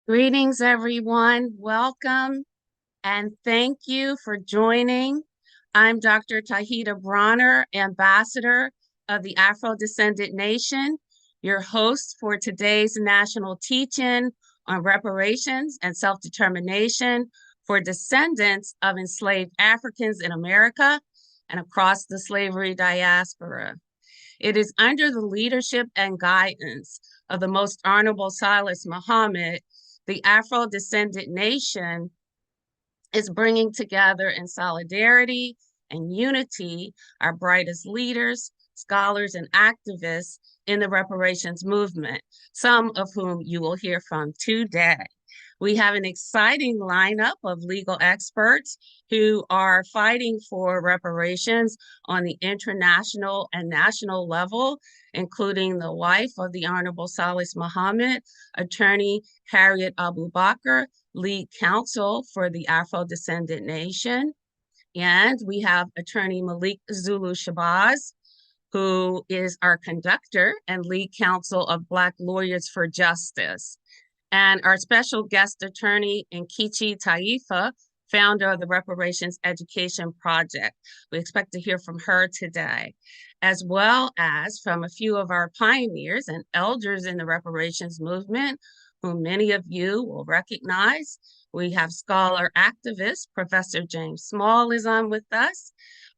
Greetings, everyone. Welcome and thank you for joining. I'm Dr. Tahita Bronner, Ambassador of the Afrodescendant Nation, your host for today's national teach-in on reparations and self-determination for descendants of enslaved Africans in America and across the slavery diaspora. It is under the leadership and guidance of the Most Honorable Silis Muhammad, the Afro-descendant nation is bringing together in solidarity and unity our brightest leaders, scholars, and activists in the reparations movement, some of whom you will hear from today. We have an exciting lineup of legal experts who are fighting for reparations on the international and national level, including the wife of the Honorable Silis Muhammad, attorney Harriet Abubakar, lead counsel for the Afro-Descendant Nation. And we have attorney Malik Zulu Shabazz, who is our conductor and lead counsel of Black Lawyers for Justice. And our special guest attorney, Nkechi Taifa, founder of the Reparations Education Project. We expect to hear from her today, as well as from a few of our pioneers and elders in the reparations movement, whom many of you will recognize. We have scholar activist, Professor James Small is on with us.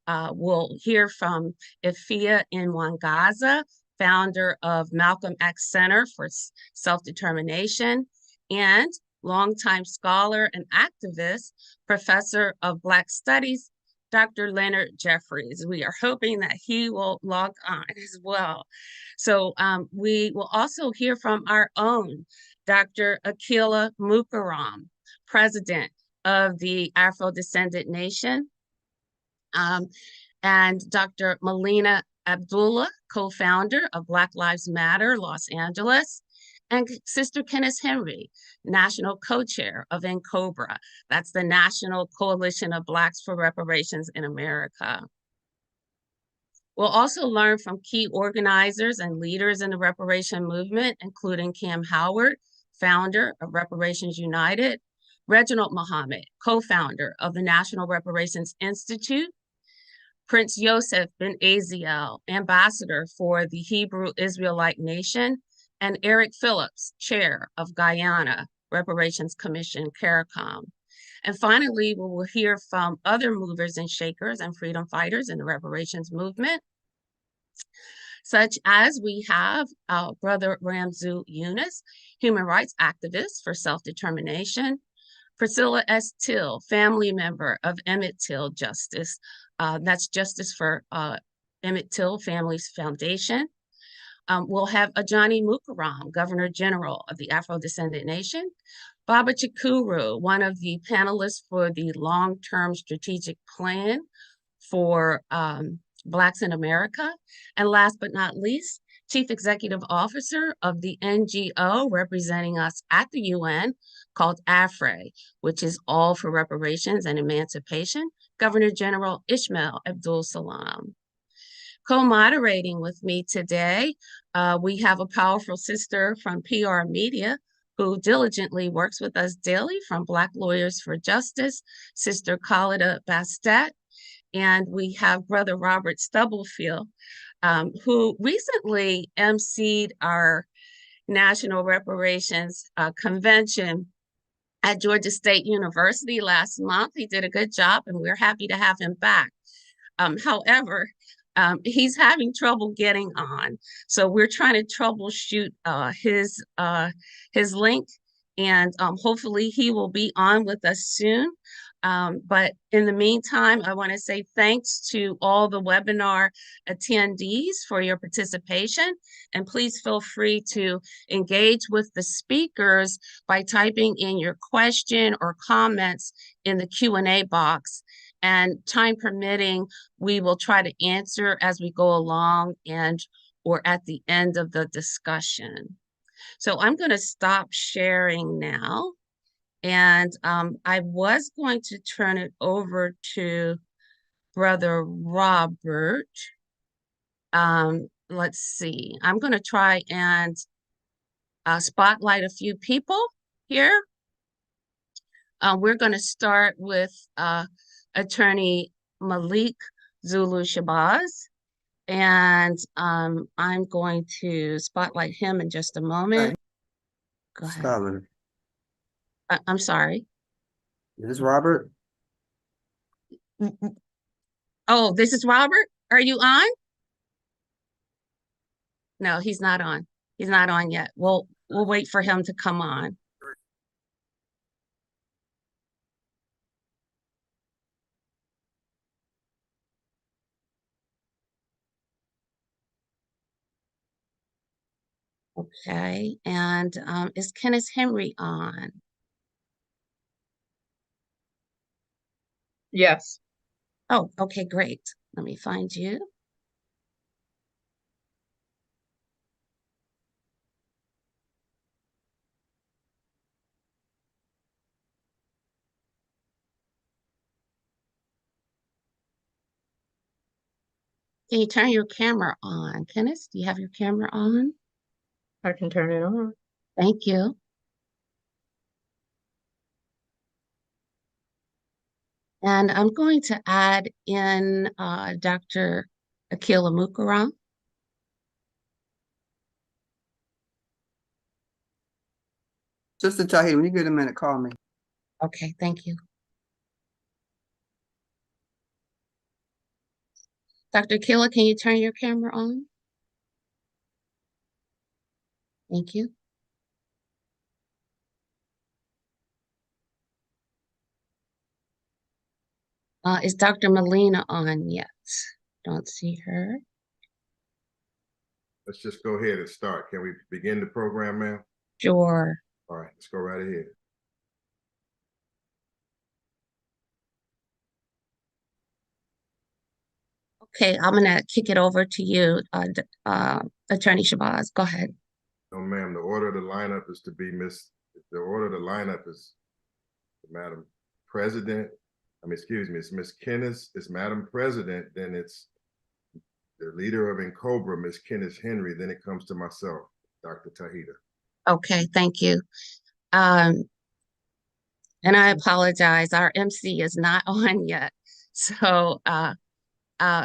We'll hear from Ifeah Nwangaza, founder of Malcolm X Center for Self-Determination, and longtime scholar and activist, professor of Black Studies, Dr. Leonard Jeffries. We are hoping that he will log on as well. So we will also hear from our own Dr. Akila Mukaram, president of the Afro-Descendant Nation, and Dr. Melina Abdullah, co-founder of Black Lives Matter Los Angeles, and Sister Kenneth Henry, national co-chair of NCOBRA. That's the National Coalition of Blacks for Reparations in America. We'll also learn from key organizers and leaders in the reparation movement, including Cam Howard, founder of Reparations United, Reginald Muhammad, co-founder of the National Reparations Institute, Prince Yosef bin Aziel, ambassador for the Hebrew Israelite Nation, and Eric Phillips, chair of Guyana Reparations Commission, CARICOM. And finally, we will hear from other movers and shakers and freedom fighters in the reparations movement, such as we have Brother Ramzu Yunus, human rights activist for self-determination, Priscilla S. Till, family member of Emmett Till Justice. That's Justice for Emmett Till Families Foundation. We'll have Ajani Mukaram, Governor General of the Afro-Descendant Nation. Baba Chikuru, one of the panelists for the long-term strategic plan for Blacks in America. And last but not least, Chief Executive Officer of the NGO representing us at the UN called AFRE, which is All for Reparations and Emancipation, Governor General Ishmael Abdul Salam. Co-moderating with me today, we have a powerful sister from PR Media who diligently works with us daily from Black Lawyers for Justice, Sister Khalida Bastet, and we have Brother Robert Stubblefield, who recently emceed our National Reparations Convention at Georgia State University last month. He did a good job, and we're happy to have him back. However, he's having trouble getting on, so we're trying to troubleshoot his link, and hopefully he will be on with us soon. But in the meantime, I want to say thanks to all the webinar attendees for your participation, and please feel free to engage with the speakers by typing in your question or comments in the Q&A box. And time permitting, we will try to answer as we go along and or at the end of the discussion. So I'm going to stop sharing now. And I was going to turn it over to Brother Robert. Let's see. I'm going to try and spotlight a few people. here. We're going to start with Attorney Malik Zulu Shabazz, and I'm going to spotlight him in just a moment. Go ahead. Scotland. I'm sorry. Is this Robert? Oh, this is Robert. Are you on? No, he's not on. He's not on yet. We'll wait for him to come on. Okay, and is Kenneth Henry on? Yes. Oh, okay, great. Let me find you. Can you turn your camera on? Kenneth, do you have your camera on? I can turn it on. Thank you. And I'm going to add in Dr. Akila Mukaram. Sister Tahir, when you get a minute, call me. Okay, thank you. Dr. Akila, can you turn your camera on? Thank you. Is Dr. Molina on yet? Don't see her. Let's just go ahead and start. Can we begin the program, ma'am? Sure. All right, let's go right ahead. Okay, I'm gonna kick it over to you, Attorney Shabazz. Go ahead. No, ma'am, the order of the lineup is to be the order of the lineup is Madam President. Excuse me, it's Miss Kenneth, it's Madam President, then it's the leader of NCOBRA, Miss Kenneth Henry, then it comes to myself, Dr. Tahita. Okay, thank you. And I apologize, our MC is not on yet. So,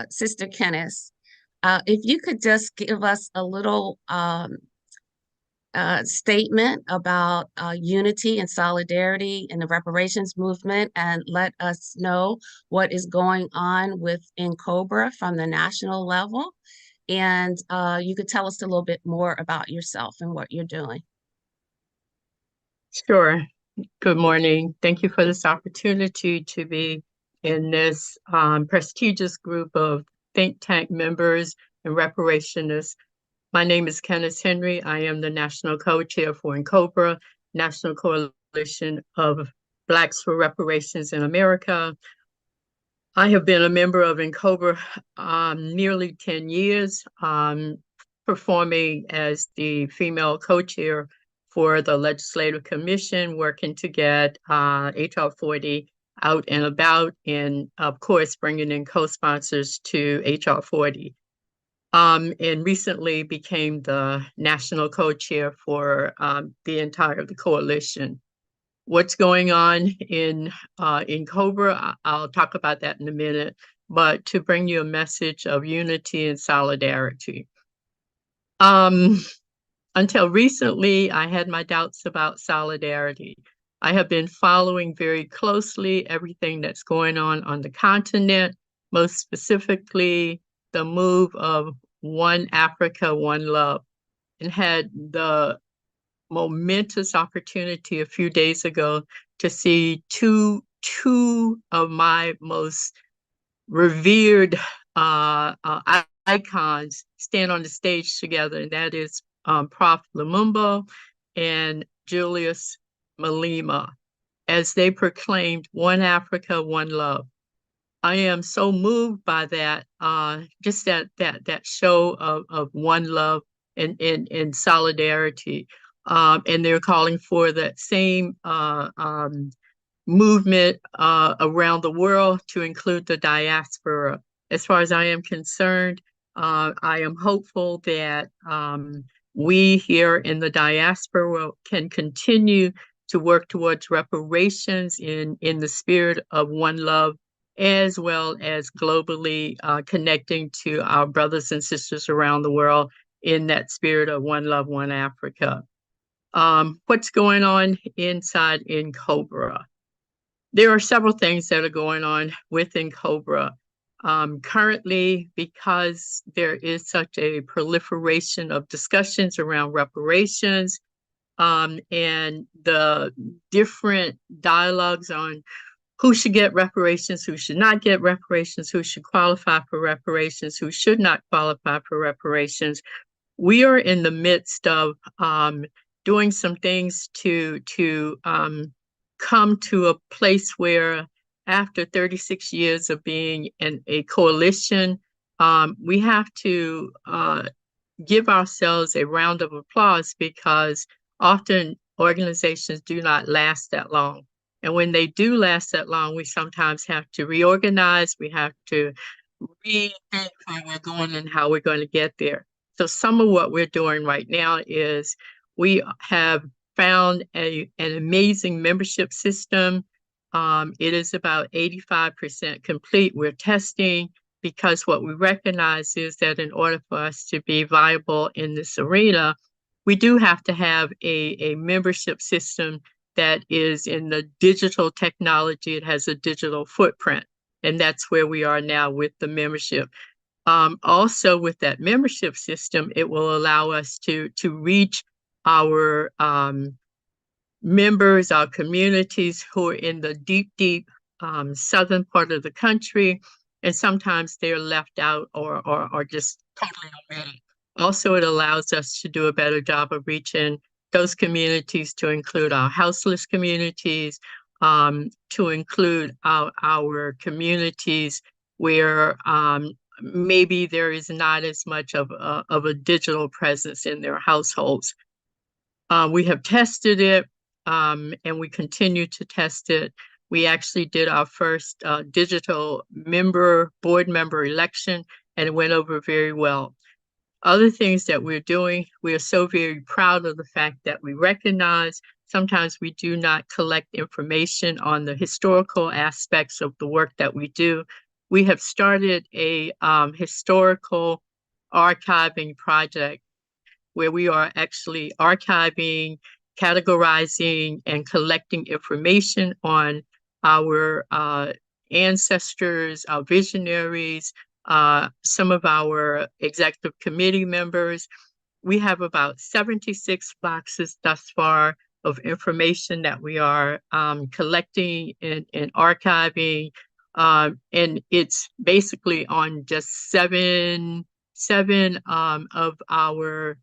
Sister Kenneth, if you could just give us a little statement about unity and solidarity in the reparations movement, and let us know what is going on within COBRA from the national level. And you could tell us a little bit more about yourself and what you're doing. Sure. Good morning. Thank you for this opportunity to be in this prestigious group of think tank members and reparationists. My name is Kenneth Henry. I am the National Co-Chair for NCOBRA, National Coalition of Blacks for Reparations in America. I have been a member of NCOBRA nearly 10 years, performing as the female co-chair for the Legislative Commission, working to get HR 40 out and about, and of course, bringing in co-sponsors to HR 40. And recently became the national co-chair for the entire coalition. What's going on in COBRA, I'll talk about that in a minute, but to bring you a message of unity and solidarity. Until recently, I had my doubts about solidarity. I have been following very closely everything that's going on the continent, most specifically the move of One Africa, One Love, and had the momentous opportunity a few days ago to see two of my most revered icons stand on the stage together, and that is Prof. Lumumba and Julius Malema, as they proclaimed One Africa, One Love. I am so moved by that, just that show of one love and solidarity. And they're calling for that same movement around the world to include the diaspora. As far as I am concerned, I am hopeful that we here in the diaspora can continue to work towards reparations in the spirit of one love, as well as globally connecting to our brothers and sisters around the world in that spirit of one love, one Africa. What's going on inside NCOBRA? There are several things that are going on within NCOBRA. Currently, because there is such a proliferation of discussions around reparations, and the different dialogues on who should get reparations, who should not get reparations, who should qualify for reparations, who should not qualify for reparations. We are in the midst of doing some things to come to a place where, after 36 years of being in a coalition, we have to give ourselves a round of applause, because often organizations do not last that long. And when they do last that long, we sometimes have to reorganize, we have to rethink where we're going and how we're going to get there. So some of what we're doing right now is we have found an amazing membership system. It is about 85% complete. We're testing, because what we recognize is that in order for us to be viable in this arena, we do have to have a membership system that is in the digital technology. It has a digital footprint, and that's where we are now with the membership. Also, with that membership system, it will allow us to reach our members, our communities who are in the deep southern part of the country, and sometimes they're left out or just totally omitted. Also, it allows us to do a better job of reaching those communities, to include our houseless communities, to include our communities where maybe there is not as much of a digital presence in their households. We have tested it, and we continue to test it. We actually did our first digital board member election, and it went over very well. Other things that we're doing, we are so very proud of the fact that we recognize sometimes we do not collect information on the historical aspects of the work that we do. We have started a historical archiving project where we are actually archiving, categorizing, and collecting information on our ancestors, our visionaries, some of our executive committee members. We have about 76 boxes thus far of information that we are collecting and archiving. And it's basically on just seven of our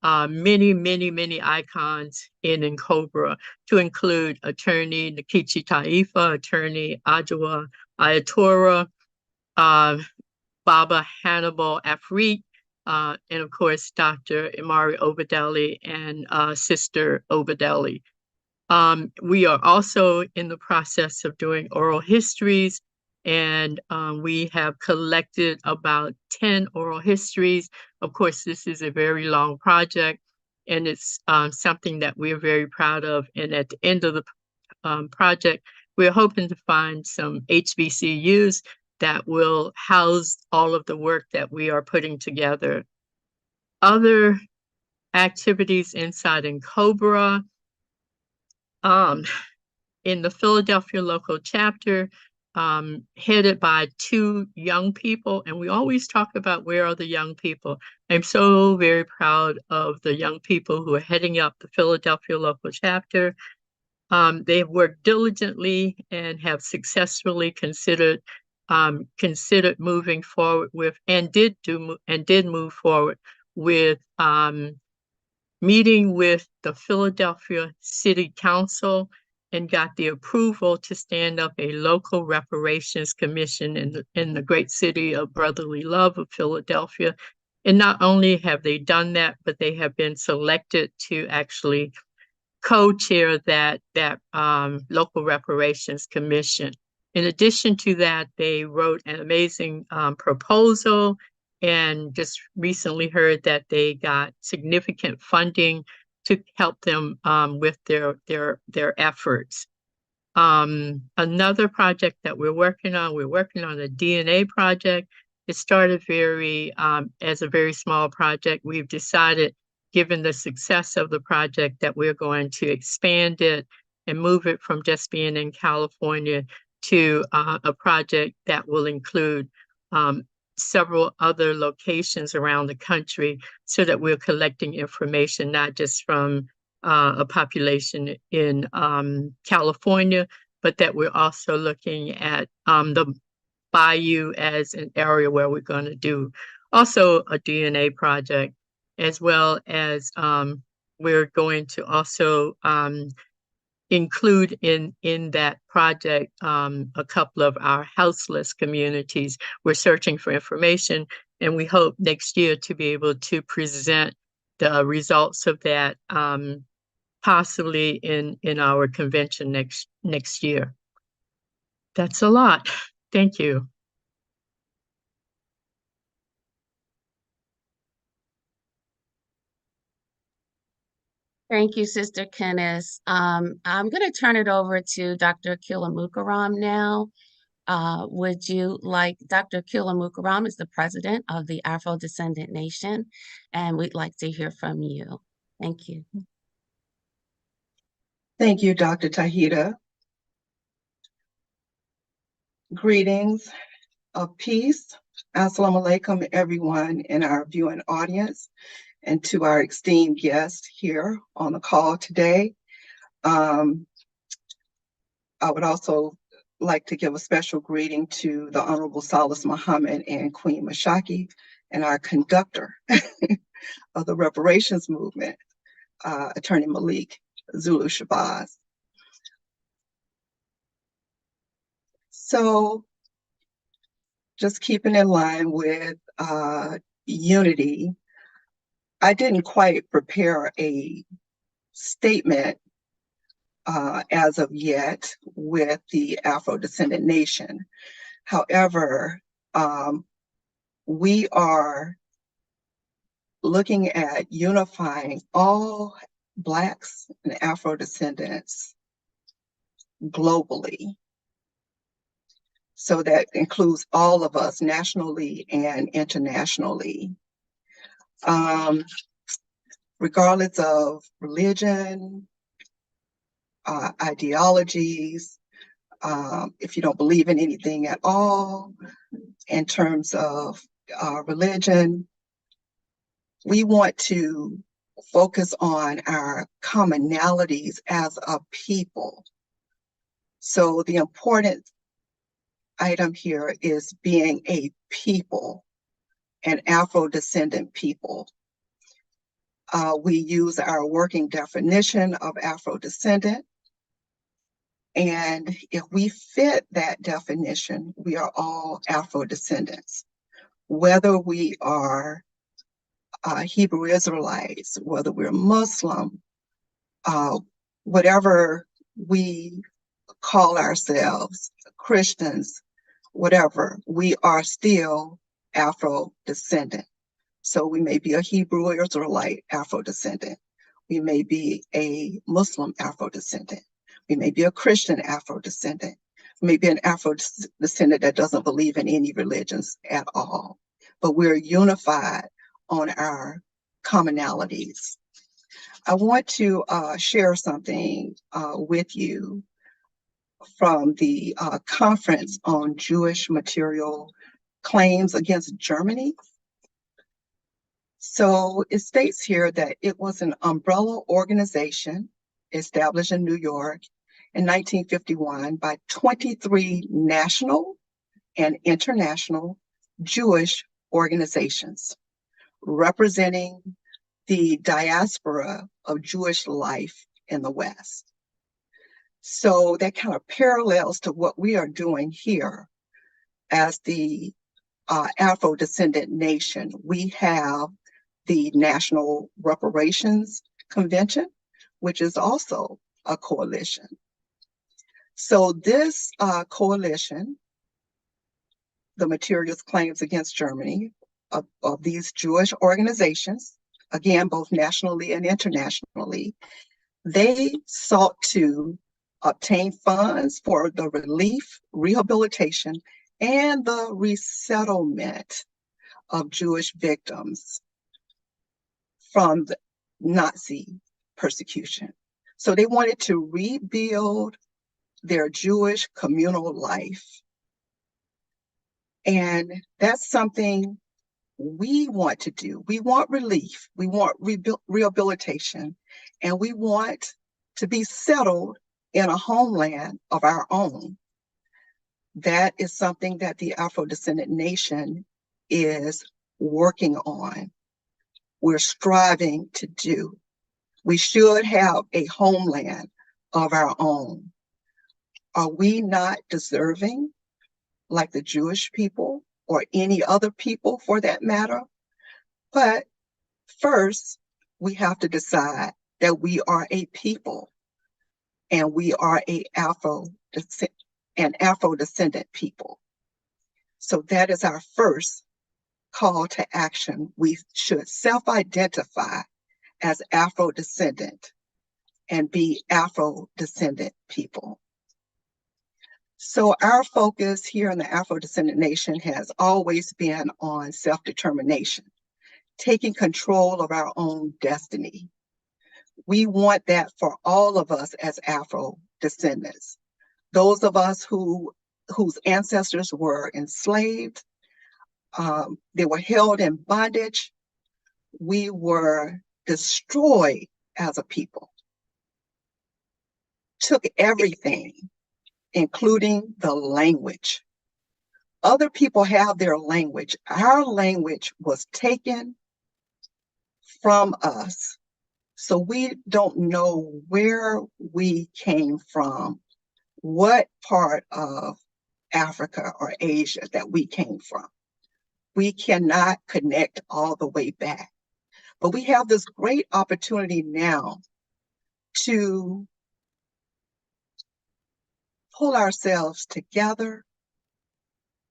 many icons in NCOBRA, to include attorney Nkechi Taifa, attorney Adjoa Ayatora, Baba Hannibal Afrit, and of course, Dr. Imari Obadeli and Sister Obadeli. We are also in the process of doing oral histories, and we have collected about 10 oral histories. Of course, this is a very long project, and it's something that we're very proud of. And at the end of the project, we're hoping to find some HBCUs that will house all of the work that we are putting together. Other activities inside NCOBRA, in the Philadelphia local chapter, headed by 2 young people, and we always talk about where are the young people. I'm so very proud of the young people who are heading up the Philadelphia local chapter. They've worked diligently and have successfully considered moving forward with, and did move forward with meeting with the Philadelphia City Council, and got the approval to stand up a local reparations commission in the great city of brotherly love of Philadelphia. And not only have they done that, but they have been selected to actually co-chair that local reparations commission. In addition to that, they wrote an amazing proposal, and just recently heard that they got significant funding to help them with their efforts. Another project that we're working on a DNA project. It started as a very small project. We've decided, given the success of the project, that we're going to expand it and move it from just being in California to a project that will include several other locations around the country, so that we're collecting information not just from a population in California, but that we're also looking at the Bayou as an area where we're going to do also a DNA project, as well as we're going to also include in that project a couple of our houseless communities. We're searching for information, and we hope next year to be able to present the results of that possibly in our convention next year. That's a lot. Thank you. Thank you, Sister Kenneth. I'm going to turn it over to Dr. Kilamukaram now. Would you like, Dr. Kilamukaram is the president of the Afrodescendant Nation, and we'd like to hear from you. Thank you. Thank you, Dr. Tahita. Greetings of peace. Assalamu alaikum, everyone in our viewing audience, and to our esteemed guests here on the call today. I would also like to give a special greeting to the Honorable Silis Muhammad and Queen Mashaki, and our conductor of the Reparations movement, Attorney Malik Zulu Shabazz. So, just keeping in line with unity, I didn't quite prepare a statement as of yet with the Afro-Descendant Nation. However, we are looking at unifying all Blacks and Afro-descendants globally. So that includes all of us nationally and internationally. Regardless of religion, ideologies, if you don't believe in anything at all in terms of religion, we want to focus on our commonalities as a people. So the important item here is being a people, an Afro-descendant people. We use our working definition of Afro-descendant, and if we fit that definition, we are all Afro-descendants. Whether we are Hebrew Israelites, whether we're Muslim, whatever we call ourselves, Christians, whatever, we are still Afro-descendant. So we may be a Hebrew Israelite Afro-descendant. We may be a Muslim Afro-descendant. We may be a Christian Afro-descendant. We may be an Afro-descendant that doesn't believe in any religions at all. But we're unified on our commonalities. I want to share something with you from the Conference on Jewish Material Claims Against Germany. So it states here that it was an umbrella organization established in New York in 1951 by 23 national and international Jewish organizations representing the diaspora of Jewish life in the West. So that kind of parallels to what we are doing here as the Afro-Descendant Nation. We have the National Reparations Convention, which is also a coalition. So this coalition, the Materials Claims Against Germany, of these Jewish organizations, again, both nationally and internationally, they sought to obtain funds for the relief, rehabilitation, and the resettlement of Jewish victims from the Nazi persecution. So they wanted to rebuild their Jewish communal life. And that's something we want to do. We want relief, we want rehabilitation, and we want to be settled in a homeland of our own. That is something that the Afro-Descendant Nation is working on. We're striving to do. We should have a homeland of our own. Are we not deserving, like the Jewish people or any other people for that matter? But first, we have to decide that we are a people and we are an Afro-descendant people. So that is our first call to action. We should self-identify as Afro-descendant and be Afro-descendant people. So our focus here in the Afro-Descendant Nation has always been on self-determination, taking control of our own destiny. We want that for all of us as Afro-descendants. Those of us whose ancestors were enslaved, they were held in bondage, we were destroyed as a people, took everything, including the language. Other people have their language. Our language was taken from us. So we don't know where we came from, what part of Africa or Asia that we came from. We cannot connect all the way back. But we have this great opportunity now to pull ourselves together,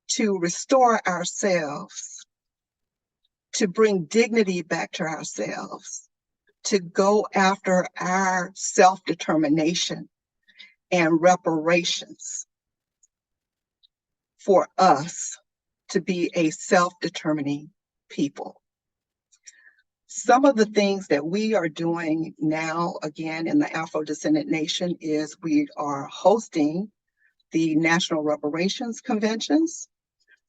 to restore ourselves, to bring dignity back to ourselves, to go after our self-determination and reparations for us to be a self-determining people. Some of the things that we are doing now, again, in the Afro-Descendant Nation is we are hosting the National Reparations Conventions.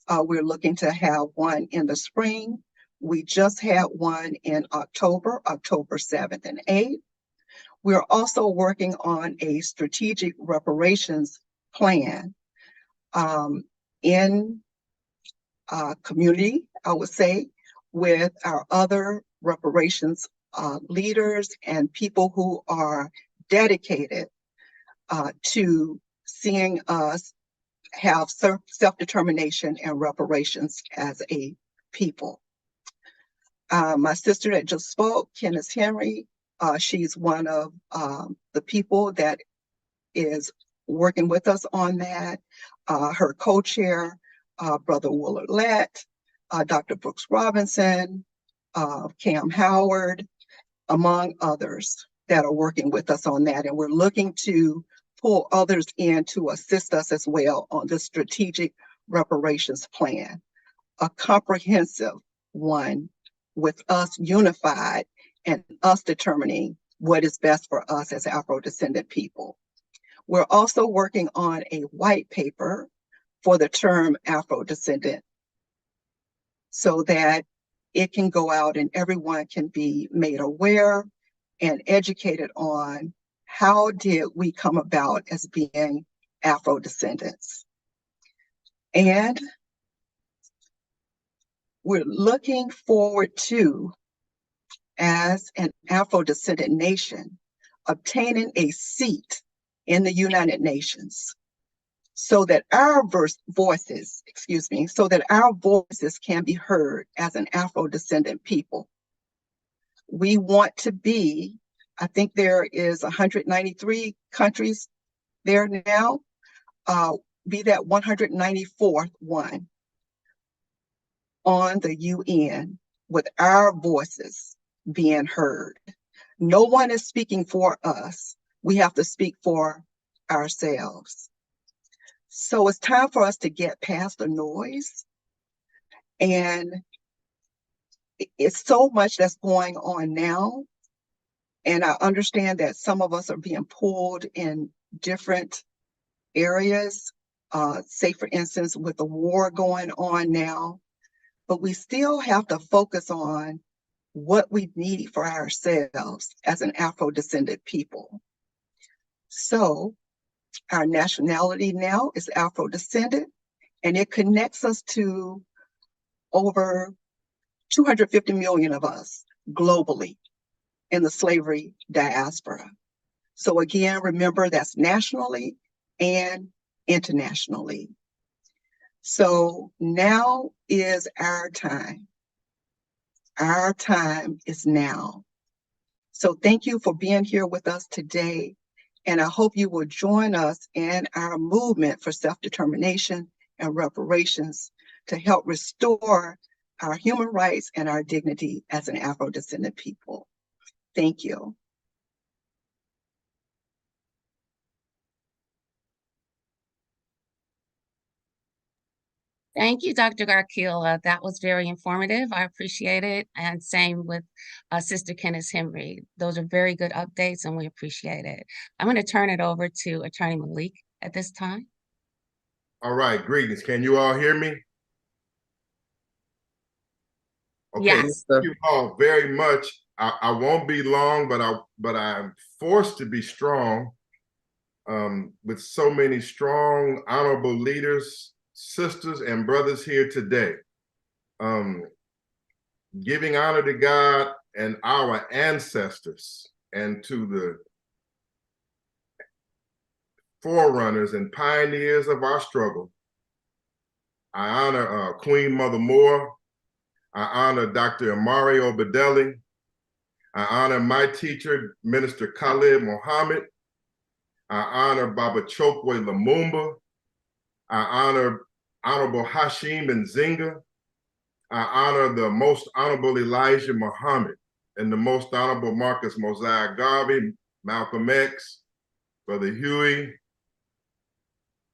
We're looking to have one in the spring. We just had one in October 7th and 8th. We're also working on a strategic reparations plan in community, I would say, with our other reparations leaders and people who are dedicated to seeing us have self-determination and reparations as a people. My sister that just spoke, Kenneth Henry, she's one of the people that is working with us on that. Her co-chair, Brother Willard Lett, Dr. Brooks Robinson, Cam Howard, among others that are working with us on that. And we're looking to pull others in to assist us as well on the strategic reparations plan, a comprehensive one with us unified and us determining what is best for us as Afro-descendant people. We're also working on a white paper for the term Afro-descendant so that it can go out and everyone can be made aware and educated on how did we come about as being Afro-descendants. And we're looking forward to, as an Afro-descendant nation, obtaining a seat in the United Nations so that our voices can be heard as an Afro-descendant people. We want to be, I think there is 193 countries there now, be that 194th one on the UN with our voices being heard. No one is speaking for us. We have to speak for ourselves. So it's time for us to get past the noise. And it's so much that's going on now. And I understand that some of us are being pulled in different areas, say for instance, with the war going on now, but we still have to focus on what we need for ourselves as an Afro-descendant people. So our nationality now is Afro-descendant, and it connects us to over 250 million of us globally in the slavery diaspora. So again, remember that's nationally and internationally. So now is our time. Our time is now. So thank you for being here with us today. And I hope you will join us in our movement for self-determination and reparations to help restore our human rights and our dignity as an Afro-descendant people. Thank you. Thank you, Dr. Garkila. That was very informative. I appreciate it. And same with Sister Kenneth Henry. Those are very good updates and we appreciate it. I'm going to turn it over to Attorney Malik at this time. All right, greetings. Can you all hear me? Okay, Yes. thank you all very much. I won't be long, but I'm forced to be strong with so many strong, honorable leaders, sisters, and brothers here today. Giving honor to God and our ancestors and to the forerunners and pioneers of our struggle. I honor Queen Mother Moore. I honor Dr. Amari Obedelli. I honor my teacher, Minister Khalid Muhammad. I honor Baba Chokwe Lumumba. I honor Honorable Hashim Nzinga. I honor the Most Honorable Elijah Muhammad and the Most Honorable Marcus Mosiah Garvey, Malcolm X, Brother Huey,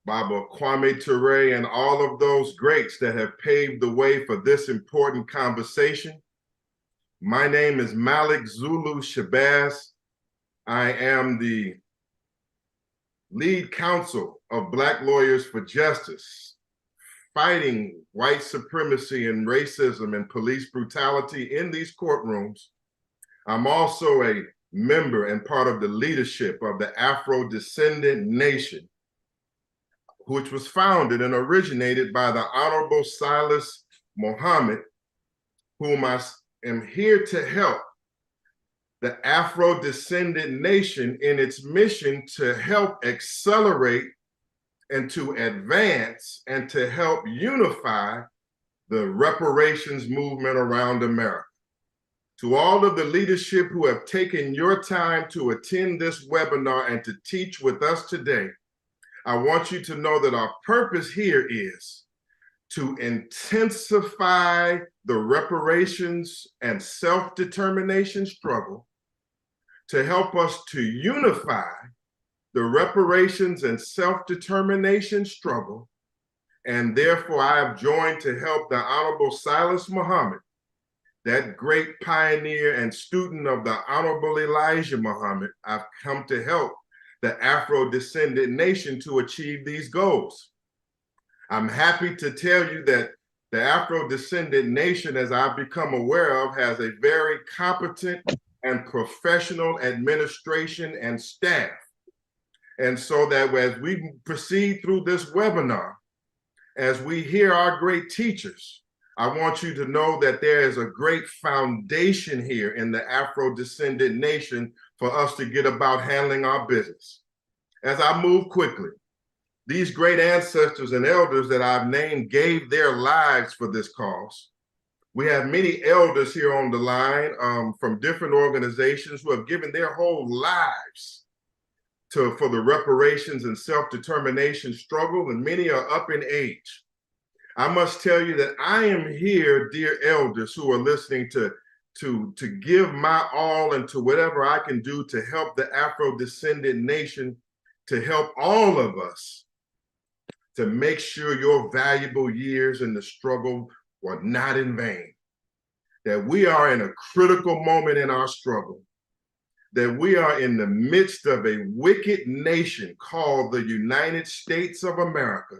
Baba Kwame Ture, and all of those greats that have paved the way for this important conversation. My name is Malik Zulu Shabazz. I am the lead counsel of Black Lawyers for Justice, fighting white supremacy and racism and police brutality in these courtrooms. I'm also a member and part of the leadership of the Afro-Descendant Nation, which was founded and originated by the Honorable Silis Muhammad, whom I am here to help the Afro-Descendant Nation in its mission to help accelerate and to advance and to help unify the reparations movement around America. To all of the leadership who have taken your time to attend this webinar and to teach with us today, I want you to know that our purpose here is to intensify the reparations and self-determination struggle, to help us to unify the reparations and self-determination struggle, and therefore I have joined to help the Honorable Silis Muhammad, that great pioneer and student of the Honorable Elijah Muhammad. I've come to help the Afro-Descendant Nation to achieve these goals. I'm happy to tell you that the Afro-Descendant Nation, as I've become aware of, has a very competent and professional administration and staff. And so that as we proceed through this webinar, as we hear our great teachers, I want you to know that there is a great foundation here in the Afro-Descendant Nation for us to get about handling our business. As I move quickly, these great ancestors and elders that I've named gave their lives for this cause. We have many elders here on the line from different organizations who have given their whole lives for the reparations and self-determination struggle, and many are up in age. I must tell you that I am here, dear elders who are listening, to to give my all into whatever I can do to help the Afro-descendant nation, to help all of us to make sure your valuable years in the struggle were not in vain, that we are in a critical moment in our struggle, that we are in the midst of a wicked nation called the United States of America,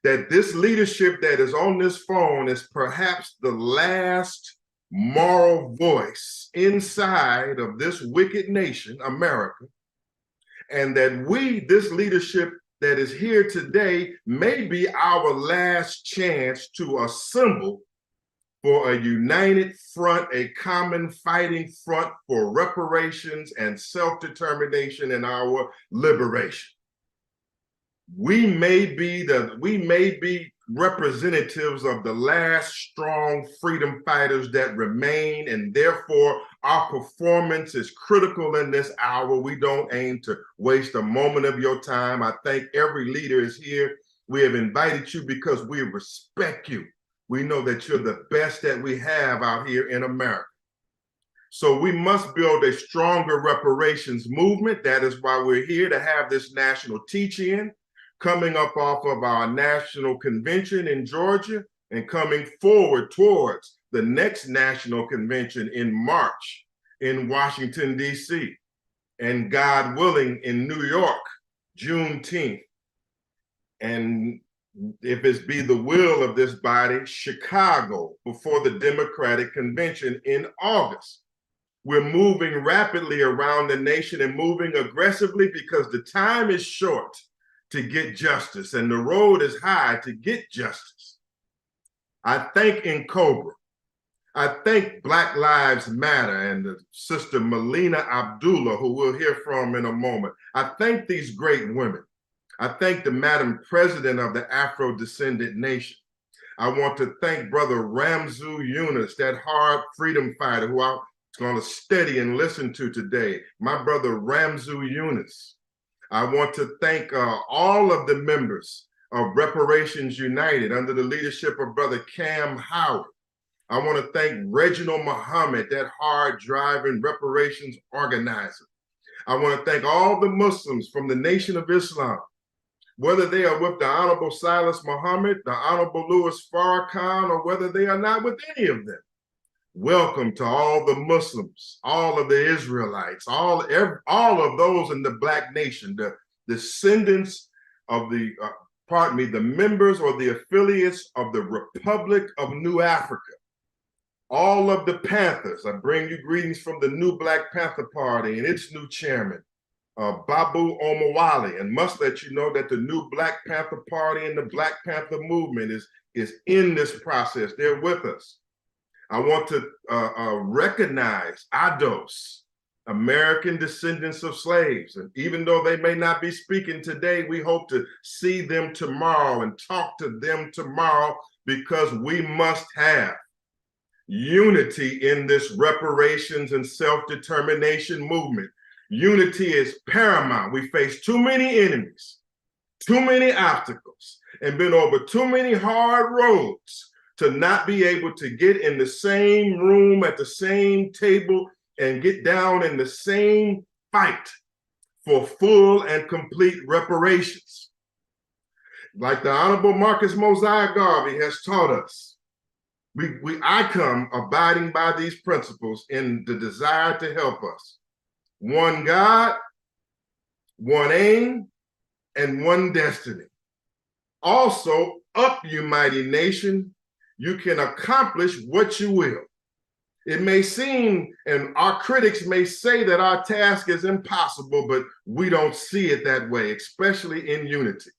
that this leadership that is on this phone is perhaps the last moral voice inside of this wicked nation, America, and that we, this leadership that is here today, may be our last chance to assemble for a united front, a common fighting front for reparations and self-determination and our liberation. We may be representatives of the last strong freedom fighters that remain, and therefore our performance is critical in this hour. We don't aim to waste a moment of your time. I think every leader is here. We have invited you because we respect you. We know that you're the best that we have out here in America. So we must build a stronger reparations movement. That is why we're here, to have this national teach-in, coming up off of our national convention in Georgia and coming forward towards the next national convention in March in Washington, D.C., and God willing in New York, Juneteenth. And if it's be the will of this body, Chicago before the Democratic Convention in August. We're moving rapidly around the nation and moving aggressively because the time is short to get justice and the road is high to get justice. I thank Cobra. I thank Black Lives Matter and the sister Melina Abdullah, who we'll hear from in a moment. I thank these great women. I thank the Madam President of the Afro-Descendant Nation. I want to thank Brother Ramzu Yunus, that hard freedom fighter who I'm going to study and listen to today. My brother Ramzu Yunus. I want to thank all of the members of Reparations United under the leadership of Brother Cam Howard. I want to thank Reginald Muhammad, that hard-driving reparations organizer. I want to thank all the Muslims from the Nation of Islam, whether they are with the Honorable Silis Muhammad, the Honorable Louis Farrakhan, or whether they are not with any of them. Welcome to all the Muslims, all of the Israelites, all of those in the Black nation, the descendants of the, the members or the affiliates of the Republic of New Africa, all of the Panthers. I bring you greetings from the new Black Panther Party and its new chairman, Babu Omowale, and must let you know that the new Black Panther Party and the Black Panther movement is in this process. They're with us. I want to recognize ADOS, American descendants of slaves. And even though they may not be speaking today, we hope to see them tomorrow and talk to them tomorrow, because we must have unity in this reparations and self-determination movement. Unity is paramount. We face too many enemies, too many obstacles, and been over too many hard roads to not be able to get in the same room at the same table and get down in the same fight for full and complete reparations. Like the Honorable Marcus Mosiah Garvey has taught us, I come abiding by these principles in the desire to help us. One God, one aim, and one destiny. Also, up you mighty nation, you can accomplish what you will. It may seem, and our critics may say, that our task is impossible, but we don't see it that way, especially in unity.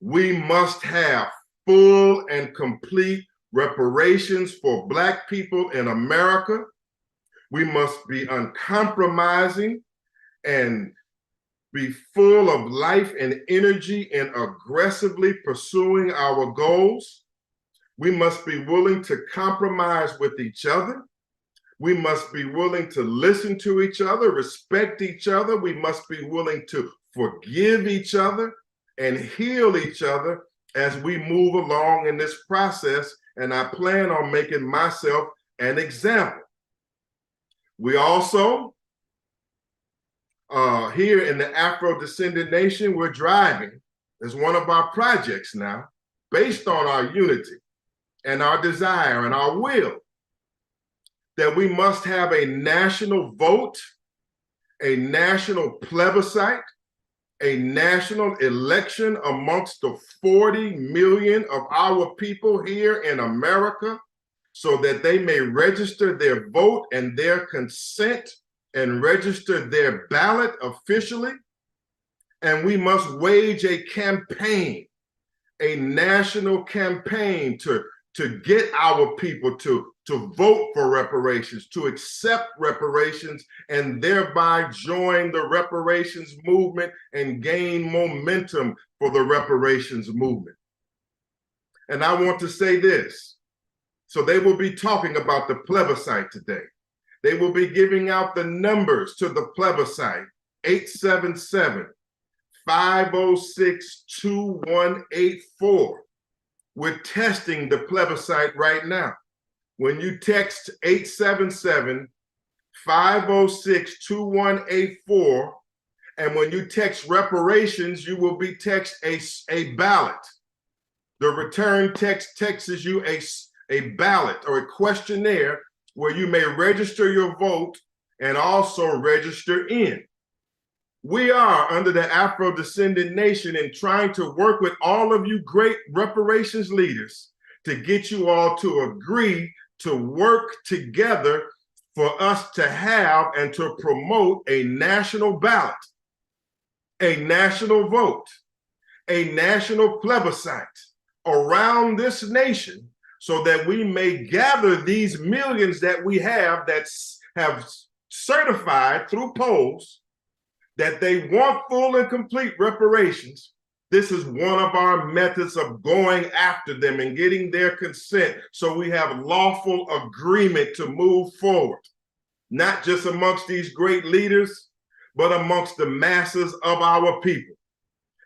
We must have full and complete reparations for Black people in America. We must be uncompromising and be full of life and energy in aggressively pursuing our goals. We must be willing to compromise with each other. We must be willing to listen to each other, respect each other. We must be willing to forgive each other and heal each other as we move along in this process. And I plan on making myself an example. We also, here in the Afro-Descendant Nation, we're driving as one of our projects now, based on our unity and our desire and our will, that we must have a national vote, a national plebiscite, a national election amongst the 40 million of our people here in America, so that they may register their vote and their consent and register their ballot officially. And we must wage a campaign, a national campaign to get our people to vote for reparations, to accept reparations, and thereby join the reparations movement and gain momentum for the reparations movement. And I want to say this. So they will be talking about the plebiscite today. They will be giving out the numbers to the plebiscite, 877-506-2184. We're testing the plebiscite right now. When you text 877-506-2184, and when you text reparations, you will be text a ballot. The return text texts you a ballot or a questionnaire where you may register your vote and also register in. We are under the Afro-Descendant Nation and trying to work with all of you great reparations leaders to get you all to agree to work together for us to have and to promote a national ballot, a national vote, a national plebiscite around this nation, so that we may gather these millions that we have that have certified through polls that they want full and complete reparations. This is one of our methods of going after them and getting their consent, so we have lawful agreement to move forward, not just amongst these great leaders, but amongst the masses of our people.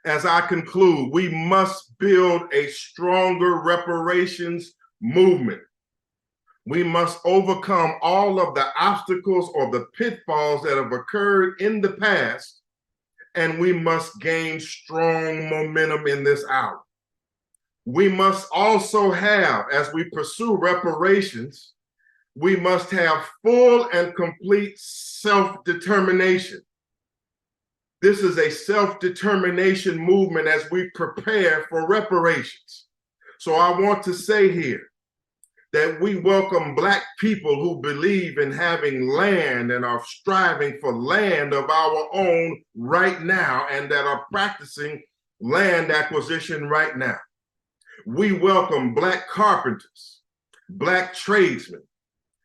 As I conclude, we must build a stronger reparations movement. We must overcome all of the obstacles or the pitfalls that have occurred in the past, and we must gain strong momentum in this hour. We must also have, as we pursue reparations, we must have full and complete self-determination. This is a self-determination movement as we prepare for reparations. So I want to say here that we welcome Black people who believe in having land and are striving for land of our own right now, and that are practicing land acquisition right now. We welcome Black carpenters, Black tradesmen,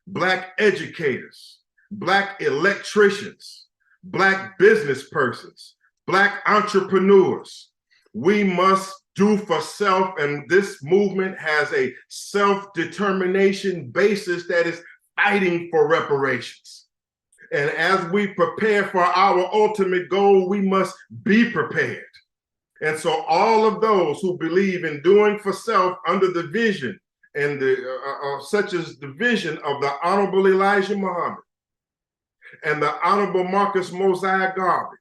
Black educators, Black electricians, Black business persons, Black entrepreneurs. We must do for self, and this movement has a self-determination basis that is fighting for reparations. And as we prepare for our ultimate goal, we must be prepared. And so all of those who believe in doing for self under the vision and such as the vision of the Honorable Elijah Muhammad and the Honorable Marcus Mosiah Garvey,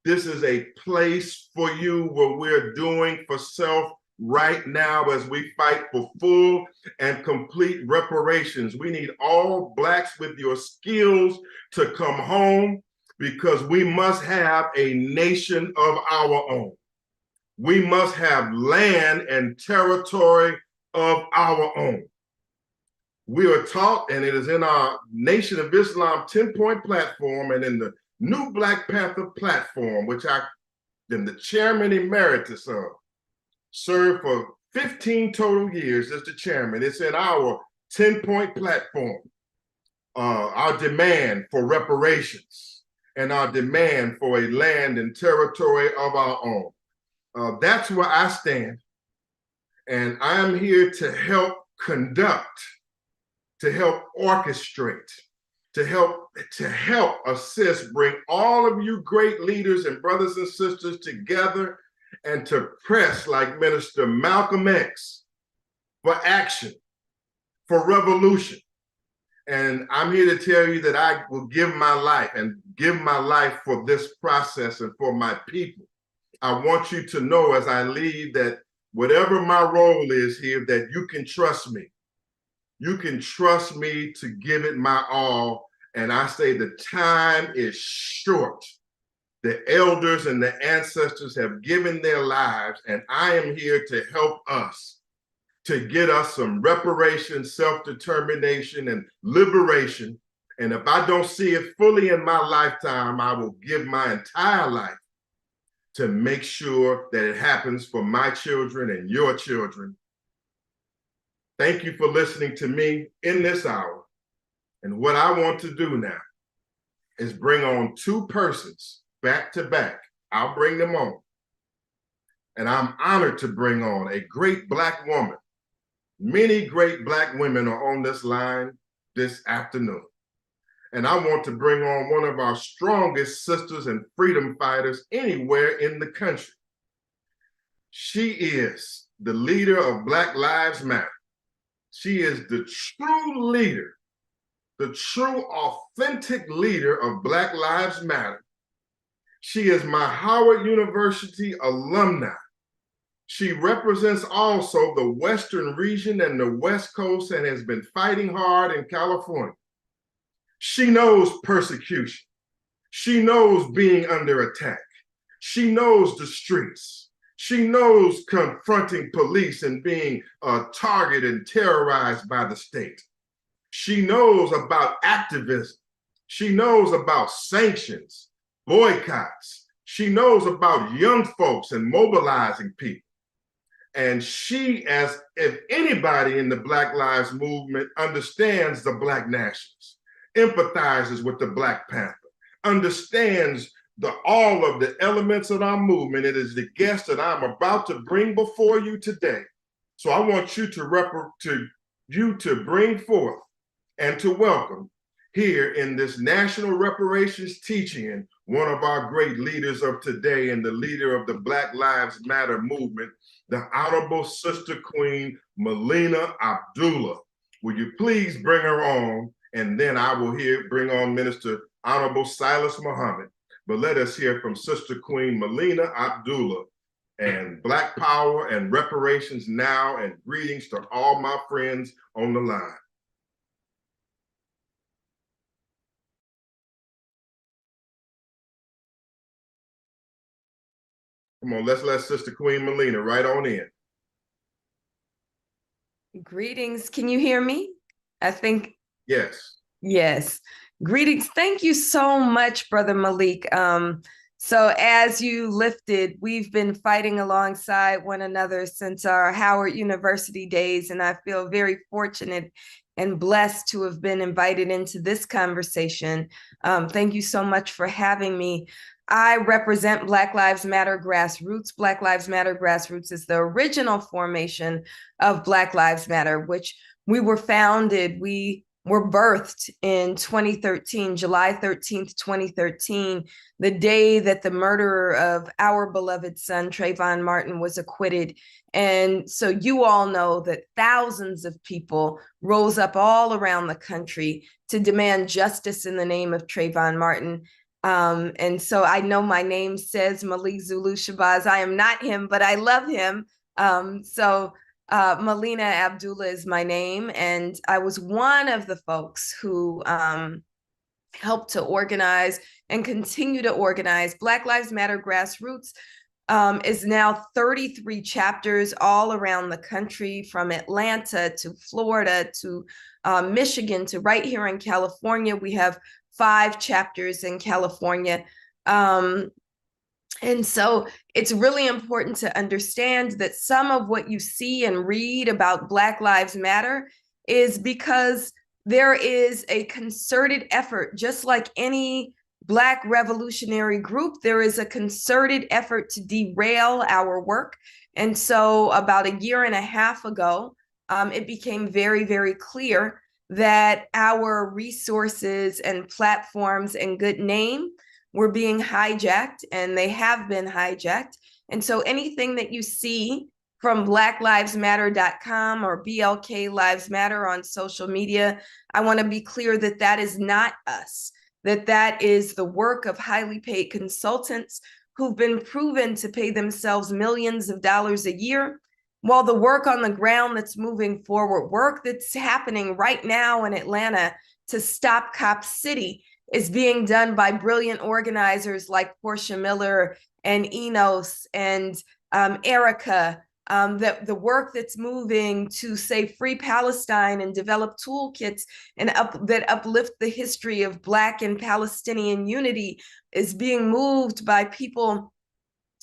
this is a place for you where we're doing for self right now as we fight for full and complete reparations. We need all Blacks with your skills to come home, because we must have a nation of our own. We must have land and territory of our own. We are taught, and it is in our Nation of Islam 10-point platform and in the New Black Panther platform, which I am the chairman emeritus of, served for 15 total years as the chairman. It's in our 10-point platform, our demand for reparations and our demand for a land and territory of our own. That's where I stand, and I'm here to help conduct, to help orchestrate, to help assist, bring all of you great leaders and brothers and sisters together, and to press like Minister Malcolm X for action, for revolution, And I'm here to tell you that I will give my life and give my life for this process and for my people. I want you to know as I leave that whatever my role is here, that you can trust me. You can trust me to give it my all. And I say the time is short. The elders and the ancestors have given their lives, and I am here to help us, to get us some reparation, self-determination, and liberation. And if I don't see it fully in my lifetime, I will give my entire life to make sure that it happens for my children and your children. Thank you for listening to me in this hour. And what I want to do now is bring on two persons back to back. I'll bring them on. And I'm honored to bring on a great Black woman. Many great Black women are on this line this afternoon. And I want to bring on one of our strongest sisters and freedom fighters anywhere in the country. She is the leader of Black Lives Matter. She is the true leader, the true authentic leader of Black Lives Matter. She is my Howard University alumni. She represents also the Western region and the West Coast and has been fighting hard in California. She knows persecution. She knows being under attack. She knows the streets. She knows confronting police and being targeted and terrorized by the state. She knows about activism. She knows about sanctions, boycotts. She knows about young folks and mobilizing people. And she, as if anybody in the Black Lives Movement, understands the Black nationalists, empathizes with the Black Panther, understands all of the elements of our movement. It is the guest that I'm about to bring before you today. So I want you to bring forth and to welcome here in this National Reparations teaching one of our great leaders of today and the leader of the Black Lives Matter movement, the Honorable Sister Queen Melina Abdullah. Will you please bring her on? And then I will bring on Minister Honorable Silis Muhammad. But let us hear from Sister Queen Melina Abdullah and Black Power and Reparations now, and greetings to all my friends on the line. Come on, let's let Sister Queen Melina right on in. Greetings. Can you hear me? I think. Yes. Yes. Greetings. Thank you so much, Brother Malik. So as you lifted, we've been fighting alongside one another since our Howard University days, and I feel very fortunate and blessed to have been invited into this conversation. Thank you so much for having me. I represent Black Lives Matter Grassroots. Black Lives Matter Grassroots is the original formation of Black Lives Matter, which we were founded, we were birthed in 2013, July 13th, 2013, the day that the murderer of our beloved son, Trayvon Martin, was acquitted. And so you all know that thousands of people rose up all around the country to demand justice in the name of Trayvon Martin. And so I know my name says Malik Zulu Shabazz. I am not him, but I love him. Melina Abdullah is my name, and I was one of the folks who helped to organize and continue to organize. Black Lives Matter Grassroots is now 33 chapters all around the country, from Atlanta to Florida to Michigan to right here in California. We have 5 chapters in California. And so it's really important to understand that some of what you see and read about Black Lives Matter is because there is a concerted effort, just like any Black revolutionary group, there is a concerted effort to derail our work. And so about a year and a half ago, it became very, very clear that our resources and platforms and good name were being hijacked, and they have been hijacked. And so anything that you see from blacklivesmatter.com or BLK Lives Matter on social media. I want to be clear that that is not us, that is the work of highly paid consultants who've been proven to pay themselves millions of dollars a year, while the work on the ground that's moving forward, work that's happening right now in Atlanta to stop Cop City, is being done by brilliant organizers like Portia Miller and Enos and Erica. That the work that's moving to say free Palestine and develop toolkits and that uplift the history of Black and Palestinian unity is being moved by people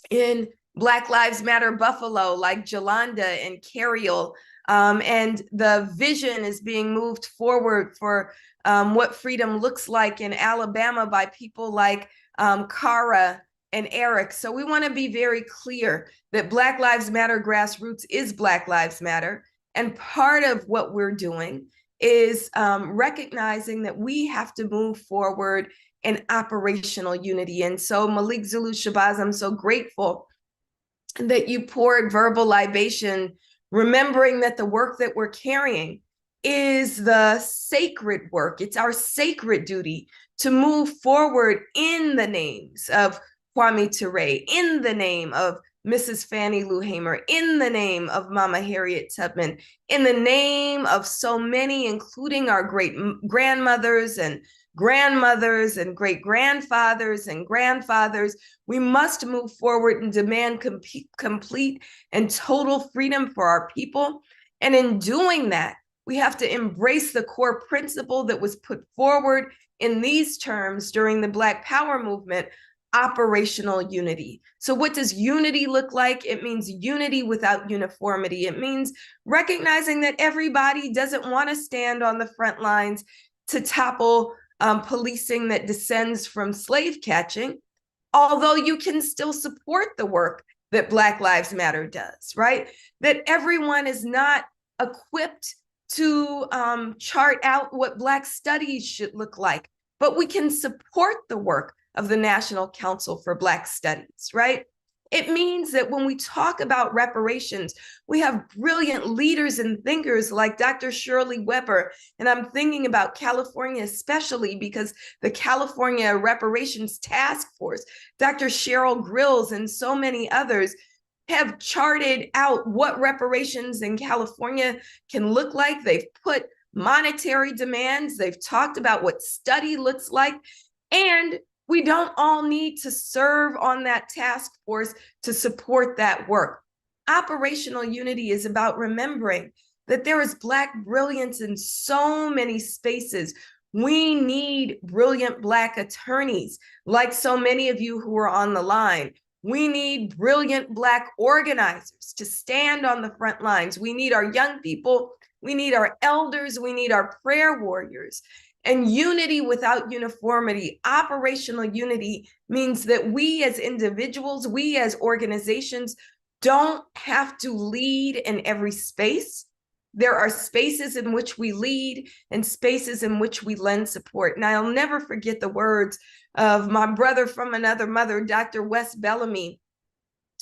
in Black Lives Matter Buffalo like Jolanda and Cariel. And the vision is being moved forward for what freedom looks like in Alabama by people like Cara and Eric. So we want to be very clear that Black Lives Matter grassroots is Black Lives Matter. And part of what we're doing is recognizing that we have to move forward in operational unity. And so Malik Zulu Shabazz, I'm so grateful that you poured verbal libation, remembering that the work that we're carrying is the sacred work. It's our sacred duty to move forward in the names of Kwame Ture, in the name of Mrs. Fannie Lou Hamer, in the name of Mama Harriet Tubman, in the name of so many, including our great grandmothers and grandmothers and great grandfathers and grandfathers. We must move forward and demand complete and total freedom for our people. And in doing that, we have to embrace the core principle that was put forward in these terms during the Black Power movement: operational unity. So what does unity look like? It means unity without uniformity. It means recognizing that everybody doesn't want to stand on the front lines to topple policing that descends from slave catching, although you can still support the work that Black Lives Matter does, right? That everyone is not equipped to chart out what Black studies should look like, but we can support the work of the National Council for Black Studies, right? It means that when we talk about reparations, we have brilliant leaders and thinkers like Dr. Shirley Weber. And I'm thinking about California, especially because the California Reparations Task Force, Dr. Cheryl Grills and so many others have charted out what reparations in California can look like. They've put monetary demands. They've talked about what study looks like. And we don't all need to serve on that task force to support that work. Operational unity is about remembering that there is Black brilliance in so many spaces. We need brilliant Black attorneys, like so many of you who are on the line. We need brilliant Black organizers to stand on the front lines. We need our young people. We need our elders. We need our prayer warriors. And unity without uniformity, operational unity, means that we as individuals, we as organizations, don't have to lead in every space. There are spaces in which we lead and spaces in which we lend support. And I'll never forget the words of my brother from another mother, Dr. Wes Bellamy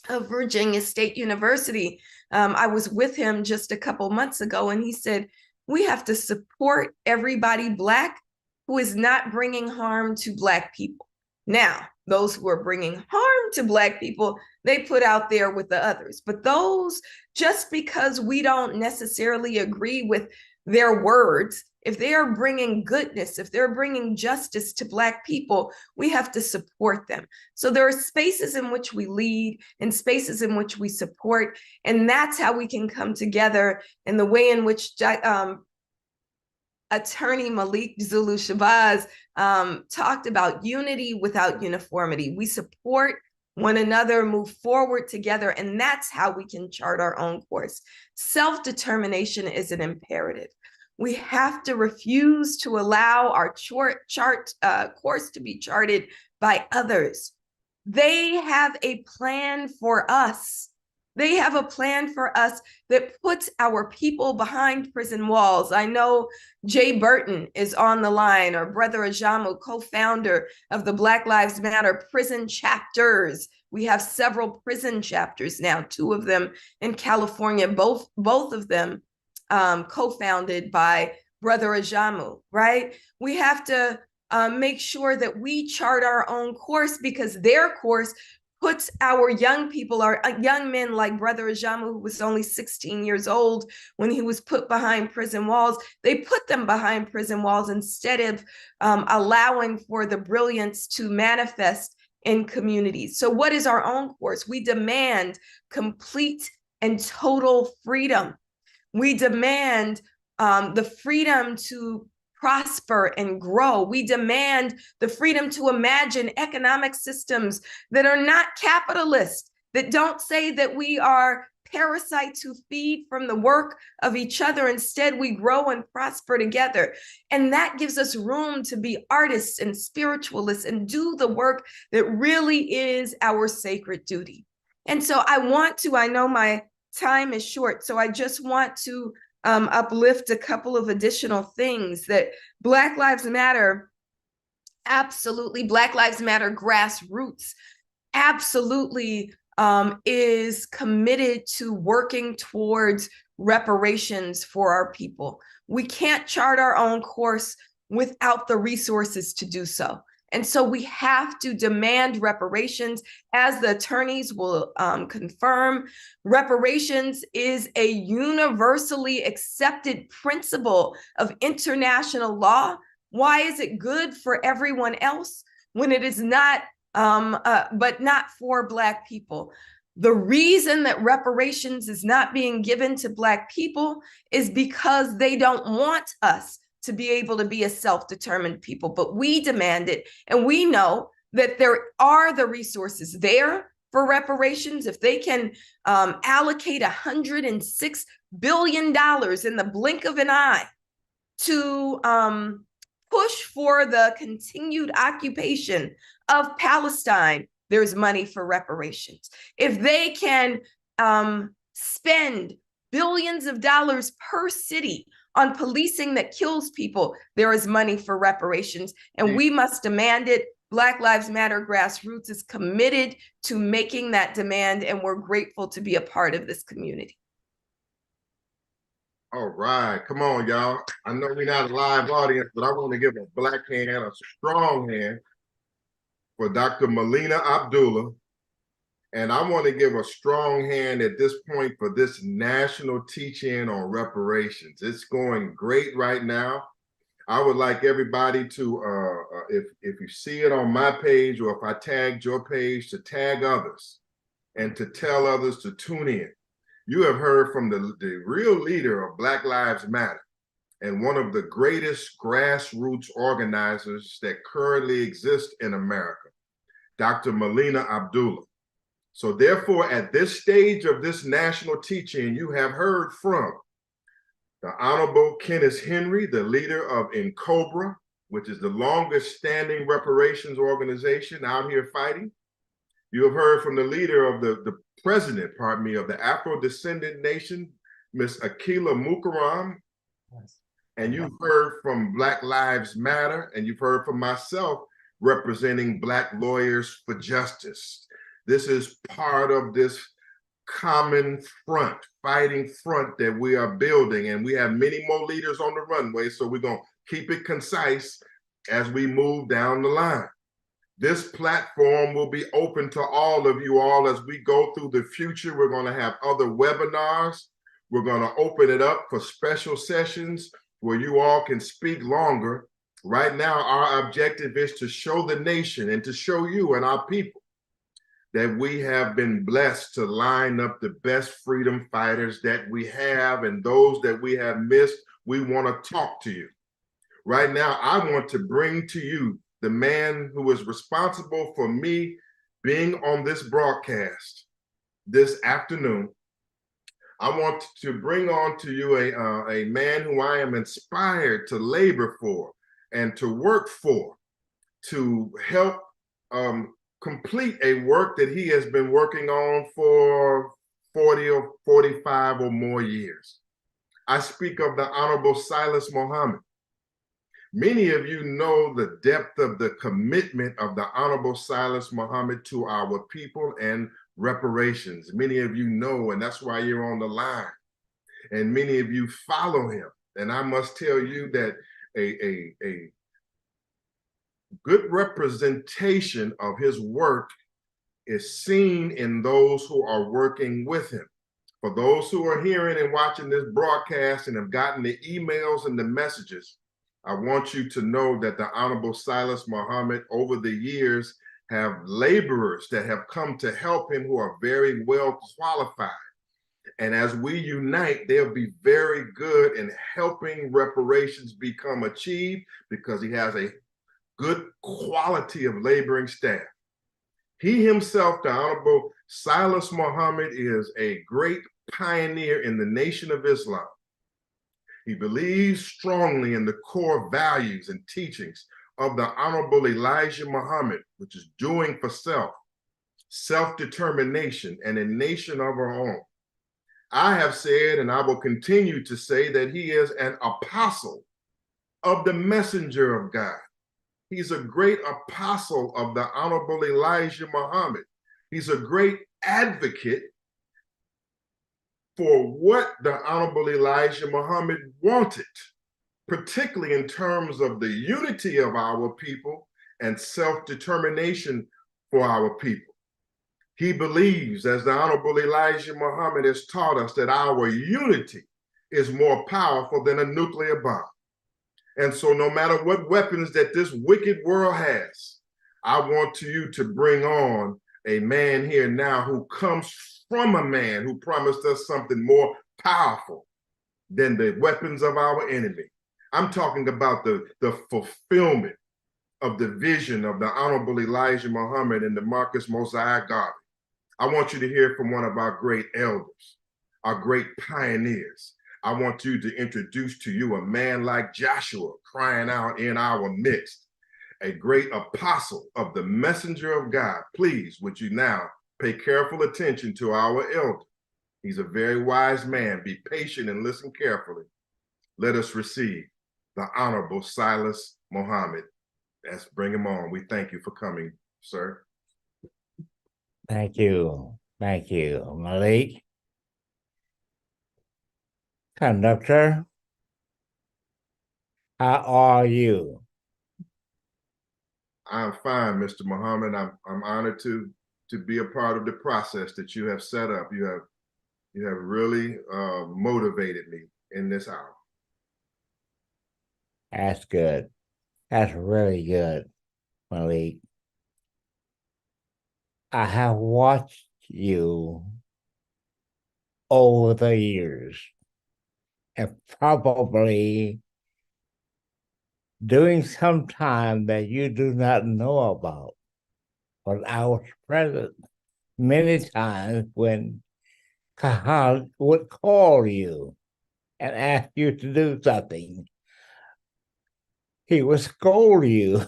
of Virginia State University. I was with him just a couple months ago, and he said, we have to support everybody Black who is not bringing harm to Black people. Now, those who are bringing harm to Black people, they put out there with the others. But those, just because we don't necessarily agree with their words, if they are bringing goodness, if they're bringing justice to Black people, we have to support them. So there are spaces in which we lead and spaces in which we support. And that's how we can come together in the way in which Attorney Malik Zulu Shabazz talked about unity without uniformity. We support one another, move forward together, and that's how we can chart our own course. Self-determination is an imperative. We have to refuse to allow our course to be charted by others. They have a plan for us. They have a plan for us that puts our people behind prison walls. I know Jay Burton is on the line, or Brother Ajamu, co-founder of the Black Lives Matter prison chapters. We have several prison chapters now, 2 of them in California, both of them co-founded by Brother Ajamu, right? We have to make sure that we chart our own course, because their course puts our young people, our young men like Brother Ajamu, who was only 16 years old when he was put behind prison walls. They put them behind prison walls instead of allowing for the brilliance to manifest in communities. So what is our own course? We demand complete and total freedom. We demand the freedom to prosper and grow. We demand the freedom to imagine economic systems that are not capitalist, that don't say that we are parasites who feed from the work of each other. Instead, we grow and prosper together. And that gives us room to be artists and spiritualists and do the work that really is our sacred duty. And so I know my time is short, so I just want to uplift a couple of additional things. That Black Lives Matter, absolutely, Black Lives Matter grassroots absolutely is committed to working towards reparations for our people. We can't chart our own course without the resources to do so. And so we have to demand reparations. As the attorneys will confirm, reparations is a universally accepted principle of international law. Why is it good for everyone else when it is not, but not for Black people? The reason that reparations is not being given to Black people is because they don't want us to be able to be a self-determined people, but we demand it. And we know that there are the resources there for reparations. If they can allocate $106 billion in the blink of an eye to push for the continued occupation of Palestine, there's money for reparations. If they can spend billions of dollars per city on policing that kills people, there is money for reparations, and we must demand it. Black Lives Matter grassroots is committed to making that demand, and we're grateful to be a part of this community. All right, come on, y'all. I know we're not a live audience, but I want to give a black hand, a strong hand for Dr. Melina Abdullah. And I want to give a strong hand at this point for this national teach-in on reparations. It's going great right now. I would like everybody to, if you see it on my page, or if I tagged your page, to tag others and to tell others to tune in. You have heard from the real leader of Black Lives Matter and one of the greatest grassroots organizers that currently exist in America, Dr. Melina Abdullah. So therefore, at this stage of this national teaching, you have heard from the Honorable Kenneth Henry, the leader of NCOBRA, which is the longest standing reparations organization out here fighting. You have heard from the leader of the president, pardon me, of the Afrodescendant nation, Miss Akila Mukaram. Yes. And you've heard from Black Lives Matter, and you've heard from myself representing Black Lawyers for Justice. This is part of this common front, fighting front that we are building, and we have many more leaders on the runway, so we're going to keep it concise as we move down the line. This platform will be open to all of you all as we go through the future. We're going to have other webinars. We're going to open it up for special sessions where you all can speak longer. Right now, our objective is to show the nation and to show you and our people that we have been blessed to line up the best freedom fighters that we have, and those that we have missed, we want to talk to you. Right now, I want to bring to you the man who is responsible for me being on this broadcast this afternoon. I want to bring on to you a man who I am inspired to labor for and to work for, to help complete a work that he has been working on for 40 or 45 or more years. I speak of the Honorable Silis Muhammad. Many of you know the depth of the commitment of the Honorable Silis Muhammad to our people and reparations. Many of you know, and that's why you're on the line. And many of you follow him. And I must tell you that a good representation of his work is seen in those who are working with him. For those who are hearing and watching this broadcast and have gotten the emails and the messages, I want you to know that the Honorable Silis Muhammad over the years have laborers that have come to help him who are very well qualified. And as we unite, they'll be very good in helping reparations become achieved because he has a good quality of laboring staff. He himself, the Honorable Silis Muhammad, is a great pioneer in the Nation of Islam. He believes strongly in the core values and teachings of the Honorable Elijah Muhammad, which is doing for self, self-determination, and a nation of our own. I have said, and I will continue to say, that he is an apostle of the messenger of God. He's a great apostle of the Honorable Elijah Muhammad. He's a great advocate for what the Honorable Elijah Muhammad wanted, particularly in terms of the unity of our people and self-determination for our people. He believes, as the Honorable Elijah Muhammad has taught us, that our unity is more powerful than a nuclear bomb. And so no matter what weapons that this wicked world has, I want you to bring on a man here now who comes from a man who promised us something more powerful than the weapons of our enemy. I'm talking about the fulfillment of the vision of the Honorable Elijah Muhammad and the Marcus Mosiah Garvey. I want you to hear from one of our great elders, our great pioneers. I want you to introduce to you a man like Joshua crying out in our midst, a great apostle of the messenger of God. Please, would you now pay careful attention to our elder? He's a very wise man. Be patient and listen carefully. Let us receive the Honorable Silis Muhammad. Let's bring him on. We thank you for coming, sir. Thank you. Thank you, Malik. Conductor, how are you? I'm fine, Mr. Muhammad. I'm honored to be a part of the process that you have set up. You have really motivated me in this hour. That's good. That's really good, Malik. I have watched you over the years and probably doing some time that you do not know about. But I was present many times when Kahal would call you and ask you to do something. He would scold you.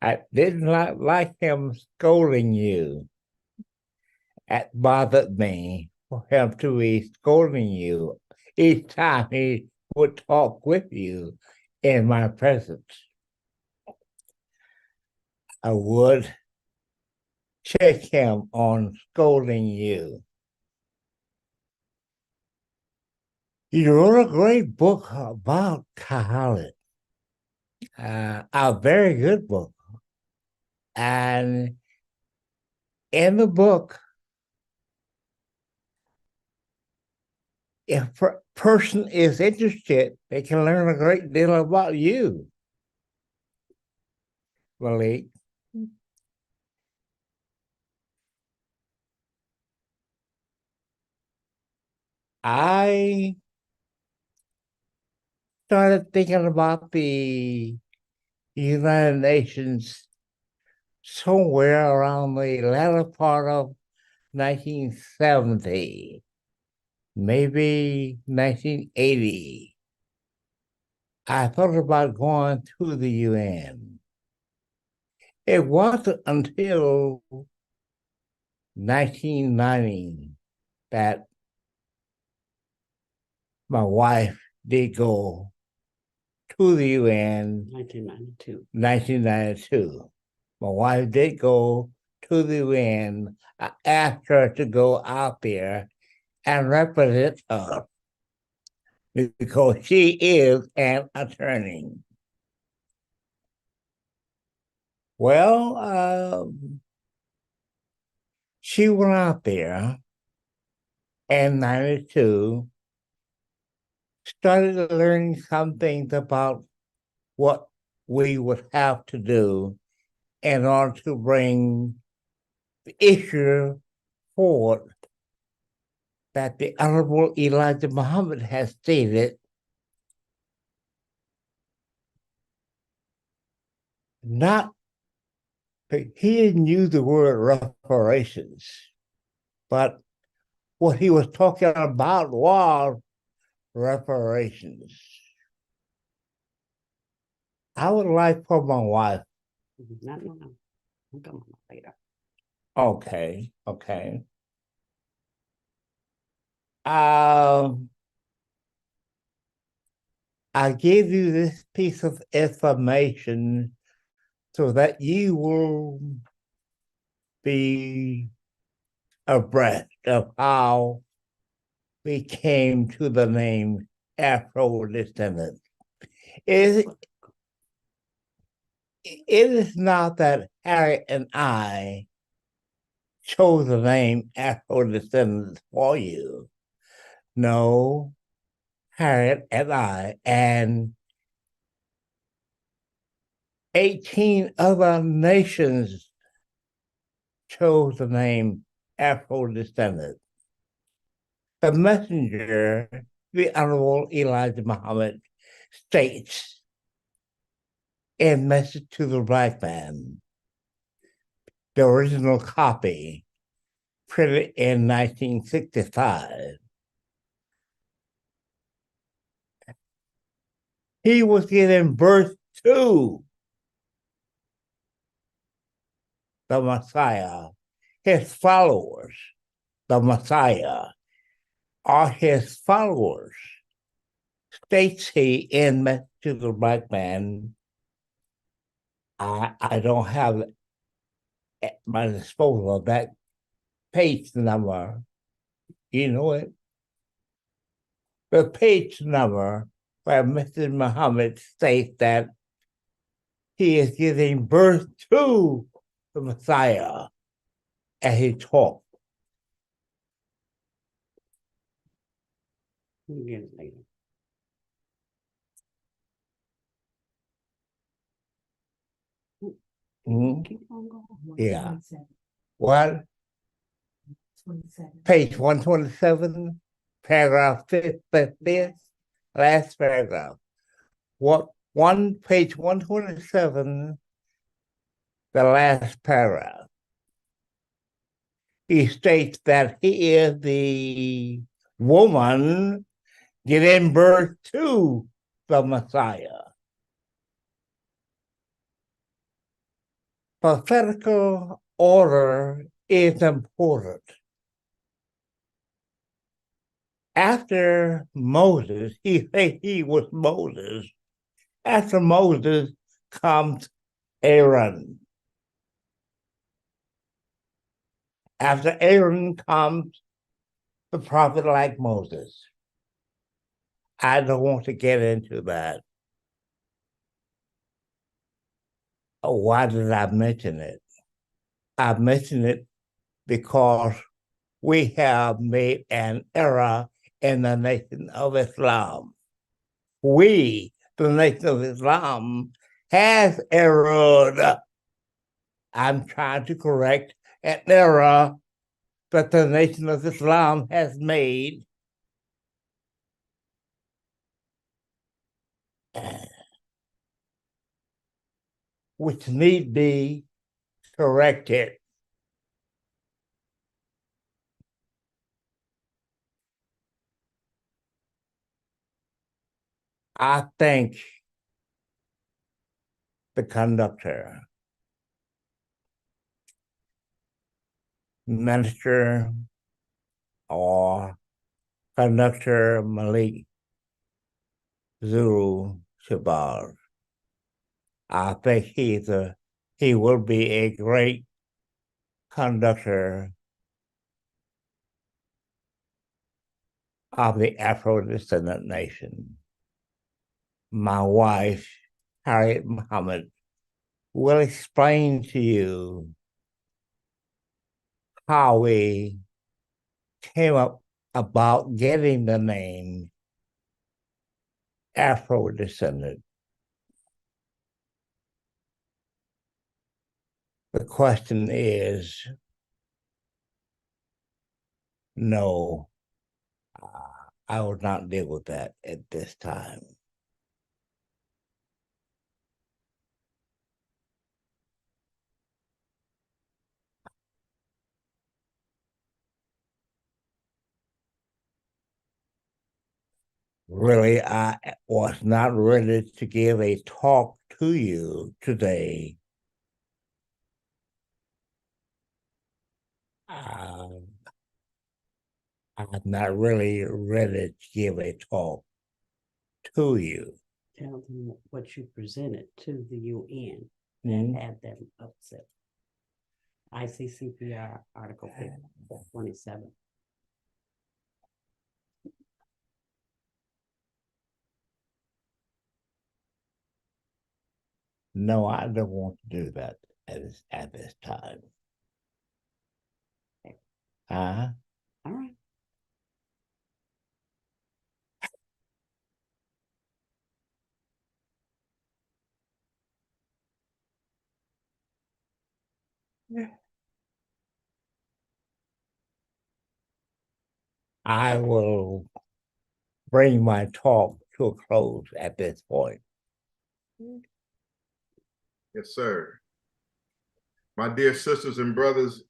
I did not like him scolding you. It bothered me for him to be scolding you each time he would talk with you in my presence. I would check him on scolding you. You wrote a great book about Kahalit, a very good book. And in the book, if a person is interested, they can learn a great deal about you, Malik. I started thinking about the United Nations somewhere around the latter part of 1970, maybe 1980. I thought about going to the UN. It wasn't until 1990 that my wife did go to the UN. 1992. 1992. My wife did go to the UN. I asked her to go out there and represent us because she is an attorney. Well, she went out there in 92, started learning some things about what we would have to do in order to bring the issue forward that the Honorable Elijah Muhammad has stated. Not, he didn't use the word reparations, but what he was talking about was reparations. I would like for my wife. No. I'm coming later. Okay. I gave you this piece of information so that you will be abreast of how we came to the name Afrodescendant. It is not that Harry and I chose the name Afrodescendant for you. No, Harriet and I and 18 other nations chose the name Afro-descendant. The messenger, the Honorable Elijah Muhammad, states in Message to the Black Man, the original copy, printed in 1965. He was giving birth to the Messiah. His followers, the Messiah, are his followers. States he in Message to the Black Man. I don't have at my disposal that page number. You know it? The page number where Mr. Muhammad states that he is giving birth to the Messiah as he talks. Again later. Mhm. Keep on going. Yeah. What? Page 127, paragraph 5th, last paragraph. What page 127, the last paragraph. He states that he is the woman giving birth to the Messiah. Prophetical order is important. After Moses, he was Moses. After Moses comes Aaron. After Aaron comes the prophet like Moses. I don't want to get into that. Why did I mention it? I mention it because we have made an error in the nation of Islam. We, the nation of Islam, has erred. I'm trying to correct an error that the nation of Islam has made. Which need be corrected. I thank the conductor, Minister or Conductor Malik Zulu Shabazz. I think he will be a great conductor of the Afrodescendant nation. My wife, Harriet Muhammad, will explain to you how we came up about getting the name Afro-descendant. The question is, no, I will not deal with that at this time. Really, I was not ready to give a talk to you today. I'm not really ready to give a talk to you. Tell them what you presented to the UN Mhm. and have them upset. ICCPR Article 27. No, I don't want to do that at this time. All right. I will bring my talk to a close at this point. Yes, sir. My dear sisters and brothers,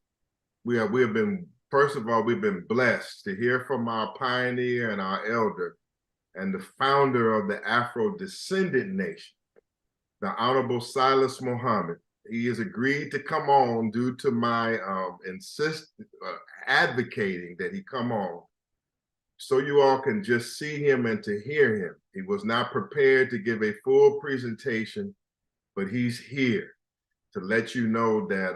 we have been, first of all, we've been blessed to hear from our pioneer and our elder and the founder of the Afro-Descendant nation, the Honorable Silis Muhammad. He has agreed to come on due to my advocating that he come on, so you all can just see him and to hear him. He was not prepared to give a full presentation, but he's here to let you know that,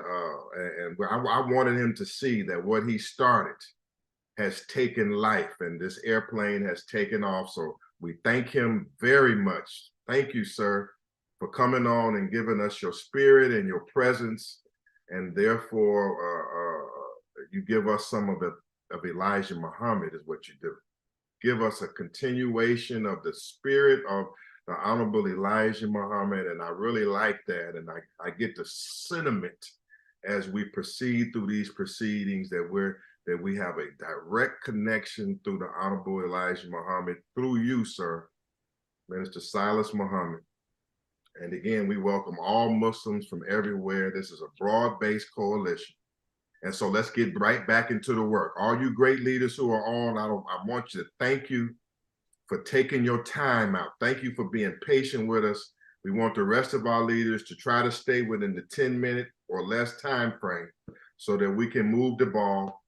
and I wanted him to see that what he started has taken life and this airplane has taken off. So we thank him very much. Thank you, sir, for coming on and giving us your spirit and your presence. And therefore, you give us some of Elijah Muhammad is what you do. Give us a continuation of the spirit of the Honorable Elijah Muhammad, and I really like that. And I get the sentiment as we proceed through these proceedings that we have a direct connection through the Honorable Elijah Muhammad, through you, sir, Minister Silis Muhammad. And again, we welcome all Muslims from everywhere. This is a broad-based coalition. And so let's get right back into the work. All you great leaders who are on, I want you to thank you for taking your time out. Thank you for being patient with us. We want the rest of our leaders to try to stay within the 10-minute or less time frame so that we can move the ball,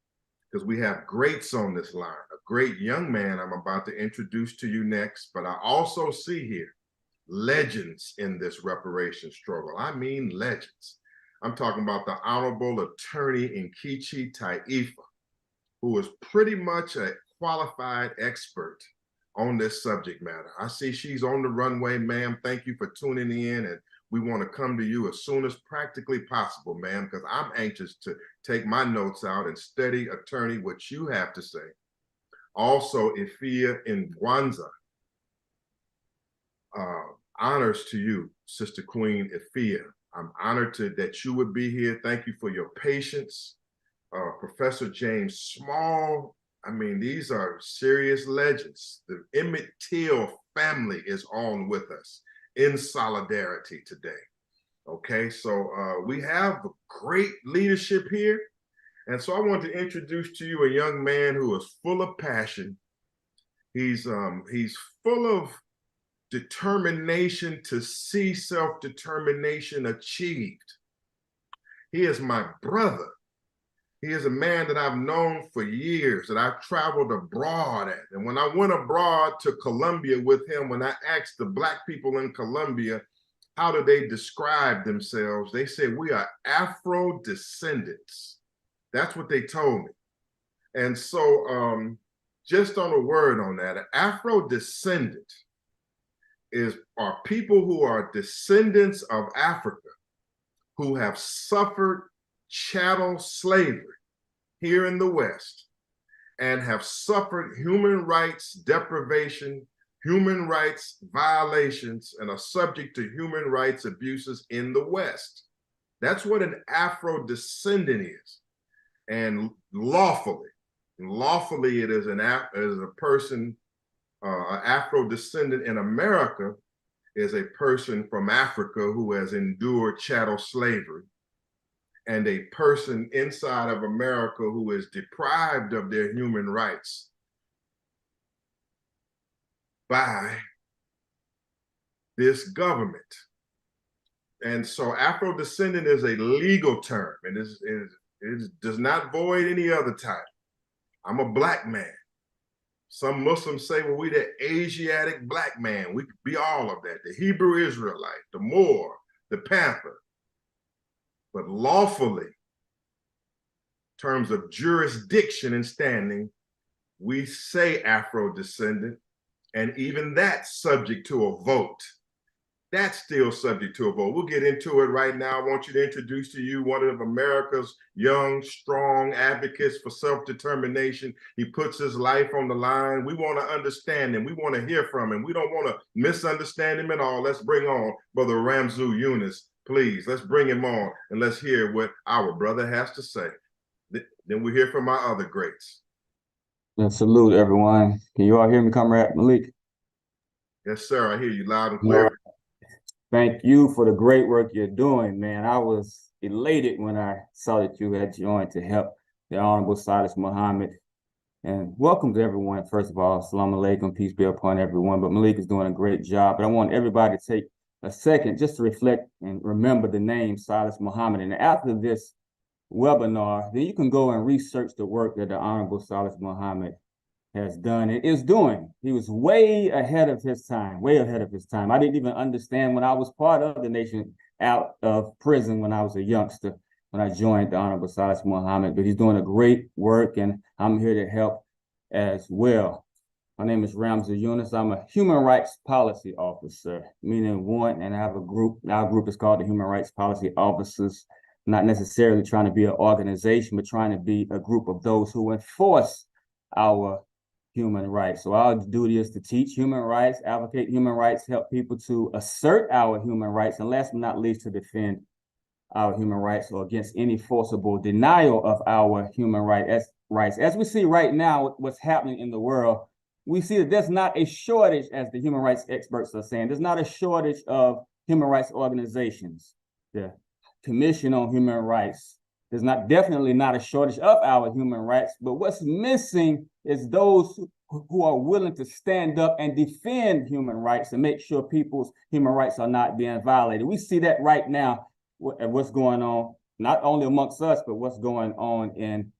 because we have greats on this line. A great young man I'm about to introduce to you next, but I also see here legends in this reparations struggle. I mean legends. I'm talking about the Honorable Attorney Nkechi Taifa, who is pretty much a qualified expert on this subject matter. I see she's on the runway, ma'am. Thank you for tuning in, and we want to come to you as soon as practically possible, ma'am, because I'm anxious to take my notes out and study, attorney, what you have to say. Also, Ifia Ngwanza, honors to you, Sister Queen Ifia. I'm honored that you would be here. Thank you for your patience. Professor James Small, I mean, these are serious legends. The Emmett Till family is on with us in solidarity today. Okay, so we have great leadership here. And so I want to introduce to you a young man who is full of passion. He's full of determination to see self-determination achieved. He is my brother. He is a man that I've known for years, that I've traveled abroad at. And when I went abroad to Colombia with him, when I asked the Black people in Colombia, how do they describe themselves? They said, we are Afro-descendants. That's what they told me. And so just on a word on that, an Afro-descendant are people who are descendants of Africa, who have suffered chattel slavery here in the West and have suffered human rights deprivation, human rights violations, and are subject to human rights abuses in the West. That's what an Afro-descendant is. And lawfully it is a person, an Afro-descendant in America is a person from Africa who has endured chattel slavery, and a person inside of America who is deprived of their human rights by this government. And so Afro-descendant is a legal term, and it does not void any other title. I'm a Black man. Some Muslims say, well, we the Asiatic Black man. We could be all of that. The Hebrew Israelite, the Moor, the Panther. But lawfully, in terms of jurisdiction and standing, we say Afro-descendant, and even that's subject to a vote. That's still subject to a vote. We'll get into it right now. I want you to introduce to you one of America's young, strong advocates for self-determination. He puts his life on the line. We want to understand him. We want to hear from him. We don't want to misunderstand him at all. Let's bring on Brother Ramzu Yunus. Please, let's bring him on and let's hear what our brother has to say. Then we hear from our other greats. And salute everyone. Can you all hear me, Comrade Malik? Yes, sir. I hear you loud and clear. Thank you for the great work you're doing, man. I was elated when I saw that you had joined to help the Honorable Silis Muhammad. And welcome to everyone. First of all, Assalamu alaikum, peace be upon everyone. But Malik is doing a great job. But I want everybody to take a second just to reflect and remember the name Silis Muhammad. And after this webinar, then you can go and research the work that the Honorable Silis Muhammad has done and is doing. He was way ahead of his time, way ahead of his time. I didn't even understand when I was part of the nation out of prison when I was a youngster, when I joined the Honorable Silis Muhammad, but he's doing a great work and I'm here to help as well. My name is Ramzu Yunus. I'm a human rights policy officer, meaning one, and I have a group. Our group is called the Human Rights Policy Officers, not necessarily trying to be an organization, but trying to be a group of those who enforce our human rights. So our duty is to teach human rights, advocate human rights, help people to assert our human rights, and last but not least, to defend our human rights or against any forcible denial of our human rights. As we see right now, what's happening in the world, we see that there's not a shortage, as the human rights experts are saying, there's not a shortage of human rights organizations. The Commission on Human Rights, there's definitely not a shortage of our human rights, but what's missing is those who are willing to stand up and defend human rights and make sure people's human rights are not being violated. We see that right now, what's going on, not only amongst us, but what's going on in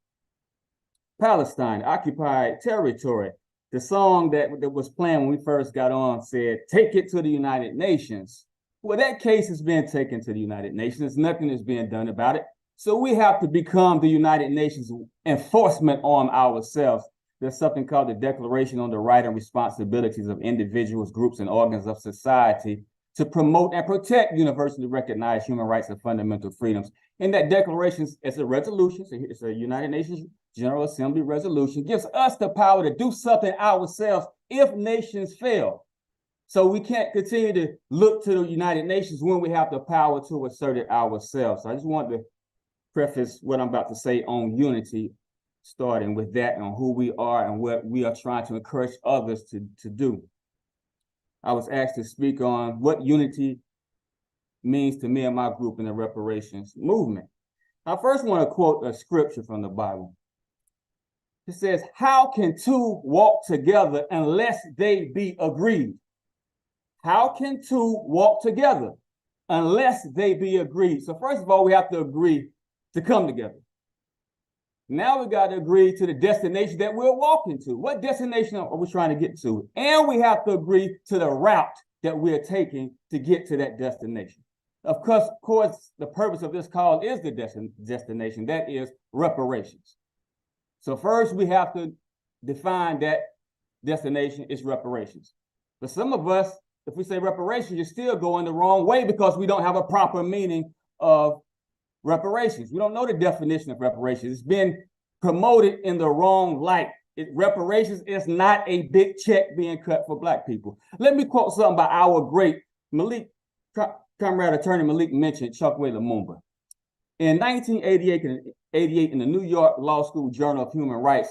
Palestine, occupied territory. The song that was playing when we first got on said, "Take it to the United Nations." Well, that case has been taken to the United Nations. Nothing is being done about it. So we have to become the United Nations enforcement arm ourselves. There's something called the Declaration on the Right and Responsibilities of Individuals, Groups, and Organs of Society to promote and protect universally recognized human rights and fundamental freedoms. In that declaration, it's a resolution, it's a United Nations General Assembly resolution, gives us the power to do something ourselves if nations fail. So we can't continue to look to the United Nations when we have the power to assert it ourselves. So I just want to preface what I'm about to say on unity, starting with that on who we are and what we are trying to encourage others to do. I was asked to speak on what unity means to me and my group in the reparations movement. I first want to quote a scripture from the Bible. It says, "How can two walk together unless they be agreed?" How can two walk together unless they be agreed? So first of all, we have to agree to come together. Now we got to agree to the destination that we're walking to. What destination are we trying to get to? And we have to agree to the route that we're taking to get to that destination. Of course, the purpose of this call is the destination, that is reparations. So first we have to define that destination is reparations. But some of us, if we say reparations, you're still going the wrong way because we don't have a proper meaning of reparations. We don't know the definition of reparations. It's been promoted in the wrong light. Reparations is not a big check being cut for Black people. Let me quote something by our great Comrade Attorney Malik mentioned Chokwe Lumumba. In 1988 in the New York Law School Journal of Human Rights,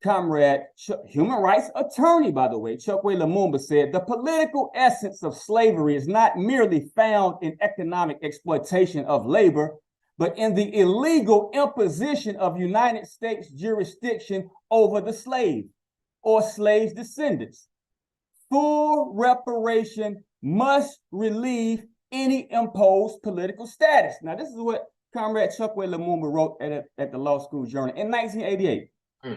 human rights attorney, by the way, Chokwe Lumumba said, the political essence of slavery is not merely found in economic exploitation of labor, but in the illegal imposition of United States jurisdiction over the slave or slave's descendants. Full reparation must relieve any imposed political status. Now, this is what Comrade Chokwe Lumumba wrote at the Law School Journal in 1988.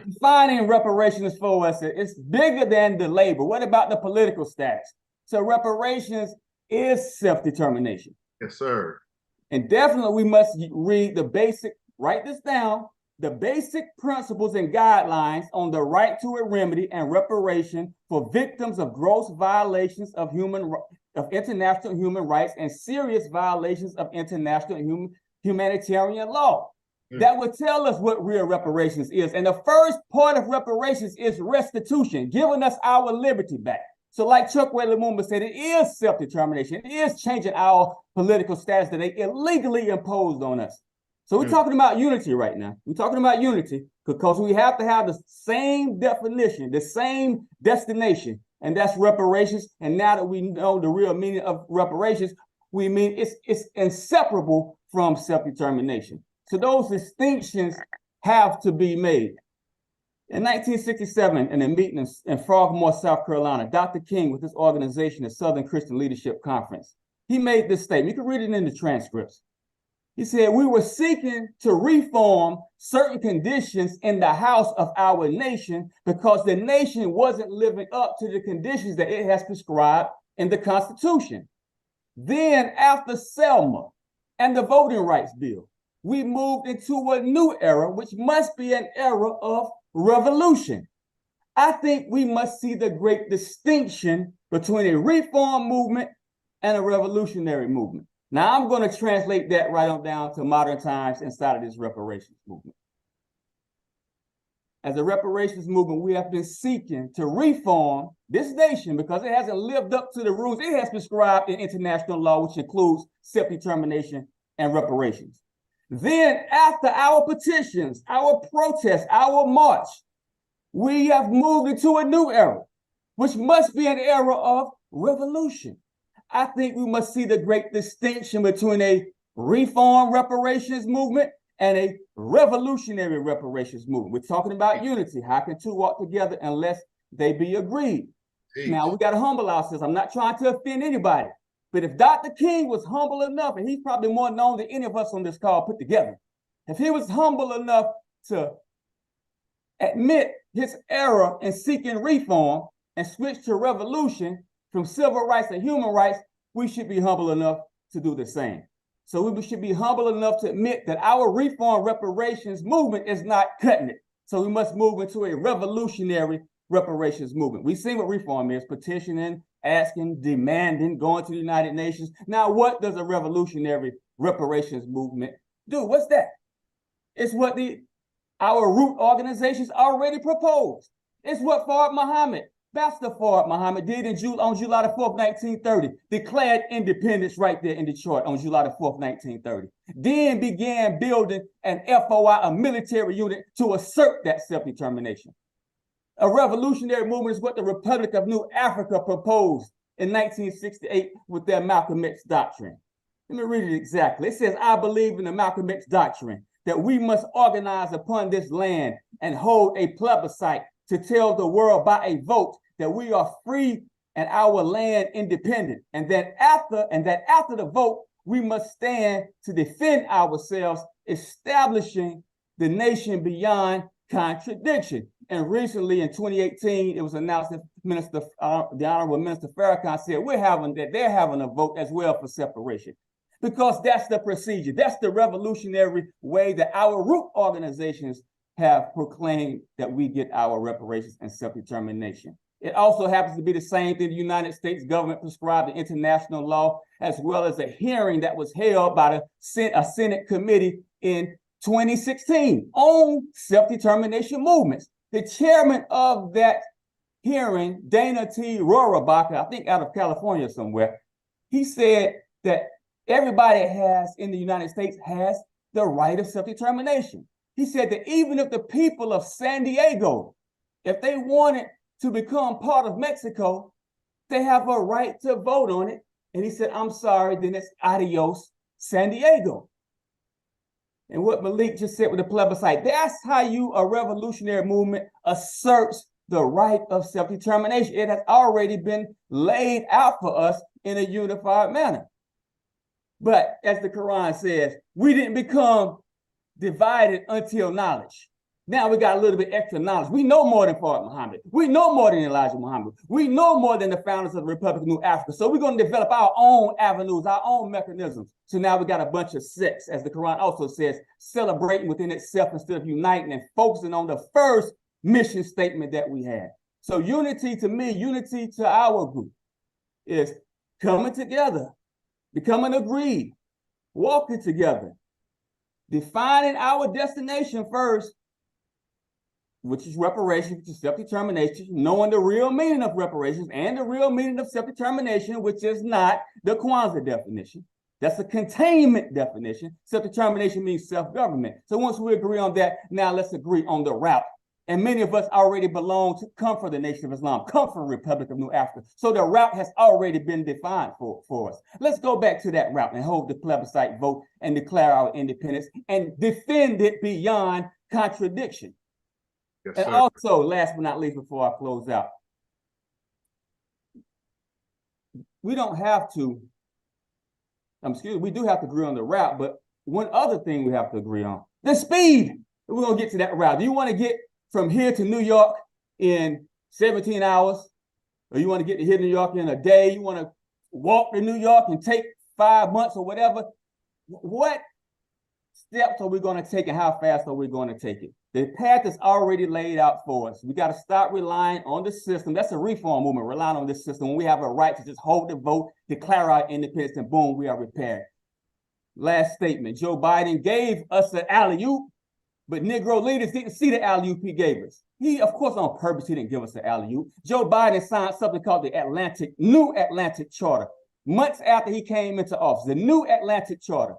Defining reparations for us, it's bigger than the labor. What about the political status? So reparations is self-determination. Yes, sir. And definitely we must read the basic, write this down, the basic principles and guidelines on the right to a remedy and reparation for victims of gross violations of international human rights and serious violations of international and humanitarian law. That would tell us what real reparations is. And the first part of reparations is restitution, giving us our liberty back. So like Chokwe Lumumba said, it is self-determination. It is changing our political status that they illegally imposed on us. So we're talking about unity right now. We're talking about unity because we have to have the same definition, the same destination, and that's reparations. And now that we know the real meaning of reparations, we mean it's inseparable from self-determination. So those distinctions have to be made. In 1967, in a meeting in Frogmore, South Carolina, Dr. King, with his organization, the Southern Christian Leadership Conference, he made this statement. You can read it in the transcripts. He said, we were seeking to reform certain conditions in the house of our nation because the nation wasn't living up to the conditions that it has prescribed in the Constitution. Then after Selma and the Voting Rights Bill, we moved into a new era, which must be an era of revolution. I think we must see the great distinction between a reform movement and a revolutionary movement. Now, I'm going to translate that right on down to modern times inside of this reparations movement. As a reparations movement, we have been seeking to reform this nation because it hasn't lived up to the rules it has prescribed in international law, which includes self-determination and reparations. Then after our petitions, our protests, our march, we have moved into a new era, which must be an era of revolution. I think we must see the great distinction between a reform reparations movement and a revolutionary reparations movement. We're talking about unity. How can two walk together unless they be agreed? Now, we got to humble ourselves. I'm not trying to offend anybody. But if Dr. King was humble enough, and he's probably more known than any of us on this call put together, if he was humble enough to admit his error in seeking reform and switch to revolution from civil rights to human rights, we should be humble enough to do the same. So we should be humble enough to admit that our reform reparations movement is not cutting it. So we must move into a revolutionary reparations movement. We've seen what reform is: petitioning, asking, demanding, going to the United Nations. Now, what does a revolutionary reparations movement do? What's that? It's what our root organizations already proposed. It's what Ambassador Fard Muhammad did on July the 4th, 1930, declared independence right there in Detroit on July the 4th, 1930. Then began building an FOI, a military unit, to assert that self-determination. A revolutionary movement is what the Republic of New Africa proposed in 1968 with their Malcolm X doctrine. Let me read it exactly. It says, I believe in the Malcolm X doctrine that we must organize upon this land and hold a plebiscite to tell the world by a vote that we are free and our land independent. And that after the vote, we must stand to defend ourselves, establishing the nation beyond contradiction. And recently in 2018, it was announced that the Honorable Minister Farrakhan said they're having a vote as well for separation. Because that's the procedure. That's the revolutionary way that our root organizations have proclaimed that we get our reparations and self-determination. It also happens to be the same thing the United States government prescribed in international law, as well as a hearing that was held by a Senate committee in 2016 on self-determination movements. The chairman of that hearing, Dana T. Rohrabacher, I think out of California somewhere, he said that everybody in the United States has the right of self-determination. He said that even if the people of San Diego, if they wanted to become part of Mexico, they have a right to vote on it. And he said, I'm sorry, then it's adios, San Diego. And what Malik just said with the plebiscite, that's how a revolutionary movement asserts the right of self-determination. It has already been laid out for us in a unified manner. But as the Quran says, we didn't become divided until knowledge. Now we got a little bit extra knowledge. We know more than Prophet Muhammad. We know more than Elijah Muhammad. We know more than the founders of the Republic of New Africa. So we're going to develop our own avenues, our own mechanisms. So now we got a bunch of sects, as the Quran also says, celebrating within itself instead of uniting and focusing on the first mission statement that we had. So unity to me, unity to our group is coming together, becoming agreed, walking together, defining our destination first, which is reparations, which is self-determination, knowing the real meaning of reparations and the real meaning of self-determination, which is not the Kwanzaa definition. That's a containment definition. Self-determination means self-government. So once we agree on that, now let's agree on the route. And many of us already come from the Nation of Islam, come from the Republic of New Africa. So the route has already been defined for us. Let's go back to that route and hold the plebiscite vote and declare our independence and defend it beyond contradiction. Yes, and sir. also, last but not least, before I close out, we don't have to, we do have to agree on the route, but one other thing we have to agree on, the speed. We're gonna get to that route. Do you wanna get from here to New York in 17 hours? Or you wanna get to here to New York in a day? You wanna walk to New York and take 5 months or whatever? What steps are we gonna take and how fast are we gonna take it? The path is already laid out for us. We got to stop relying on the system. That's a reform movement, relying on this system when we have a right to just hold the vote, declare our independence, and boom, we are repaired. Last statement, Joe Biden gave us an alley-oop, but Negro leaders didn't see the alley-oop he gave us. He, of course, on purpose, he didn't give us an alley-oop. Joe Biden signed something called the New Atlantic Charter, months after he came into office, the New Atlantic Charter.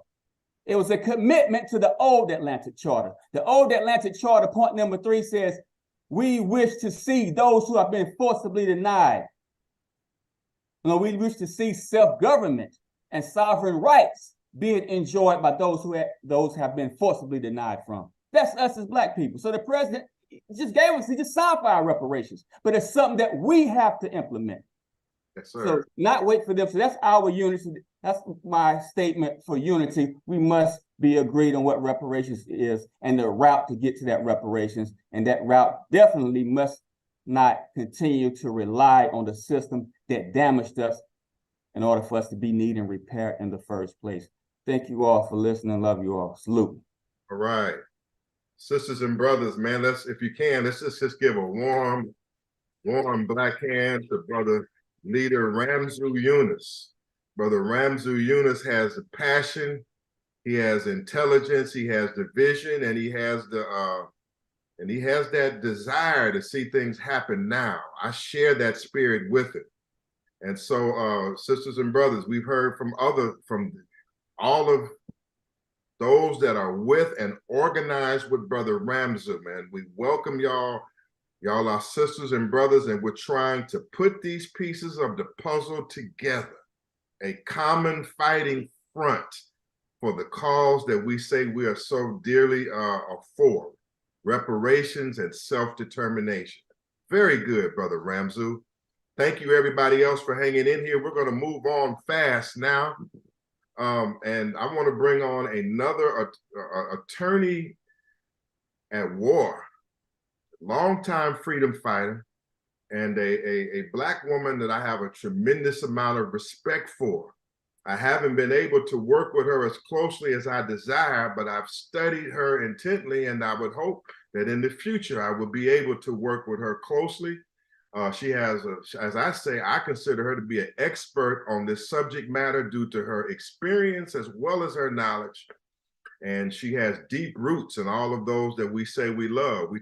It was a commitment to the Old Atlantic Charter. The Old Atlantic Charter, point number 3, says, we wish to see those who have been forcibly denied. We wish to see self-government and sovereign rights being enjoyed by those have been forcibly denied from. That's us as Black people. So the president he just signed for our reparations, but it's something that we have to implement. Yes, sir. So not wait for them. So that's our unity. That's my statement for unity. We must be agreed on what reparations is and the route to get to that reparations. And that route definitely must not continue to rely on the system that damaged us in order for us to be needed and repaired in the first place. Thank you all for listening. Love you all. Salute. All right. Sisters and brothers, man, if you can, let's just give a warm Black hand to Brother Leader Ramzu Yunus. Brother Ramzu Yunus has a passion, he has intelligence, he has the vision, and he has that desire to see things happen now. I share that spirit with him. And so, sisters and brothers, we've heard from all of those that are with and organized with Brother Ramzu, man. We welcome y'all. Y'all are sisters and brothers, and we're trying to put these pieces of the puzzle together, a common fighting front for the cause that we say we are so dearly for, reparations and self-determination. Very good, Brother Ramzu. Thank you, everybody else, for hanging in here. We're going to move on fast now. And I want to bring on another attorney at war, longtime freedom fighter, and a Black woman that I have a tremendous amount of respect for. I haven't been able to work with her as closely as I desire, but I've studied her intently, and I would hope that in the future I would be able to work with her closely. She has, as I say, I consider her to be an expert on this subject matter due to her experience as well as her knowledge. And she has deep roots in all of those that we say we love. We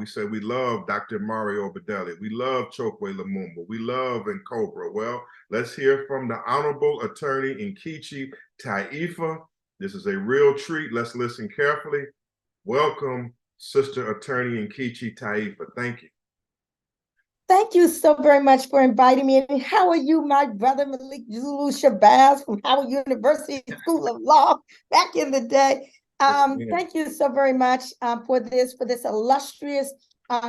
say we love Dr. Mario Bedelli. We love Chokwe Lumumba. We love Cobra. Well, let's hear from the Honorable Attorney Nkechi Taifa. This is a real treat. Let's listen carefully. Welcome, Sister Attorney Nkechi Taifa. Thank you. Thank you so very much for inviting me. And how are you, my brother Malik Zulu Shabazz from Howard University School of Law back in the day? Thank you so very much for this illustrious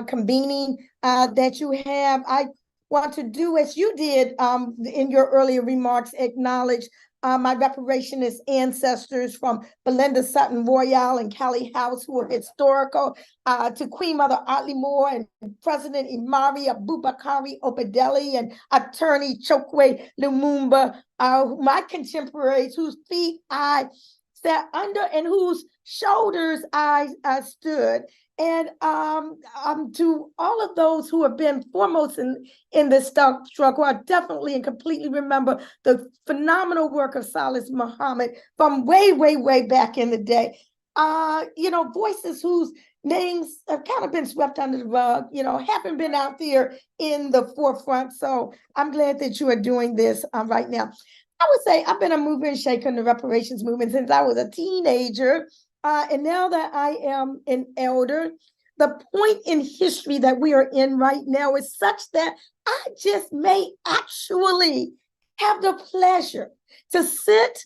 convening that you have. I want to do as you did in your earlier remarks, acknowledge my reparationist ancestors from Belinda Sutton Royale and Callie House, who are historical, to Queen Mother Otley Moore and President Imari Abubakari Obedeli and Attorney Chokwe Lumumba, my contemporaries whose feet I sat under and whose shoulders I stood. And to all of those who have been foremost in this struggle, I definitely and completely remember the phenomenal work of Silis Muhammad from way, way, way back in the day. Voices whose names have kind of been swept under the rug, haven't been out there in the forefront. So I'm glad that you are doing this right now. I would say I've been a mover and shaker in the reparations movement since I was a teenager. And now that I am an elder, the point in history that we are in right now is such that I just may actually have the pleasure to sit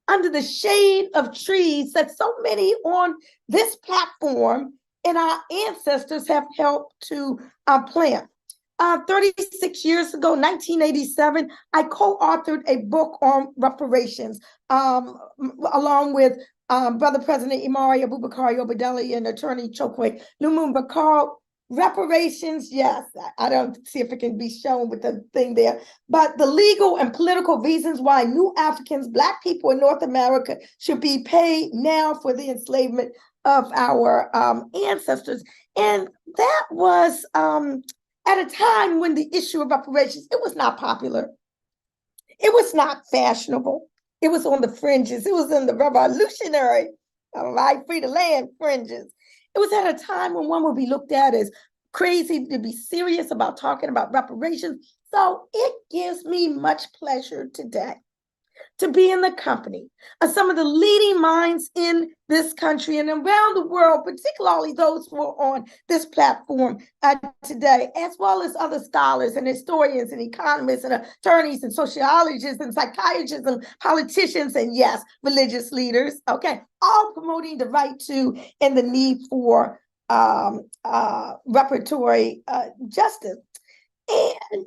under the shade of trees that so many on this platform and our ancestors have helped to plant. 36 years ago, 1987, I co-authored a book on reparations along with Brother President Imari Abubakari Obedeli and Attorney Chokwe Lumumba, called Reparations. Yes, I don't see if it can be shown with the thing there, but the legal and political reasons why new Africans, Black people in North America, should be paid now for the enslavement of our ancestors. And that was at a time when the issue of reparations, it was not popular. It was not fashionable. It was on the fringes. It was in the revolutionary, right, free to land fringes. It was at a time when one would be looked at as crazy to be serious about talking about reparations. So it gives me much pleasure today to be in the company of some of the leading minds in this country and around the world, particularly those who are on this platform today, as well as other scholars and historians and economists and attorneys and sociologists and psychiatrists and politicians and, yes, religious leaders, okay, all promoting the right to and the need for reparatory justice. And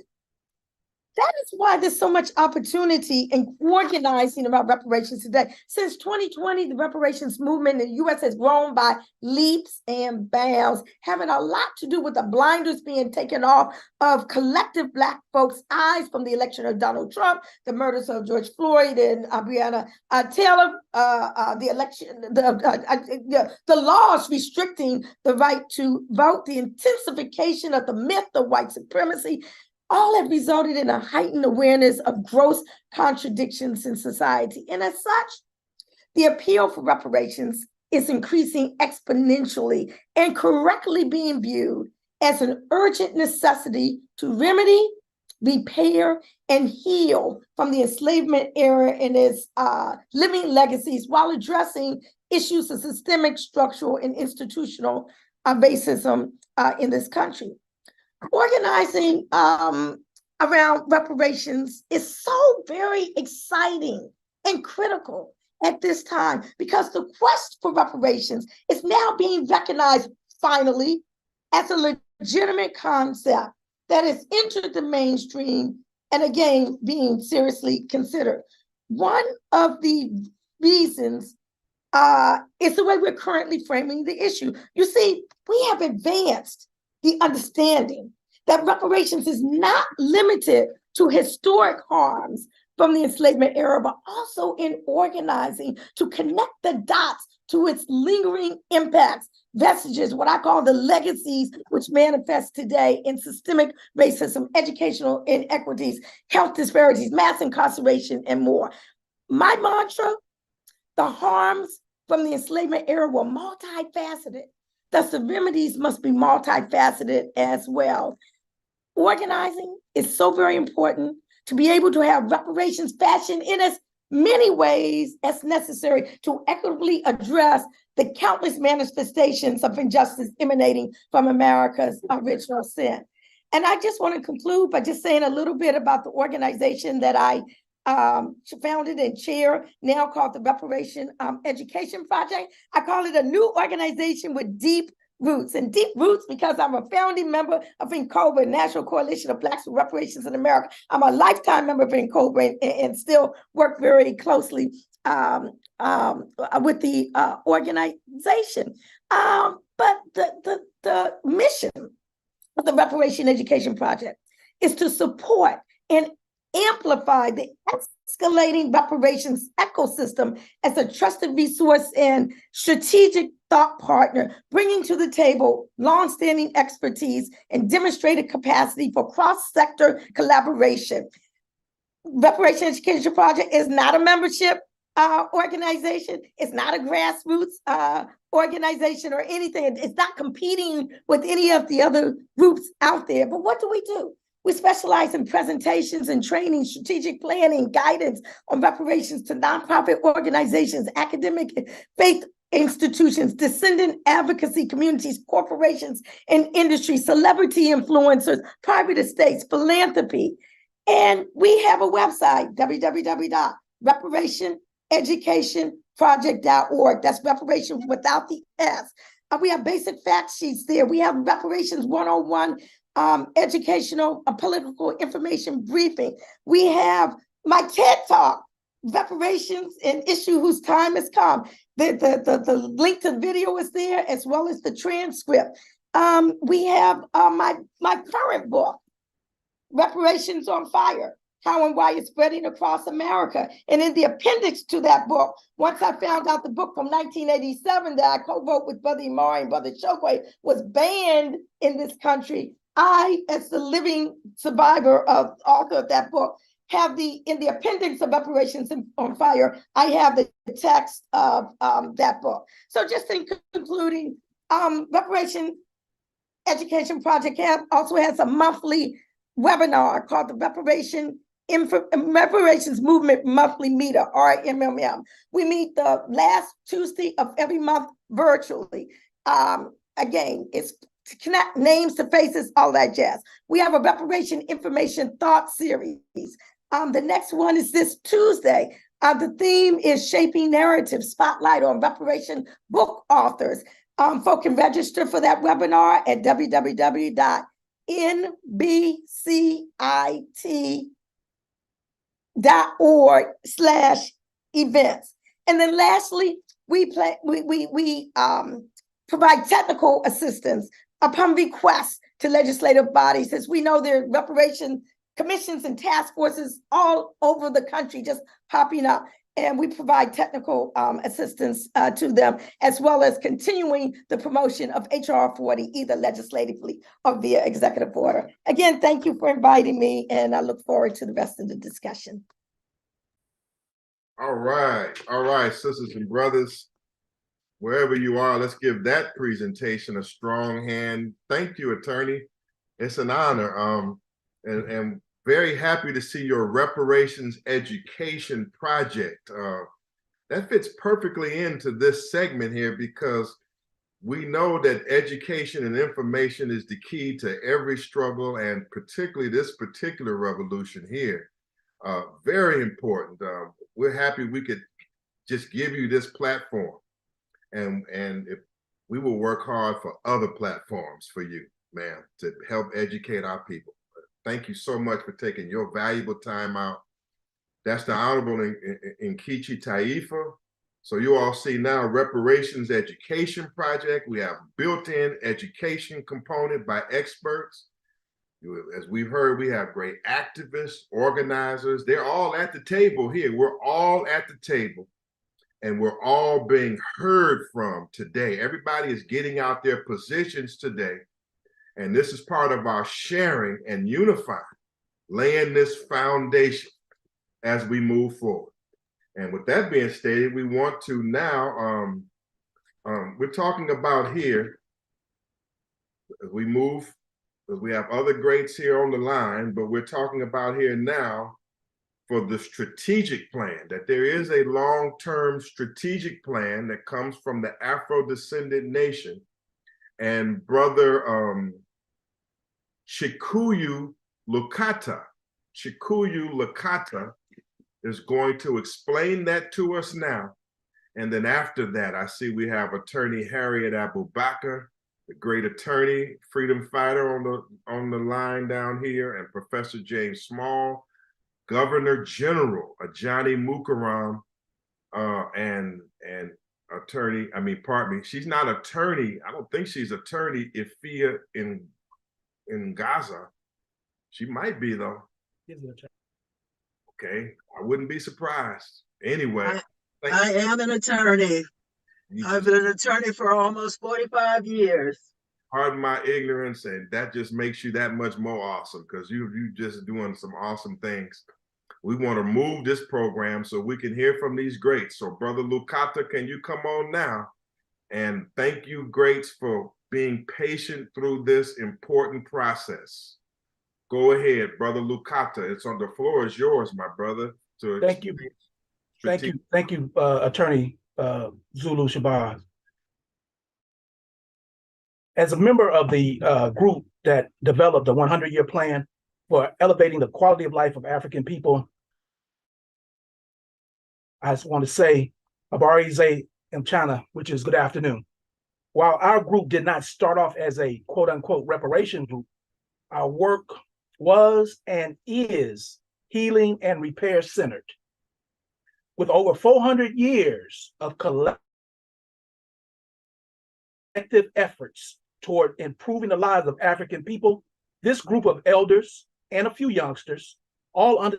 that is why there's so much opportunity in organizing about reparations today. Since 2020, the reparations movement in the U.S. has grown by leaps and bounds, having a lot to do with the blinders being taken off of collective Black folks' eyes from the election of Donald Trump, the murders of George Floyd and Breonna Taylor, the election, the laws restricting the right to vote, the intensification of the myth of white supremacy. All have resulted in a heightened awareness of gross contradictions in society. And as such, the appeal for reparations is increasing exponentially and correctly being viewed as an urgent necessity to remedy, repair, and heal from the enslavement era and its living legacies while addressing issues of systemic, structural, and institutional racism in this country. Organizing around reparations is so very exciting and critical at this time because the quest for reparations is now being recognized finally as a legitimate concept that has entered the mainstream and again being seriously considered. One of the reasons It's the way we're currently framing the issue. You see, we have advanced the understanding that reparations is not limited to historic harms from the enslavement era, but also in organizing to connect the dots to its lingering impacts, vestiges, what I call the legacies, which manifest today in systemic racism, educational inequities, health disparities, mass incarceration, and more. My mantra, the harms from the enslavement era were multifaceted. Thus, the remedies must be multifaceted as well. Organizing is so very important to be able to have reparations fashioned in as many ways as necessary to equitably address the countless manifestations of injustice emanating from America's original sin. And I just want to conclude by just saying a little bit about the organization that I founded and chair, now called the Reparation Education Project. I call it a new organization with deep roots, and deep roots because I'm a founding member of NCOBRA, National Coalition of Blacks for Reparations in America. I'm a lifetime member of NCOBRA and still work very closely with the organization. But the mission of the Reparation Education Project is to support and amplify the escalating reparations ecosystem as a trusted resource and strategic thought partner, bringing to the table longstanding expertise and demonstrated capacity for cross-sector collaboration. Reparation Education Project is not a membership organization. It's not a grassroots organization or anything. It's not competing with any of the other groups out there. But what do? We specialize in presentations and training, strategic planning, guidance on reparations to nonprofit organizations, academic faith institutions, descendant advocacy communities, corporations and industry, celebrity influencers, private estates, philanthropy. And we have a website, www.reparationeducationproject.org. That's reparation without the S. We have basic fact sheets there. We have reparations 101 educational political information briefing. We have my TED Talk, Reparations, an issue whose time has come. The link to the video is there, as well as the transcript. We have my current book, Reparations on Fire, How and Why It's Spreading Across America. And in the appendix to that book, once I found out the book from 1987 that I co-wrote with Brother Imari and Brother Chokwe was banned in this country, I, as the living survivor of author of that book, have in the appendix of Reparations on Fire, I have the text of that book. So just in concluding, Reparation Education Project also has a monthly webinar called the Reparations Movement Monthly Meetup, RMMM. We meet the last Tuesday of every month virtually. Again, it's to connect names to faces, all that jazz. We have a reparation information thought series. The next one is this Tuesday. The theme is Shaping Narrative, Spotlight on Reparation Book Authors. Folk can register for that webinar at www.nbcit.org/events. And then lastly, we provide technical assistance upon request to legislative bodies, as we know there are reparation commissions and task forces all over the country just popping up. And we provide technical assistance to them, as well as continuing the promotion of HR 40, either legislatively or via executive order. Again, thank you for inviting me, and I look forward to the rest of the discussion. All right, sisters and brothers, wherever you are, let's give that presentation a strong hand. Thank you, attorney. It's an honor. And very happy to see your reparations education project. That fits perfectly into this segment here, because we know that education and information is the key to every struggle, and particularly this particular revolution here. Very important. We're happy we could just give you this platform. And if we will work hard for other platforms for you, ma'am, to help educate our people. Thank you so much for taking your valuable time out. That's the Honorable Nkechi Taifa. So you all see now Reparations Education Project. We have built-in education component by experts. As we've heard, we have great activists, organizers. They're all at the table here. We're all at the table, and we're all being heard from today. Everybody is getting out their positions today. And this is part of our sharing and unifying, laying this foundation as we move forward. And with that being stated, we want to now, we're talking about here, as we move, because we have other greats here on the line, but we're talking about here now for the strategic plan, that there is a long-term strategic plan that comes from the Afro-descendant nation. And Brother Chikuyu Lukata is going to explain that to us now. And then after that, I see we have Attorney Harriet Abubakar, the great attorney, freedom fighter on the line down here, and Professor James Small, Governor General Ajani Mukaram, and attorney, pardon me, she's not attorney, I don't think she's attorney Ifia in Gaza. She might be though. Okay, I wouldn't be surprised. Anyway. I am an attorney. I've been an attorney for almost 45 years. Pardon my ignorance, and that just makes you that much more awesome, because you just doing some awesome things. We want to move this program so we can hear from these greats. So Brother Lukata, can you come on now? And thank you, greats, for being patient through this important process. Go ahead, Brother Lukata. It's on, the floor is yours, my brother. Thank you. Thank you, Attorney Zulu Shabazz. As a member of the group that developed the 100-year plan for elevating the quality of life of African people, I just want to say, Abarize in China, which is good afternoon. While our group did not start off as a quote-unquote reparation group, our work was and is healing and repair centered. With over 400 years of collective efforts toward improving the lives of African people, this group of elders and a few youngsters all understand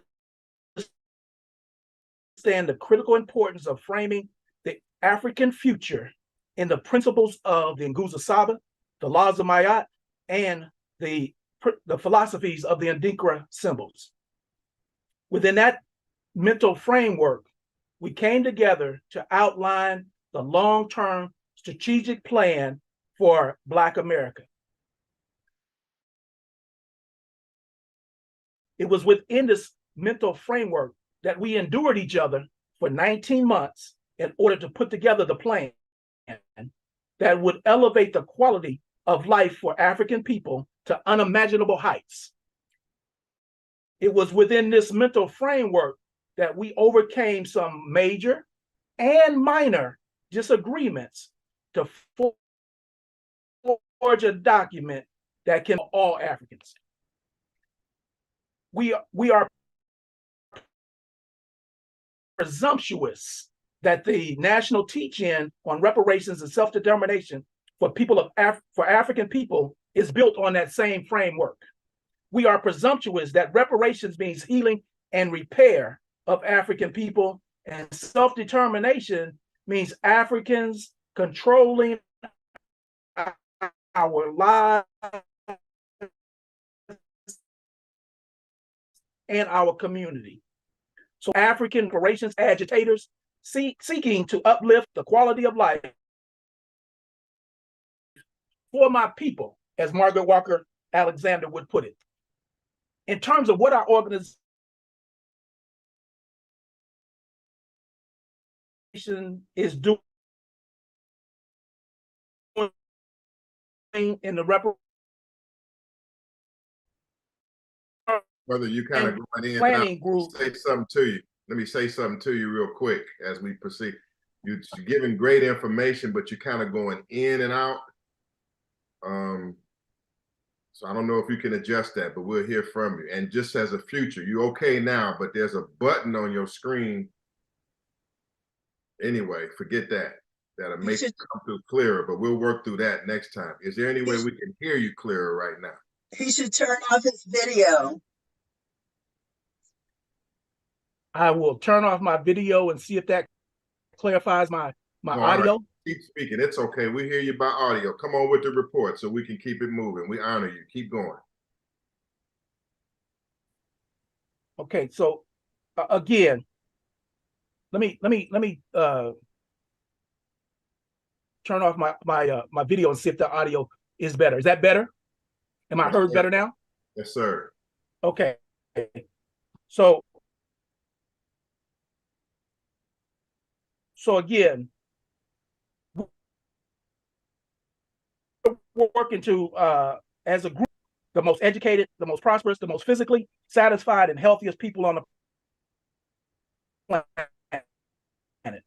the critical importance of framing the African future in the principles of the Nguzo Saba, the laws of Mayat, and the philosophies of the Adinkra symbols. Within that mental framework, we came together to outline the long-term strategic plan for Black America. It was within this mental framework that we endured each other for 19 months in order to put together the plan that would elevate the quality of life for African people to unimaginable heights. It was within this mental framework that we overcame some major and minor disagreements to forge a document that can all Africans. We are presumptuous that the national teach-in on reparations and self-determination for African people is built on that same framework. We are presumptuous that reparations means healing and repair of African people, and self-determination means Africans controlling our lives and our community. So African reparations agitators seeking to uplift the quality of life for my people, as Margaret Walker Alexander would put it. In terms of what our organization is doing in the Brother, you kind of going in planning group. Say something to you. Let me say something to you real quick as we proceed. You're giving great information, but you're kind of going in and out. So I don't know if you can adjust that, but we'll hear from you. And just as a future, you're okay now, but there's a button on your screen Anyway, forget that. That'll You make should- it come through clearer, but we'll work through that next time. Is there any way we can hear you clearer right now? He should turn off his video. I will turn off my video and see if that clarifies my All audio. right. Keep speaking. It's okay. We hear you by audio. Come on with the report so we can keep it moving. We honor you. Keep going. Okay, so again, let me turn off my video and see if the audio is better. Is that better? Am I Yes, heard sir. better now? Yes, sir. Okay. So again, we're working to as a group, the most educated, the most prosperous, the most physically satisfied, and healthiest people on the planet.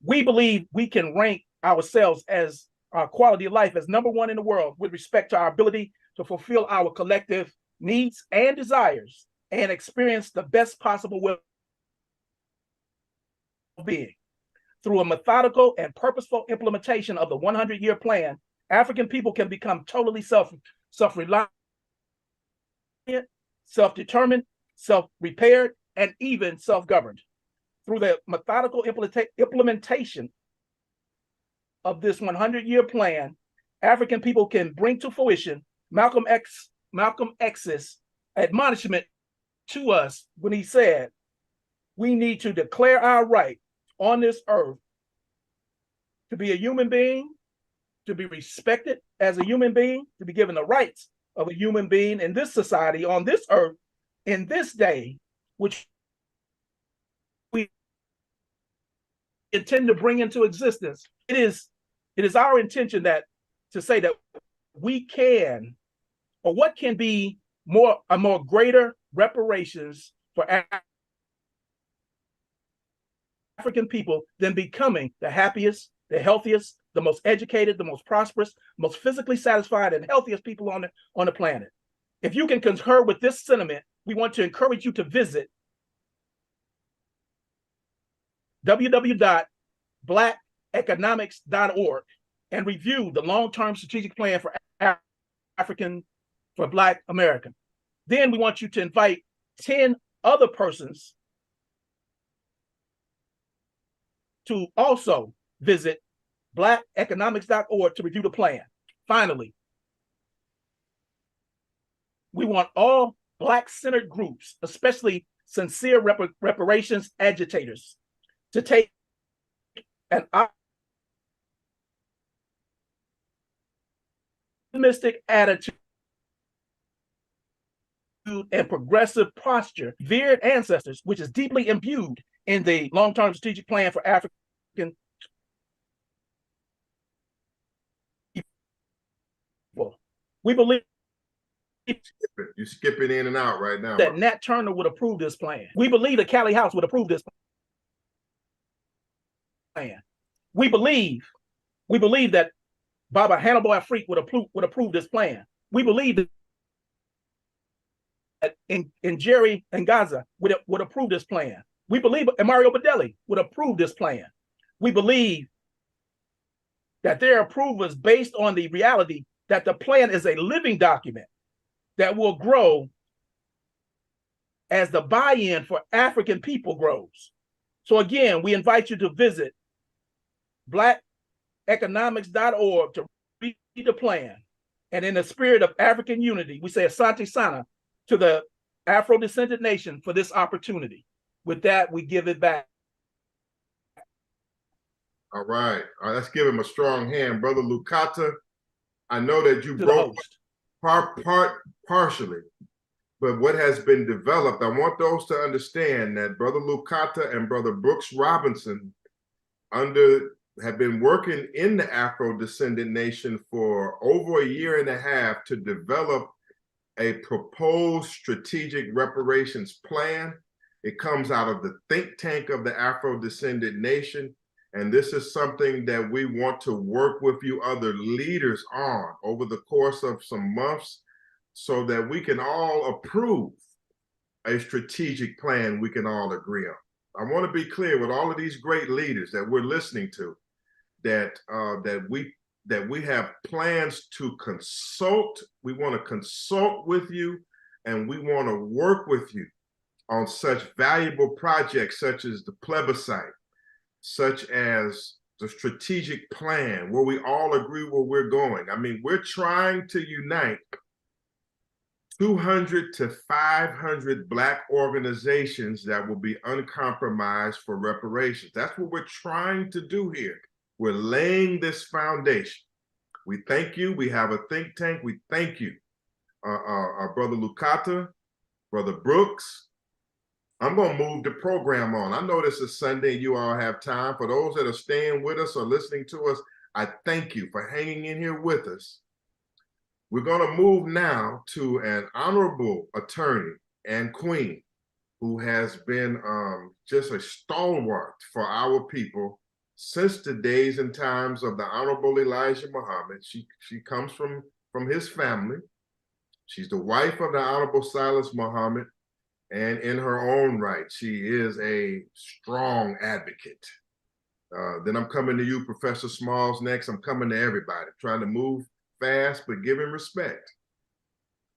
We believe we can rank ourselves as our quality of life as #1 in the world with respect to our ability to fulfill our collective needs and desires and experience the best possible well-being. Through a methodical and purposeful implementation of the 100-year plan, African people can become totally self-reliant, self-determined, self-repaired, and even self-governed. Through the methodical implementation of this 100-year plan, African people can bring to fruition Malcolm X's admonishment to us when he said, we need to declare our right on this earth to be a human being, to be respected as a human being, to be given the rights of a human being in this society, on this earth, in this day, which we intend to bring into existence. It is our intention to say that we can, or what can be a more greater reparations for African people than becoming the happiest, the healthiest, the most educated, the most prosperous, most physically satisfied, and healthiest people on the planet. If you can concur with this sentiment, we want to encourage you to visit www.blackeconomics.org and review the long-term strategic plan for Black American. Then we want you to invite 10 other persons to also visit blackeconomics.org to review the plan. Finally, we want all Black-centered groups, especially sincere reparations agitators, to take an optimistic attitude and progressive posture, revered ancestors, which is deeply imbued in the long-term strategic plan for African people. We believe you're skipping in and out right now. That Nat Turner would approve this plan. We believe that Callie House would approve this plan. We believe that Baba Hannibal Afrique would approve this plan. We believe that in Jerry and Gaza would approve this plan. We believe Mario Bedelli would approve this plan. We believe that their approval is based on the reality that the plan is a living document that will grow as the buy-in for African people grows. So again, we invite you to visit blackeconomics.org to read the plan. And in the spirit of African unity, we say Asante Sana to the Afrodescendant nation for this opportunity. With that, we give it back. All right. Let's give him a strong hand. Brother Lukata, I know that you broke partially, but what has been developed, I want those to understand that Brother Lukata and Brother Brooks Robinson have been working in the Afro-Descendant Nation for over a year and a half to develop a proposed strategic reparations plan. It comes out of the think tank of the Afro-Descendant Nation. And this is something that we want to work with you other leaders on over the course of some months so that we can all approve a strategic plan we can all agree on. I want to be clear with all of these great leaders that we're listening to, that we have plans to consult. We want to consult with you, and we want to work with you on such valuable projects such as the plebiscite, such as the strategic plan, where we all agree where we're going. I mean, we're trying to unite 200 to 500 Black organizations that will be uncompromised for reparations. That's what we're trying to do here. We're laying this foundation. We thank you. We have a think tank. We thank you. Our Brother Lucata, Brother Brooks. I'm going to move the program on. I know this is Sunday. You all have time. For those that are staying with us or listening to us, I thank you for hanging in here with us. We're going to move now to an honorable attorney and queen who has been just a stalwart for our people since the days and times of the Honorable Elijah Muhammad. She comes from his family. She's the wife of the Honorable Silis Muhammad, and in her own right, she is a strong advocate. Then I'm coming to you, Professor Smalls, next. I'm coming to everybody, trying to move fast, but giving respect.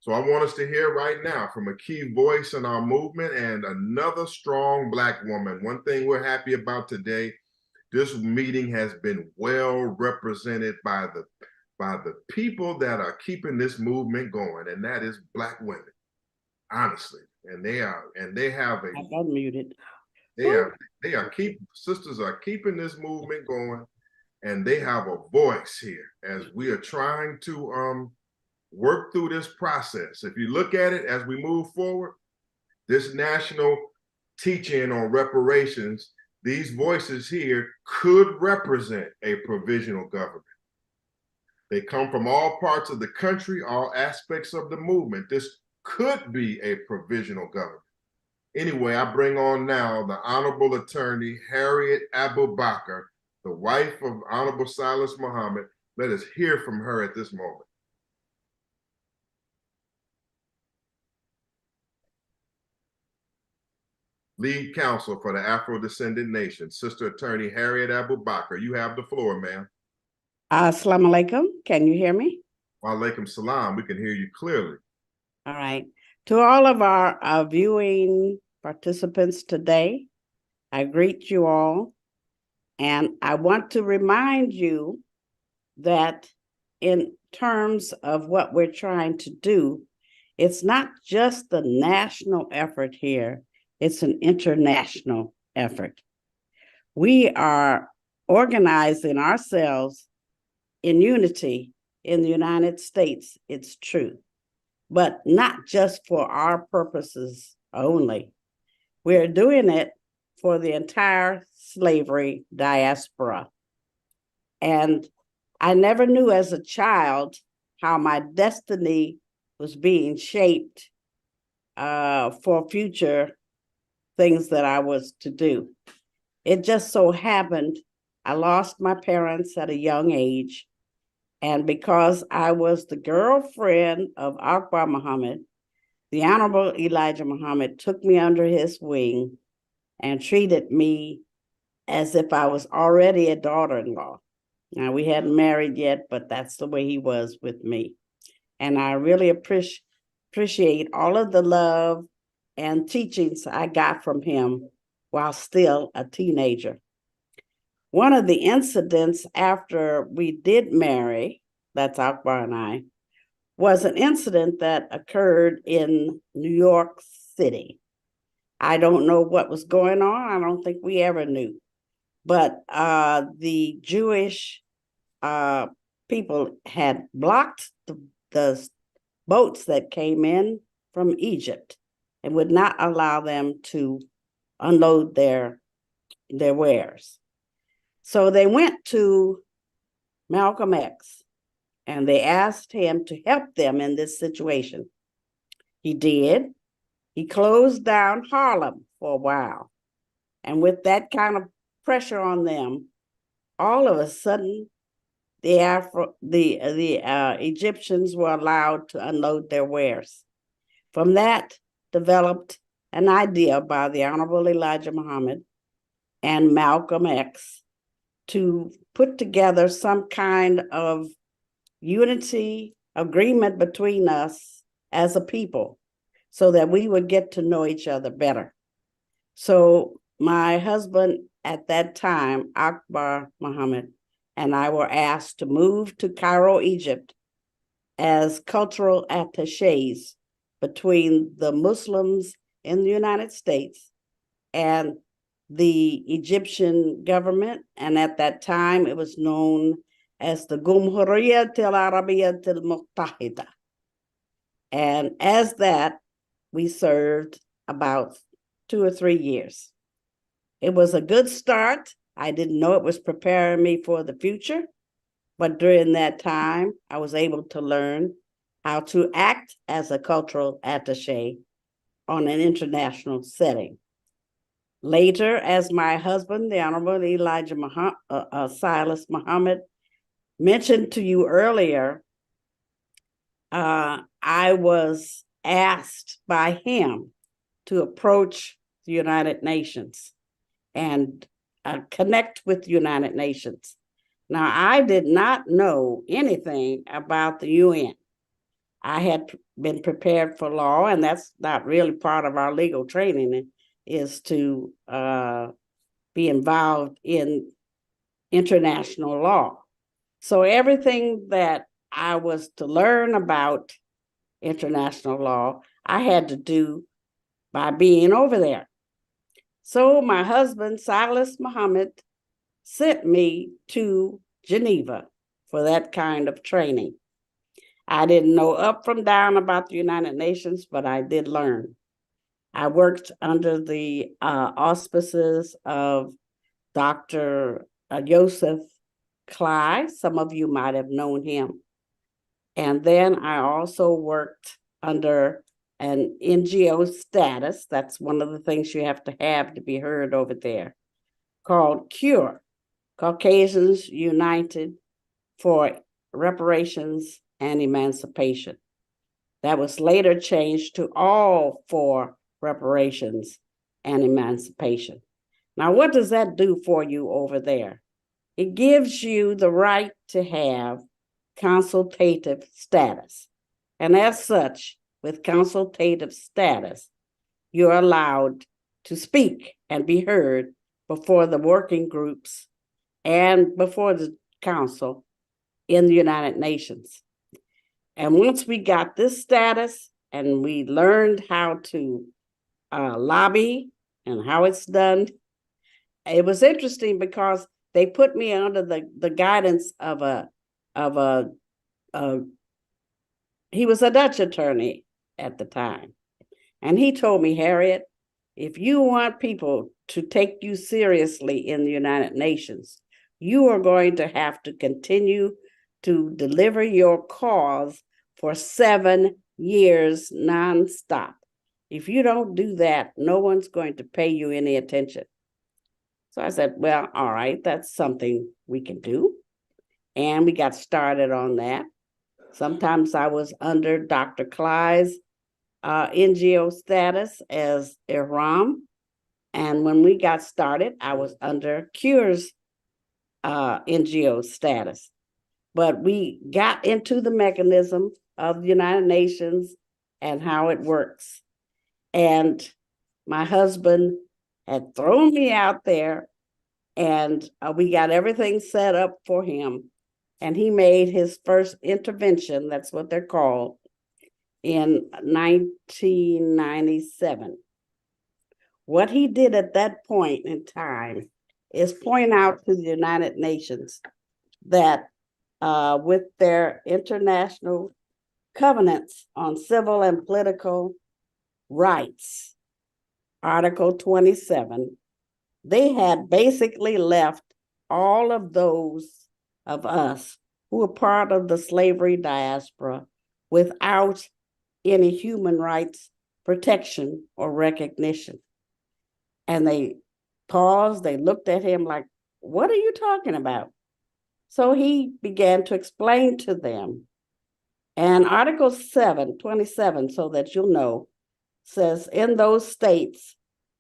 So I want us to hear right now from a key voice in our movement and another strong Black woman. One thing we're happy about today, this meeting has been well represented by the people that are keeping this movement going, and that is Black women, honestly. And they have a, I got muted. sisters are keeping this movement going, and they have a voice here as we are trying to work through this process. If you look at it as we move forward, this national teaching on reparations, these voices here could represent a provisional government. They come from all parts of the country, all aspects of the movement. This could be a provisional government. Anyway, I bring on now the Honorable Attorney Harriet Abubakar, the wife of Honorable Silis Muhammad. Let us hear from her at this moment. Lead counsel for the Afro-Descendant Nation, Sister Attorney Harriet Abubakar. You have the floor, ma'am. Assalamu alaikum. Can you hear me? Wa alaikum salam. We can hear you clearly. All right. To all of our viewing participants today, I greet you all. And I want to remind you that in terms of what we're trying to do, it's not just the national effort here, it's an international effort. We are organizing ourselves in unity in the United States, it's true, but not just for our purposes only. We're doing it for the entire slavery diaspora. And I never knew as a child how my destiny was being shaped for future things that I was to do. It just so happened I lost my parents at a young age. And because I was the girlfriend of Akbar Muhammad, the Honorable Elijah Muhammad took me under his wing and treated me as if I was already a daughter-in-law. Now, we hadn't married yet, but that's the way he was with me. And I really appreciate all of the love and teachings I got from him while still a teenager. One of the incidents after we did marry, that's Akbar and I, was an incident that occurred in New York City. I don't know what was going on. I don't think we ever knew. But the Jewish people had blocked the boats that came in from Egypt and would not allow them to unload their wares. So they went to Malcolm X and they asked him to help them in this situation. He did. He closed down Harlem for a while. And with that kind of pressure on them, all of a sudden, the Egyptians were allowed to unload their wares. From that developed an idea by the Honorable Elijah Muhammad and Malcolm X to put together some kind of unity agreement between us as a people so that we would get to know each other better. So my husband at that time, Akbar Muhammad, and I were asked to move to Cairo, Egypt as cultural attachés between the Muslims in the United States and the Egyptian government. And at that time, it was known as the Jumhuriyat al-Arabiyyat al-Muttahida. And as that, we served about 2 or 3 years. It was a good start. I didn't know it was preparing me for the future, but during that time, I was able to learn how to act as a cultural attaché on an international setting. Later, as my husband, the Honorable Elijah Silis Muhammad, mentioned to you earlier, I was asked by him to approach the United Nations and connect with the United Nations. Now, I did not know anything about the UN. I had been prepared for law, and that's not really part of our legal training, is to be involved in international law. So everything that I was to learn about international law, I had to do by being over there. So my husband, Silis Muhammad, sent me to Geneva for that kind of training. I didn't know up from down about the United Nations, but I did learn. I worked under the auspices of Dr. Joseph Cly. Some of you might have known him. And then I also worked under an NGO status. That's one of the things you have to be heard over there, called CURE, Caucasians United for Reparations and Emancipation. That was later changed to All for Reparations and Emancipation. Now, what does that do for you over there? It gives you the right to have consultative status. And as such, with consultative status, you're allowed to speak and be heard before the working groups and before the council in the United Nations. And once we got this status and we learned how to lobby and how it's done, it was interesting because they put me under the guidance of he was a Dutch attorney at the time. And he told me, Harriet, if you want people to take you seriously in the United Nations, you are going to have to continue to deliver your cause for 7 years nonstop. If you don't do that, no one's going to pay you any attention. So I said, well, all right, that's something we can do. And we got started on that. Sometimes I was under Dr. Cly's NGO status as Iram. And when we got started, I was under CURE's NGO status. But we got into the mechanism of the United Nations and how it works. And my husband had thrown me out there, and we got everything set up for him. And he made his first intervention, that's what they're called, in 1997. What he did at that point in time is point out to the United Nations that with their international covenants on civil and political rights, Article 27, they had basically left all of those of us who were part of the slavery diaspora without any human rights protection or recognition. And they paused, they looked at him like, what are you talking about? So he began to explain to them. And Article 27, so that you'll know, says, in those states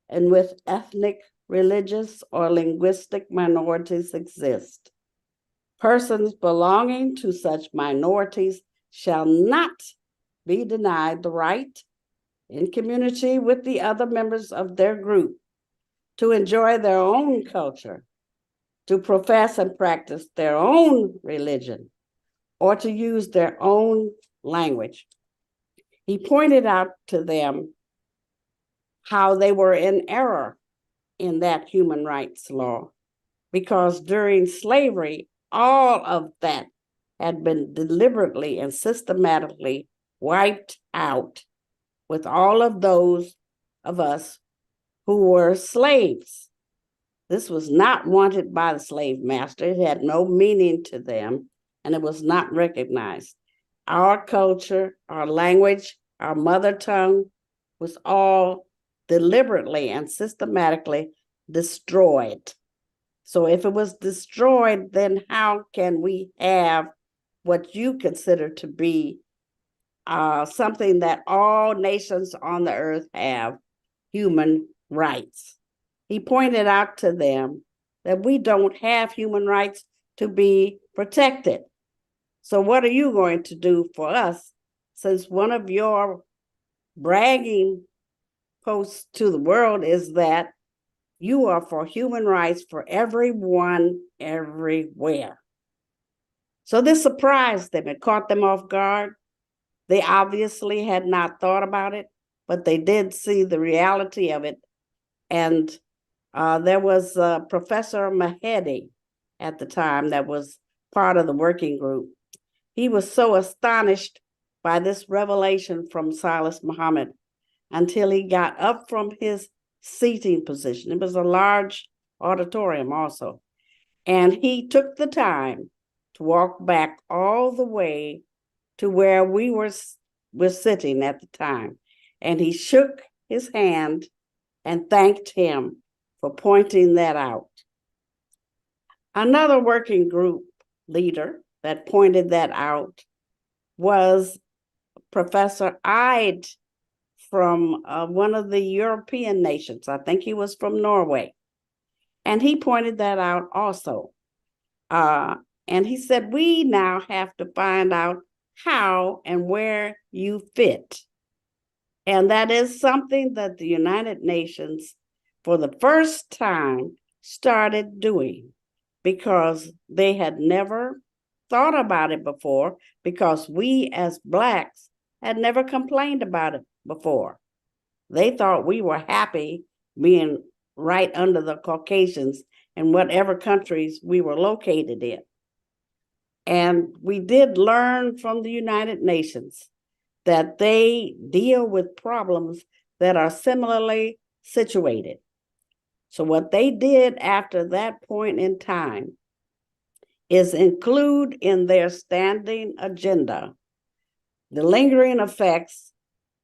in which ethnic, religious, or linguistic minorities exist, persons belonging to such minorities shall not be denied the right, in community with the other members of their group, to enjoy their own culture, to profess and practice their own religion, or to use their own language. He pointed out to them how they were in error in that human rights law, because during slavery, all of that had been deliberately and systematically wiped out with all of those of us who were slaves. This was not wanted by the slave master. It had no meaning to them, and it was not recognized. Our culture, our language, our mother tongue was all deliberately and systematically destroyed. So if it was destroyed, then how can we have what you consider to be something that all nations on the earth have, human rights? He pointed out to them that we don't have human rights to be protected. So what are you going to do for us, since one of your bragging posts to the world is that you are for human rights for everyone, everywhere? So this surprised them. It caught them off guard. They obviously had not thought about it, but they did see the reality of it. And there was Professor Mahedi at the time that was part of the working group. He was so astonished by this revelation from Silis Muhammad until he got up from his seating position. It was a large auditorium also. And he took the time to walk back all the way to where we were sitting at the time. And he shook his hand and thanked him for pointing that out. Another working group leader that pointed that out was Professor Ide from one of the European nations. I think he was from Norway. And he pointed that out also. And he said, we now have to find out how and where you fit. And that is something that the United Nations, for the first time, started doing, because they had never thought about it before, because we as Blacks had never complained about it before. They thought we were happy being right under the Caucasians in whatever countries we were located in. And we did learn from the United Nations that they deal with problems that are similarly situated. So what they did after that point in time is include in their standing agenda the lingering effects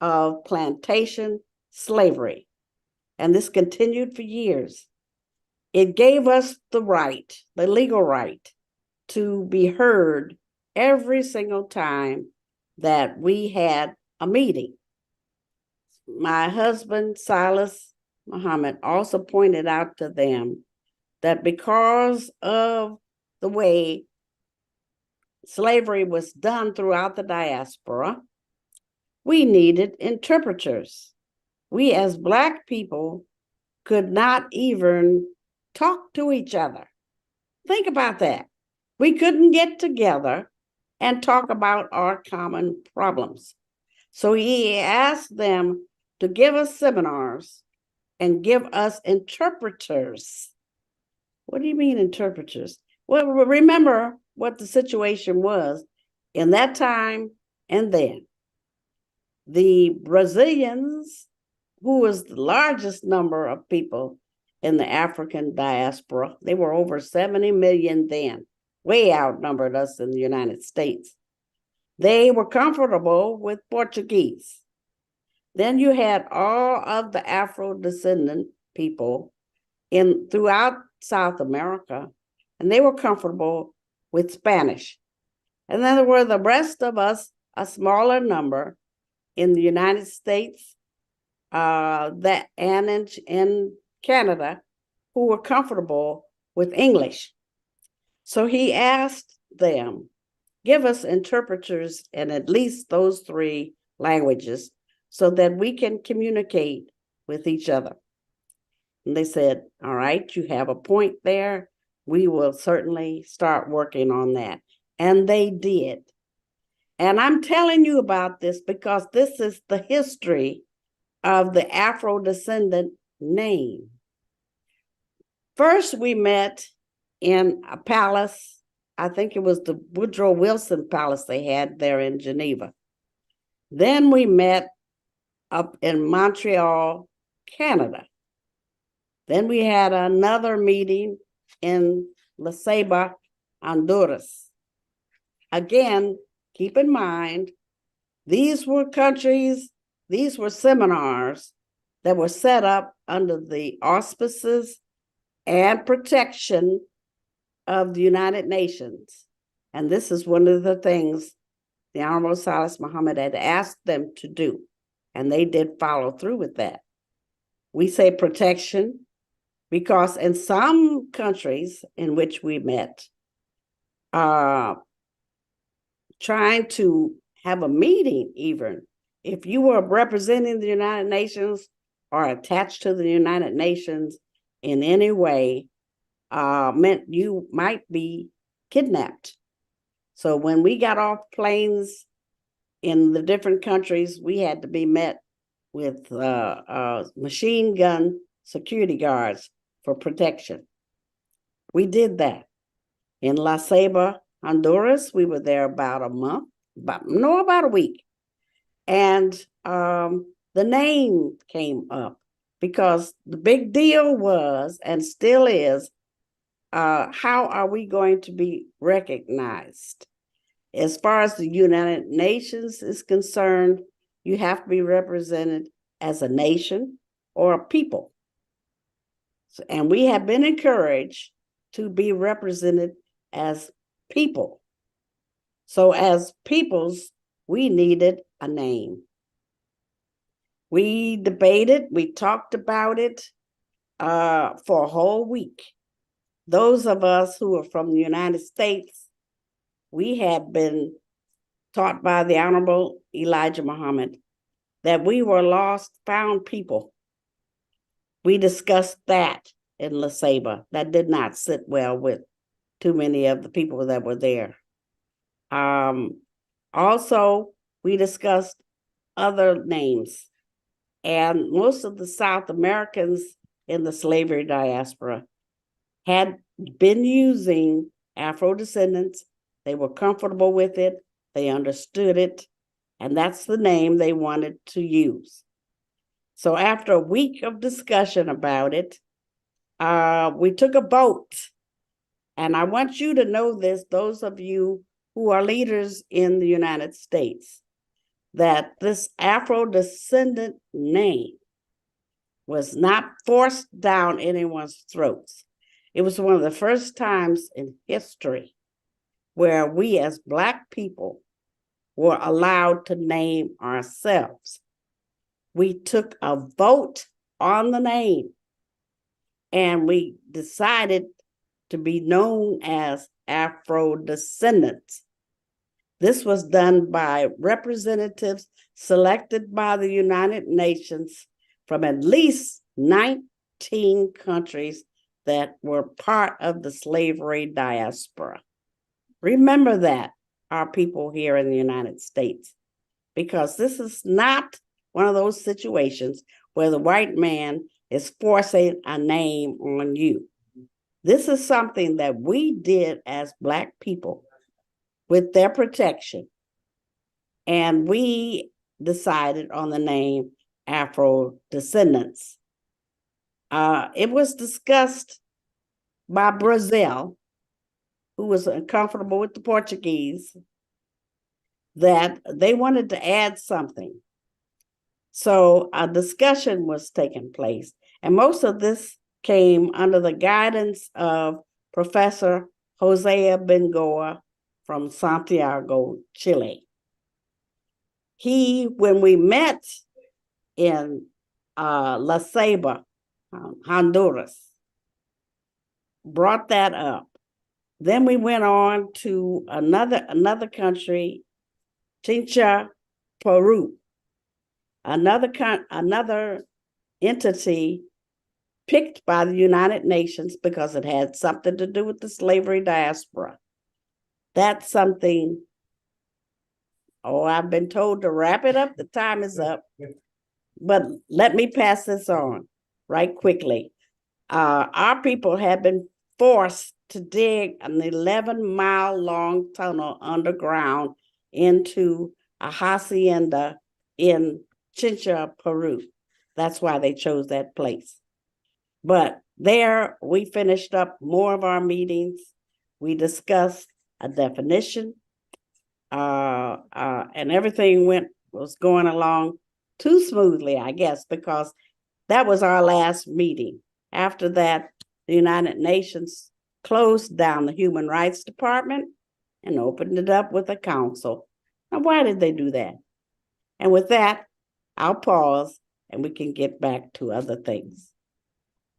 of plantation slavery. And this continued for years. It gave us the right, the legal right, to be heard every single time that we had a meeting. My husband, Silis Muhammad, also pointed out to them that because of the way slavery was done throughout the diaspora, we needed interpreters. We as Black people could not even talk to each other. Think about that. We couldn't get together and talk about our common problems. So he asked them to give us seminars and give us interpreters. What do you mean interpreters? Well, remember what the situation was in that time and then. The Brazilians, who was the largest number of people in the African diaspora, they were over 70 million then, way outnumbered us in the United States. They were comfortable with Portuguese. Then you had all of the Afrodescendant people throughout South America, and they were comfortable with Spanish. And then there were the rest of us, a smaller number in the United States that and in Canada who were comfortable with English. So he asked them, give us interpreters in at least those 3 languages so that we can communicate with each other. And they said, all right, you have a point there. We will certainly start working on that. And they did. And I'm telling you about this because this is the history of the Afrodescendant name. First, we met in a palace. I think it was the Woodrow Wilson Palace they had there in Geneva. Then we met up in Montreal, Canada. Then we had another meeting in La Ceiba, Honduras. Again, keep in mind, these were countries, these were seminars that were set up under the auspices and protection of the United Nations. And this is one of the things the Honorable Silis Muhammad had asked them to do, and they did follow through with that. We say protection because in some countries in which we met, trying to have a meeting even, if you were representing the United Nations or attached to the United Nations in any way, meant you might be kidnapped. So when we got off planes in the different countries, we had to be met with machine gun security guards for protection. We did that. In La Ceiba, Honduras, we were there about a month, about a week. And the name came up because the big deal was, and still is, how are we going to be recognized? As far as the United Nations is concerned, you have to be represented as a nation or a people. So, and we have been encouraged to be represented as people. So as peoples, we needed a name. We debated, we talked about it for a whole week. Those of us who are from the United States, we had been taught by the Honorable Elijah Muhammad that we were lost, found people. We discussed that in La Ceiba. That did not sit well with too many of the people that were there. Also, we discussed other names. And most of the South Americans in the slavery diaspora had been using Afrodescendants. They were comfortable with it. They understood it. And that's the name they wanted to use. So after a week of discussion about it, we took a vote. And I want you to know this, those of you who are leaders in the United States, that this Afrodescendant name was not forced down anyone's throats. It was one of the first times in history where we as Black people were allowed to name ourselves. We took a vote on the name and we decided to be known as Afrodescendants. This was done by representatives selected by the United Nations from at least 19 countries that were part of the slavery diaspora. Remember that, our people here in the United States, because this is not one of those situations where the white man is forcing a name on you. This is something that we did as Black people with their protection. And we decided on the name Afrodescendants. It was discussed by Brazil, who was uncomfortable with the Portuguese, that they wanted to add something. So a discussion was taking place. And most of this came under the guidance of Professor José Bengoa from Santiago, Chile. When we met in La Ceiba, Honduras. Brought that up. Then we went on to another country, Chincha, Peru. Another entity picked by the United Nations because it had something to do with the slavery diaspora. That's something, I've been told to wrap it up. The time is up. But let me pass this on right quickly. Our people have been forced to dig an 11-mile long tunnel underground into a hacienda in Chincha, Peru. That's why they chose that place. But there we finished up more of our meetings. We discussed a definition, and everything was going along too smoothly, I guess, because that was our last meeting. After that, the United Nations closed down the Human Rights Department and opened it up with a council. Now, why did they do that? And with that, I'll pause and we can get back to other things.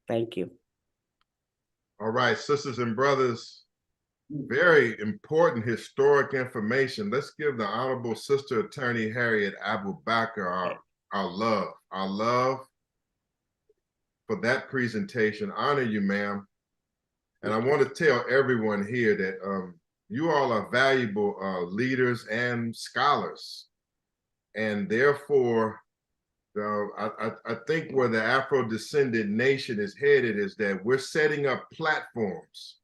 Thank you. All right, sisters and brothers, very important historic information. Let's give the Honorable Sister Attorney Harriet Abubakar our love for that presentation. Honor you, ma'am. And I want to tell everyone here that you all are valuable leaders and scholars. And therefore, I think where the Afro-descendant nation is headed is that we're setting up platforms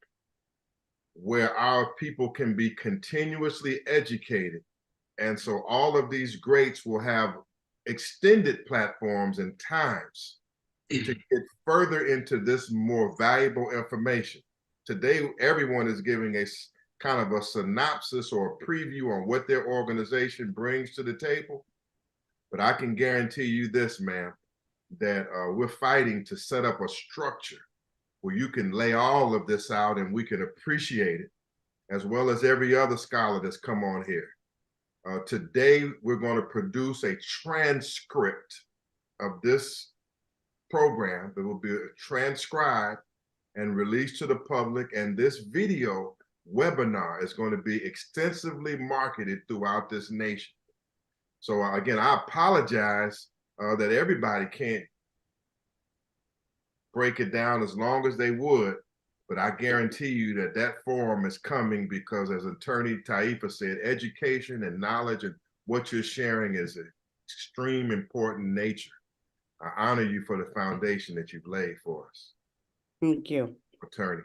where our people can be continuously educated. And so all of these greats will have extended platforms and times to get further into this more valuable information. Today, everyone is giving a kind of a synopsis or a preview on what their organization brings to the table. But I can guarantee you this, ma'am, that we're fighting to set up a structure where you can lay all of this out and we can appreciate it, as well as every other scholar that's come on here. Today, we're going to produce a transcript of this program that will be transcribed and released to the public. And this video webinar is going to be extensively marketed throughout this nation. So again, I apologize that everybody can't break it down as long as they would, but I guarantee you that that forum is coming because, as Attorney Taifa said, education and knowledge and what you're sharing is an extreme important nature. I honor you for the foundation that you've laid for us. Thank you. Attorney.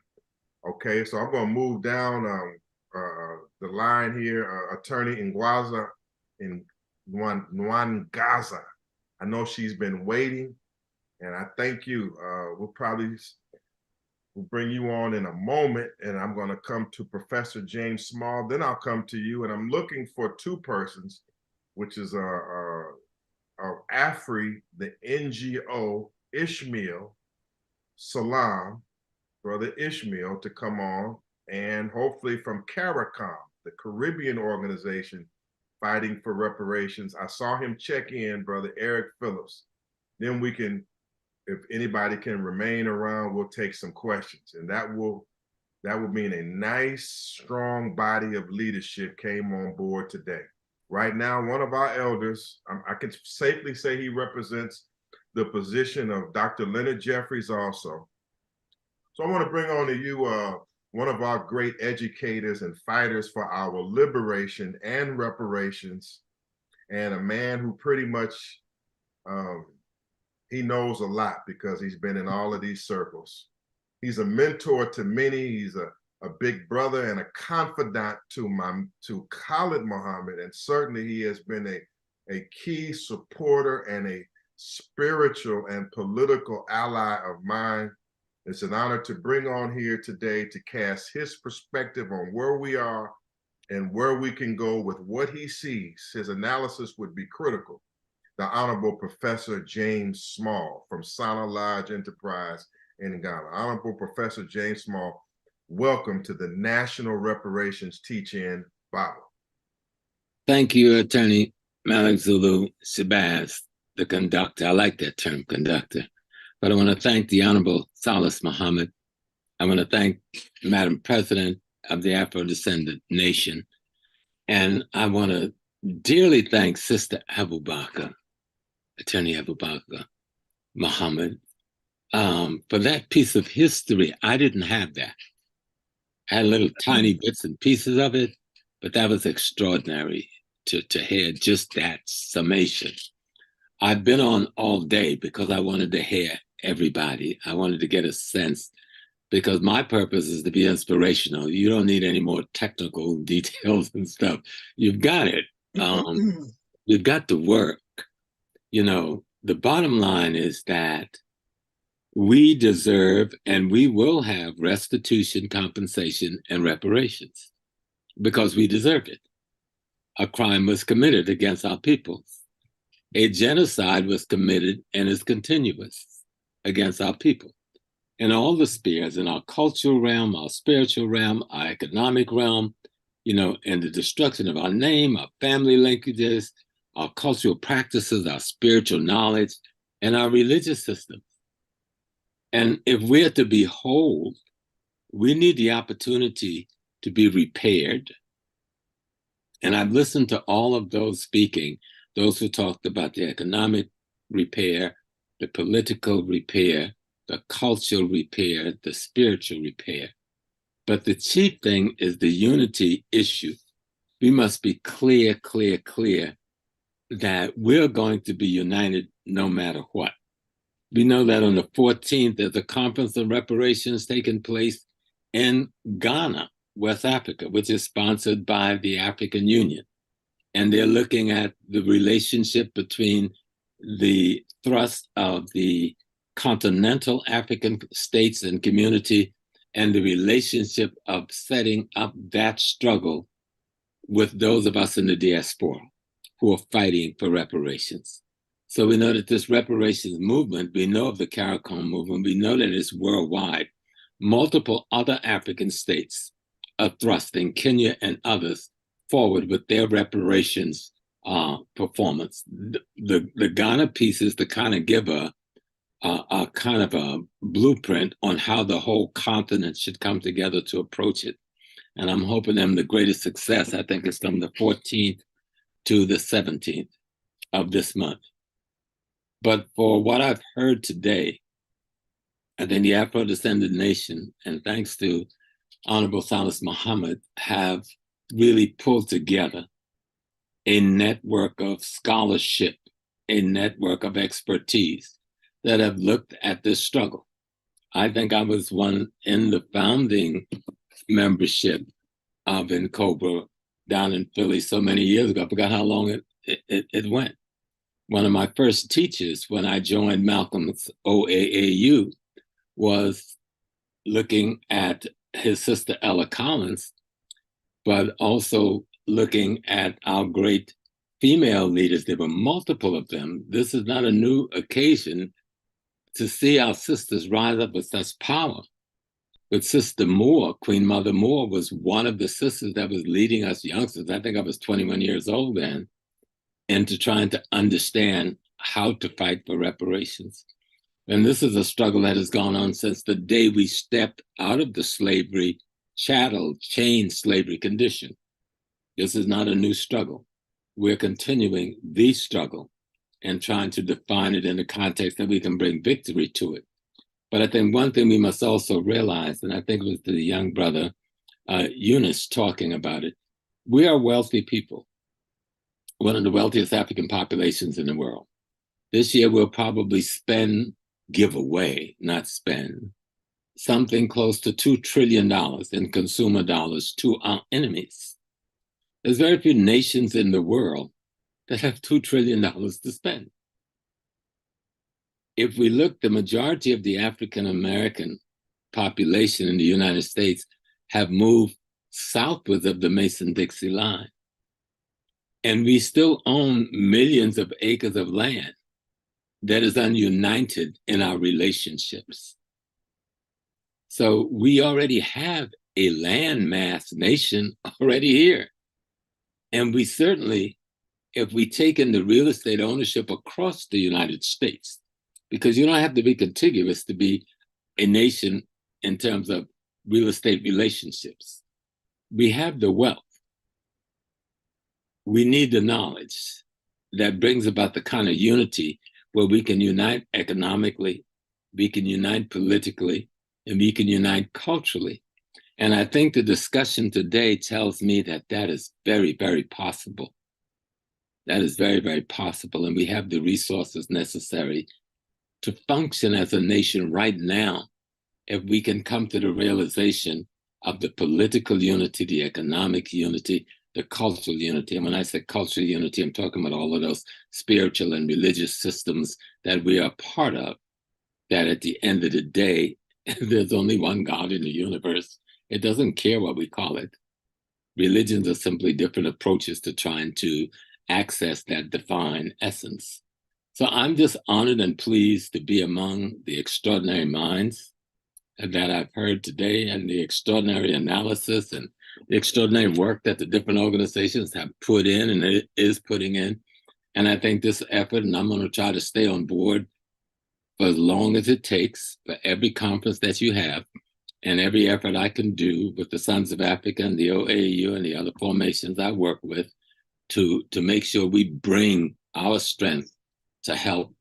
Okay, so I'm going to move down the line here. Attorney Ngwaza in Nwangaza. I know she's been waiting, and I thank you. We'll bring you on in a moment, and I'm going to come to Professor James Small. Then I'll come to you, and I'm looking for two persons, which is AFRI, the NGO, Ishmael Salam, Brother Ishmael, to come on, and hopefully from CARICOM, the Caribbean organization fighting for reparations. I saw him check in, Brother Eric Phillips. Then we can, if anybody can remain around, we'll take some questions. And that will mean a nice, strong body of leadership came on board today. Right now, one of our elders, I can safely say he represents the position of Dr. Leonard Jeffries also. So I want to bring on to you one of our great educators and fighters for our liberation and reparations, and a man who pretty much, he knows a lot because he's been in all of these circles. He's a mentor to many. He's a big brother and a confidant to Khalid Muhammad, and certainly he has been a key supporter and a spiritual and political ally of mine. It's an honor to bring on here today to cast his perspective on where we are and where we can go with what he sees. His analysis would be critical. The Honorable Professor James Small from Sana Lodge Enterprise in Ghana. Honorable Professor James Small, welcome to the National Reparations Teach-In Bible. Thank you, Attorney Malik Zulu Shabazz. the conductor. I like that term, conductor. But I want to thank the Honorable Silis Muhammad. I want to thank Madam President of the Afro-Descendant Nation. And I want to dearly thank Sister Abubakar, Attorney Abubakar Muhammad, for that piece of history. I didn't have that. I had little tiny bits and pieces of it, but that was extraordinary to hear just that summation. I've been on all day because I wanted to hear everybody. I wanted to get a sense, because my purpose is to be inspirational. You don't need any more technical details and stuff. You've got it. You've got the work. You know, the bottom line is that we deserve and we will have restitution, compensation, and reparations because we deserve it. A crime was committed against our peoples. A genocide was committed and is continuous against our people. In all the spheres, in our cultural realm, our spiritual realm, our economic realm, you know, and the destruction of our name, our family linkages, our cultural practices, our spiritual knowledge, and our religious systems. And if we're to be whole, we need the opportunity to be repaired. And I've listened to all of those speaking, those who talked about the economic repair, the political repair, the cultural repair, the spiritual repair. But the chief thing is the unity issue. We must be clear that we're going to be united no matter what. We know that on the 14th, there's a conference on reparations taking place in Ghana, West Africa, which is sponsored by the African Union. And they're looking at the relationship between the thrust of the continental African states and community and the relationship of setting up that struggle with those of us in the diaspora who are fighting for reparations. So we know that this reparations movement, we know of the CARICOM movement, we know that it's worldwide. Multiple other African states are thrusting, Kenya and others, forward with their reparations performance. The Ghana piece is to kind of give a kind of a blueprint on how the whole continent should come together to approach it. And I'm hoping them the greatest success, I think, is from the 14th to the 17th of this month. But for what I've heard today, I think the Afro-Descendant Nation, and thanks to Honorable Silis Muhammad, have really pulled together a network of scholarship, a network of expertise that have looked at this struggle. I think I was one in the founding membership of NCOBRA down in Philly so many years ago. I forgot how long it went. One of my first teachers when I joined Malcolm's OAAU was looking at his sister Ella Collins, but also looking at our great female leaders. There were multiple of them. This is not a new occasion to see our sisters rise up with such power. But Sister Moore, Queen Mother Moore, was one of the sisters that was leading us youngsters. I think I was 21 years old then, into trying to understand how to fight for reparations. And this is a struggle that has gone on since the day we stepped out of the slavery, chattel, chain slavery condition. This is not a new struggle. We're continuing the struggle and trying to define it in the context that we can bring victory to it. But I think one thing we must also realize, and I think it was the young brother, Eunice, talking about it, we are wealthy people, one of the wealthiest African populations in the world. This year, we'll probably give away, not spend, something close to $2 trillion in consumer dollars to our enemies. There's very few nations in the world that have $2 trillion to spend. If we look, the majority of the African-American population in the United States have moved southwards of the Mason-Dixie line. And we still own millions of acres of land that is ununited in our relationships. So we already have a landmass nation already here. And we certainly if we take in the real estate ownership across the United States, because you don't have to be contiguous to be a nation in terms of real estate relationships. We have the wealth. We need the knowledge that brings about the kind of unity where we can unite economically, we can unite politically, and we can unite culturally. And I think the discussion today tells me that that is very, very possible. That is very, very possible. And we have the resources necessary to function as a nation right now if we can come to the realization of the political unity, the economic unity, the cultural unity. And when I say cultural unity, I'm talking about all of those spiritual and religious systems that we are part of, that at the end of the day, there's only one God in the universe. It doesn't care what we call it. Religions are simply different approaches to trying to access that divine essence. So I'm just honored and pleased to be among the extraordinary minds that I've heard today, and the extraordinary analysis and the extraordinary work that the different organizations have put in and it is putting in. And I think this effort, and I'm going to try to stay on board for as long as it takes for every conference that you have and every effort I can do with the Sons of Africa and the OAU and the other formations I work with to make sure we bring our strength to help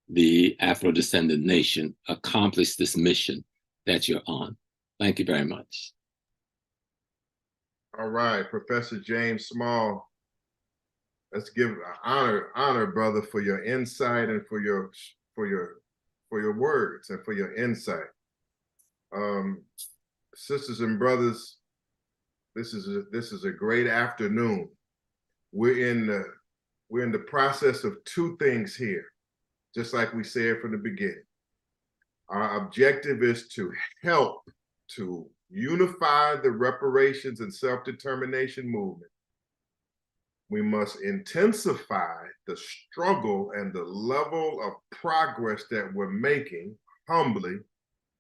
the Afro-descendant nation accomplish this mission that you're on. Thank you very much. All right, Professor James Small, let's give honor, brother, for your insight and for your words and for your insight. Sisters and brothers, this is a great afternoon. We're in the process of two things here, just like we said from the beginning. Our objective is to help to unify the reparations and self-determination movement. We must intensify the struggle and the level of progress that we're making humbly.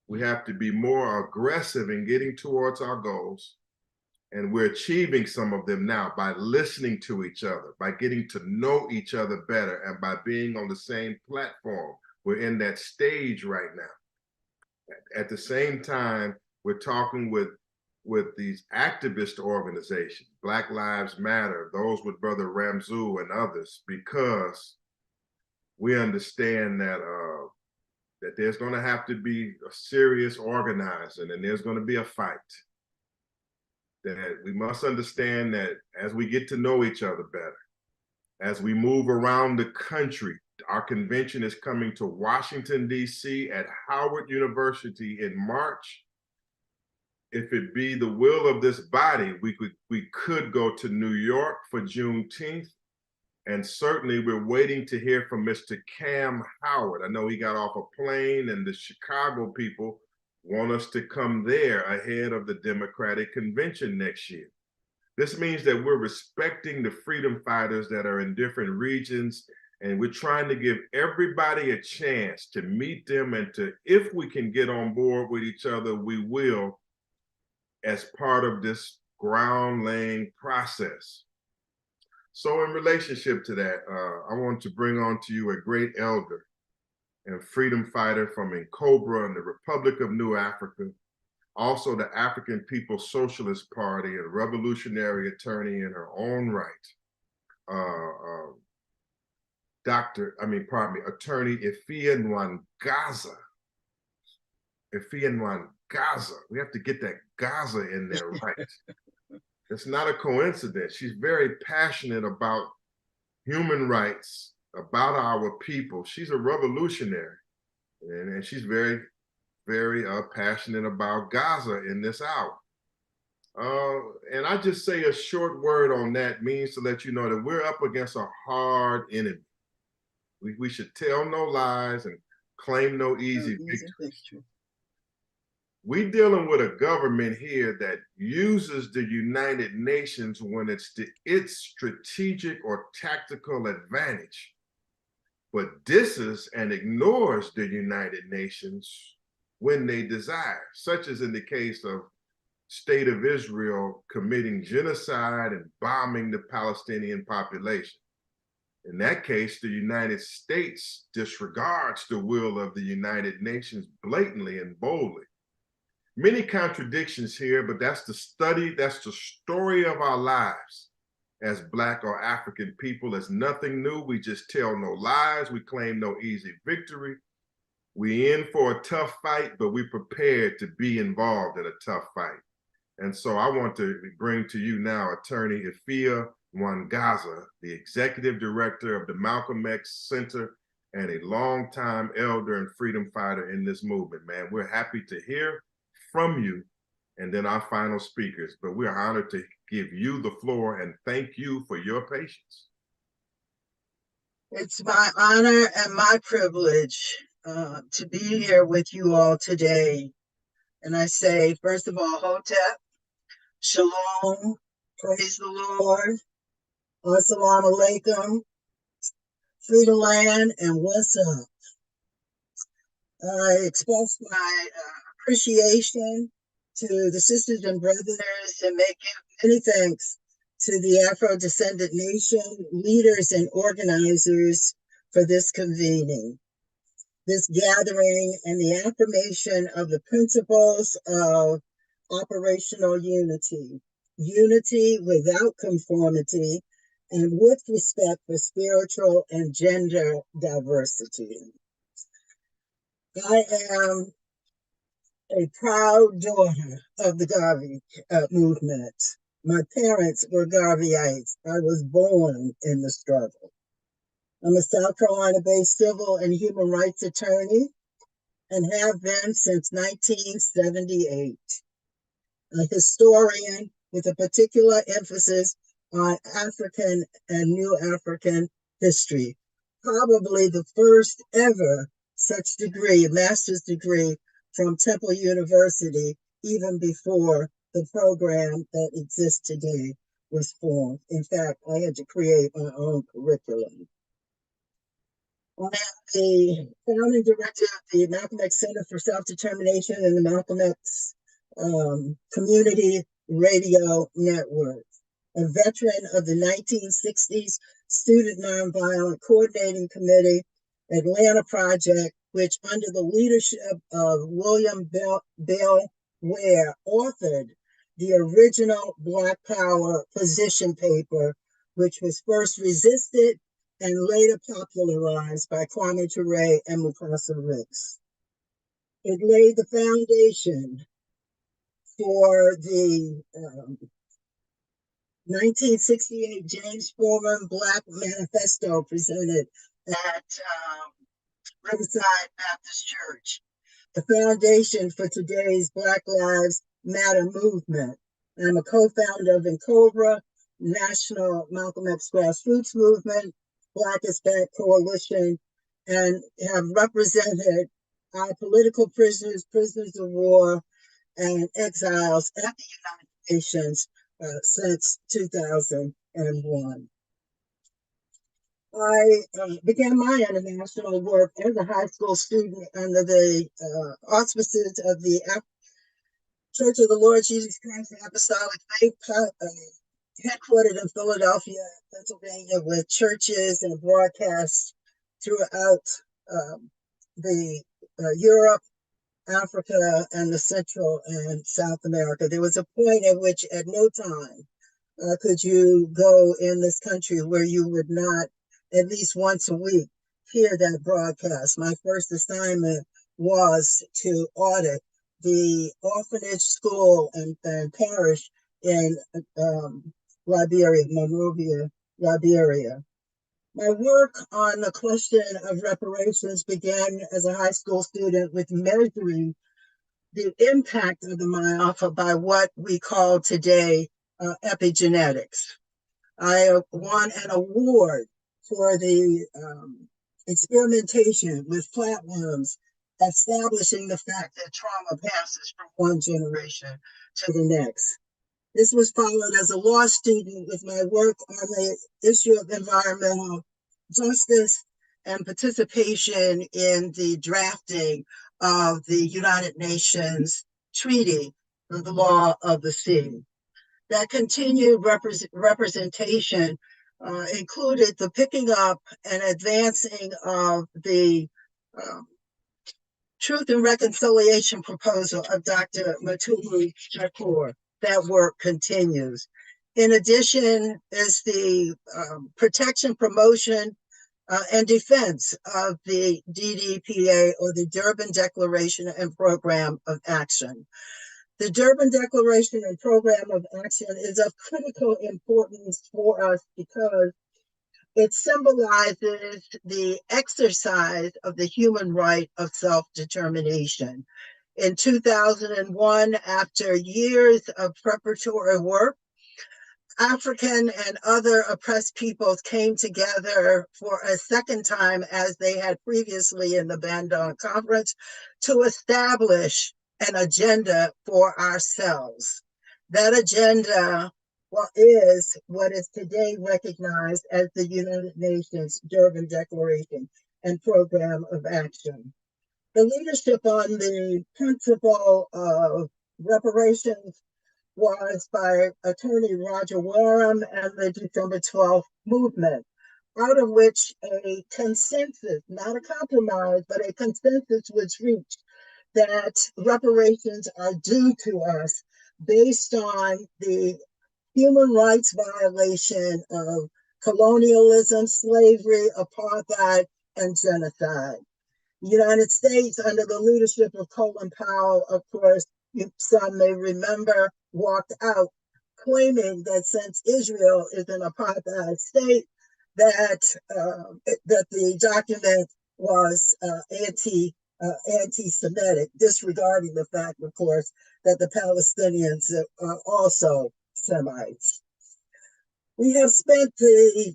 We have to be more aggressive in getting towards our goals. And we're achieving some of them now by listening to each other, by getting to know each other better, and by being on the same platform. We're in that stage right now. At the same time, we're talking with these activist organizations, Black Lives Matter, those with Brother Ramzu and others, because we understand that that there's going to have to be a serious organizing, and there's going to be a fight. That we must understand that as we get to know each other better, as we move around the country, our convention is coming to Washington, D.C. at Howard University in March. If it be the will of this body, we could go to New York for Juneteenth. And certainly we're waiting to hear from Mr. Cam Howard. I know he got off a plane, and the Chicago people want us to come there ahead of the Democratic Convention next year. This means that we're respecting the freedom fighters that are in different regions, and we're trying to give everybody a chance to meet them, and to, if we can get on board with each other, we will, as part of this ground laying process. So in relationship to that, I want to bring on to you a great elder and freedom fighter from N'Cobra and the Republic of New Africa, also the African People's Socialist Party, and revolutionary attorney in her own right, Attorney Ifeanyi Nwangaza. Ifeanyi Nwangaza. We have to get that Gaza in there right. It's not a coincidence. She's very passionate about human rights, about our people. She's a revolutionary, and she's very, very passionate about Gaza in this hour. And I just say a short word on that means to let you know that we're up against a hard enemy. We should tell no lies and claim no easy victory. We're dealing with a government here that uses the United Nations when it's to its strategic or tactical advantage, but disses and ignores the United Nations when they desire, such as in the case of State of Israel committing genocide and bombing the Palestinian population. In that case, the United States disregards the will of the United Nations blatantly and boldly. Many contradictions here, but that's the story of our lives as Black or African people. It's nothing new. We just tell no lies. We claim no easy victory. We in for a tough fight, but we're prepared to be involved in a tough fight. And so I want to bring to you now Attorney Ifia Mwangaza, the Executive Director of the Malcolm X Center and a longtime elder and freedom fighter in this movement, man. We're happy to hear from you and then our final speakers, but we're honored to give you the floor and thank you for your patience. It's my honor and my privilege to be here with you all today. And I say, first of all, Hotep, Shalom, praise the Lord, Assalamu alaikum, free the land, and what's up? I express my appreciation to the sisters and brothers and give many thanks to the Afro-Descendant Nation leaders and organizers for this convening, this gathering, and the affirmation of the principles of operational unity, unity without conformity, and with respect for spiritual and gender diversity. I am a proud daughter of the Garvey movement. My parents were Garveyites. I was born in the struggle. I'm a South Carolina-based civil and human rights attorney and have been since 1978. A historian with a particular emphasis on African and New African history. Probably the first ever such degree, master's degree from Temple University, even before the program that exists today was formed. In fact, I had to create my own curriculum. I am the founding director of the Malcolm X Center for Self-Determination and the Malcolm X Community Radio Network, a veteran of the 1960s Student Nonviolent Coordinating Committee, Atlanta Project, which under the leadership of William Bell Ware authored the original Black Power position paper, which was first resisted and later popularized by Kwame Ture and Mukasa Ricks. It laid the foundation for the 1968 James Foreman Black Manifesto presented at Riverside Baptist Church, the foundation for today's Black Lives Matter movement. I'm a co-founder of NCOBRA, National Malcolm X Grassroots Movement, Black is Back Coalition, and have represented our political prisoners, prisoners of war, and exiles at the United Nations since 2001. I began my international work as a high school student under the auspices of the Church of the Lord Jesus Christ Apostolic Faith, headquartered in Philadelphia, Pennsylvania, with churches and broadcasts throughout Europe, Africa, and the Central and South America. There was a point at which at no time could you go in this country where you would not at least once a week hear that broadcast. My first assignment was to audit the orphanage school and parish in Liberia, Monrovia, Liberia. My work on the question of reparations began as a high school student with measuring the impact of the Ma'afa by what we call today epigenetics. I won an award for the experimentation with flatworms, establishing the fact that trauma passes from one generation to the next. This was followed as a law student with my work on the issue of environmental justice and participation in the drafting of the United Nations Treaty on the Law of the Sea. That continued representation included the picking up and advancing of the Truth and Reconciliation proposal of Dr. Mutulu Shakur. That work continues. In addition is the protection, promotion, and defense of the DDPA, or the Durban Declaration and Program of Action. The Durban Declaration and Program of Action is of critical importance for us because it symbolizes the exercise of the human right of self-determination. In 2001, after years of preparatory work, African and other oppressed peoples came together for a second time, as they had previously in the Bandung Conference, to establish an agenda for ourselves. That agenda is what is today recognized as the United Nations Durban Declaration and Program of Action. The leadership on the principle of reparations was by Attorney Roger Warren and the December 12th movement, out of which a consensus, not a compromise, but a consensus was reached that reparations are due to us based on the human rights violation of colonialism, slavery, apartheid, and genocide. The United States, under the leadership of Colin Powell, of course, some may remember, walked out claiming that since Israel is an apartheid state, that the document was anti-Semitic, disregarding the fact, of course, that the Palestinians are also Semites. We have spent the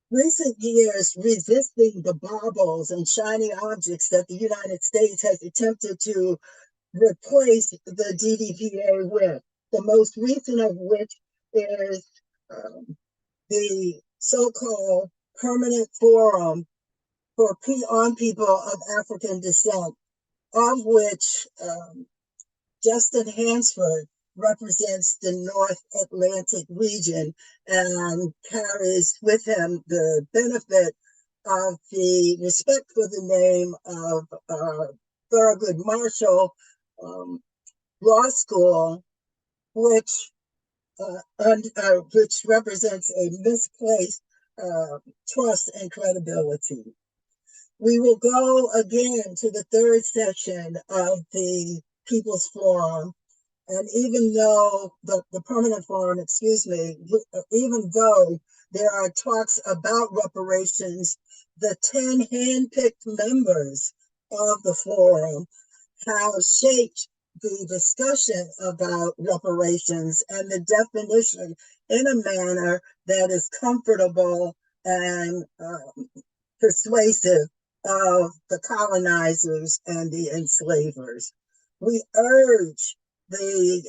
recent years resisting the baubles and shiny objects that the United States has attempted to replace the DDPA with, the most recent of which is the so-called Permanent Forum on People of African Descent, of which Justin Hansford represents the North Atlantic region and carries with him the benefit of the respect for the name of Thurgood Marshall Law School, which represents a misplaced trust and credibility. We will go again to the third session of the People's Forum. And even though the Permanent Forum, even though there are talks about reparations, the 10 handpicked members of the forum have shaped the discussion about reparations and the definition in a manner that is comfortable and persuasive of the colonizers and the enslavers. We urge the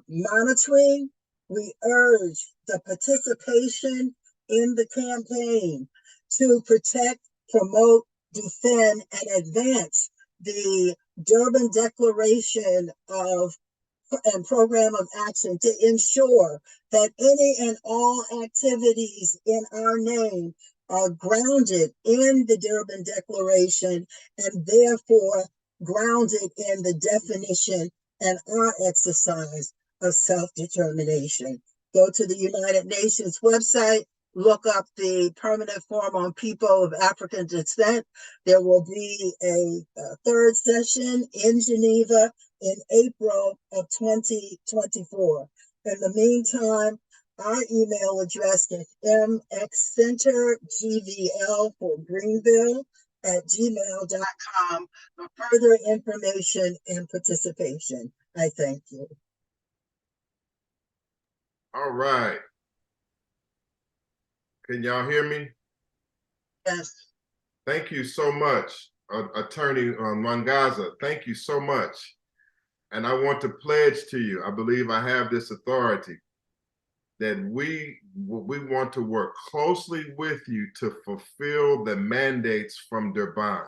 monitoring, we urge the participation in the campaign to protect, promote, defend, and advance the Durban Declaration and Program of Action to ensure that any and all activities in our name are grounded in the Durban Declaration and therefore grounded in the definition and our exercise of self-determination. Go to the United Nations website, look up the Permanent Forum on People of African Descent. There will be a third session in Geneva in April of 2024. In the meantime, our email address is mxcentergvl for Greenville @gmail.com for further information and participation. I thank you. All right. Can y'all hear me? Yes. Thank you so much, Attorney Mwangaza. Thank you so much. And I want to pledge to you, I believe I have this authority, that we want to work closely with you to fulfill the mandates from Durban.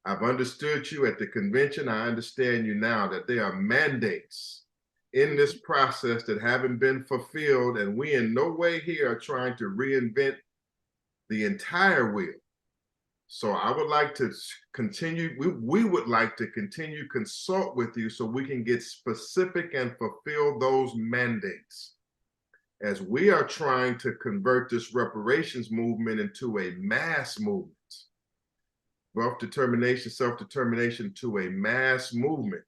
I've understood you at the convention. I understand you now that they are mandates in this process that haven't been fulfilled, and we in no way here are trying to reinvent the entire wheel. So I would like to continue, we would like to continue consult with you so we can get specific and fulfill those mandates. As we are trying to convert this reparations movement into a mass movement, self-determination to a mass movement.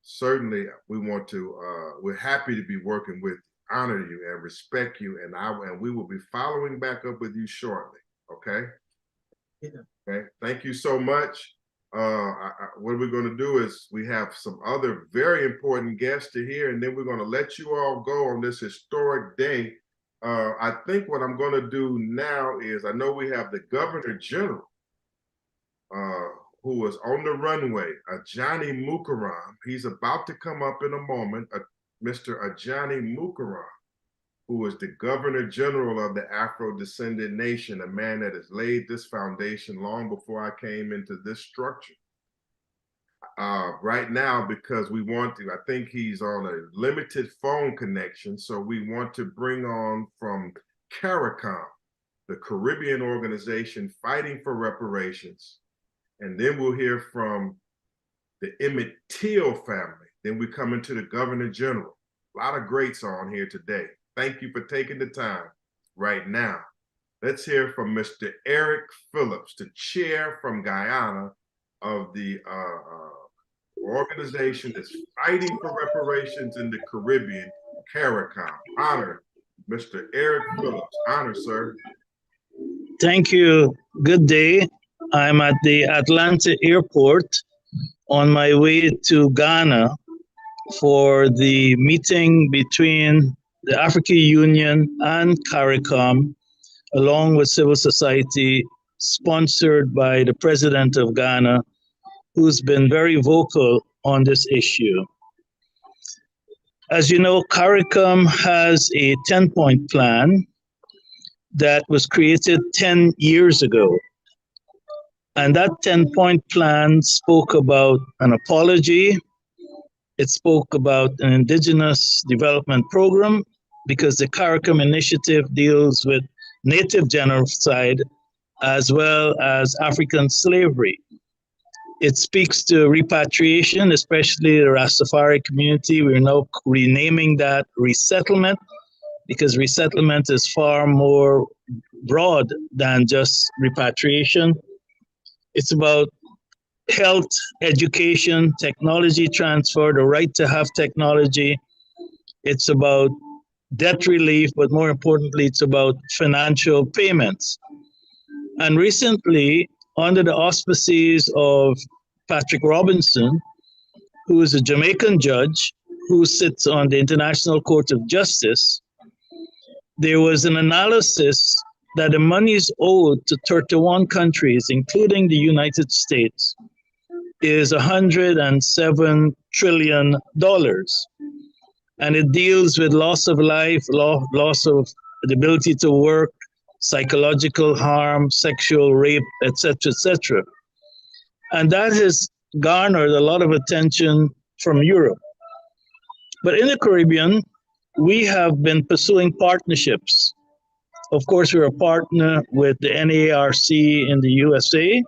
Certainly we want to, we're happy to be working with, honor you and respect you, and we will be following back up with you shortly, okay? Okay, thank you so much. What we're going to do is we have some other very important guests to hear, and then we're going to let you all go on this historic day. I think what I'm going to do now is, I know we have the Governor General who is on the runway, Ajani Mukaram. He's about to come up in a moment, Mr. Ajani Mukaram, who is the Governor General of the Afro-Descendant Nation, a man that has laid this foundation long before I came into this structure. Right now, because we want to, I think he's on a limited phone connection, so we want to bring on from CARICOM, the Caribbean organization fighting for reparations, and then we'll hear from the Emmett Till family. Then we come into the Governor General. A lot of greats on here today. Thank you for taking the time right now. Let's hear from Mr. Eric Phillips, the chair from Guyana of the organization that's fighting for reparations in the Caribbean, CARICOM. Honor, Mr. Eric Phillips. Honor, sir. Thank you. Good day. I'm at the Atlanta airport on my way to Ghana for the meeting between the African Union and CARICOM, along with civil society, sponsored by the president of Ghana, who's been very vocal on this issue. As you know, CARICOM has a 10-point plan that was created 10 years ago. And that 10-point plan spoke about an apology. It spoke about an indigenous development program, because the CARICOM initiative deals with native genocide as well as African slavery. It speaks to repatriation, especially the Rastafari community. We're now renaming that resettlement, because resettlement is far more broad than just repatriation. It's about health, education, technology transfer, the right to have technology. It's about debt relief, but more importantly, it's about financial payments. And recently, under the auspices of Patrick Robinson, who is a Jamaican judge who sits on the International Court of Justice, there was an analysis that the monies owed to 31 countries, including the United States, is $107 trillion. And it deals with loss of life, loss of the ability to work, psychological harm, sexual rape, etc., etc. And that has garnered a lot of attention from Europe. But in the Caribbean, we have been pursuing partnerships. Of course, we're a partner with the NARC in the USA,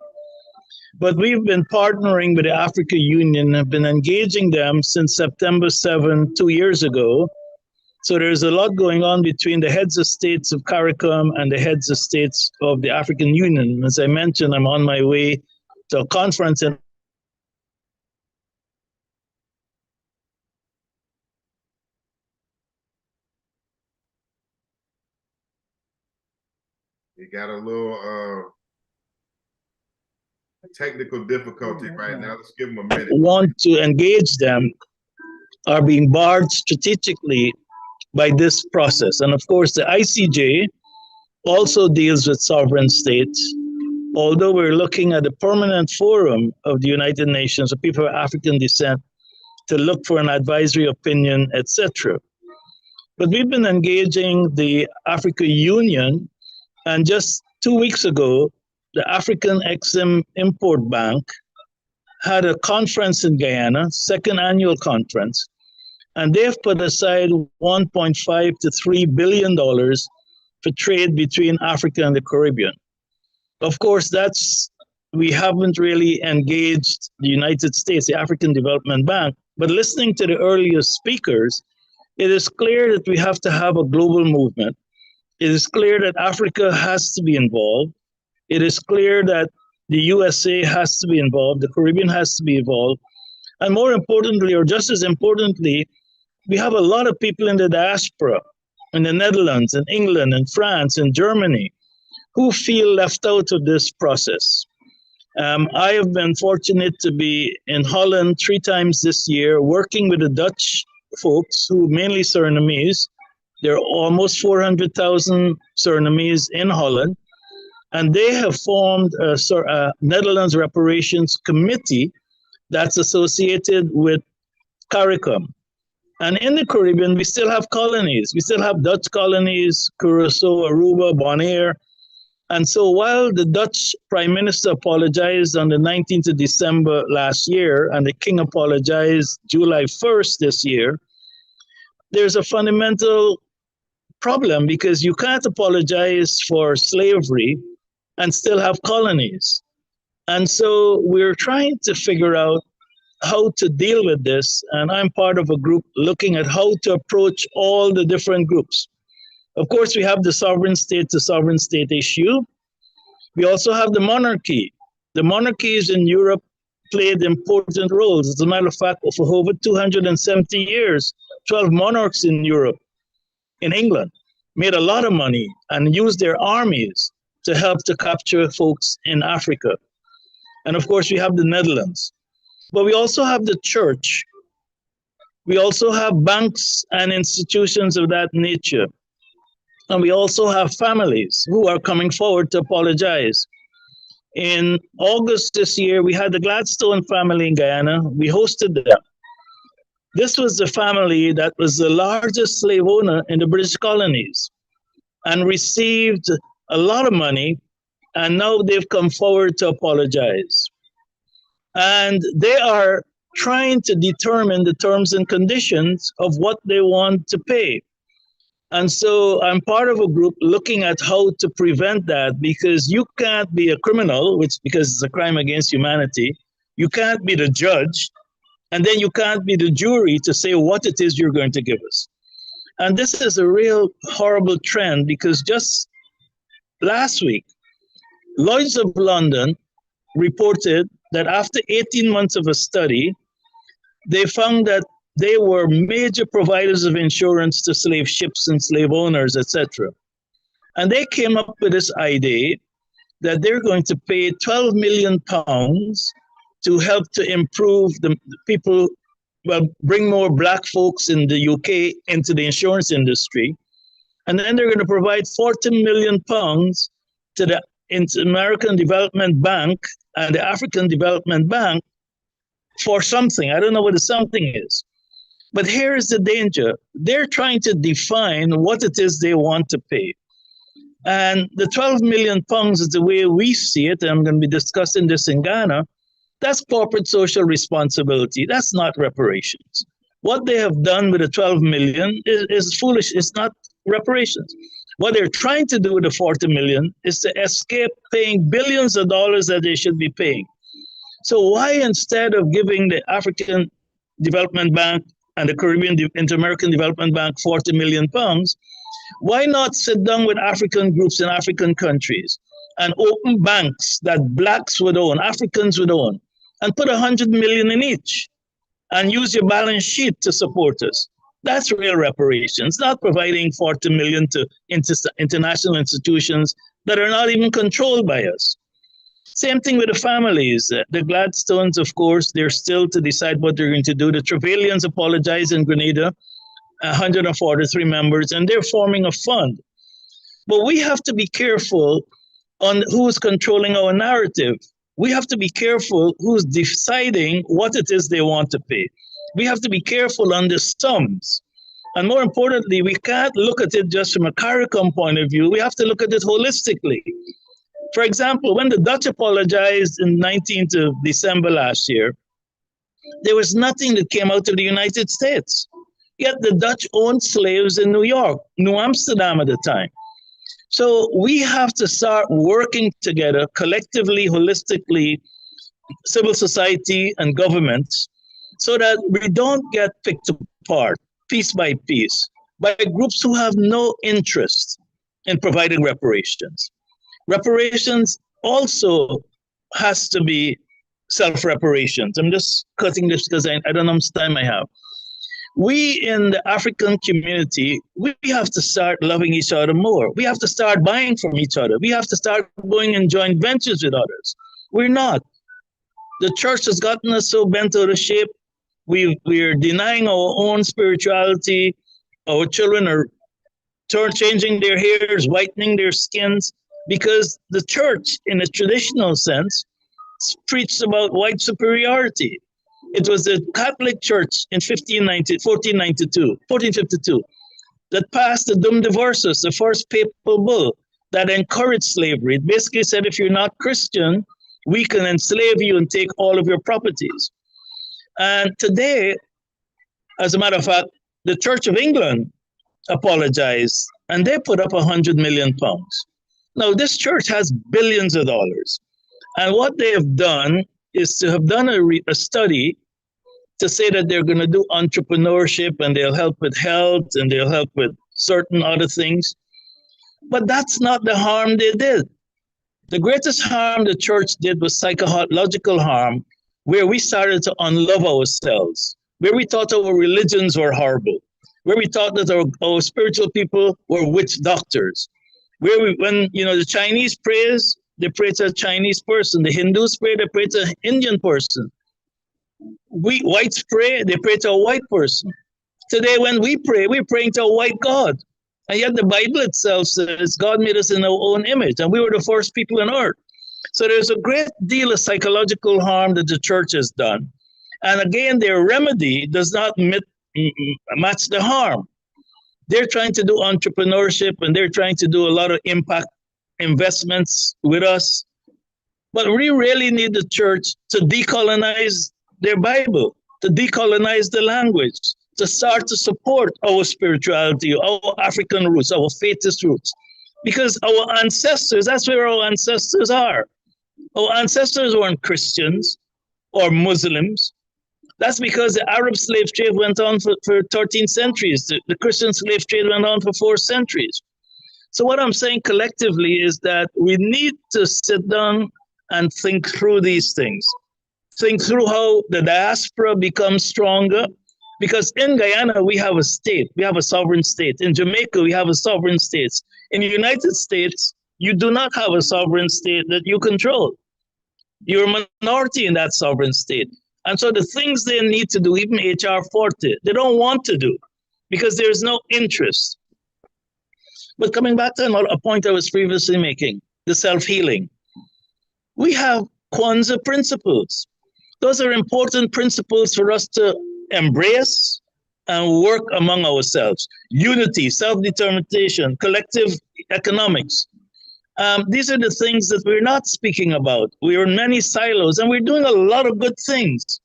but we've been partnering with the African Union, have been engaging them since September 7, 2 years ago. So there's a lot going on between the heads of states of CARICOM and the heads of states of the African Union. As I mentioned, I'm on my way to a conference in You got a little technical difficulty right now. Let's give him a minute. Want to engage them are being barred strategically by this process. And of course, the ICJ also deals with sovereign states, although we're looking at a permanent forum of the United Nations for people of African descent to look for an advisory opinion, etc. But we've been engaging the African Union, and just 2 weeks ago, the African Export-Import Bank had a conference in Guyana, second annual conference, and they've put aside $1.5 to $3 billion for trade between Africa and the Caribbean. Of course, we haven't really engaged the United States, the African Development Bank, but listening to the earlier speakers, it is clear that we have to have a global movement. It is clear that Africa has to be involved. It is clear that the USA has to be involved, the Caribbean has to be involved. And more importantly, or just as importantly, we have a lot of people in the diaspora, in the Netherlands, in England, in France, in Germany, who feel left out of this process. I have been fortunate to be in Holland 3 times this year, working with the Dutch folks who mainly Surinamese. There are almost 400,000 Surinamese in Holland, and they have formed a Netherlands Reparations Committee that's associated with CARICOM. And in the Caribbean, we still have colonies. We still have Dutch colonies, Curacao, Aruba, Bonaire. And so while the Dutch Prime Minister apologized on the 19th of December last year, and the King apologized July 1st this year, there's a fundamental problem because you can't apologize for slavery and still have colonies. And so we're trying to figure out how to deal with this. And I'm part of a group looking at how to approach all the different groups. Of course, we have the sovereign state to sovereign state issue. We also have the monarchy. The monarchies in Europe played important roles. As a matter of fact, for over 270 years, 12 monarchs in Europe, in England, made a lot of money and used their armies to help to capture folks in Africa. And of course, we have the Netherlands. But we also have the church. We also have banks and institutions of that nature. And we also have families who are coming forward to apologize. In August this year, we had the Gladstone family in Guyana. We hosted them. This was the family that was the largest slave owner in the British colonies and received a lot of money, and now they've come forward to apologize. And they are trying to determine the terms and conditions of what they want to pay. And so I'm part of a group looking at how to prevent that, because you can't be a criminal, because it's a crime against humanity. You can't be the judge, and then you can't be the jury to say what it is you're going to give us. And this is a real horrible trend, because just last week, Lloyd's of London reported that after 18 months of a study, they found that they were major providers of insurance to slave ships and slave owners, etc. And they came up with this idea that they're going to pay £12 million to help to improve the people, well, bring more Black folks in the UK into the insurance industry. And then they're going to provide £40 million to the American Development Bank and the African Development Bank for something. I don't know what the something is. But here is the danger. They're trying to define what it is they want to pay. And the £12 million is the way we see it, and I'm going to be discussing this in Ghana. That's corporate social responsibility. That's not reparations. What they have done with the 12 million is foolish. It's not reparations. What they're trying to do with the 40 million is to escape paying billions of dollars that they should be paying. So why, instead of giving the African Development Bank and the Caribbean Inter-American Development Bank 40 million pounds, why not sit down with African groups in African countries and open banks that Blacks would own, Africans would own, and put 100 million in each and use your balance sheet to support us? That's real reparations, not providing 40 million to international institutions that are not even controlled by us. Same thing with the families. The Gladstones, of course, they're still to decide what they're going to do. The Trevelyan's apologized in Grenada, 143 members, and they're forming a fund. But we have to be careful on who's controlling our narrative. We have to be careful who's deciding what it is they want to pay. We have to be careful on the sums. And more importantly, we can't look at it just from a CARICOM point of view. We have to look at it holistically. For example, when the Dutch apologized in 19th of December last year, there was nothing that came out of the United States. Yet the Dutch owned slaves in New York, New Amsterdam at the time. So we have to start working together collectively, holistically, civil society and governments, so that we don't get picked apart piece by piece by groups who have no interest in providing reparations. Reparations also has to be self-reparations. I'm just cutting this because I don't know how much time I have. We in the African community, we have to start loving each other more. We have to start buying from each other. We have to start going in joint ventures with others. We're not. The church has gotten us so bent out of shape. We're denying our own spirituality. Our children are changing their hairs, whitening their skins, because the church, in a traditional sense, preached about white superiority. It was the Catholic Church in 1452, that passed the Dum Divorces, the first papal bull that encouraged slavery. It basically said, if you're not Christian, we can enslave you and take all of your properties. And today, as a matter of fact, the Church of England apologized and they put up £100 million. Now, this church has billions of dollars. And what they have done is to have done a study to say that they're going to do entrepreneurship and they'll help with health and they'll help with certain other things. But that's not the harm they did. The greatest harm the church did was psychological harm, where we started to unlove ourselves, where we thought our religions were horrible, where we thought that our spiritual people were witch doctors, where when the Chinese prays, they pray to a Chinese person. The Hindus pray, they pray to an Indian person. We whites pray, they pray to a white person. Today, when we pray, we're praying to a white God. And yet the Bible itself says God made us in our own image, and we were the first people on earth. So there's a great deal of psychological harm that the church has done. And again, their remedy does not match the harm. They're trying to do entrepreneurship and they're trying to do a lot of impact investments with us. But we really need the church to decolonize their Bible, to decolonize the language, to start to support our spirituality, our African roots, our faithist roots. Because our ancestors, that's where our ancestors are. Our ancestors weren't Christians or Muslims. That's because the Arab slave trade went on for 13 centuries. The Christian slave trade went on for 4 centuries. So what I'm saying collectively is that we need to sit down and think through these things. Think through how the diaspora becomes stronger. Because in Guyana, we have a state, we have a sovereign state. In Jamaica, we have a sovereign state. In the United States, you do not have a sovereign state that you control. You're a minority in that sovereign state. And so the things they need to do, even HR 40, they don't want to do because there's no interest. But coming back to a point I was previously making, the self-healing. We have Kwanzaa principles. Those are important principles for us to embrace and work among ourselves. Unity, self-determination, collective economics. These are the things that we're not speaking about. We're in many silos and we're doing a lot of good things.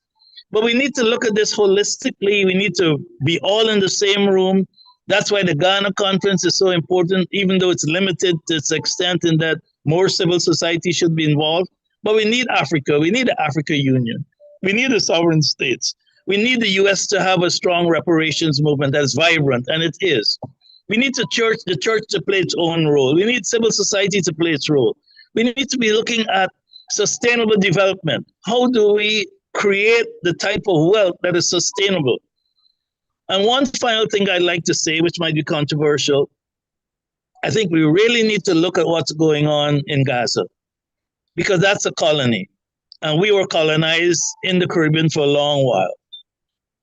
But we need to look at this holistically. We need to be all in the same room. That's why the Ghana conference is so important, even though it's limited to its extent in that more civil society should be involved. But we need Africa. We need the Africa Union. We need the sovereign states. We need the US to have a strong reparations movement that is vibrant, and it is. We need the church to play its own role. We need civil society to play its role. We need to be looking at sustainable development. How do we create the type of wealth that is sustainable? And one final thing I'd like to say, which might be controversial, I think we really need to look at what's going on in Gaza, because that's a colony. And we were colonized in the Caribbean for a long while.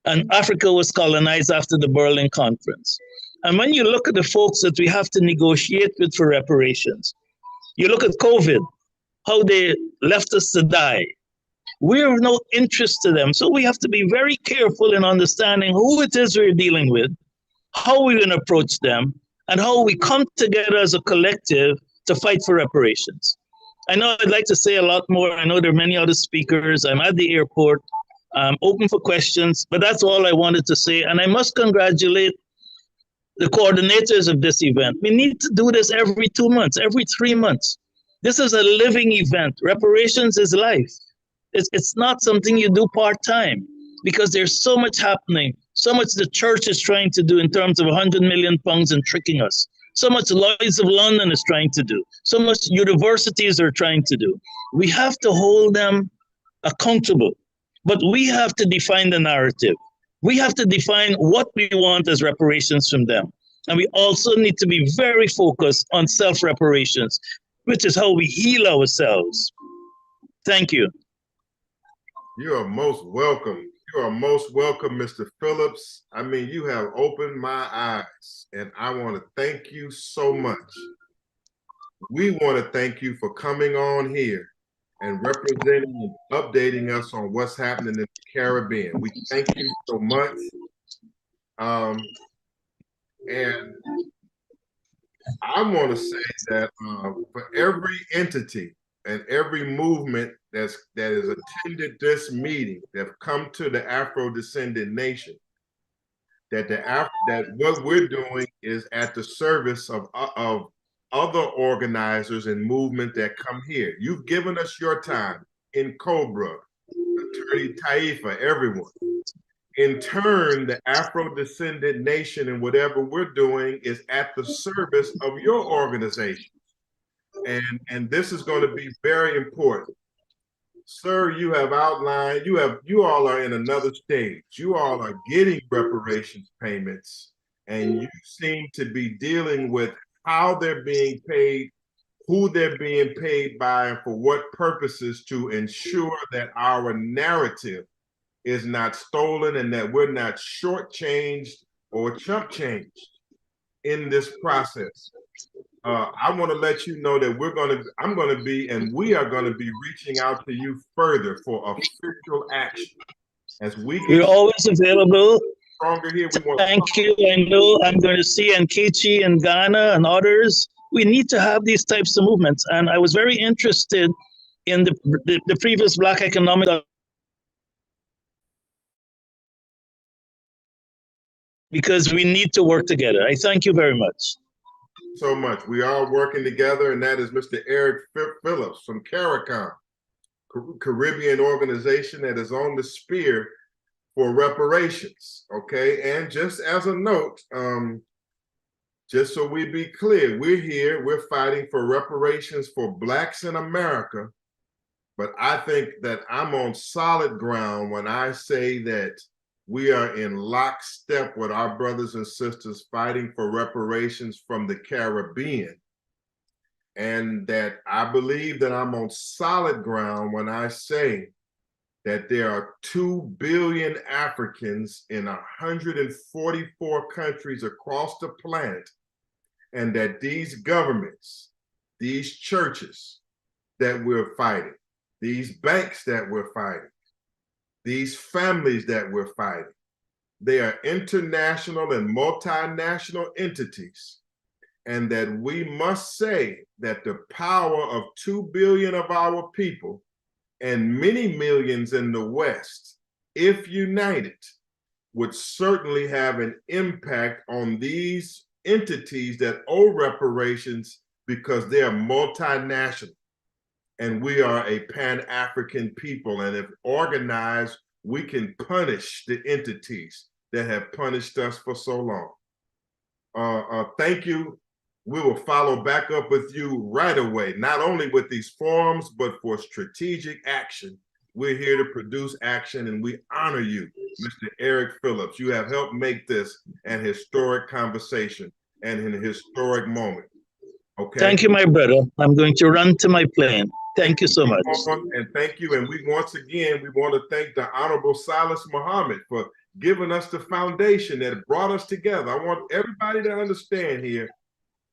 And Africa was colonized after the Berlin Conference. And when you look at the folks that we have to negotiate with for reparations, you look at COVID, how they left us to die. We have no interest to them. So we have to be very careful in understanding who it is we're dealing with, how we're going to approach them, and how we come together as a collective to fight for reparations. I know I'd like to say a lot more. I know there are many other speakers. I'm at the airport. I'm open for questions, but that's all I wanted to say. And I must congratulate the coordinators of this event. We need to do this every 2 months, every 3 months. This is a living event. Reparations is life. It's not something you do part-time, because there's so much happening, so much the church is trying to do in terms of 100 million pounds and tricking us, so much Lloyd's of London is trying to do, so much universities are trying to do. We have to hold them accountable, but we have to define the narrative. We have to define what we want as reparations from them. And we also need to be very focused on self-reparations, which is how we heal ourselves. Thank you. You are most welcome. You are most welcome, Mr. Phillips. I mean, you have opened my eyes, and I want to thank you so much. We want to thank you for coming on here and representing and updating us on what's happening in the Caribbean. We thank you so much. And I want to say that for every entity and every movement that has attended this meeting, that have come to the Afro-Descendant Nation, that what we're doing is at the service of other organizers and movement that come here. You've given us your time in Cobra, Attorney Taifa, everyone. In turn, the Afro-Descendant Nation and whatever we're doing is at the service of your organization. And this is going to be very important. Sir, you have outlined, you all are in another stage. You all are getting reparations payments, and you seem to be dealing with how they're being paid, who they're being paid by, and for what purposes, to ensure that our narrative is not stolen and that we're not shortchanged or chump changed in this process. I want to let you know that I'm going to be, and we are going to be reaching out to you further for official action. As we're always available. Stronger here. Thank you. I know I'm going to see Nkechi and Ghana and others. We need to have these types of movements. And I was very interested in the previous Black economic, because we need to work together. I thank you very much. So much. We are working together, and that is Mr. Eric Phillips from CARICOM, Caribbean organization that is on the spear for reparations. Okay, and just as a note, just so we be clear, we're fighting for reparations for Blacks in America, but I think that I'm on solid ground when I say that we are in lockstep with our brothers and sisters fighting for reparations from the Caribbean. And that I believe that I'm on solid ground when I say that there are 2 billion Africans in 144 countries across the planet, and that these governments, these churches that we're fighting, these banks that we're fighting, these families that we're fighting, they are international and multinational entities, and that we must say that the power of 2 billion of our people and many millions in the West, if united, would certainly have an impact on these entities that owe reparations, because they are multinational. And we are a Pan-African people, and if organized, we can punish the entities that have punished us for so long. Thank you. We will follow back up with you right away, not only with these forums, but for strategic action. We're here to produce action, and we honor you, Mr. Eric Phillips. You have helped make this an historic conversation and an historic moment. Okay. Thank you, my brother. I'm going to run to my plane. Thank you so much. And thank you. And we want to thank the Honorable Silis Muhammad for giving us the foundation that brought us together. I want everybody to understand here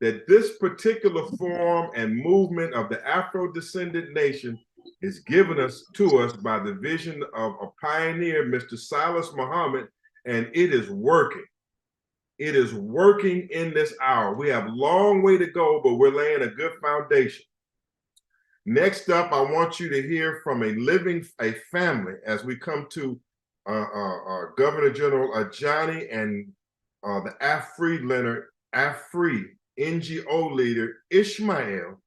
that this particular form and movement of the Afro-Descendant Nation is given to us by the vision of a pioneer, Mr. Silis Muhammad, and it is working. It is working in this hour. We have a long way to go, but we're laying a good foundation. Next up, I want you to hear from a family as we come to Governor General Ajani and the Afri NGO leader Ishmael,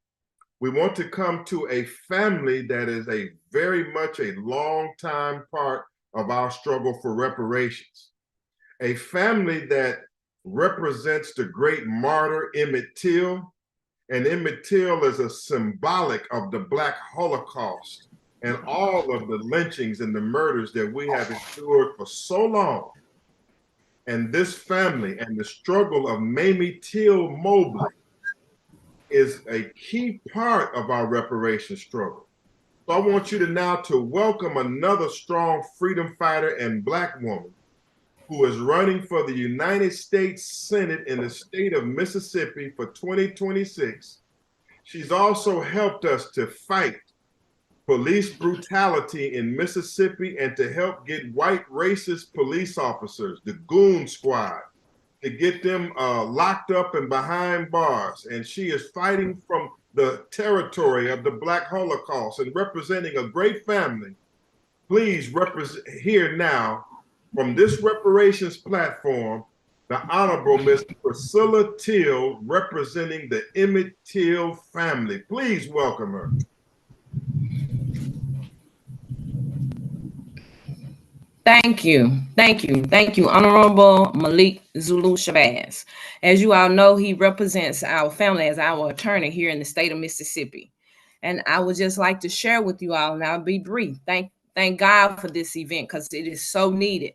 we want to come to a family that is a very much a long time part of our struggle for reparations. A family that represents the great martyr Emmett Till, and Emmett Till is a symbolic of the Black Holocaust and all of the lynchings and the murders that we have endured for so long. And this family and the struggle of Mamie Till Mobley is a key part of our reparations struggle. So I want you to now to welcome another strong freedom fighter and Black woman who is running for the United States Senate in the state of Mississippi for 2026. She's also helped us to fight police brutality in Mississippi and to help get white racist police officers, the Goon Squad, to get them locked up and behind bars. And she is fighting from the territory of the Black Holocaust and representing a great family. Please hear now from this reparations platform, the Honorable Miss Priscilla Till, representing the Emmett Till family. Please welcome her. Thank you. Thank you. Thank you, Honorable Malik Zulu Shabazz. As you all know, he represents our family as our attorney here in the state of Mississippi. And I would just like to share with you all, and I'll be brief. Thank God for this event because it is so needed.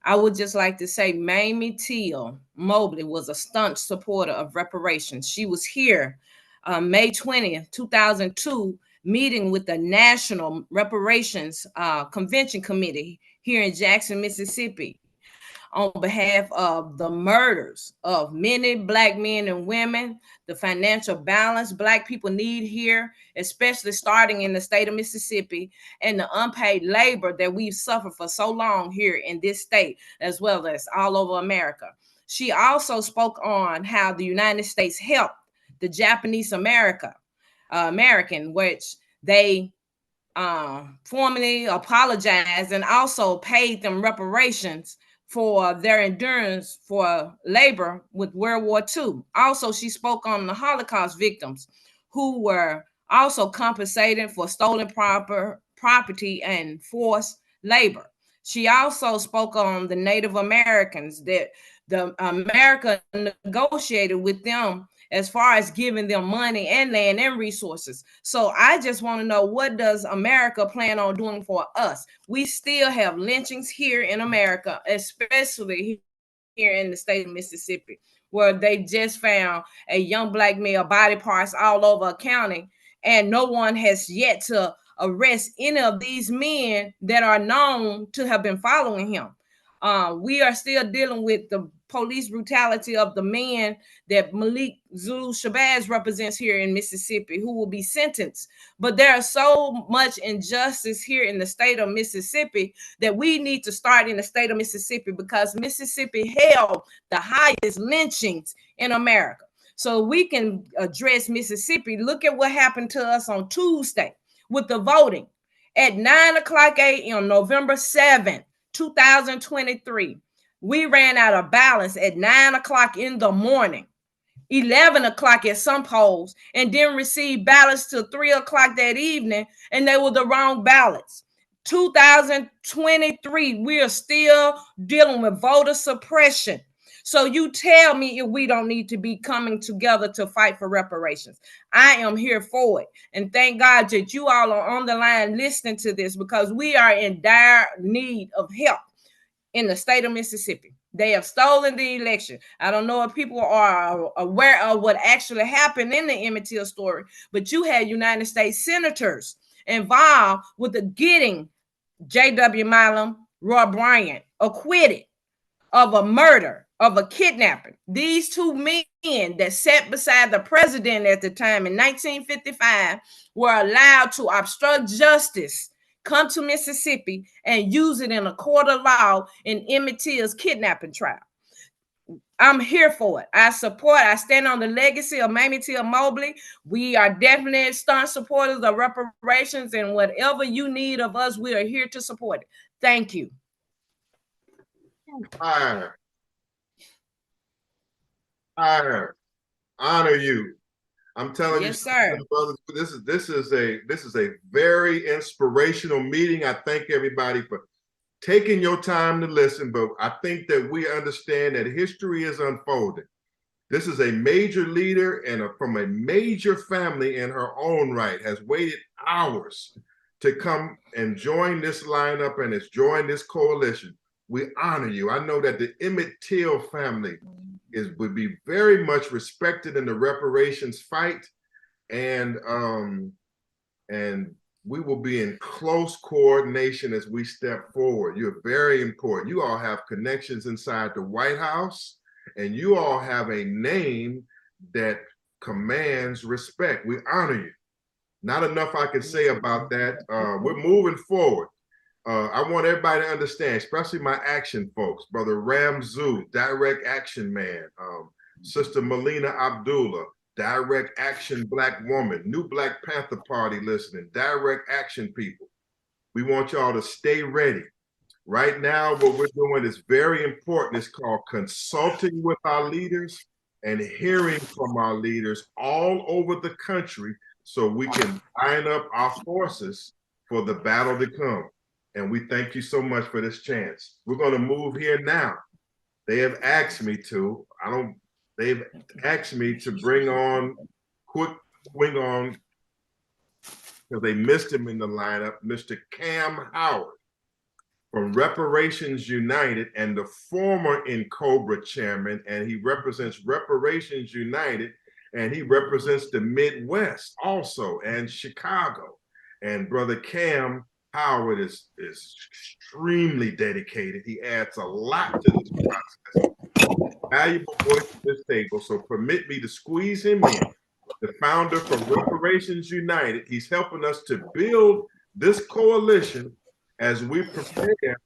I would just like to say Mamie Till Mobley was a staunch supporter of reparations. She was here May 20th, 2002, meeting with the National Reparations Convention Committee here in Jackson, Mississippi, on behalf of the murders of many Black men and women, the financial balance Black people need here, especially starting in the state of Mississippi, and the unpaid labor that we've suffered for so long here in this state, as well as all over America. She also spoke on how the United States helped the Japanese American, which they formally apologized and also paid them reparations for their endurance for labor with World War II. Also, she spoke on the Holocaust victims who were also compensated for stolen property and forced labor. She also spoke on the Native Americans that America negotiated with them as far as giving them money and land and resources. So I just want to know, what does America plan on doing for us? We still have lynchings here in America, especially here in the state of Mississippi, where they just found a young Black male body parts all over a county, and no one has yet to arrest any of these men that are known to have been following him. We are still dealing with the police brutality of the man that Malik Zulu Shabazz represents here in Mississippi, who will be sentenced. But there is so much injustice here in the state of Mississippi that we need to start in the state of Mississippi, because Mississippi held the highest lynchings in America. So we can address Mississippi. Look at what happened to us on Tuesday with the voting. At 9:00 a.m., November 7th, 2023, we ran out of ballots at 9:00 in the morning, 11:00 at some polls, and didn't receive ballots till 3:00 that evening, and they were the wrong ballots. 2023, we are still dealing with voter suppression. So you tell me if we don't need to be coming together to fight for reparations. I am here for it. And thank God that you all are on the line listening to this, because we are in dire need of help in the state of Mississippi. They have stolen the election. I don't know if people are aware of what actually happened in the Emmett Till story, but you had United States senators involved with the getting J.W. Milam, Roy Bryant acquitted of a murder, of a kidnapping. These two men that sat beside the president at the time in 1955 were allowed to obstruct justice, come to Mississippi, and use it in a court of law in Emmett Till's kidnapping trial. I'm here for it. I stand on the legacy of Mamie Till Mobley. We are definitely staunch supporters of reparations, and whatever you need of us, we are here to support it. Thank you. I honor you. I'm telling Yes, you, sir. brothers, this is a very inspirational meeting. I thank everybody for taking your time to listen, but I think that we understand that history is unfolding. This is a major leader and from a major family in her own right, has waited hours to come and join this lineup and has joined this coalition. We honor you. I know that the Emmett Till family would be very much respected in the reparations fight, and we will be in close coordination as we step forward. You're very important. You all have connections inside the White House, and you all have a name that commands respect. We honor you. Not enough I can say about that. We're moving forward. I want everybody to understand, especially my action folks, Brother Ramzu, direct action man, Sister Melina Abdullah, direct action Black woman, new Black Panther Party listening, direct action people. We want y'all to stay ready. Right now, what we're doing is very important. It's called consulting with our leaders and hearing from our leaders all over the country so we can line up our forces for the battle to come. And we thank you so much for this chance. We're going to move here now. They have asked me to. They've asked me to bring on, because they missed him in the lineup, Mr. Cam Howard from Reparations United and the former NCOBRA chairman, and he represents Reparations United, and he represents the Midwest also, and Chicago. And Brother Cam Howard is extremely dedicated. He adds a lot to this process. Valuable voice at this table, so permit me to squeeze him in. The founder from Reparations United, he's helping us to build this coalition as we prepare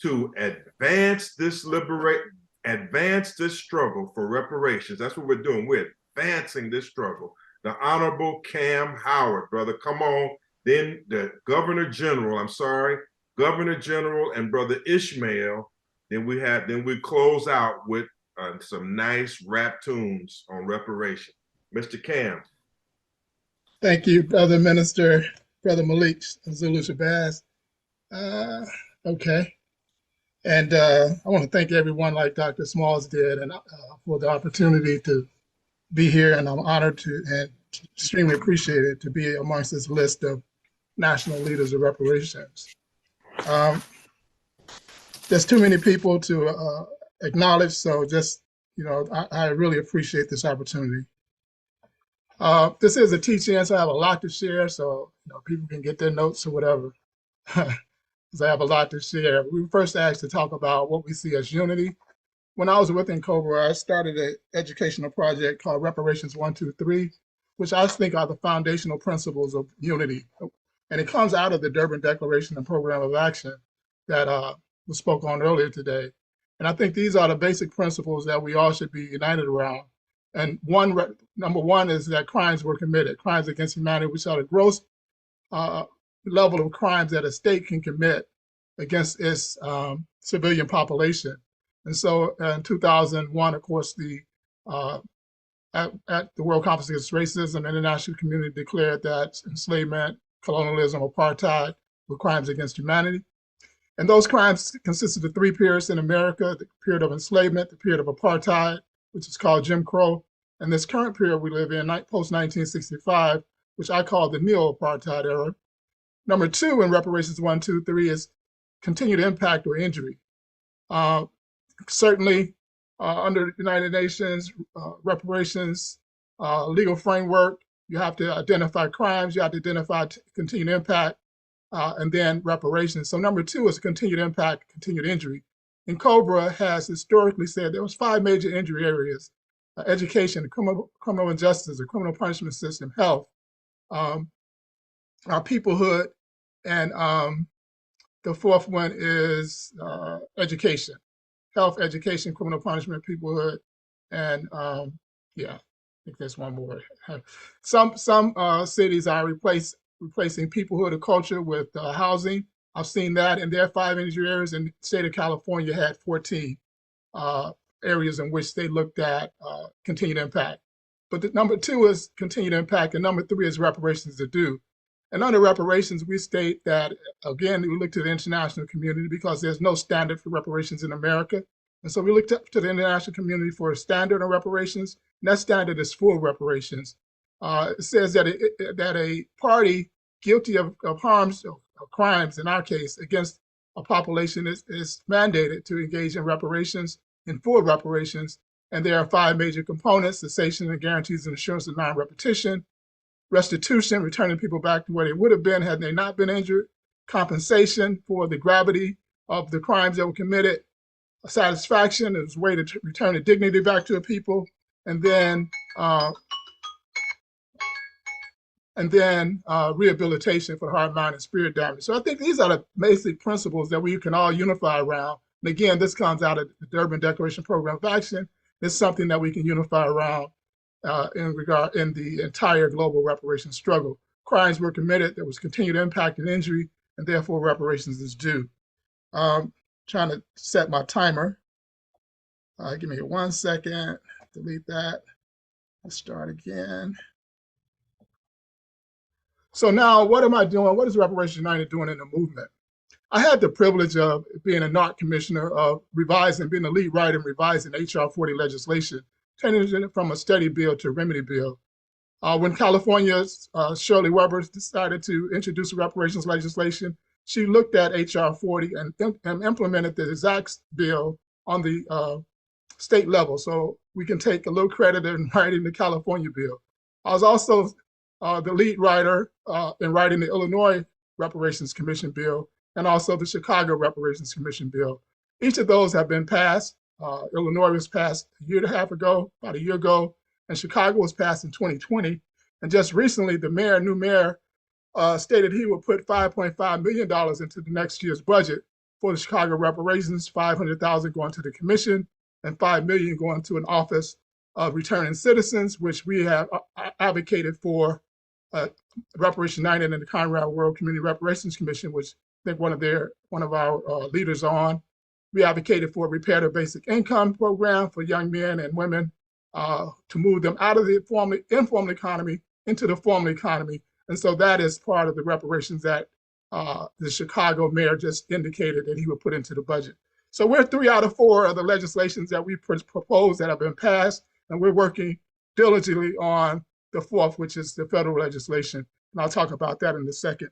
to advance this struggle for reparations. That's what we're doing. We're advancing this struggle. The Honorable Cam Howard, brother, come on. Then the Governor General and Brother Ishmael. Then we close out with some nice rap tunes on reparation. Mr. Cam. Thank you, Brother Minister, Brother Malik Zulu Shabazz. Okay. And I want to thank everyone like Dr. Smalls did and for the opportunity to be here. And I'm honored to and extremely appreciated to be amongst this list of national leaders of reparations. There's too many people to acknowledge, so just, I really appreciate this opportunity. This is a teaching, so I have a lot to share, so people can get their notes or whatever, because I have a lot to share. We were first asked to talk about what we see as unity. When I was with NCOBRA, I started an educational project called Reparations 1, 2, 3, which I think are the foundational principles of unity. And it comes out of the Durban Declaration and Program of Action that was spoke on earlier today. And I think these are the basic principles that we all should be united around. And number one is that crimes were committed, crimes against humanity, which are the gross level of crimes that a state can commit against its civilian population. And so in 2001, of course, at the World Conference Against Racism, the international community declared that enslavement, colonialism, apartheid were crimes against humanity. And those crimes consisted of three periods in America: the period of enslavement, the period of apartheid, which is called Jim Crow, and this current period we live in, post-1965, which I call the neo-apartheid era. Number two in Reparations 1, 2, 3 is continued impact or injury. Certainly, under the United Nations reparations legal framework, you have to identify crimes, you have to identify continued impact, and then reparations. So number two is continued impact, continued injury. And NCOBRA has historically said there was 5 major injury areas: education, criminal injustice, the criminal punishment system, health, our peoplehood, and the fourth one is education. Health, education, criminal punishment, peoplehood, and yeah, I think there's one more. Some cities are replacing peoplehood or culture with housing, I've seen that, and there are 5 injury areas, and the state of California had 14 areas in which they looked at continued impact. But the number 2 is continued impact, and number 3 is reparations to do. And under reparations, we state that, again, we look to the international community because there's no standard for reparations in America. And so we looked up to the international community for a standard on reparations, and that standard is full reparations. It says that that a party guilty of harms, of crimes, in our case, against a population is mandated to engage in reparations, in full reparations. And there are 5 major components: cessation and guarantees and assurance of non-repetition, restitution, returning people back to where they would have been had they not been injured, compensation for the gravity of the crimes that were committed, satisfaction is a way to return the dignity back to the people, and then rehabilitation for heart, mind, and spirit damage. So I think these are the basic principles that we can all unify around. And again, this comes out of the Durban Declaration Program of Action. It's something that we can unify around in the entire global reparations struggle. Crimes were committed, there was continued impact and injury, and therefore reparations is due. Trying to set my timer. Give me 1 second, delete that. Let's start again. So now what am I doing? What is Reparations United doing in the movement? I had the privilege of being a NARC commissioner, of revising, being the lead writer in revising HR 40 legislation, changing it from a study bill to a remedy bill. When California's Shirley Weber decided to introduce reparations legislation, she looked at HR 40 and implemented the exact bill on the state level. So we can take a little credit in writing the California bill. I was also the lead writer in writing the Illinois Reparations Commission bill and also the Chicago Reparations Commission bill. Each of those have been passed. Illinois was passed a year and a half ago, about a year ago, and Chicago was passed in 2020. And just recently, the new mayor, stated he would put $5.5 million into the next year's budget for the Chicago reparations, $500,000 going to the commission and $5 million going to an office of returning citizens, which we have advocated for Reparations United and the Conrad World Community Reparations Commission, which I think one of our leaders on. We advocated for a reparative basic income program for young men and women to move them out of the informal economy into the formal economy. And so that is part of the reparations that the Chicago mayor just indicated that he would put into the budget. So we're 3 out of 4 of the legislations that we proposed that have been passed, and we're working diligently on the 4th, which is the federal legislation. And I'll talk about that in a second.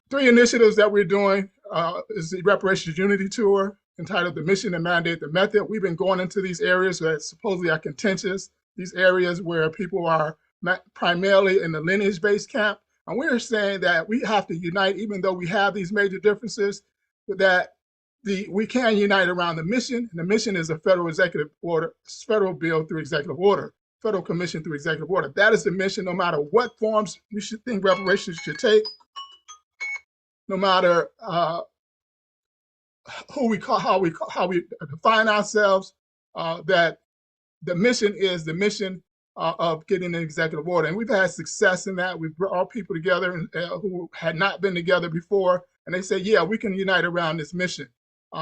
3 initiatives that we're doing is the Reparations Unity Tour, entitled The Mission, the Mandate, the Method. We've been going into these areas that supposedly are contentious, these areas where people are primarily in the lineage-based camp. And we're saying that we have to unite, even though we have these major differences, that we can unite around the mission. And the mission is a federal executive order, federal bill through executive order, federal commission through executive order. That is the mission, no matter what forms we should think reparations should take, no matter who we call, how we define ourselves, that the mission is the mission of getting an executive order. And we've had success in that. We've brought people together who had not been together before, and they say, yeah, we can unite around this mission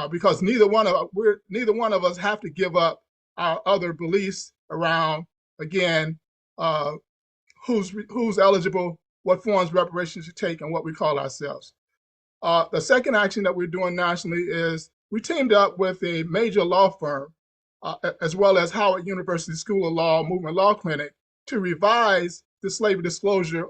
because neither one of us have to give up our other beliefs around, again, who's eligible, what forms reparations should take, and what we call ourselves. The second action that we're doing nationally is we teamed up with a major law firm, as well as Howard University School of Law Movement Law Clinic, to revise the slavery disclosure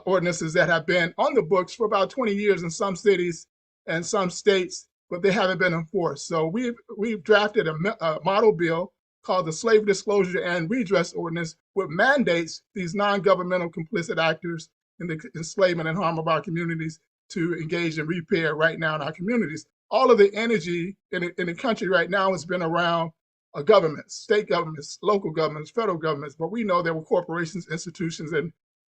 ordinances that have been on the books for about 20 years in some cities and some states, but they haven't been enforced. So we've drafted a model bill called the Slavery Disclosure and Redress Ordinance, which mandates these non-governmental complicit actors in the enslavement and harm of our communities to engage in repair right now in our communities. All of the energy in the country right now has been around governments, state governments, local governments, federal governments, but we know there were corporations, institutions,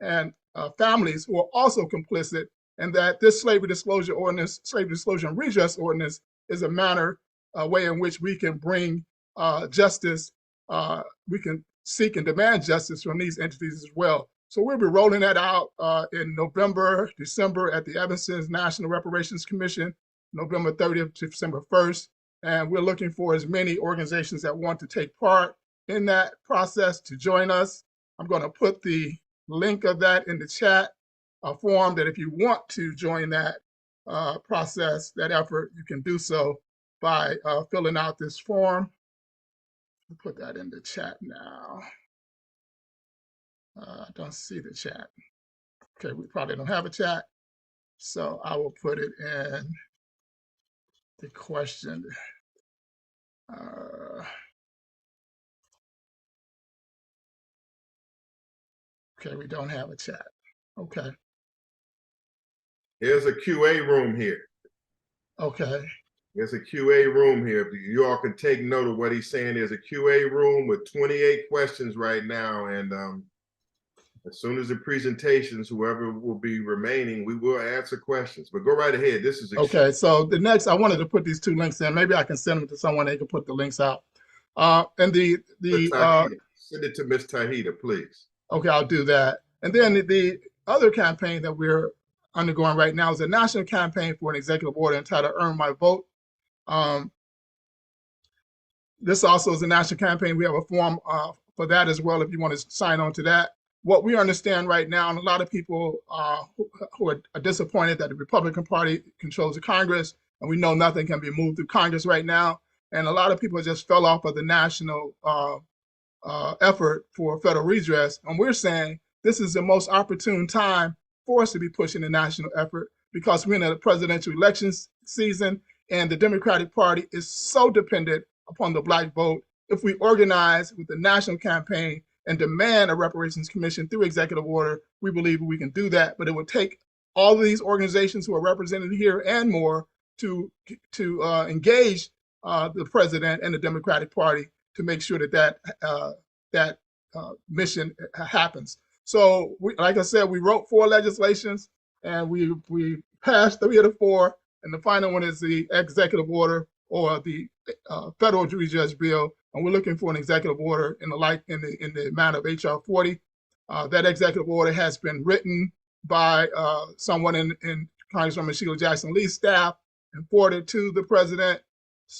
and families who are also complicit, and that this slavery disclosure ordinance, slavery disclosure and redress ordinance, is a way in which we can bring justice, we can seek and demand justice from these entities as well. So we'll be rolling that out in November, December at the Evanston National Reparations Commission, November 30th to December 1st. And we're looking for as many organizations that want to take part in that process to join us. I'm going to put the link of that in the chat, a form that if you want to join that process, that effort, you can do so by filling out this form. I'll put that in the chat now. I don't see the chat. Okay, we probably don't have a chat. So I will put it in the question. Okay, we don't have a chat. Okay. There's a QA room here. Okay. There's a QA room here. If you all can take note of what he's saying. There's a QA room with 28 questions right now. And as soon as the presentations, whoever will be remaining, we will answer questions. But go right ahead. This is okay. So the next, I wanted to put these two links in. Maybe I can send them to someone. They can put the links out. And send it to Miss Tahita, please. Okay, I'll do that. And then the other campaign that we're undergoing right now is a national campaign for an executive order entitled "Earn My Vote." This also is a national campaign. We have a form for that as well if you want to sign on to that. What we understand right now, and a lot of people who are disappointed that the Republican Party controls the Congress, and we know nothing can be moved through Congress right now. And a lot of people just fell off of the national effort for federal redress. And we're saying this is the most opportune time for us to be pushing the national effort because we're in a presidential elections season and the Democratic Party is so dependent upon the Black vote. If we organize with the national campaign and demand a reparations commission through executive order, we believe we can do that. But it would take all of these organizations who are represented here and more to engage the president and the Democratic Party to make sure that that mission happens. So, like I said, we wrote 4 legislations and we passed 3 of the 4, and the final one is the executive order or the federal jury judge bill, and we're looking for an executive order in the amount of HR 40. That executive order has been written by someone in Congresswoman Sheila Jackson Lee's staff and forwarded to the president's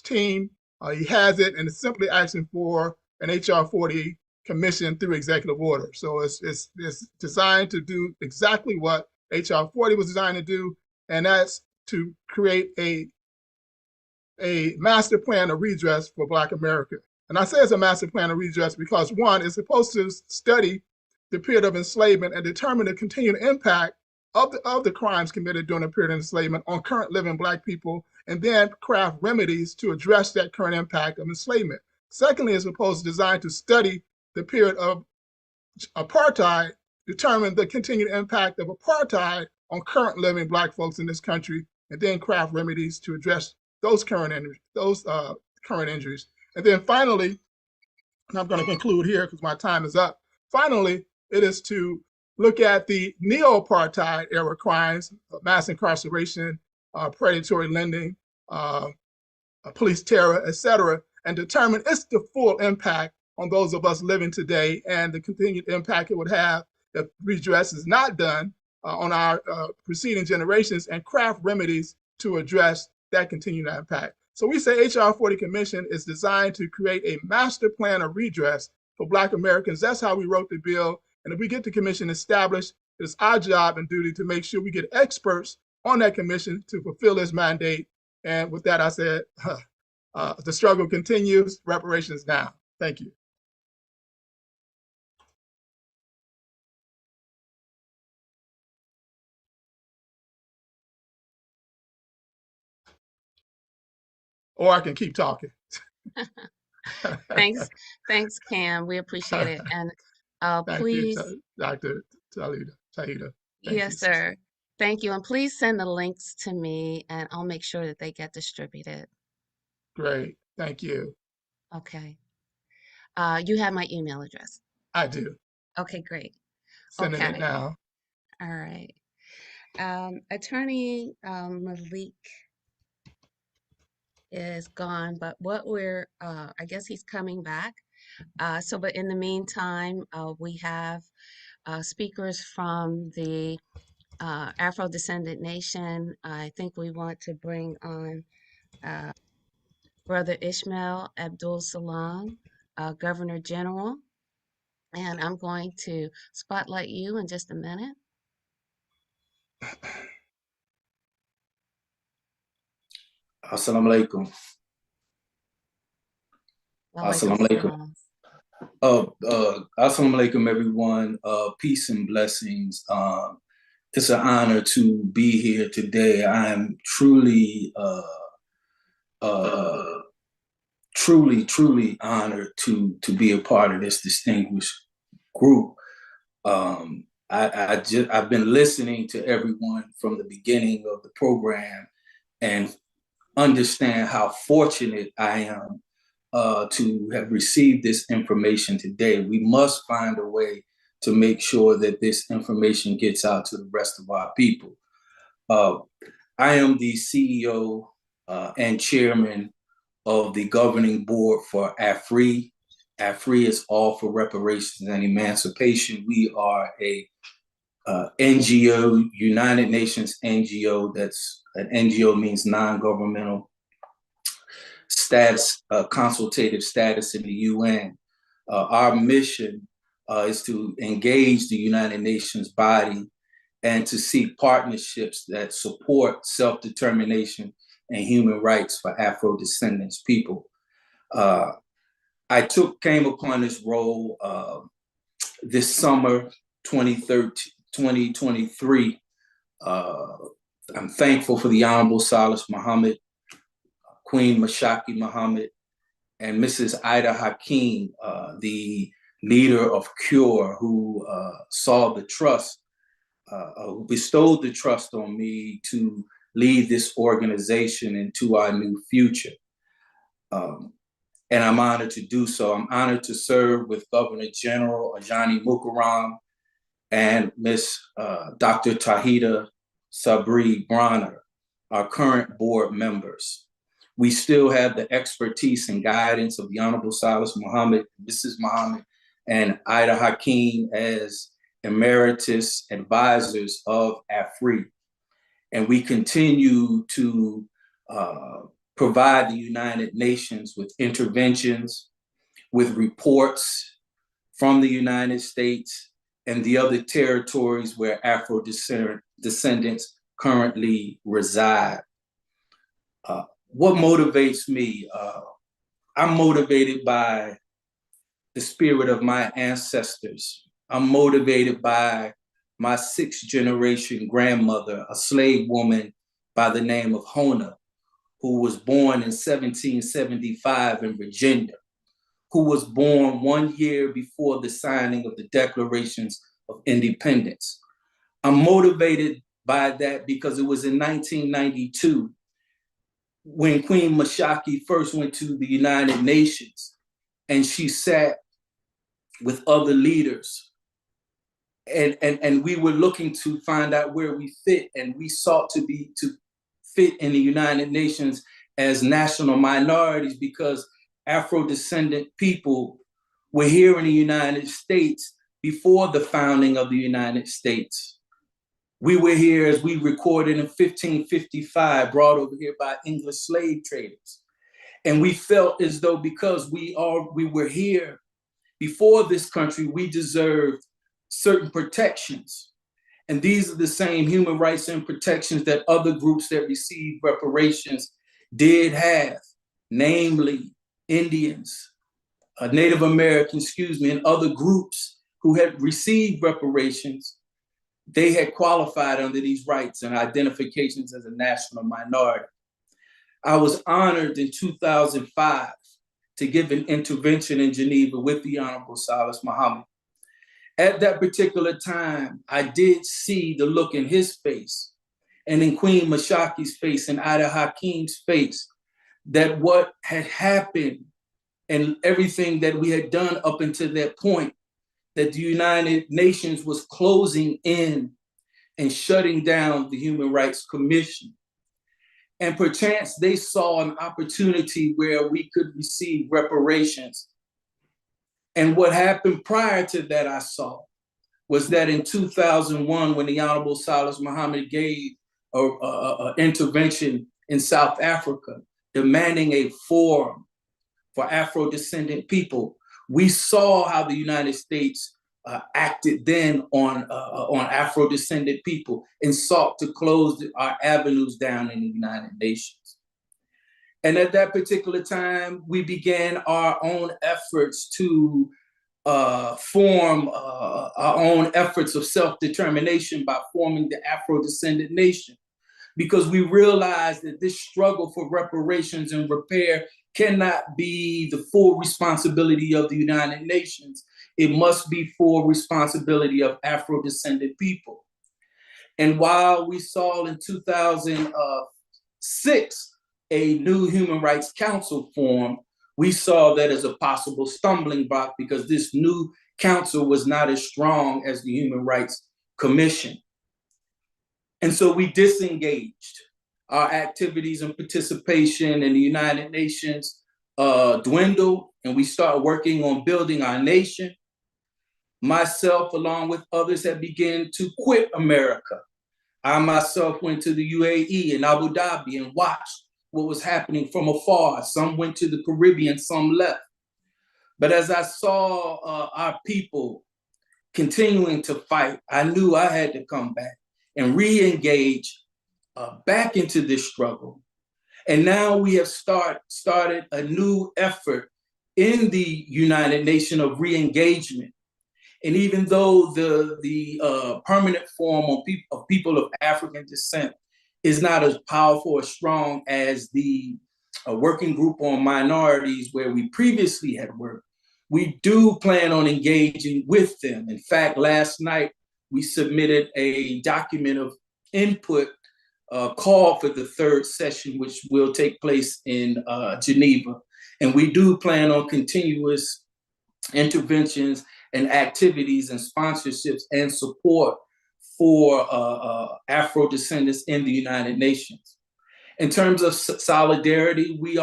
team. He has it, and it's simply asking for an HR 40 commission through executive order. So it's designed to do exactly what HR 40 was designed to do, and that's to create a master plan of redress for Black America. And I say it's a master plan of redress because, one, it's supposed to study the period of enslavement and determine the continued impact of the crimes committed during the period of enslavement on current living Black people, and then craft remedies to address that current impact of enslavement. Secondly, it's designed to study the period of apartheid, determine the continued impact of apartheid on current living Black folks in this country, and then craft remedies to address those current injuries. And then finally, and I'm going to conclude here because my time is up. Finally, it is to look at the neo-apartheid era crimes, mass incarceration, predatory lending, police terror, etc., and determine the full impact on those of us living today and the continued impact it would have if redress is not done on our preceding generations, and craft remedies to address that continued impact. So we say HR 40 Commission is designed to create a master plan of redress for Black Americans. That's how we wrote the bill. And if we get the commission established, it's our job and duty to make sure we get experts on that commission to fulfill this mandate. And with that, I said, the struggle continues, reparations now. Thank you. Or I can keep talking. Thanks, Cam. We appreciate it. And please, you, Dr. Tahita. Yes, sir. Thank you. And please send the links to me, and I'll make sure that they get distributed. Great. Thank you. Okay. You have my email address. I do. Okay, great. Sending it now. All right. Attorney Malik is gone, but what we're, I guess he's coming back. But in the meantime, we have speakers from the Afro-Descendant Nation. I think we want to bring on Brother Ishmael Abdul Salam, Governor General. And I'm going to spotlight you in just a minute. Assalamu alaikum. Assalamu alaikum. Assalamu alaikum, everyone. Peace and blessings. It's an honor to be here today. I am truly honored to be a part of this distinguished group. I've been listening to everyone from the beginning of the program and understand how fortunate I am to have received this information today. We must find a way to make sure that this information gets out to the rest of our people. I am the CEO and chairman of the governing board for AFRI. AFRI is all for reparations and emancipation. We are a NGO, United Nations NGO. That's an NGO means non-governmental status, consultative status in the UN. Our mission is to engage the United Nations body and to seek partnerships that support self-determination and human rights for Afro-Descendants people. I came upon this role this summer, 2023. I'm thankful for the Honorable Silis Muhammad, Queen Mashaki Muhammad, and Mrs. Ida Hakeem, the leader of CURE, who saw the trust, who bestowed the trust on me to lead this organization into our new future. And I'm honored to do so. I'm honored to serve with Governor General Ajani Mukaram and Miss Dr. Tahida Sabri Bronner, our current board members. We still have the expertise and guidance of the Honorable Silis Muhammad, Mrs. Muhammad, and Ida Hakeem as emeritus advisors of AFRI. And we continue to provide the United Nations with interventions, with reports from the United States and the other territories where Afro-descendants currently reside. What motivates me? I'm motivated by the spirit of my ancestors. I'm motivated by my 6th generation grandmother, a slave woman by the name of Hona, who was born in 1775 in Virginia, who was born 1 year before the signing of the Declarations of Independence. I'm motivated by that because it was in 1992 when Queen Mashaki first went to the United Nations and she sat with other leaders and we were looking to find out where we fit, and we sought to fit in the United Nations as national minorities because Afro-descendant people were here in the United States before the founding of the United States. We were here, as we recorded in 1555, brought over here by English slave traders. And we felt as though because we were here before this country, we deserved certain protections. And these are the same human rights and protections that other groups that received reparations did have, namely Indians, Native Americans, and other groups who had received reparations. They had qualified under these rights and identifications as a national minority. I was honored in 2005 to give an intervention in Geneva with the Honorable Silis Muhammad. At that particular time, I did see the look in his face and in Queen Mashaki's face and Ida Hakeem's face that what had happened and everything that we had done up until that point, that the United Nations was closing in and shutting down the Human Rights Commission. And perchance they saw an opportunity where we could receive reparations. And what happened prior to that, I saw, was that in 2001, when the Honorable Silis Muhammad gave an intervention in South Africa, demanding a forum for Afro-descendant people, we saw how the United States acted then on Afro-descendant people and sought to close our avenues down in the United Nations. And at that particular time, we began our own efforts to form our own efforts of self-determination by forming the Afro-descendant nation, because we realized that this struggle for reparations and repair cannot be the full responsibility of the United Nations. It must be full responsibility of Afro-descendant people. And while we saw in 2006 a new Human Rights Council formed, we saw that as a possible stumbling block because this new council was not as strong as the Human Rights Commission. And so we disengaged. Our activities and participation in the United Nations dwindled, and we started working on building our nation. Myself, along with others, have begun to quit America. I myself went to the UAE and Abu Dhabi and watched what was happening from afar. Some went to the Caribbean, some left. But as I saw our people continuing to fight, I knew I had to come back and re-engage back into this struggle. And now we have started a new effort in the United Nations of re-engagement. And even though the permanent form of people of African descent is not as powerful or strong as the working group on minorities where we previously had worked, we do plan on engaging with them. In fact, last night, we submitted a document of input call for the third session, which will take place in Geneva. And we do plan on continuous interventions and activities and sponsorships and support for Afro-descendants in the United Nations. In terms of solidarity, we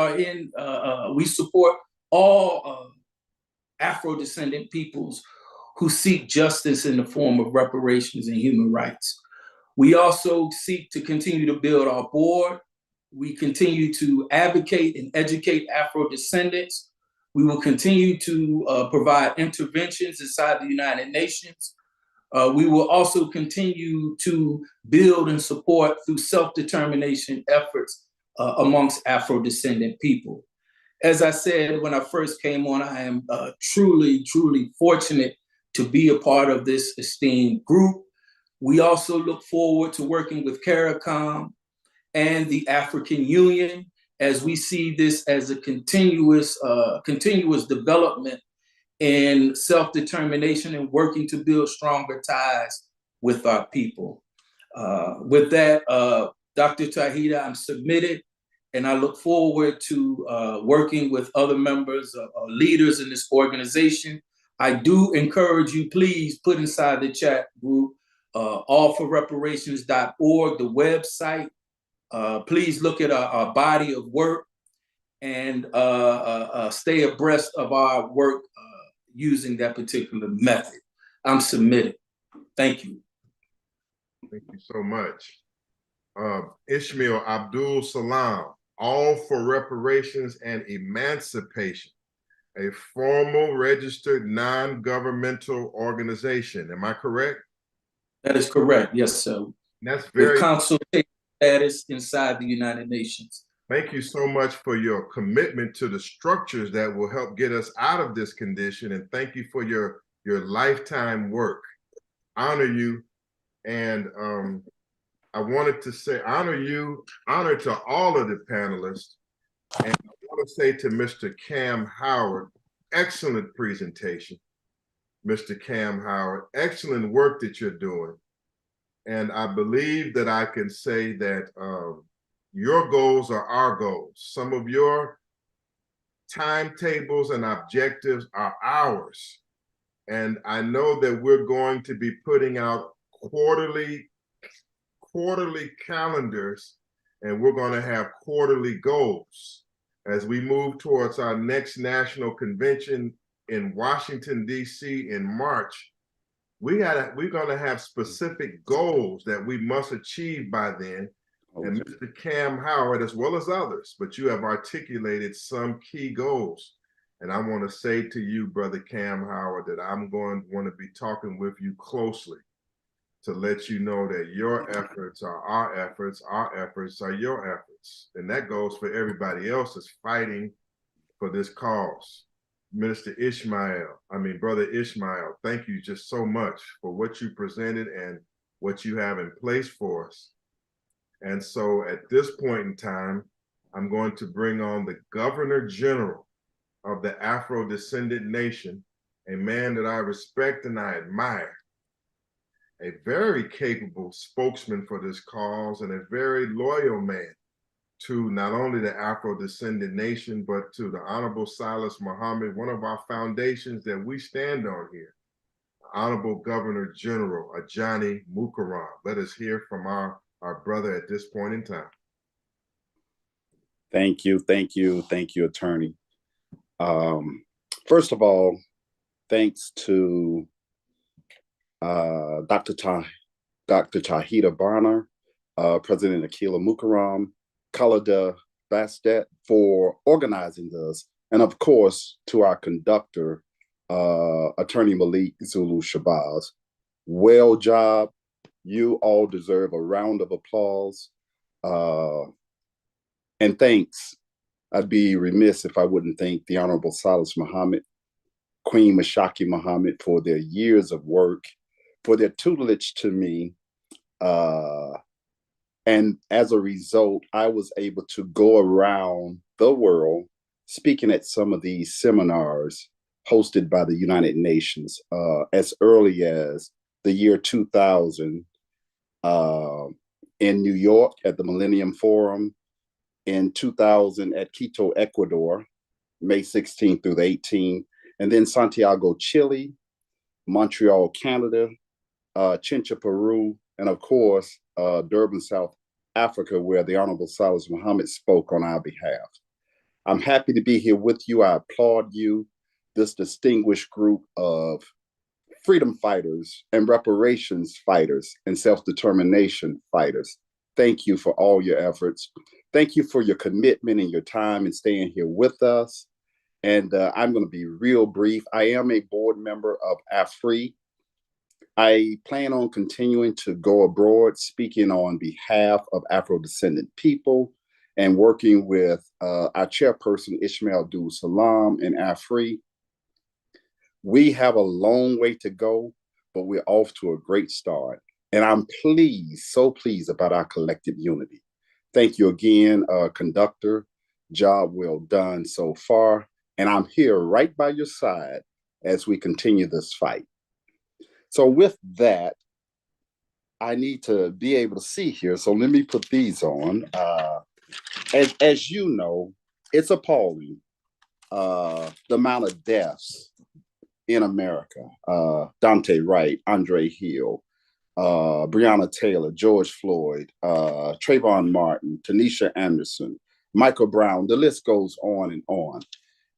support all Afro-descendant peoples who seek justice in the form of reparations and human rights. We also seek to continue to build our board. We continue to advocate and educate Afro-descendants. We will continue to provide interventions inside the United Nations. We will also continue to build and support through self-determination efforts amongst Afro-descendant people. As I said when I first came on, I am truly, truly fortunate to be a part of this esteemed group. We also look forward to working with CARICOM and the African Union as we see this as a continuous development in self-determination and working to build stronger ties with our people. With that, Dr. Tawhida, I'm submitted, and I look forward to working with other members, leaders in this organization. I do encourage you, please put inside the chat group, allforreparations.org, the website. Please look at our body of work and stay abreast of our work using that particular method. I'm submitted. Thank you. Thank you so much. Ishmael Abdul Salam, All for Reparations and Emancipation, a formal registered non-governmental organization. Am I correct? That is correct. Yes, sir. That's very with consultation status inside the United Nations. Thank you so much for your commitment to the structures that will help get us out of this condition. And thank you for your lifetime work. Honor you. And I wanted to say honor to all of the panelists. And I want to say to Mr. Cam Howard, excellent presentation. Mr. Cam Howard, excellent work that you're doing. And I believe that I can say that your goals are our goals. Some of your timetables and objectives are ours. And I know that we're going to be putting out quarterly calendars, and we're going to have quarterly goals as we move towards our next national convention in Washington, D.C. in March. we're gonna have specific goals that we must achieve by then. And Mr. Cam Howard, as well as others, but you have articulated some key goals. And I want to say to you, Brother Cam Howard, that I'm going to want to be talking with you closely to let you know that your efforts are our efforts are your efforts. And that goes for everybody else that's fighting for this cause. Brother Ishmael, thank you just so much for what you presented and what you have in place for us. And so at this point in time, I'm going to bring on the Governor General of the Afro-Descendant Nation, a man that I respect and I admire, a very capable spokesman for this cause and a very loyal man to not only the Afro-Descendant Nation, but to the Honorable Silis Muhammad, one of our foundations that we stand on here. Honorable Governor General Ajani Mukaram. Let us hear from our brother at this point in time. Thank you, Attorney. First of all, thanks to Dr. Tahita Barner, President Akila Mukaram, Khalida Bastet for organizing this, and of course to our conductor, Attorney Malik Zulu Shabazz. Well job. You all deserve a round of applause. And thanks. I'd be remiss if I wouldn't thank the Honorable Silis Muhammad, Queen Mashaki Muhammad for their years of work, for their tutelage to me. And as a result, I was able to go around the world speaking at some of these seminars hosted by the United Nations as early as the year 2000 in New York at the Millennium Forum, in 2000 at Quito, Ecuador, May 16th through the 18th, and then Santiago, Chile, Montreal, Canada, Chincha, Peru, and of course, Durban, South Africa, where the Honorable Silis Muhammad spoke on our behalf. I'm happy to be here with you. I applaud you, this distinguished group of freedom fighters and reparations fighters and self-determination fighters. Thank you for all your efforts. Thank you for your commitment and your time and staying here with us. And I'm going to be real brief. I am a board member of AFRI. I plan on continuing to go abroad, speaking on behalf of Afro-Descendant people and working with our chairperson, Ishmael Abdul Salam and AFRI. We have a long way to go, but we're off to a great start. And I'm pleased, so pleased about our collective unity. Thank you again, conductor. Job well done so far. And I'm here right by your side as we continue this fight. So with that, I need to be able to see here. So let me put these on. As you know, it's appalling, the amount of deaths in America. Dante Wright, Andre Hill, Breonna Taylor, George Floyd, Trayvon Martin, Tanisha Anderson, Michael Brown, the list goes on and on.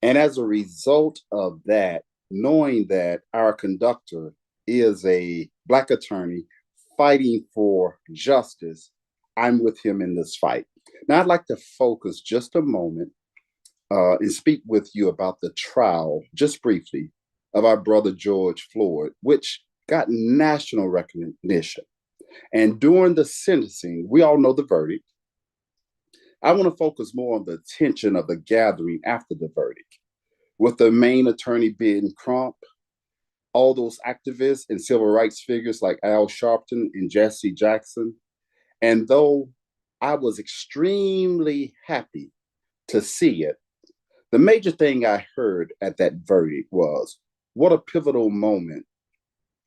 And as a result of that, knowing that our conductor is a Black attorney fighting for justice, I'm with him in this fight. Now, I'd like to focus just a moment and speak with you about the trial, just briefly, of our brother George Floyd, which got national recognition. And during the sentencing, we all know the verdict. I want to focus more on the tension of the gathering after the verdict, with the main attorney being Crump, all those activists and civil rights figures like Al Sharpton and Jesse Jackson. And though I was extremely happy to see it, the major thing I heard at that verdict was, what a pivotal moment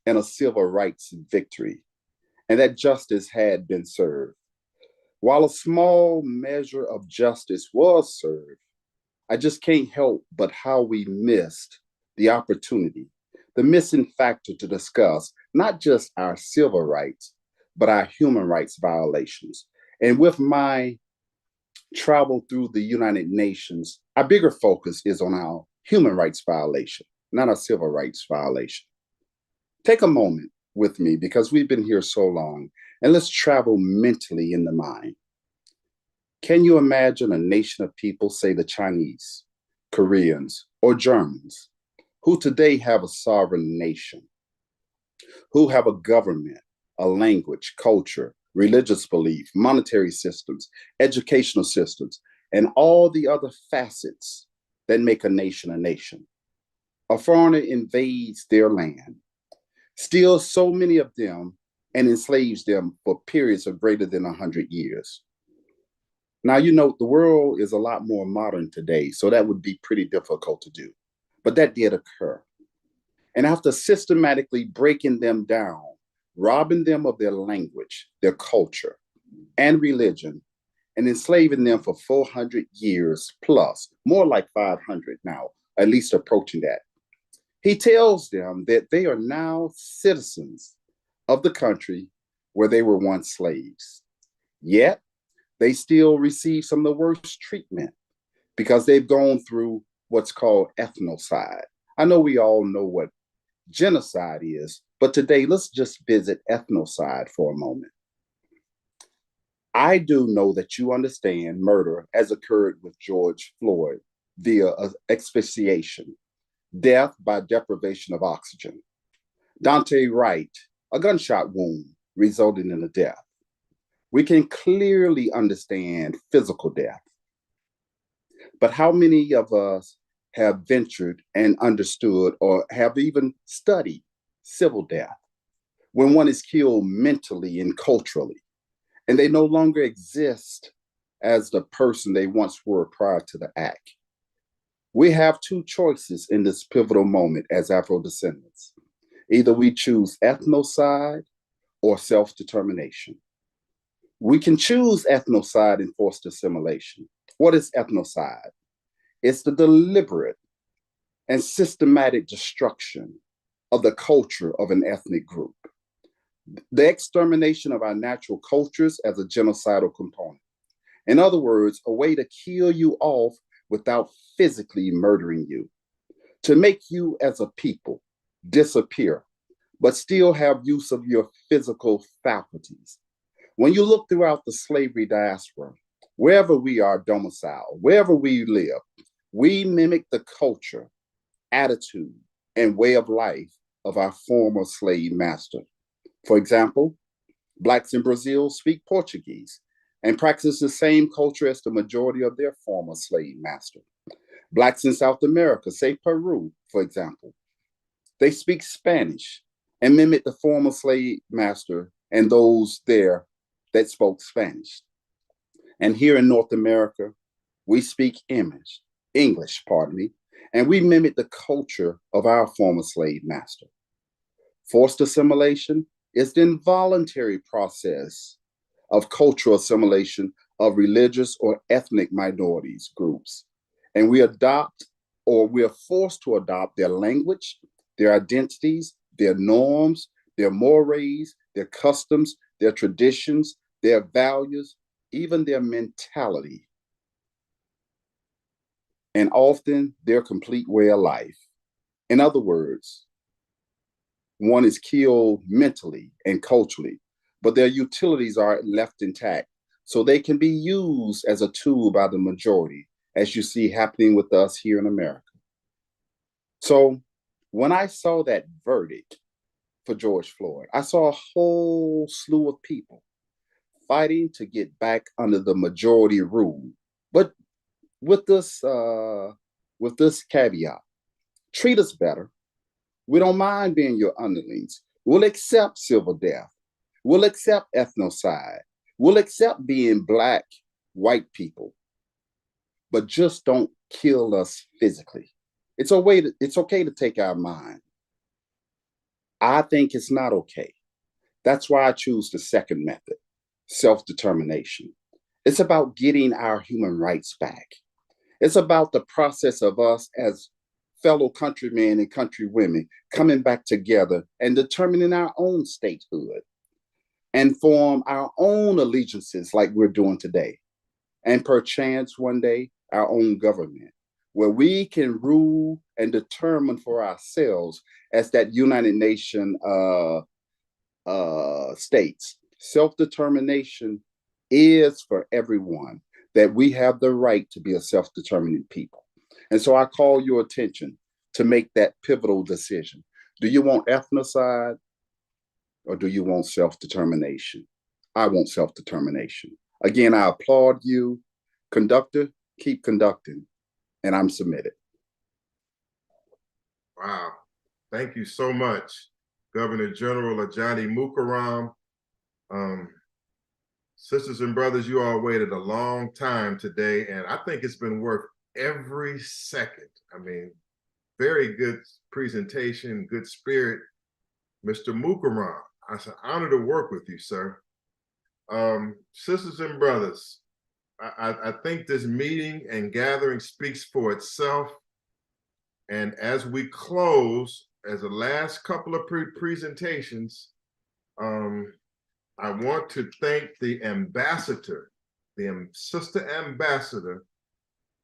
and a civil rights victory, and that justice had been served. While a small measure of justice was served, I just can't help but how we missed the opportunity, the missing factor to discuss not just our civil rights, but our human rights violations. And with my travel through the United Nations, our bigger focus is on our human rights violation, not our civil rights violation. Take a moment with me because we've been here so long, and let's travel mentally in the mind. Can you imagine a nation of people, say the Chinese, Koreans, or Germans, who today have a sovereign nation, who have a government, a language, culture, religious belief, monetary systems, educational systems, and all the other facets that make a nation a nation? A foreigner invades their land, steals so many of them, and enslaves them for periods of greater than 100 years. Now, you know, the world is a lot more modern today, so that would be pretty difficult to do. But that did occur. And after systematically breaking them down, robbing them of their language, their culture, and religion, and enslaving them for 400 years plus, more like 500 now, at least approaching that, he tells them that they are now citizens of the country where they were once slaves. Yet, they still receive some of the worst treatment because they've gone through what's called ethnocide. I know we all know what genocide is, but today let's just visit ethnocide for a moment. I do know that you understand murder as occurred with George Floyd via asphyxiation, death by deprivation of oxygen. Dante Wright, a gunshot wound resulting in a death. We can clearly understand physical death. But how many of us have ventured and understood or have even studied civil death when one is killed mentally and culturally, and they no longer exist as the person they once were prior to the act? We have two choices in this pivotal moment as Afro-descendants. Either we choose ethnocide or self-determination. We can choose ethnocide and forced assimilation. What is ethnocide? It's the deliberate and systematic destruction of the culture of an ethnic group. The extermination of our natural cultures as a genocidal component. In other words, a way to kill you off without physically murdering you, to make you as a people disappear, but still have use of your physical faculties. When you look throughout the slavery diaspora, wherever we are domiciled, wherever we live, we mimic the culture, attitude, and way of life of our former slave master. For example, Blacks in Brazil speak Portuguese and practice the same culture as the majority of their former slave master. Blacks in South America, say Peru, for example, they speak Spanish and mimic the former slave master and those there that spoke Spanish. And here in North America, we speak English, and we mimic the culture of our former slave master. Forced assimilation is the involuntary process of cultural assimilation of religious or ethnic minorities groups. And we adopt, or we are forced to adopt, their language, their identities, their norms, their mores, their customs, their traditions, their values, even their mentality, and often their complete way of life. In other words, one is killed mentally and culturally, but their utilities are left intact, so they can be used as a tool by the majority, as you see happening with us here in America. So when I saw that verdict for George Floyd, I saw a whole slew of people fighting to get back under the majority rule, but with this caveat: treat us better. We don't mind being your underlings. We'll accept civil death. We'll accept ethnocide. We'll accept being Black, white people, but just don't kill us physically. It's okay to take our mind. I think it's not okay. That's why I choose the second method, self-determination. It's about getting our human rights back. It's about the process of us as fellow countrymen and countrywomen coming back together and determining our own statehood and form our own allegiances like we're doing today. And perchance one day, our own government, where we can rule and determine for ourselves as that United Nations states. Self-determination is for everyone, that we have the right to be a self-determining people. And so I call your attention to make that pivotal decision. Do you want ethnocide or do you want self-determination? I want self-determination. Again, I applaud you. Conductor, keep conducting, and I'm submitted. Wow. Thank you so much, Governor General Ajani Mukaram. Sisters and brothers, you all waited a long time today, and I think it's been worth every second. I mean, very good presentation, good spirit. Mr. Mukaram, it's an honor to work with you, sir. Sisters and brothers, I think this meeting and gathering speaks for itself. And as we close, as the last couple of presentations, I want to thank the ambassador, the sister ambassador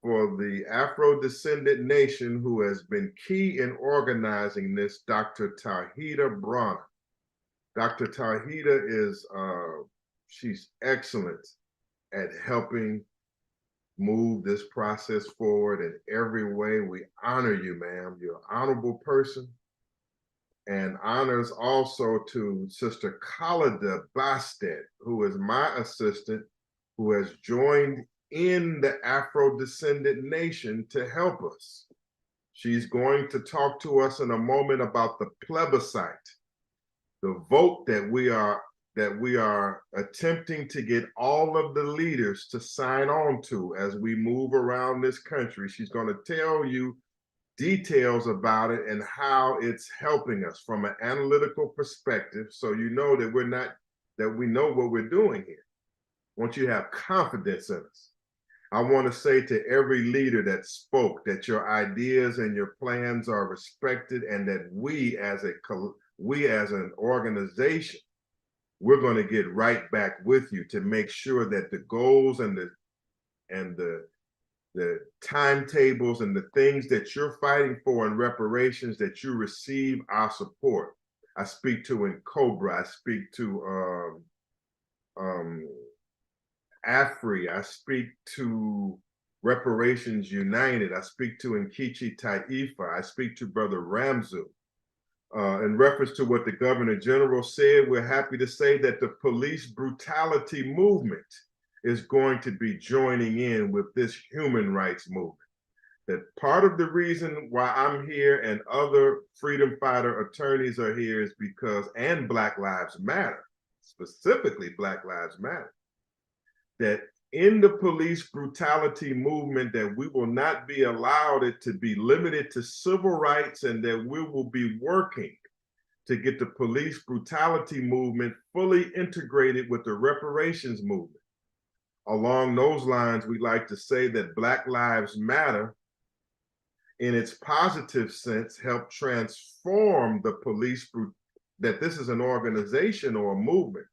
for the Afro-Descendant Nation, who has been key in organizing this, Dr. Tahita Bronner. Dr. Tahita is, she's excellent at helping move this process forward in every way. We honor you, ma'am. You're an honorable person. And honors also to Sister Khalida Bastet, who is my assistant, who has joined in the Afro-Descendant Nation to help us. She's going to talk to us in a moment about the plebiscite, the vote that we are attempting to get all of the leaders to sign on to as we move around this country. She's going to tell you details about it and how it's helping us from an analytical perspective, so you know that we know what we're doing here. I want you to have confidence in us. I want to say to every leader that spoke that your ideas and your plans are respected, and that we as an organization, we're going to get right back with you to make sure that the goals and the timetables and the things that you're fighting for in reparations, that you receive our support. I speak to in Cobra, I speak to AFRI, I speak to Reparations United, I speak to Nkechi Taifa, I speak to Brother Ramzu. In reference to what the Governor General said, we're happy to say that the police brutality movement is going to be joining in with this human rights movement. That part of the reason why I'm here and other freedom fighter attorneys are here is because, and Black Lives Matter, specifically Black Lives Matter, that in the police brutality movement, that we will not be allowed it to be limited to civil rights, and that we will be working to get the police brutality movement fully integrated with the reparations movement. Along those lines, we like to say that Black Lives Matter, in its positive sense, help transform the police, that this is an organization or a movement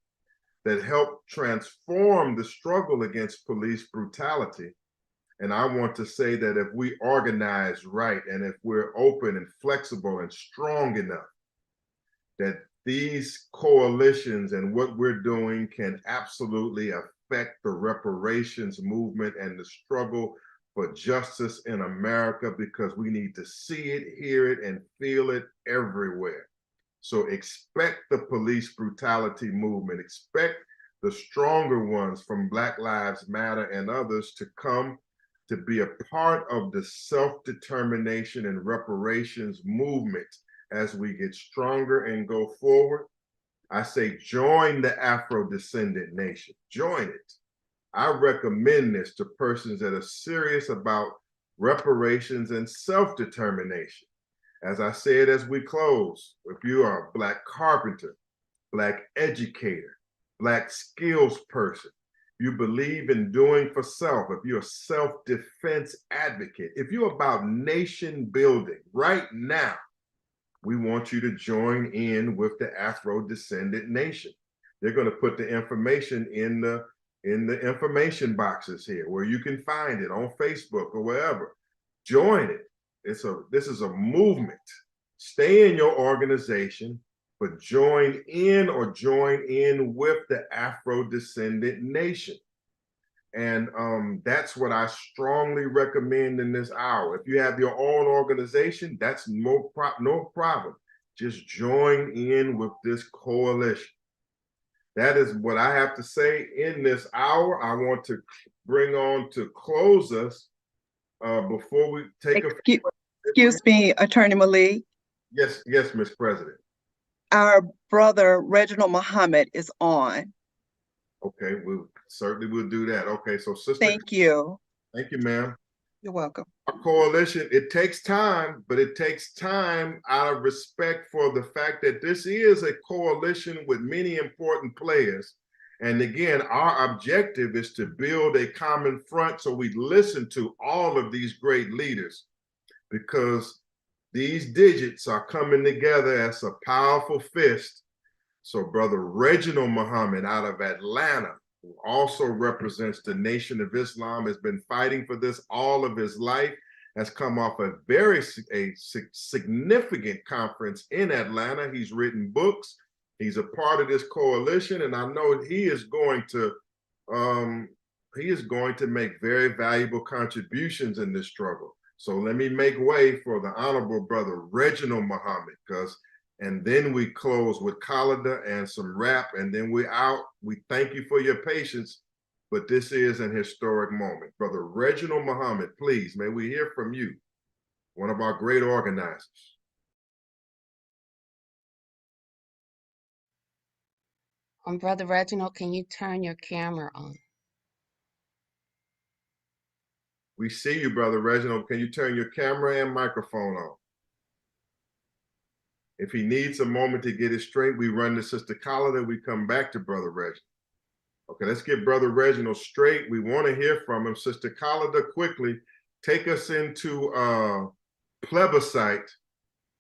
that helped transform the struggle against police brutality. And I want to say that if we organize right, and if we're open and flexible and strong enough, that these coalitions and what we're doing can absolutely affect the reparations movement and the struggle for justice in America, because we need to see it, hear it, and feel it everywhere. So expect the police brutality movement, expect the stronger ones from Black Lives Matter and others to come to be a part of the self-determination and reparations movement as we get stronger and go forward. I say join the Afro-Descendant Nation, join it. I recommend this to persons that are serious about reparations and self-determination. As I said as we close, if you are a Black carpenter, Black educator, Black skills person, you believe in doing for self, if you're a self-defense advocate, if you're about nation building right now, we want you to join in with the Afro-Descendant Nation. They're going to put the information in the information boxes here where you can find it on Facebook or wherever. Join it. this is a movement. Stay in your organization, but join in with the Afro-descendant nation. And that's what I strongly recommend in this hour. If you have your own organization, that's no problem. Just join in with this coalition. That is what I have to say in this hour. I want to bring on to close us before we take Excuse me, Attorney Malik. Yes, Ms. President. Our brother Reginald Muhammad is on. Okay, we certainly will do that. Okay, so sister. Thank you. Thank you, ma'am. You're welcome. Our coalition, it takes time, but it takes time out of respect for the fact that this is a coalition with many important players. And again, our objective is to build a common front so we listen to all of these great leaders, because these digits are coming together as a powerful fist. So Brother Reginald Muhammad out of Atlanta, who also represents the Nation of Islam, has been fighting for this all of his life, has come off a very significant conference in Atlanta. He's written books. He's a part of this coalition, and I know he is going to make very valuable contributions in this struggle. So let me make way for the Honorable Brother Reginald Muhammad, and then we close with Khalida and some rap, and then we're out. We thank you for your patience, but this is an historic moment. Brother Reginald Muhammad, please, may we hear from you, one of our great organizers. Brother Reginald, can you turn your camera on? We see you, Brother Reginald. Can you turn your camera and microphone on? If he needs a moment to get it straight, we run to Sister Khalida, we come back to Brother Reginald. Okay, let's get Brother Reginald straight. We want to hear from him. Sister Khalida, quickly, take us into plebiscite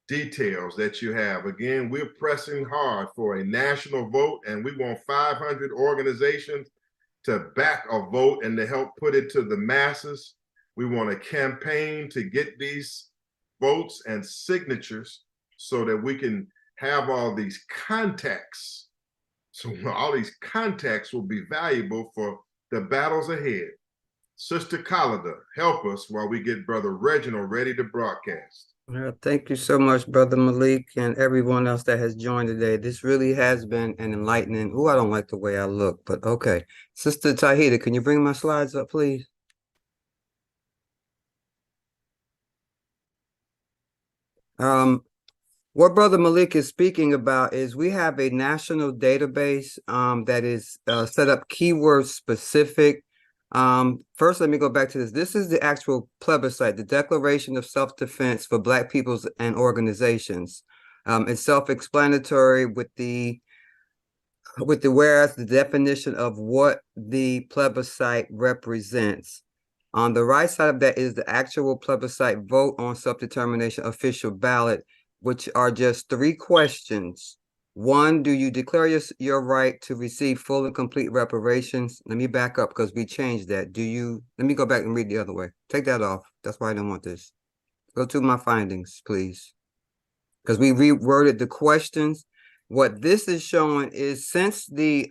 details that you have. Again, we're pressing hard for a national vote, and we want 500 organizations to back a vote and to help put it to the masses. We want a campaign to get these votes and signatures so that we can have all these contacts. So all these contacts will be valuable for the battles ahead. Sister Khalida, help us while we get Brother Reginald ready to broadcast. Thank you so much, Brother Malik, and everyone else that has joined today. This really has been an enlightening. Oh, I don't like the way I look, but okay. Sister Tahida, can you bring my slides up, please? What Brother Malik is speaking about is we have a national database that is set up keyword specific. First, let me go back to this. This is the actual plebiscite, the Declaration of Self-Defense for Black Peoples and Organizations. It's self-explanatory with the whereas the definition of what the plebiscite represents. On the right side of that is the actual plebiscite vote on self-determination official ballot, which are just 3 questions. 1, do you declare your right to receive full and complete reparations? Let me back up because we changed that. Let me go back and read the other way. Take that off. That's why I don't want this. Go to my findings, please. Because we reworded the questions. What this is showing is since the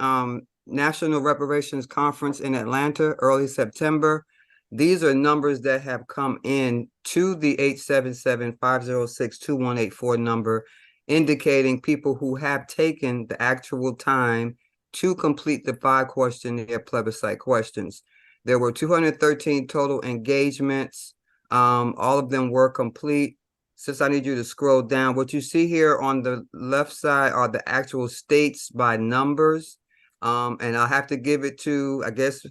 National Reparations Conference in Atlanta, early September, these are numbers that have come in to the 877-506-2184 number, indicating people who have taken the actual time to complete the 5 questionnaire plebiscite questions. There were 213 total engagements. All of them were complete. Since I need you to scroll down, what you see here on the left side are the actual states by numbers. And I'll have to give it to, I guess,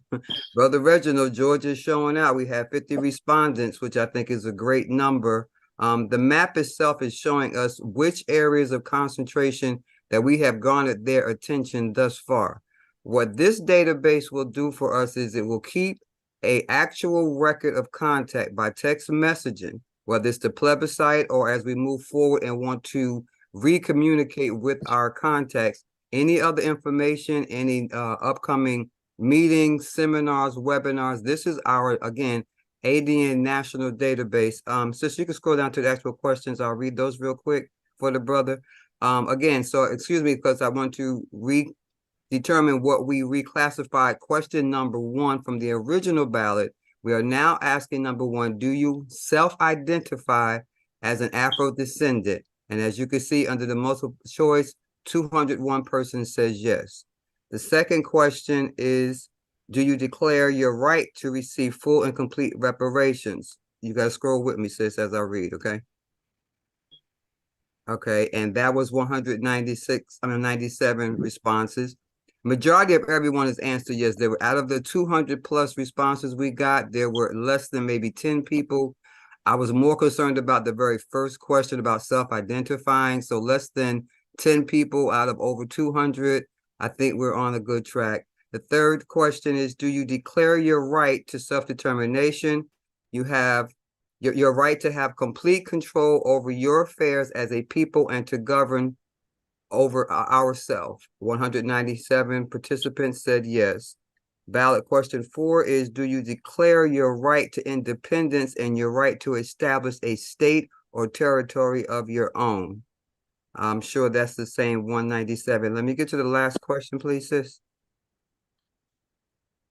Brother Reginald. Georgia's showing out. We have 50 respondents, which I think is a great number. The map itself is showing us which areas of concentration that we have garnered their attention thus far. What this database will do for us is it will keep an actual record of contact by text messaging, whether it's the plebiscite or as we move forward and want to recommunicate with our contacts. Any other information, any upcoming meetings, seminars, webinars, this is our, again, ADN National Database. Sis, you can scroll down to the actual questions. I'll read those real quick for the brother. Again, so excuse me, because I want to determine what we reclassified. Question number 1 from the original ballot. We are now asking number 1, do you self-identify as an Afro-descendant? And as you can see under the multiple choice, 201 persons says yes. The second question is, do you declare your right to receive full and complete reparations? You gotta scroll with me, sis, as I read, okay? Okay, and that was 97 responses. Majority of everyone has answered yes. There were, out of the 200 plus responses we got, there were less than maybe 10 people. I was more concerned about the very first question about self-identifying. So less than 10 people out of over 200. I think we're on a good track. The third question is, do you declare your right to self-determination? You have your right to have complete control over your affairs as a people and to govern over ourselves. 197 participants said yes. Ballot question 4 is, do you declare your right to independence and your right to establish a state or territory of your own? I'm sure that's the same 197. Let me get to the last question, please, sis.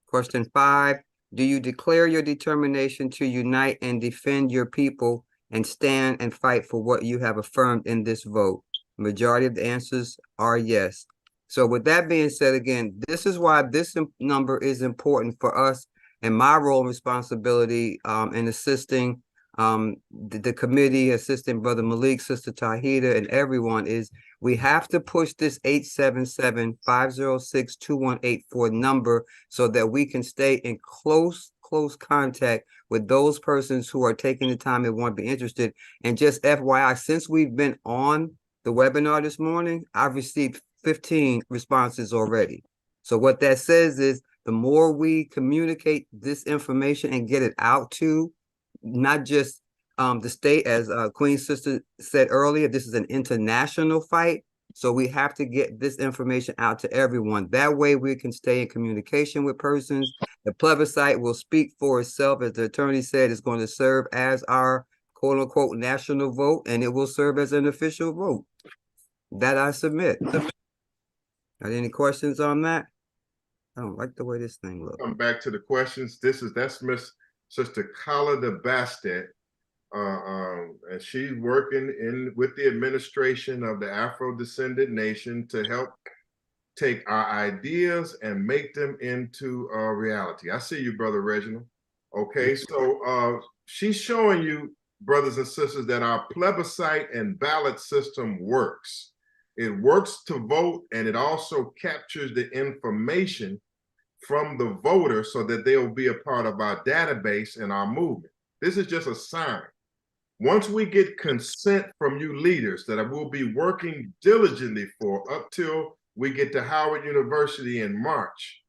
Question 5, do you declare your determination to unite and defend your people and stand and fight for what you have affirmed in this vote? Majority of the answers are yes. So with that being said, again, this is why this number is important for us and my role and responsibility in assisting the committee, assisting Brother Malik, Sister Tahida, and everyone is we have to push this 877-506-2184 number so that we can stay in close contact with those persons who are taking the time and want to be interested. And just FYI, since we've been on the webinar this morning, I've received 15 responses already. So what that says is the more we communicate this information and get it out to not just the state, as Queen's sister said earlier, this is an international fight. So we have to get this information out to everyone. That way we can stay in communication with persons. The plebiscite will speak for itself. As the attorney said, it's going to serve as our quote unquote national vote, and it will serve as an official vote. That I submit. Are there any questions on that? I don't like the way this thing looks. Come back to the questions. That's Miss Sister Khalida Bastet. And she's working with the administration of the Afro-Descendant Nation to help take our ideas and make them into reality. I see you, Brother Reginald. Okay, so she's showing you, brothers and sisters, that our plebiscite and ballot system works. It works to vote, and it also captures the information from the voter so that they'll be a part of our database and our movement. This is just a sign. Once we get consent from you leaders that I will be working diligently for up till we get to Howard University in March,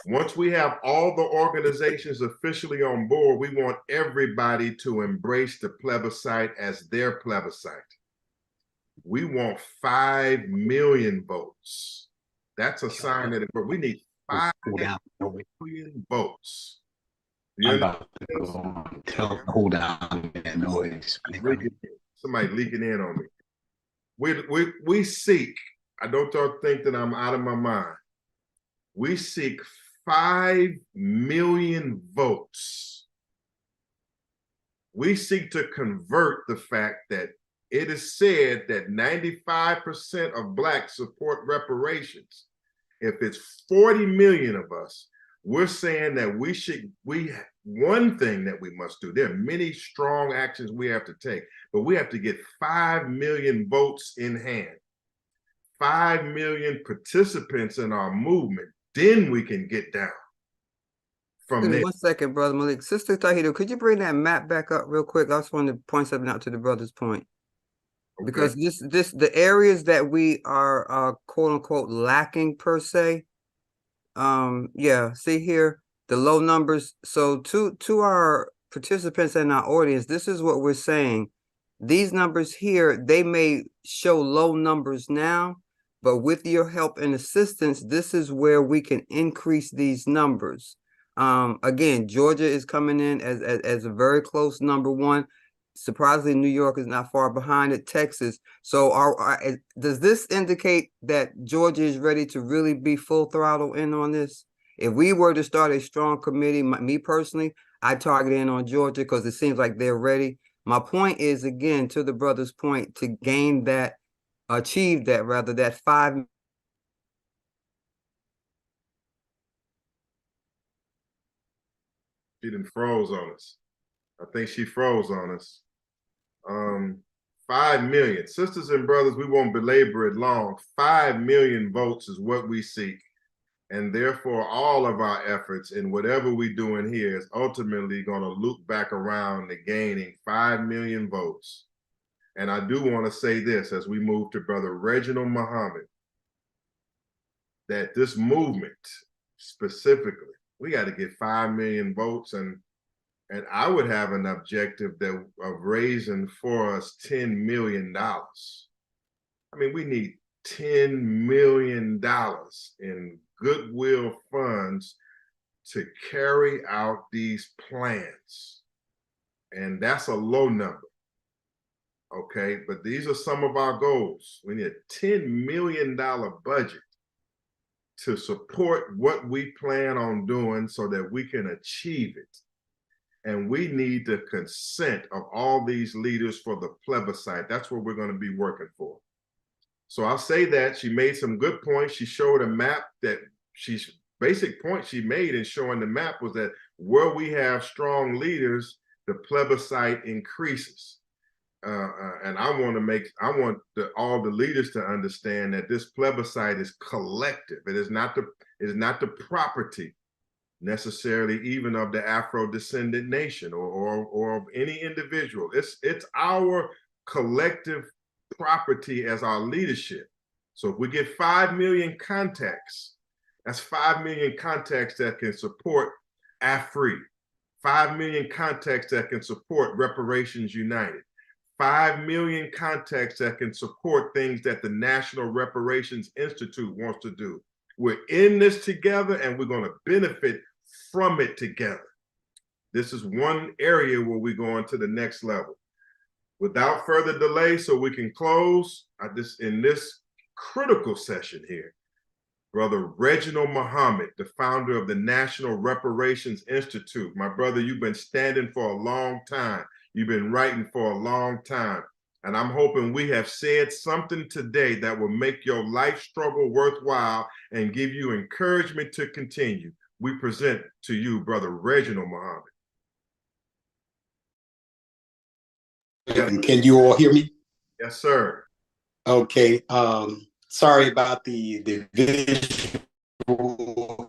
once we have all the organizations officially on board, we want everybody to embrace the plebiscite as their plebiscite. We want 5 million votes. That's a sign that we need 5 million votes. I'm about to go on. Hold down that noise. Somebody leaking in on me. We seek, I don't think that I'm out of my mind. We seek 5 million votes. We seek to convert the fact that it is said that 95% of Blacks support reparations. If it's 40 million of us, we're saying that one thing that we must do, there are many strong actions we have to take, but we have to get 5 million votes in hand, 5 million participants in our movement, then we can get down from there. 1 second, Brother Malik. Sister Tahida, could you bring that map back up real quick? I just wanted to point something out to the brother's point. Okay. Because the areas that we are quote unquote lacking per se, yeah, see here the low numbers. So to our participants and our audience, this is what we're saying. These numbers here, they may show low numbers now, but with your help and assistance, this is where we can increase these numbers. Again, Georgia is coming in as a very close #1. Surprisingly, New York is not far behind it, Texas. So does this indicate that Georgia is ready to really be full throttle in on this? If we were to start a strong committee, me personally, I'd target in on Georgia because it seems like they're ready. My point is, again, to the brother's point, to gain that, achieve that rather, that 5. She done froze on us. I think she froze on us. 5 million. Sisters and brothers, we won't belabor it long. 5 million votes is what we seek. And therefore, all of our efforts in whatever we're doing here is ultimately going to loop back around to gaining 5 million votes. And I do want to say this as we move to Brother Reginald Muhammad, that this movement specifically, we got to get 5 million votes, and I would have an objective of raising for us $10 million. I mean, we need $10 million in goodwill funds to carry out these plans. And that's a low number. Okay, but these are some of our goals. We need a $10 million budget to support what we plan on doing so that we can achieve it. And we need the consent of all these leaders for the plebiscite. That's what we're going to be working for. So I'll say that she made some good points. She showed a map that basic point she made in showing the map was that where we have strong leaders, the plebiscite increases. And I want all the leaders to understand that this plebiscite is collective. It is not the property necessarily even of the Afro-descendant nation or of any individual. It's our collective property as our leadership. So if we get 5 million contacts, that's 5 million contacts that can support AFRI, 5 million contacts that can support Reparations United, 5 million contacts that can support things that the National Reparations Institute wants to do. We're in this together and we're going to benefit from it together. This is one area where we're going to the next level. Without further delay, so we can close in this critical session here, Brother Reginald Muhammad, the founder of the National Reparations Institute. My brother, you've been standing for a long time. You've been writing for a long time. And I'm hoping we have said something today that will make your life struggle worthwhile and give you encouragement to continue. We present to you, Brother Reginald Muhammad. Can you all hear me? Yes, sir. Okay. Sorry about the visual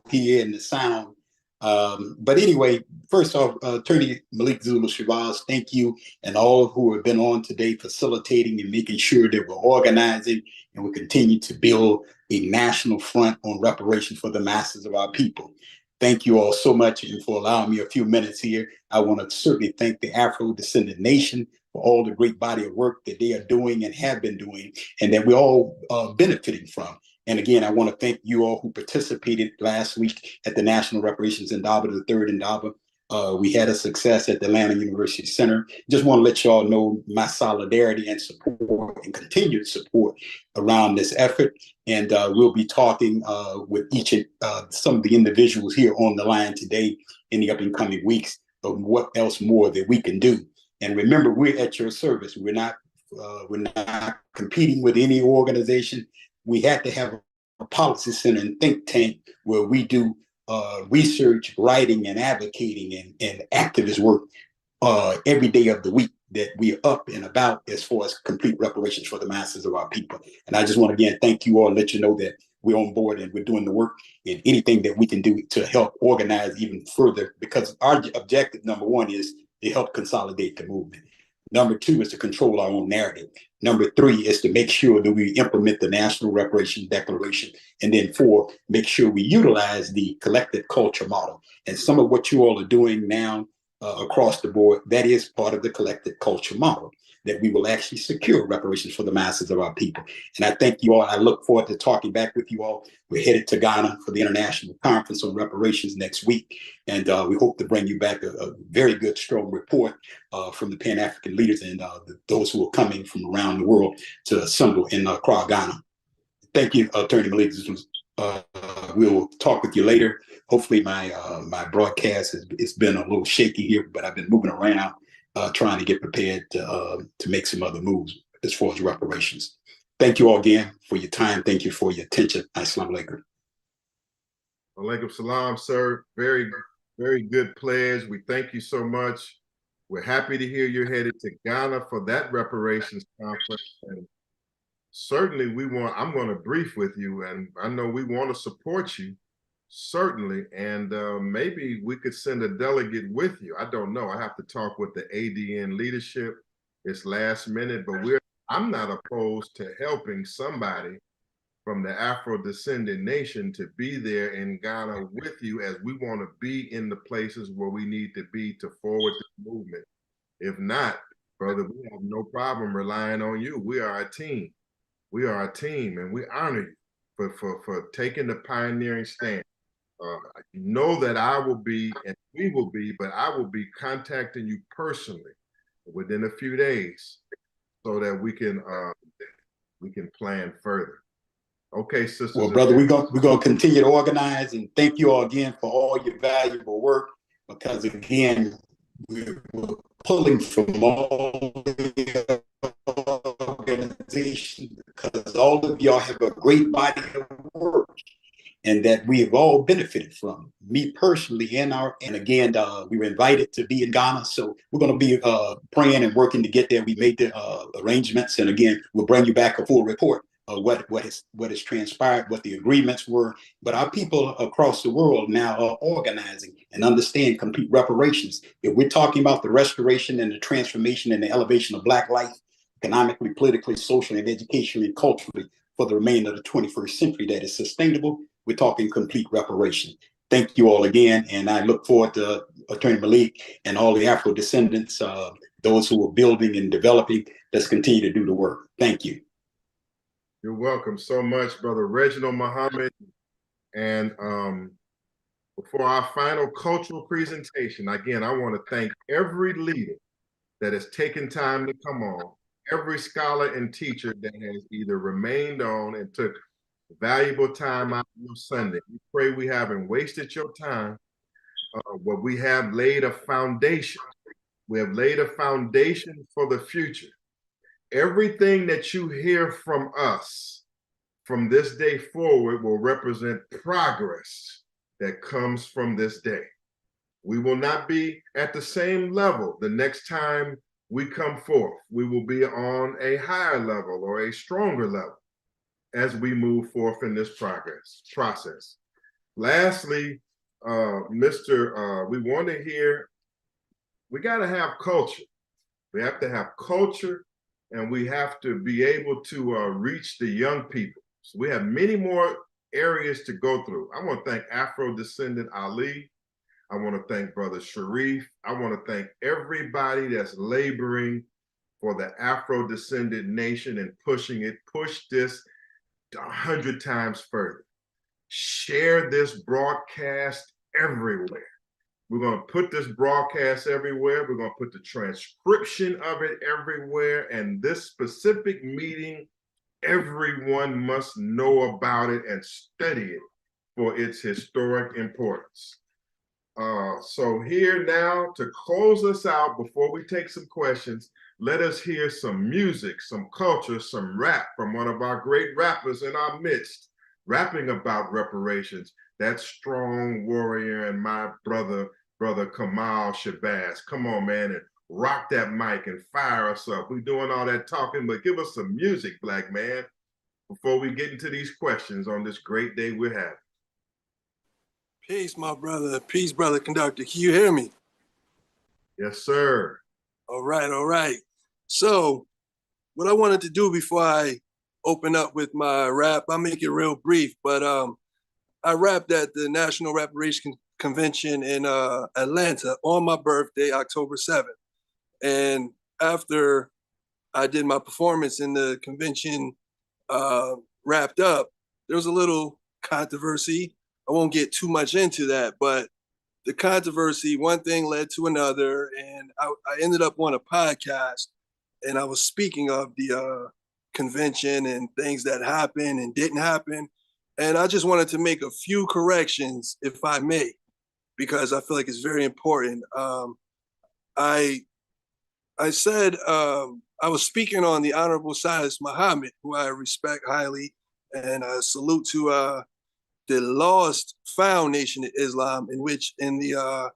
here and the sound. But anyway, first off, Attorney Malik Zulu Shabazz, thank you, and all who have been on today facilitating and making sure that we're organizing and we continue to build a national front on reparations for the masses of our people. Thank you all so much and for allowing me a few minutes here. I want to certainly thank the Afro-Descendant Nation for all the great body of work that they are doing and have been doing and that we're all benefiting from. And again, I want to thank you all who participated last week at the National Reparations Indaba, the third Indaba. We had a success at the Atlanta University Center. Just want to let you all know my solidarity and support and continued support around this effort. And we'll be talking with each and some of the individuals here on the line today in the up and coming weeks of what else more that we can do. And remember, we're at your service. We're not competing with any organization. We have to have a policy center and think tank where we do research, writing, and advocating and activist work every day of the week, that we are up and about as far as complete reparations for the masses of our people. And I just want to again thank you all and let you know that we're on board and we're doing the work and anything that we can do to help organize even further, because our objective, number one, is to help consolidate the movement. Number two is to control our own narrative. Number three is to make sure that we implement the National Reparations Declaration. And then four, make sure we utilize the collective culture model. And some of what you all are doing now across the board. That is part of the collective culture model, that we will actually secure reparations for the masses of our people. And I thank you all. I look forward to talking back with you all. We're headed to Ghana for the International Conference on Reparations next week. And we hope to bring you back a very good, strong report from the Pan-African leaders and those who are coming from around the world to assemble in Accra, Ghana. Thank you, Attorney Malik. We'll talk with you later. Hopefully my broadcast has been a little shaky here, but I've been moving around trying to get prepared to make some other moves as far as reparations. Thank you all again for your time. Thank you for your attention. Assalamu alaikum. Alaikum salam, sir. Very, very good pledge. We thank you so much. We're happy to hear you're headed to Ghana for that reparations conference. And certainly I'm going to brief with you, and I know we want to support you, certainly. And maybe we could send a delegate with you. I don't know. I have to talk with the ADN leadership. It's last minute, but I'm not opposed to helping somebody from the Afro-descendant nation to be there in Ghana with you, as we want to be in the places where we need to be to forward the movement. If not, brother, we have no problem relying on you. We are a team. We are a team, and we honor you for taking the pioneering stand. Know that I will be, and we will be, but I will be contacting you personally within a few days so that we can plan further. Okay, sisters. Well, brother, we're gonna continue to organize, and thank you all again for all your valuable work, because again, we're pulling from all the organizations, because all of y'all have a great body of work and that we have all benefited from. Me personally, and again, we were invited to be in Ghana, so we're going to be praying and working to get there. We made the arrangements, and again, we'll bring you back a full report of what has transpired, what the agreements were. But our people across the world now are organizing and understand complete reparations. If we're talking about the restoration and the transformation and the elevation of Black life, economically, politically, socially, and educationally and culturally for the remainder of the 21st century that is sustainable, we're talking complete reparation. Thank you all again, and I look forward to Attorney Malik and all the Afro-descendants, those who are building and developing. Let's continue to do the work. Thank you. You're welcome so much, Brother Reginald Muhammad. And before our final cultural presentation, again, I want to thank every leader that has taken time to come on, every scholar and teacher that has either remained on and took valuable time out on Sunday. We pray we haven't wasted your time, but we have laid a foundation. We have laid a foundation for the future. Everything that you hear from us from this day forward will represent progress that comes from this day. We will not be at the same level the next time we come forth. We will be on a higher level or a stronger level as we move forth in this process. Lastly, we want to hear, we got to have culture. We have to have culture, and we have to be able to reach the young people. So we have many more areas to go through. I want to thank Afro-descendant Ali. I want to thank Brother Sharif. I want to thank everybody that's laboring for the Afro-descendant nation and pushing it. Push this 100 times further. Share this broadcast everywhere. We're going to put this broadcast everywhere. We're going to put the transcription of it everywhere. And this specific meeting, everyone must know about it and study it for its historic importance. So here now, to close us out before we take some questions, let us hear some music, some culture, some rap from one of our great rappers in our midst, rapping about reparations, that strong warrior and my brother Kamal Shabazz. Come on, man, and rock that mic and fire us up. We're doing all that talking, but give us some music, Black man, before we get into these questions on this great day we're having. Peace, my brother. Peace, brother conductor. Can you hear me? Yes, sir. All right, all right. So what I wanted to do before I open up with my rap, I'll make it real brief, but I rapped at the National Reparations convention in Atlanta on my birthday, October 7th. And after I did my performance in the convention wrapped up, there was a little controversy. I won't get too much into that, but the controversy, one thing led to another, and I ended up on a podcast, and I was speaking of the convention and things that happened and didn't happen. And I just wanted to make a few corrections, if I may, because I feel like it's very important. I said I was speaking on the Honorable Silis Muhammad, who I respect highly, and I salute to the lost found nation of Islam, in which in the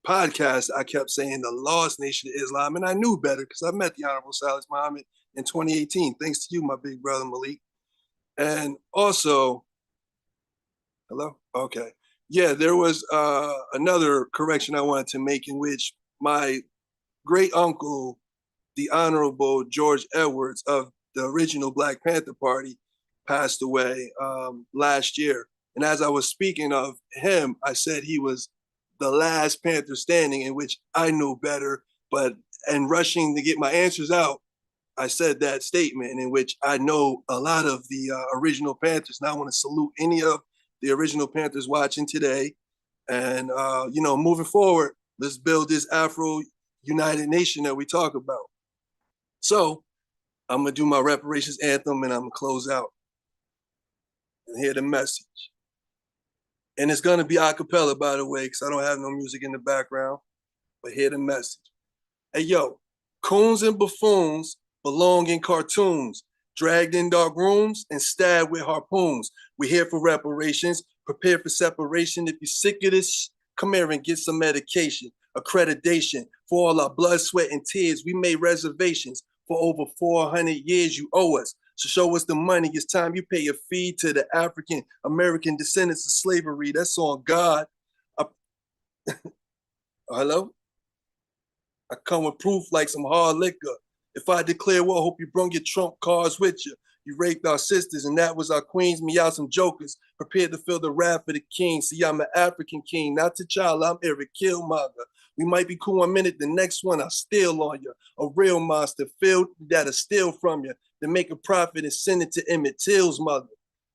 podcast I kept saying the lost nation of Islam, and I knew better because I met the Honorable Silis Muhammad in 2018, thanks to you, my big brother Malik. And also, hello? Okay. Yeah, there was another correction I wanted to make, in which my great uncle, the Honorable George Edwards of the original Black Panther Party, passed away last year. And as I was speaking of him, I said he was the last Panther standing, in which I knew better, but in rushing to get my answers out, I said that statement, in which I know a lot of the original Panthers. And I want to salute any of the original Panthers watching today. And, you know, moving forward, let's build this Afro United Nation that we talk about. So I'm going to do my reparations anthem, and I'm going to close out and hear the message. And it's going to be a cappella, by the way, because I don't have no music in the background, but hear the message. Hey, yo, coons and buffoons belong in cartoons, dragged in dark rooms and stabbed with harpoons. We're here for reparations, prepare for separation. If you're sick of this, come here and get some medication, accreditation. For all our blood, sweat, and tears, we made reservations. For over 400 years, you owe us. So show us the money. It's time you pay a fee to the African American descendants of slavery. That's on God. Hello? I come with proof like some hard liquor. If I declare war, hope you bring your trump cards with you. You raped our sisters, and that was our queens. Me out some jokers, prepared to feel the wrath of the king. See, I'm an African king, not T'Challa. I'm Eric Killmonger. We might be cool 1 minute, the next one I'll steal on you. A real monster, filled that'll steal from you, to make a profit and send it to Emmett Till's mother.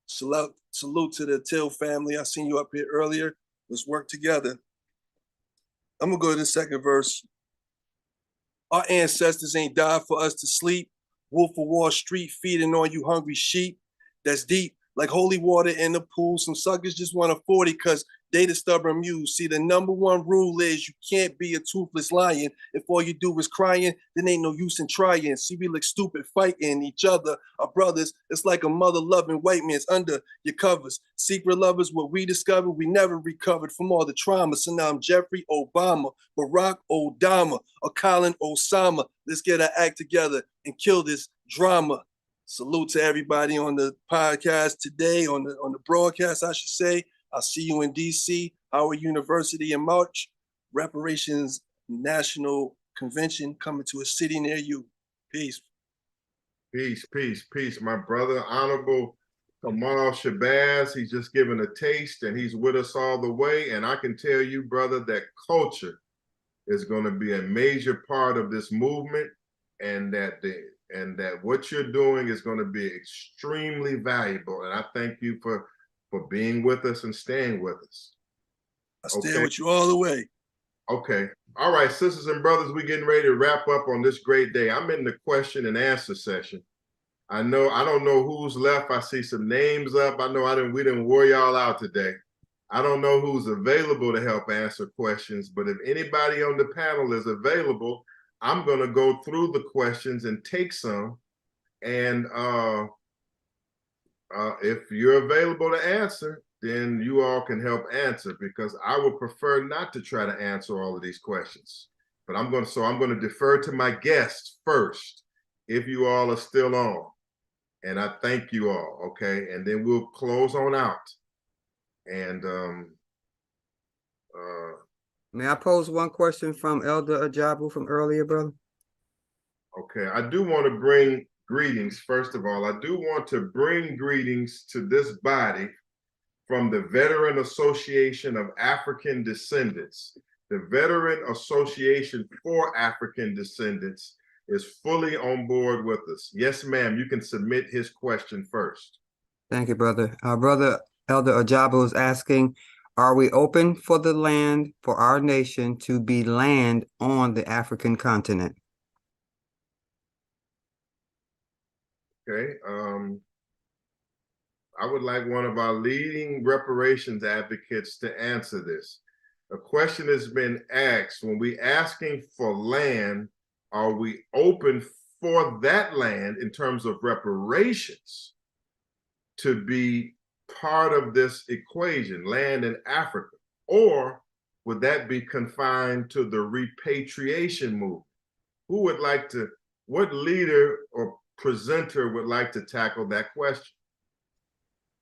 Salute to the Till family. I seen you up here earlier. Let's work together. I'm gonna go to the second verse. Our ancestors ain't died for us to sleep. Wolf of Wall Street feeding on you hungry sheep. That's deep, like holy water in the pool. Some suckers just want to 40 because they the stubborn muse. See, the #1 rule is you can't be a toothless lion. If all you do is crying, then ain't no use in trying. See, we look stupid fighting each other. Our brothers, it's like a mother loving white man's under your covers. Secret lovers, what we discovered, we never recovered from all the trauma. So now I'm Jeffrey Obama, Barack Obama, or Colin Osama. Let's get our act together and kill this drama. Salute to everybody on the podcast today, on the broadcast, I should say. I'll see you in DC, Howard University in March. Reparations National Convention coming to a city near you. Peace. Peace, peace, peace. My brother, Honorable Kamal Shabazz, he's just given a taste and he's with us all the way. And I can tell you, brother, that culture is going to be a major part of this movement, and that what you're doing is going to be extremely valuable. And I thank you for being with us and staying with us. I stay with you all the way. Okay. All right, sisters and brothers, we're getting ready to wrap up on this great day. I'm in the question and answer session. I don't know who's left. I see some names up. I know we didn't wore y'all out today. I don't know who's available to help answer questions, but if anybody on the panel is available, I'm going to go through the questions and take some. And if you're available to answer, then you all can help answer, because I would prefer not to try to answer all of these questions. But I'm going to defer to my guests first, if you all are still on. And I thank you all, okay? And then we'll close on out. And may I pose one question from Elder Ajabu from earlier, brother? Okay, I do want to bring greetings. First of all, I do want to bring greetings to this body from the Veteran Association of African Descendants. The Veteran Association for African Descendants is fully on board with us. Yes, ma'am, you can submit his question first. Thank you, brother. Our brother Elder Ajabo is asking, are we open for the land for our nation to be land on the African continent? Okay, I would like one of our leading reparations advocates to answer this. A question has been asked, when we asking for land, are we open for that land in terms of reparations to be part of this equation, land in Africa? Or would that be confined to the repatriation movement? Who would like to, what leader or presenter would like to tackle that question?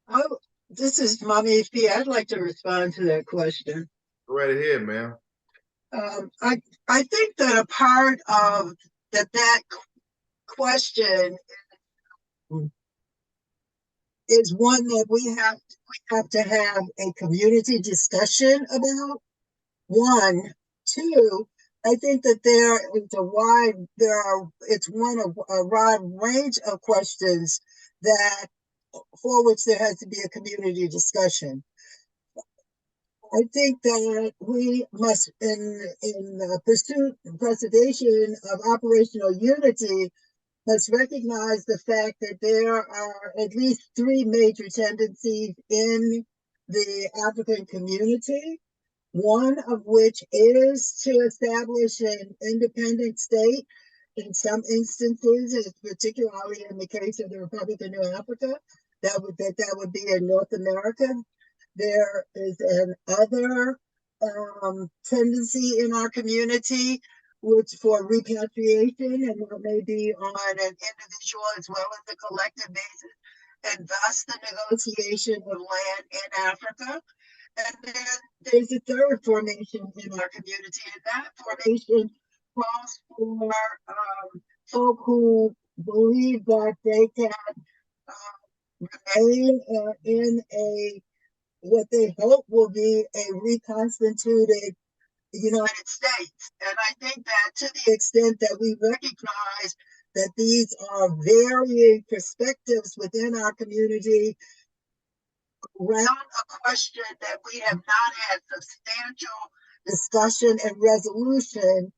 Oh, this is Mommy P. I'd like to respond to that question. Go right ahead, ma'am. I think that a part of that question is one that we have to have a community discussion about. One, two, I think that it's one of a wide range of questions that for which there has to be a community discussion. I think that we must, in the pursuit and preservation of operational unity, must recognize the fact that there are at least three major tendencies in the African community, one of which is to establish an independent state. In some instances, particularly in the case of the Republic of New Africa, that would be in North America. There is another tendency in our community, which for repatriation, and that may be on an individual as well as a collective basis, and thus the negotiation of land in Africa. And then there's a third formation in our community, and that formation calls for folk who believe that they can remain in what they hope will be a reconstituted United States. And I think that to the extent that we recognize that these are varying perspectives within our community around a question that we have not had substantial discussion and resolution,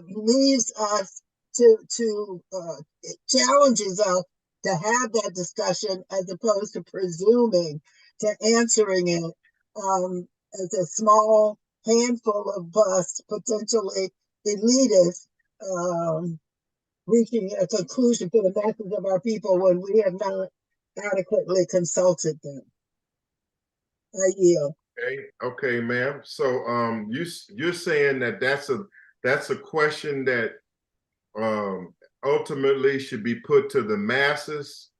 leaves us it challenges us to have that discussion as opposed to presuming to answering it as a small handful of us, potentially elitists, reaching a conclusion for the masses of our people when we have not adequately consulted them. I yield. Okay, ma'am. So you're saying that that's a question that ultimately should be put to the masses?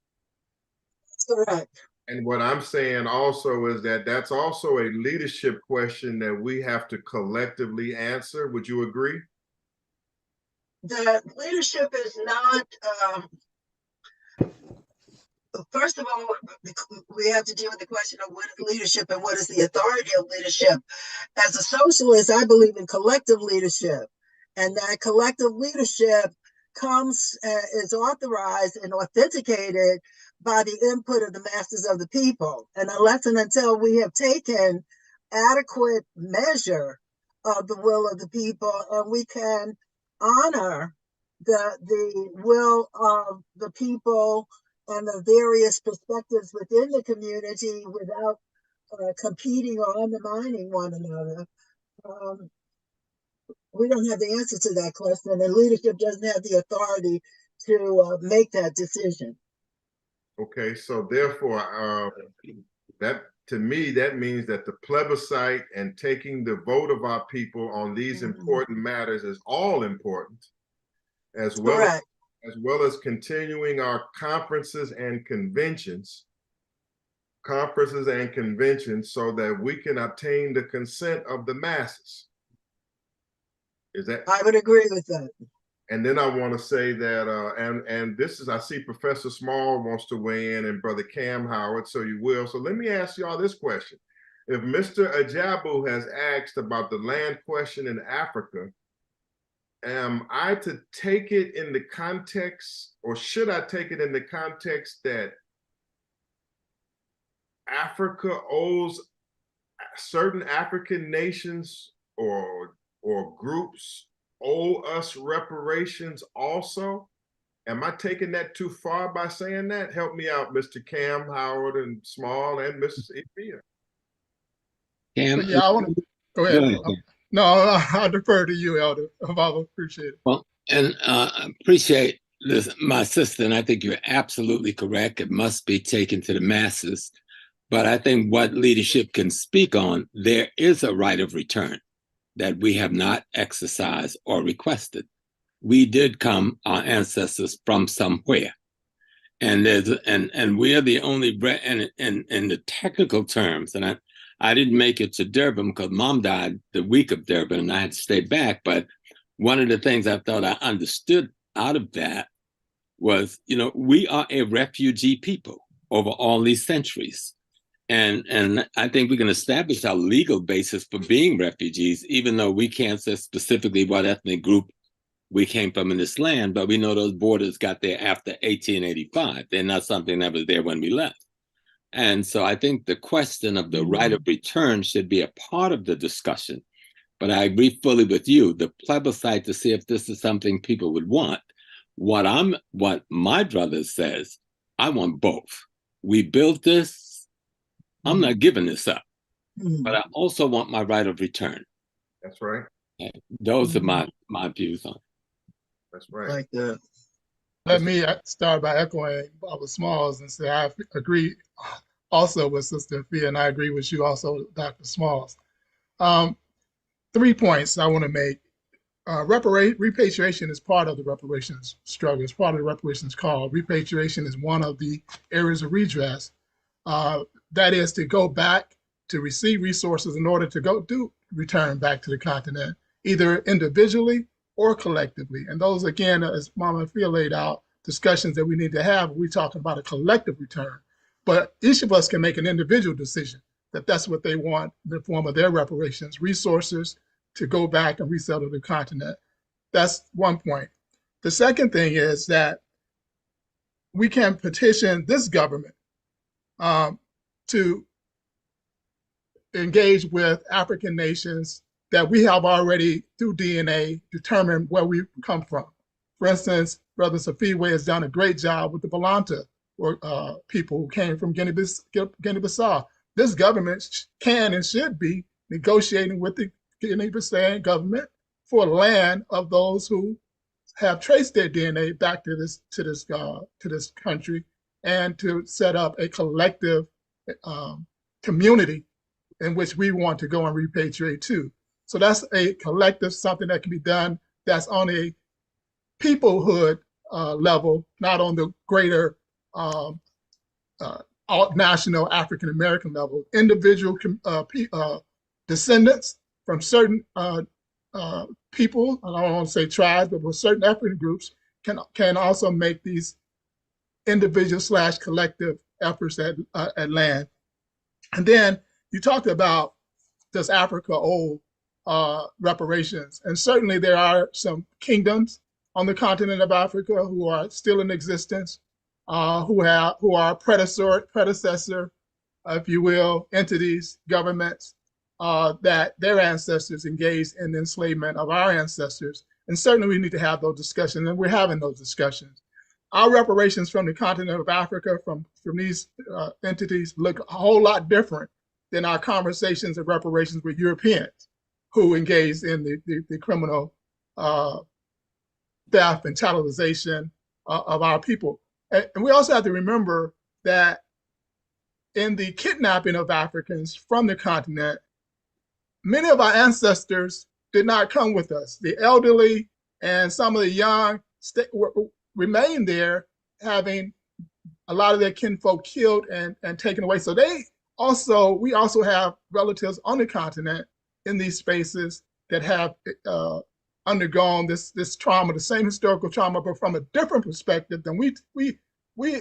That's correct. And what I'm saying also is that that's also a leadership question that we have to collectively answer. Would you agree? The leadership is not, first of all, we have to deal with the question of what is leadership and what is the authority of leadership. As a socialist, I believe in collective leadership, and that collective leadership is authorized and authenticated by the input of the masses of the people. And unless and until we have taken adequate measure of the will of the people, and we can honor the will of the people and the various perspectives within the community without competing or undermining one another, we don't have the answer to that question, and leadership doesn't have the authority to make that decision. Okay, so therefore, that to me, that means that the plebiscite and taking the vote of our people on these important matters is all important, as well as continuing our conferences and conventions, so that we can obtain the consent of the masses. Is that? I would agree with that. And then I want to say that, and this is, I see Professor Small wants to weigh in and Brother Cam Howard, so you will. So let me ask y'all this question. If Mr. Ajabu has asked about the land question in Africa, am I to take it in the context, or should I take it in the context that Africa owes certain African nations or groups owe us reparations also? Am I taking that too far by saying that? Help me out, Mr. Cam Howard and Small and Mrs. Ifia. Cam, But yeah, I want to go ahead. Go ahead, Cam. No, I defer to you, Elder. I appreciate it. Well, and appreciate this, my sister, and I think you're absolutely correct. It must be taken to the masses. But I think what leadership can speak on, there is a right of return that we have not exercised or requested. We did come, our ancestors, from somewhere. And we are the only, and in the technical terms, and I didn't make it to Durban because Mom died the week of Durban and I had to stay back. But one of the things I thought I understood out of that was, we are a refugee people over all these centuries. And I think we can establish our legal basis for being refugees, even though we can't say specifically what ethnic group we came from in this land, but we know those borders got there after 1885. They're not something that was there when we left. And so I think the question of the right of return should be a part of the discussion. But I agree fully with you, the plebiscite to see if this is something people would want. What my brother says, I want both. We built this. I'm not giving this up, but I also want my right of return. That's right. Those are my views on it. That's right. Like that. Let me start by echoing Barbara Smalls and say I agree also with Sister Fia, and I agree with you also, Dr. Smalls. 3 points I want to make. Repatriation is part of the reparations struggle. It's part of the reparations call. Repatriation is one of the areas of redress. That is to go back to receive resources in order to return back to the continent, either individually or collectively. And those, again, as Mama Fia laid out, discussions that we need to have, we're talking about a collective return. But each of us can make an individual decision that that's what they want in the form of their reparations, resources to go back and resettle the continent. That's one point. The second thing is that we can petition this government to engage with African nations that we have already, through DNA, determined where we come from. For instance, Brother Safiwe has done a great job with the Balanta people who came from Guinea-Bissau. This government can and should be negotiating with the Guinea-Bissau government for land of those who have traced their DNA back to this country, and to set up a collective community in which we want to go and repatriate to. So that's a collective, something that can be done that's on a peoplehood level, not on the greater national African American level. Individual descendants from certain people, I don't want to say tribes, but with certain ethnic groups can also make these individual/collective efforts at land. And then you talked about, does Africa owe reparations? And certainly there are some kingdoms on the continent of Africa who are still in existence, who are predecessor, if you will, entities, governments, that their ancestors engaged in the enslavement of our ancestors. And certainly we need to have those discussions, and we're having those discussions. Our reparations from the continent of Africa, from these entities, look a whole lot different than our conversations and reparations with Europeans who engaged in the criminal theft and chattelization of our people. And we also have to remember that in the kidnapping of Africans from the continent, many of our ancestors did not come with us. The elderly and some of the young remained there, having a lot of their kinfolk killed and taken away. So we also have relatives on the continent in these spaces that have undergone this trauma, the same historical trauma, but from a different perspective than we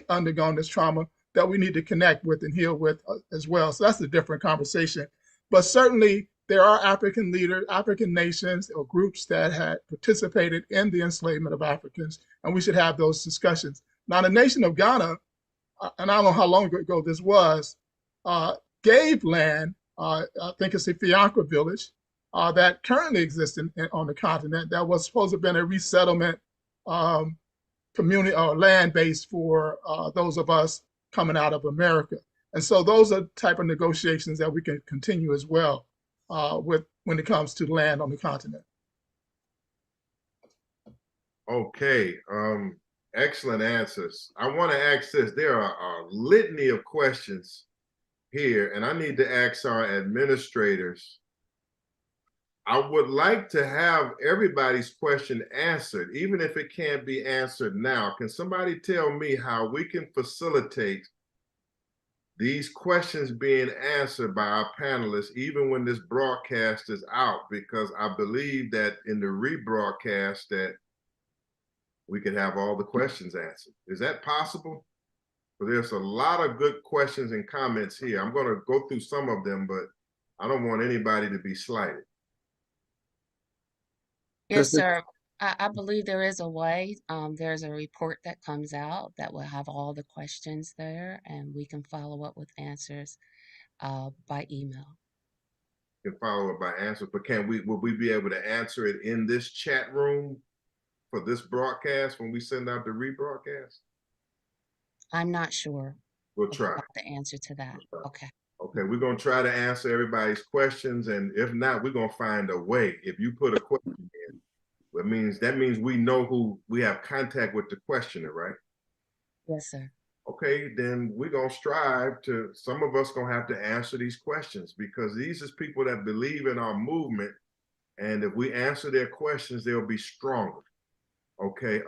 undergone this trauma that we need to connect with and heal with as well. So that's a different conversation. But certainly there are African leaders, African nations or groups that had participated in the enslavement of Africans, and we should have those discussions. Now, the nation of Ghana, and I don't know how long ago this was, gave land, I think it's the Fiancra village, that currently exists on the continent that was supposed to have been a resettlement community or land base for those of us coming out of America. And so those are the type of negotiations that we can continue as well when it comes to land on the continent. Okay, excellent answers. I want to ask this. There are a litany of questions here, and I need to ask our administrators. I would like to have everybody's question answered, even if it can't be answered now. Can somebody tell me how we can facilitate these questions being answered by our panelists, even when this broadcast is out? Because I believe that in the rebroadcast that we can have all the questions answered. Is that possible? But there's a lot of good questions and comments here. I'm going to go through some of them, but I don't want anybody to be slighted. Yes, sir. I believe there is a way. There's a report that comes out that will have all the questions there, and we can follow up with answers by email. You can follow up by answers, but will we be able to answer it in this chat room for this broadcast when we send out the rebroadcast? I'm not sure. We'll try. About the answer to that. Okay. Okay, we're going to try to answer everybody's questions, and if not, we're going to find a way. If you put a question in, that means we know who we have contact with the questioner, right? Yes, sir. Okay, then we're going to strive to, some of us going to have to answer these questions, because these is people that believe in our movement, and if we answer their questions, they'll be stronger. Okay,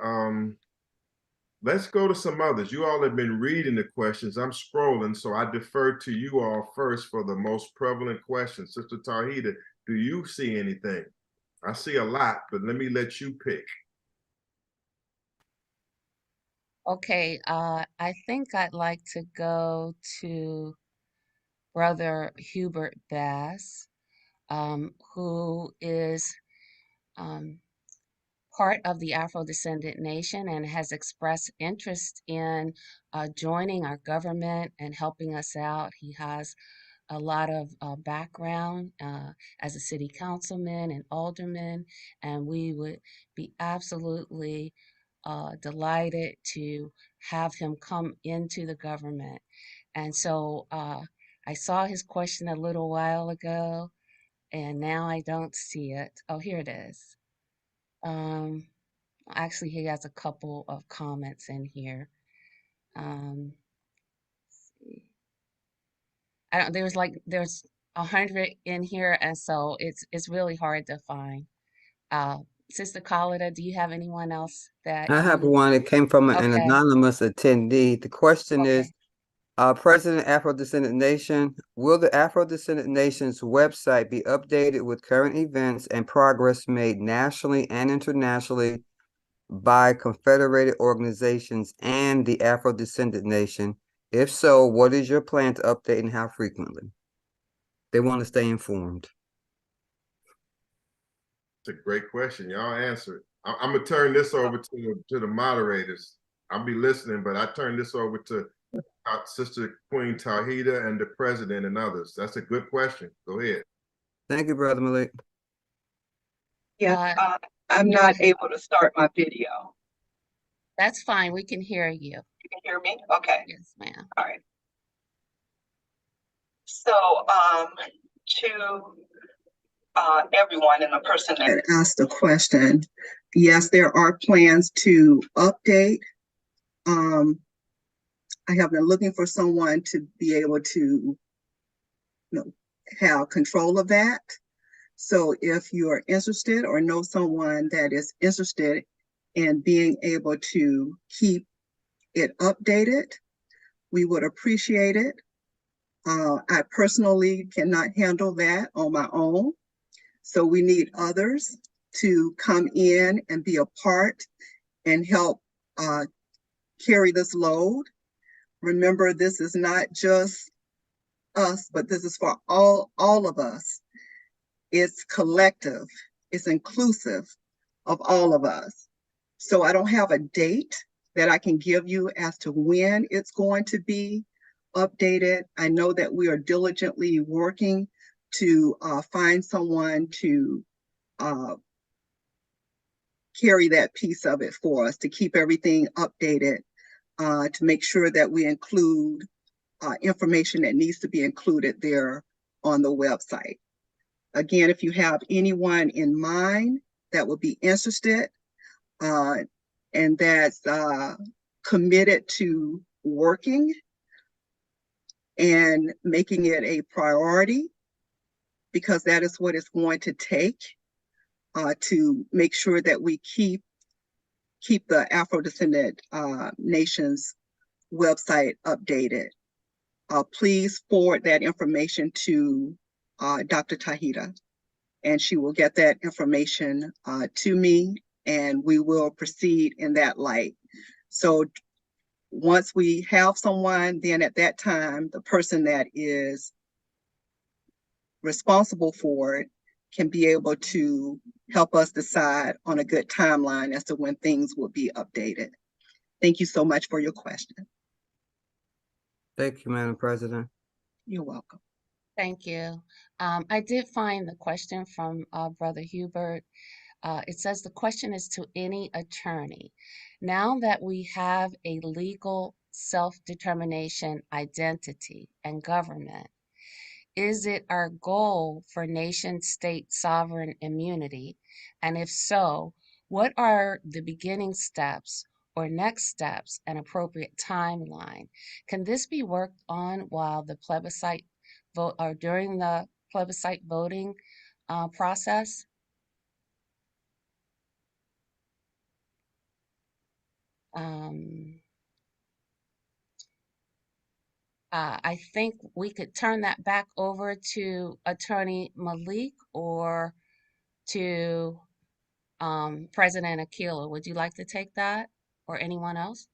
let's go to some others. You all have been reading the questions. I'm scrolling, so I defer to you all first for the most prevalent questions. Sister Tahida, do you see anything? I see a lot, but let me let you pick. Okay, I think I'd like to go to Brother Hubert Bass, who is part of the Afrodescendant Nation and has expressed interest in joining our government and helping us out. He has a lot of background as a city councilman and alderman, and we would be absolutely delighted to have him come into the government. And so I saw his question a little while ago, and now I don't see it. Oh, here it is. Actually, he has a couple of comments in here. Let's see. There's 100 in here, and so it's really hard to find. Sister Khalida, do you have anyone else that I have one. It came from an Okay. anonymous attendee. The question is, President Afrodescendant Nation, will the Afrodescendant Nation's website be updated with current events and progress made nationally and internationally by confederated organizations and the Afrodescendant Nation? If so, what is your plan to update and how frequently? They want to stay informed. It's a great question. Y'all answer it. I'm going to turn this over to the moderators. I'll be listening, but I turn this over to Sister Queen Tahida and the president and others. That's a good question. Go ahead. Thank you, Brother Malik. Yeah, I'm not able to start my video. That's fine. We can hear you. You can hear me? Okay. Yes, ma'am. All right. So, to everyone and the person that asked the question, yes, there are plans to update. I have been looking for someone to be able to have control of that. So if you are interested or know someone that is interested in being able to keep it updated, we would appreciate it. I personally cannot handle that on my own. So we need others to come in and be a part and help carry this load. Remember, this is not just us, but this is for all of us. It's collective, it's inclusive of all of us. So I don't have a date that I can give you as to when it's going to be updated. I know that we are diligently working to find someone to carry that piece of it for us, to keep everything updated, to make sure that we include information that needs to be included there on the website. Again, if you have anyone in mind that would be interested and that's committed to working and making it a priority, because that is what it's going to take to make sure that we keep the Afro-Descendant Nations website updated. Please forward that information to Dr. Tahita, and she will get that information to me, and we will proceed in that light. So once we have someone, then at that time, the person that is responsible for it can be able to help us decide on a good timeline as to when things will be updated. Thank you so much for your question. Thank you, Madam President. You're welcome. Thank you. I did find the question from Brother Hubert. It says the question is to any attorney. Now that we have a legal self-determination identity and government, is it our goal for nation-state sovereign immunity? And if so, what are the beginning steps or next steps and appropriate timeline? Can this be worked on while the plebiscite vote or during the plebiscite voting process? I think we could turn that back over to Attorney Malik or to President Aquila. Would you like to take that, or anyone else?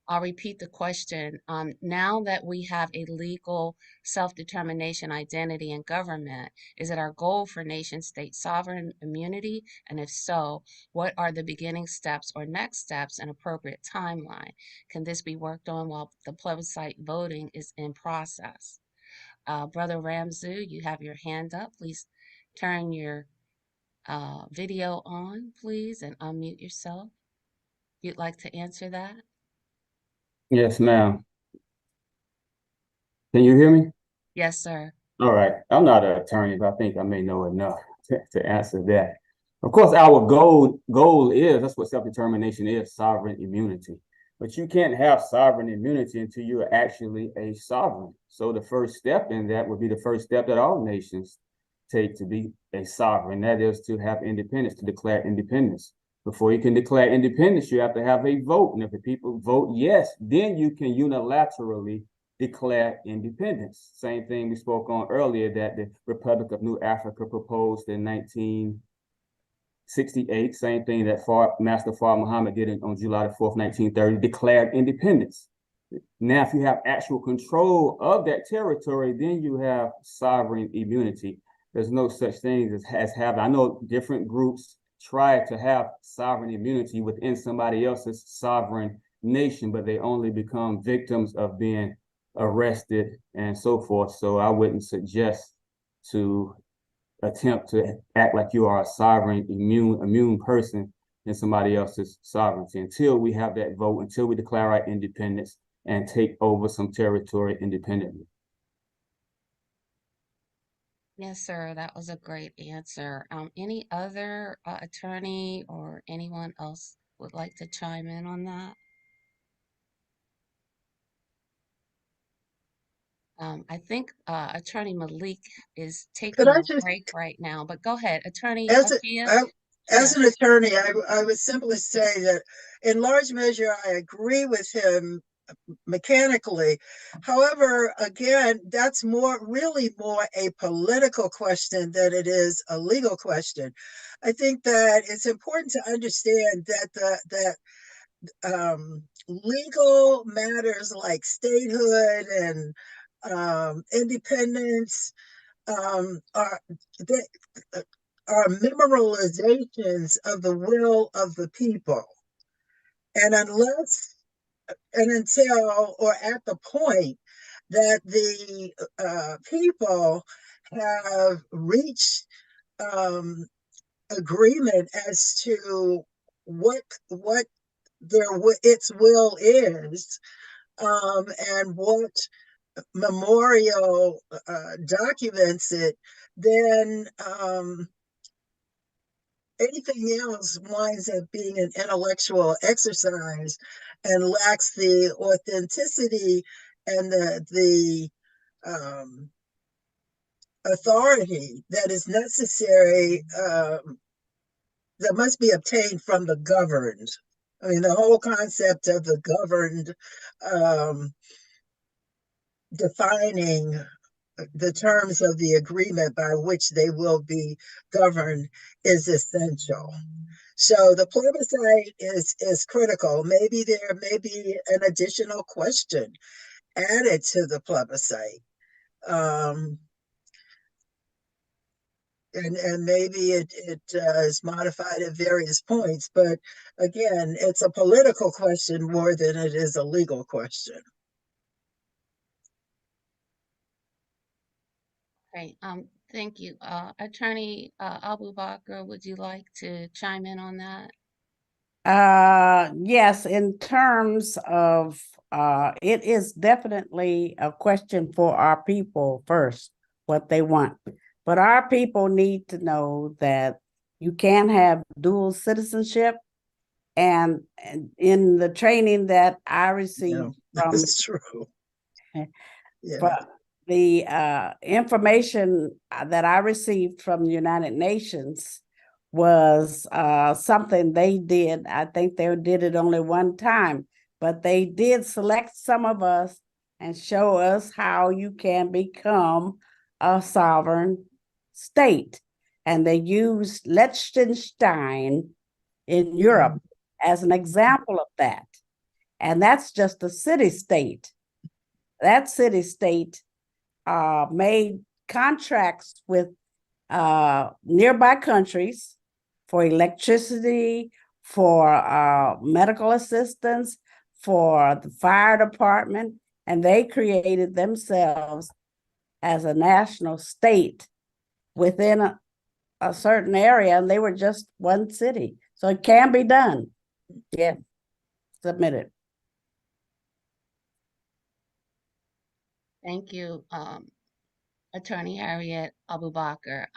I'll repeat the question. Now that we have a legal self-determination identity and government, is it our goal for nation-state sovereign immunity? And if so, what are the beginning steps or next steps and appropriate timeline? Can this be worked on while the plebiscite voting is in process? Brother Ramzu, you have your hand up. Please turn your video on, please, and unmute yourself. If you'd like to answer that. Yes, ma'am. Can you hear me? Yes, sir. All right. I'm not an attorney, but I think I may know enough to answer that. Of course, our goal is, that's what self-determination is, sovereign immunity. But you can't have sovereign immunity until you're actually a sovereign. So the first step in that would be the first step that all nations take to be a sovereign. That is to have independence, to declare independence. Before you can declare independence, you have to have a vote. And if the people vote yes, then you can unilaterally declare independence. Same thing we spoke on earlier that the Republic of New Africa proposed in 1968. Same thing that Master Fard Muhammad did on July the 4th, 1930, declared independence. Now, if you have actual control of that territory, then you have sovereign immunity. There's no such thing as having, I know different groups try to have sovereign immunity within somebody else's sovereign nation, but they only become victims of being arrested and so forth. So I wouldn't suggest to attempt to act like you are a sovereign, immune person in somebody else's sovereignty until we have that vote, until we declare our independence and take over some territory independently. Yes, sir. That was a great answer. Any other attorney or anyone else would like to chime in on that? I think Attorney Malik is taking a break right now, but go ahead, Attorney Afia. As an attorney, I would simply say that in large measure, I agree with him mechanically. However, again, that's really more a political question than it is a legal question. I think that it's important to understand that legal matters like statehood and independence are memorializations of the will of the people. And unless and until or at the point that the people have reached agreement as to what its will is, and what memorial documents it, then anything else winds up being an intellectual exercise and lacks the authenticity and the authority that is necessary, that must be obtained from the governed. I mean, the whole concept of the governed defining the terms of the agreement by which they will be governed is essential. So the plebiscite is critical. Maybe there may be an additional question added to the plebiscite. And maybe it is modified at various points, but again, it's a political question more than it is a legal question. Okay, thank you. Attorney Abu Bakr, would you like to chime in on that? Yes, in terms of it is definitely a question for our people first, what they want. But our people need to know that you can have dual citizenship, and in the training that I received from that's true. Yeah. But the information that I received from the United Nations was something they did. I think they did it only one time, but they did select some of us and show us how you can become a sovereign state. And they used Liechtenstein in Europe as an example of that. And that's just a city-state. That city-state made contracts with nearby countries for electricity, for medical assistance, for the fire department, and they created themselves as a national state within a certain area, and they were just one city. So it can be done. Yeah, submit it. Thank you, Attorney Harriet Abu Bakr.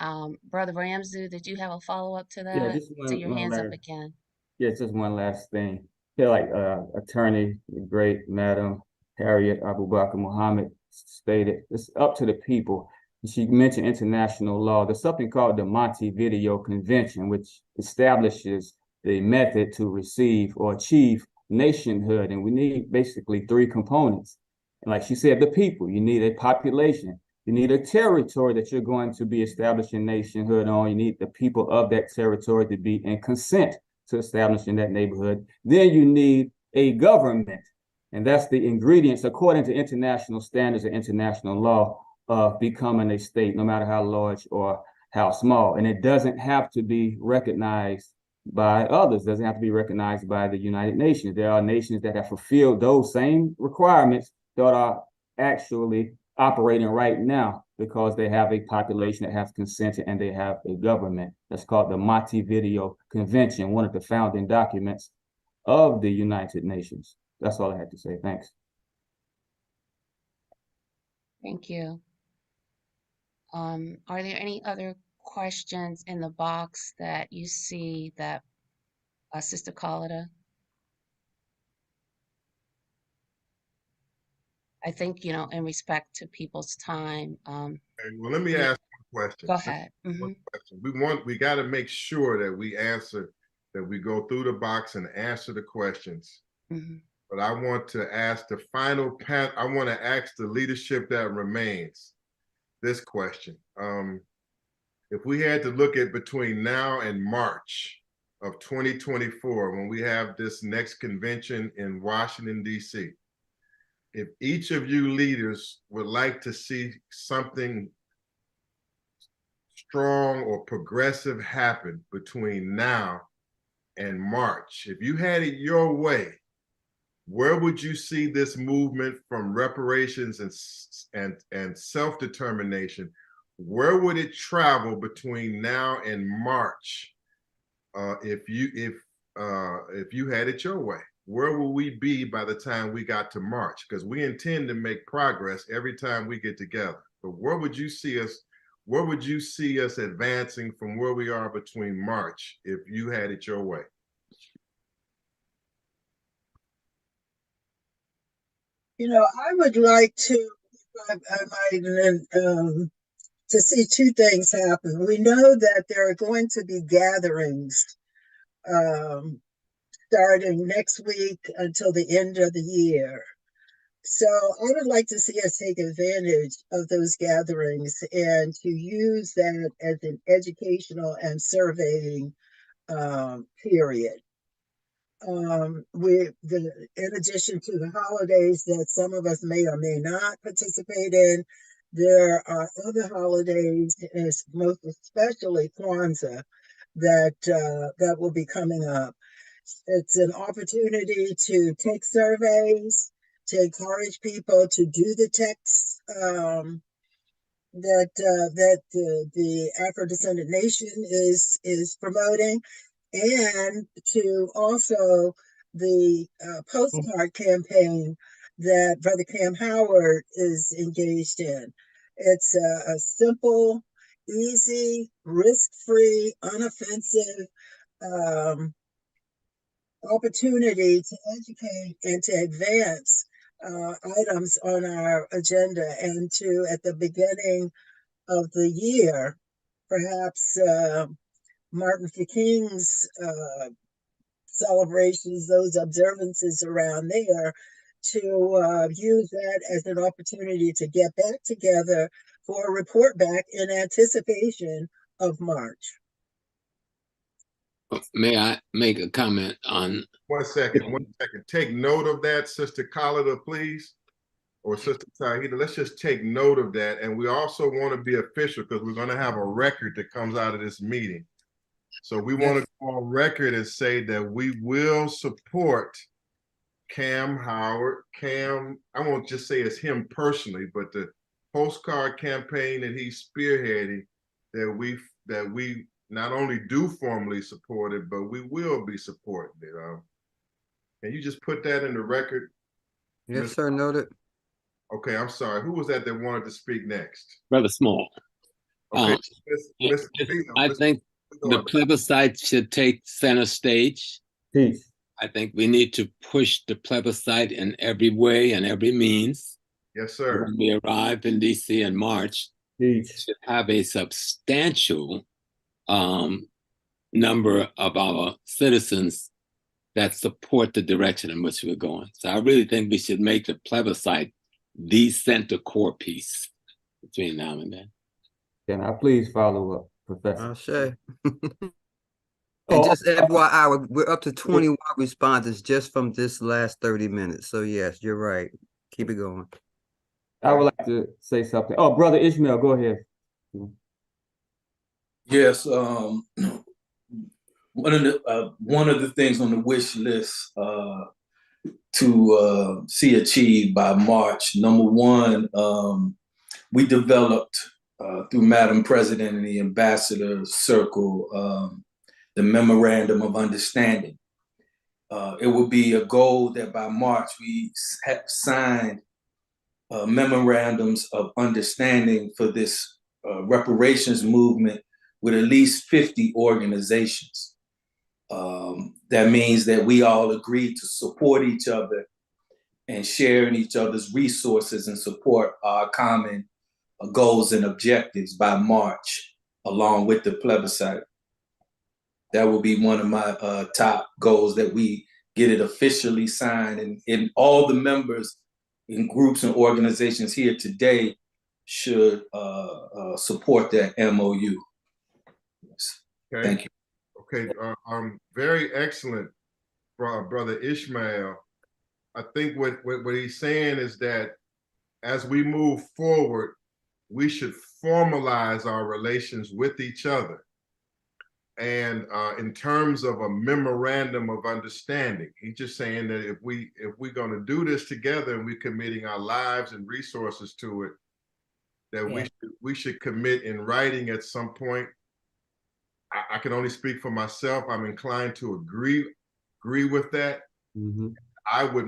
Brother Ramzu, did you have a follow-up to that? Yeah, just See your hands up last, again. yeah, just one last thing. Yeah, like Attorney, the great Madam Harriet Abu Bakr Muhammad stated, it's up to the people. She mentioned international law. There's something called the Montevideo Convention, which establishes the method to receive or achieve nationhood. And we need basically three components. And like she said, the people, you need a population. You need a territory that you're going to be establishing nationhood on. You need the people of that territory to be in consent to establishing that neighborhood. Then you need a government. And that's the ingredients, according to international standards and international law, of becoming a state, no matter how large or how small. And it doesn't have to be recognized by others. It doesn't have to be recognized by the United Nations. There are nations that have fulfilled those same requirements that are actually operating right now because they have a population that has consented and they have a government. That's called the Montevideo Convention, one of the founding documents of the United Nations. That's all I had to say. Thanks. Thank you. Are there any other questions in the box that you see that Sister Khalida? I think, in respect to people's time. Okay, well, let me ask you a question. Go ahead. One question. We got to make sure that we answer, that we go through the box and answer the questions but I want to ask the final panel, I want to ask the leadership that remains this question. If we had to look at between now and March of 2024, when we have this next convention in Washington, D.C., if each of you leaders would like to see something strong or progressive happen between now and March, if you had it your way, where would you see this movement from reparations and self-determination? Where would it travel between now and March? If you had it your way, where will we be by the time we got to March? Because we intend to make progress every time we get together. But where would you see us? Where would you see us advancing from where we are between March if you had it your way? You know, I would like to, to see two things happen. We know that there are going to be gatherings starting next week until the end of the year. So I would like to see us take advantage of those gatherings and to use that as an educational and surveying period. In addition to the holidays that some of us may or may not participate in, there are other holidays, most especially Kwanzaa, that will be coming up. It's an opportunity to take surveys, to encourage people to do the texts that the Afrodescendant Nation is promoting, and to also the postcard campaign that Brother Cam Howard is engaged in. It's a simple, easy, risk-free, unoffensive opportunity to educate and to advance items on our agenda, and to, at the beginning of the year, perhaps Martin Luther King's celebrations, those observances around there, to use that as an opportunity to get back together for a report back in anticipation of March. May I make a comment on? 1 second, 1 second. Take note of that, Sister Khalida, please, or Sister Tahida. Let's just take note of that. And we also want to be official because we're going to have a record that comes out of this meeting. So we want to go on record and say that we will support Cam Howard. Cam, I won't just say it's him personally, but the postcard campaign that he's spearheading, that we not only do formally support it, but we will be supporting it. Can you just put that in the record? Yes, sir, noted. Okay, I'm sorry. Who was that wanted to speak next? Brother Small. Okay, I think the plebiscite should take center stage. Peace. I think we need to push the plebiscite in every way and every means. Yes, sir. When we arrive in DC in March, we should have a substantial number of our citizens that support the direction in which we're going. So I really think we should make the plebiscite the center core piece between now and then. Can I please follow up, Professor? Shay. And just FYI, we're up to 21 responses just from this last 30 minutes. So yes, you're right. Keep it going. I would like to say something. Oh, Brother Ishmael, go ahead. Yes, one of the things on the wish list to see achieved by March. Number one, we developed through Madam President and the Ambassador Circle the Memorandum of Understanding. It will be a goal that by March we have signed memorandums of understanding for this reparations movement with at least 50 organizations. That means that we all agree to support each other and share in each other's resources and support our common goals and objectives by March, along with the plebiscite. That will be one of my top goals that we get it officially signed, and all the members in groups and organizations here today should support that MOU. Okay. Thank you. Okay, very excellent, Brother Ishmael. I think what he's saying is that as we move forward, we should formalize our relations with each other. And in terms of a memorandum of understanding, he's just saying that if we're going to do this together and we're committing our lives and resources to it, that we should commit in writing at some point. I can only speak for myself. I'm inclined to agree with that. Mm-hmm. I would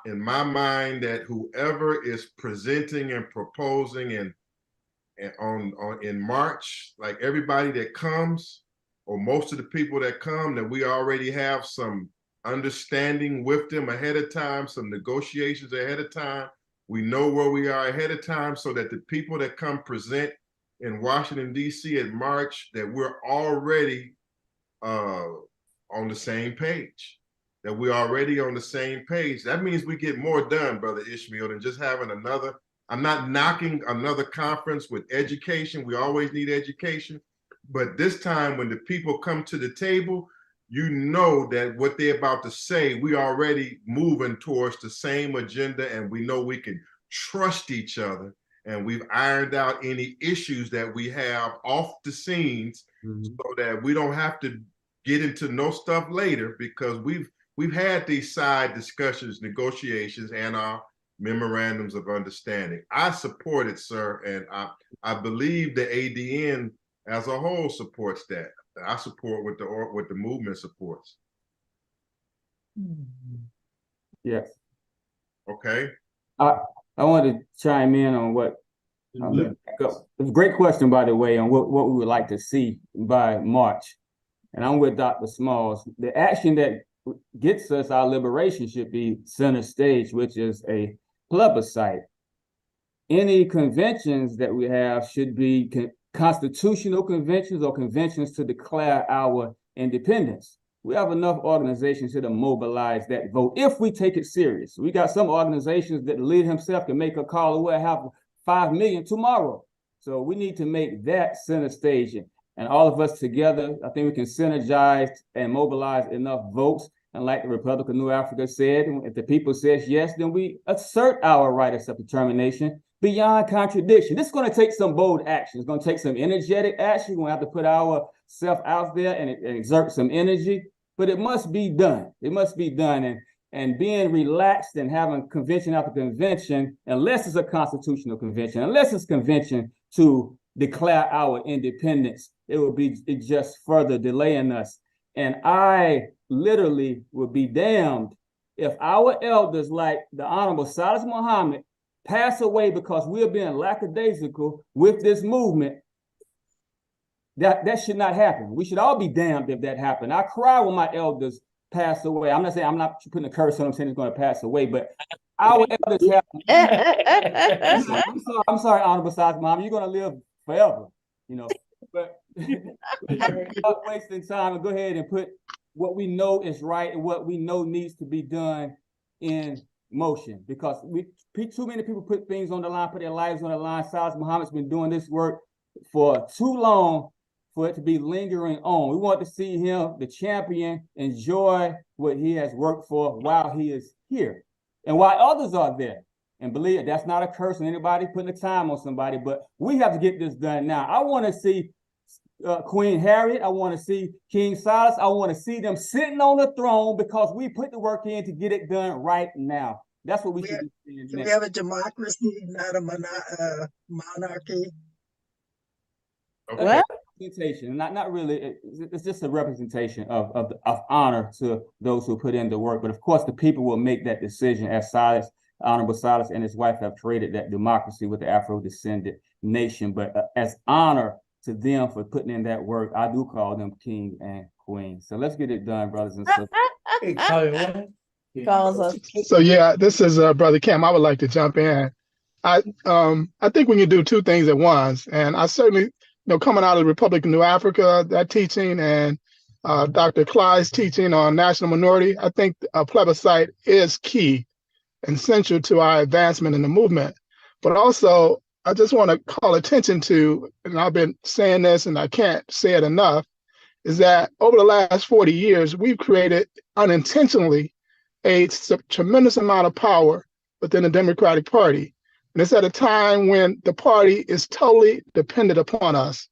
in my mind that whoever is presenting and proposing and in March, like everybody that comes, or most of the people that come, that we already have some understanding with them ahead of time, some negotiations ahead of time. We know where we are ahead of time, so that the people that come present in Washington, D.C. in March, that we're already on the same page. That we're already on the same page. That means we get more done, Brother Ishmael, than just having another. I'm not knocking another conference with education. We always need education. But this time, when the people come to the table, you know that what they're about to say, we already moving towards the same agenda, and we know we can trust each other. And we've ironed out any issues that we have off the scenes, so that we don't have to get into no stuff later, because we've had these side discussions, negotiations, and our memorandums of understanding. I support it, sir, and I believe the ADN as a whole supports that. I support what the movement supports. Yes. Okay. I want to chime in on what it's a great question, by the way, on what we would like to see by March. And I'm with Dr. Smalls. The action that gets us our liberation should be center stage, which is a plebiscite. Any conventions that we have should be constitutional conventions or conventions to declare our independence. We have enough organizations here to mobilize that vote if we take it serious. We got some organizations that the leader himself can make a call, and we'll have 5 million tomorrow. So we need to make that center stage. And all of us together, I think we can synergize and mobilize enough votes. And like the Republic of New Africa said, if the people says yes, then we assert our right of self-determination beyond contradiction. This is going to take some bold action. It's going to take some energetic action. We're going to have to put ourselves out there and exert some energy, but it must be done. It must be done. And being relaxed and having convention after convention, unless it's a constitutional convention, unless it's convention to declare our independence, it will be just further delaying us. And I literally would be damned if our elders, like the Honorable Silis Muhammad, pass away because we're being lackadaisical with this movement. That should not happen. We should all be damned if that happened. I cry when my elders pass away. I'm not putting a curse on them saying it's going to pass away, but our elders have. I'm sorry, Honorable Silis Muhammad, you're going to live forever, but not wasting time, and go ahead and put what we know is right and what we know needs to be done in motion, because too many people put things on the line, put their lives on the line. Silis Muhammad's been doing this work for too long for it to be lingering on. We want to see him, the champion, enjoy what he has worked for while he is here and while others are there. And believe it, that's not a curse on anybody putting the time on somebody, but we have to get this done now. I want to see Queen Harriet. I want to see King Silas. I want to see them sitting on the throne, because we put the work in to get it done right now. That's what we should be doing. Can we have a democracy, not a monarchy? Okay. What? Representation, not really. It's just a representation of honor to those who put in the work. But of course, the people will make that decision, as Honorable Silis and his wife have created that democracy with the Afro-descendant nation. But as honor to them for putting in that work, I do call them king and queen. So let's get it done, brothers and sisters. So yeah, this is Brother Cam. I would like to jump in. I think we can do two things at once, and I certainly, coming out of the Republic of New Africa, that teaching, and Dr. Clyde's teaching on national minority, I think a plebiscite is key and central to our advancement in the movement. But also, I just want to call attention to, and I've been saying this and I can't say it enough, is that over the last 40 years, we've created unintentionally a tremendous amount of power within the Democratic Party. And it's at a time when the party is totally dependent upon us.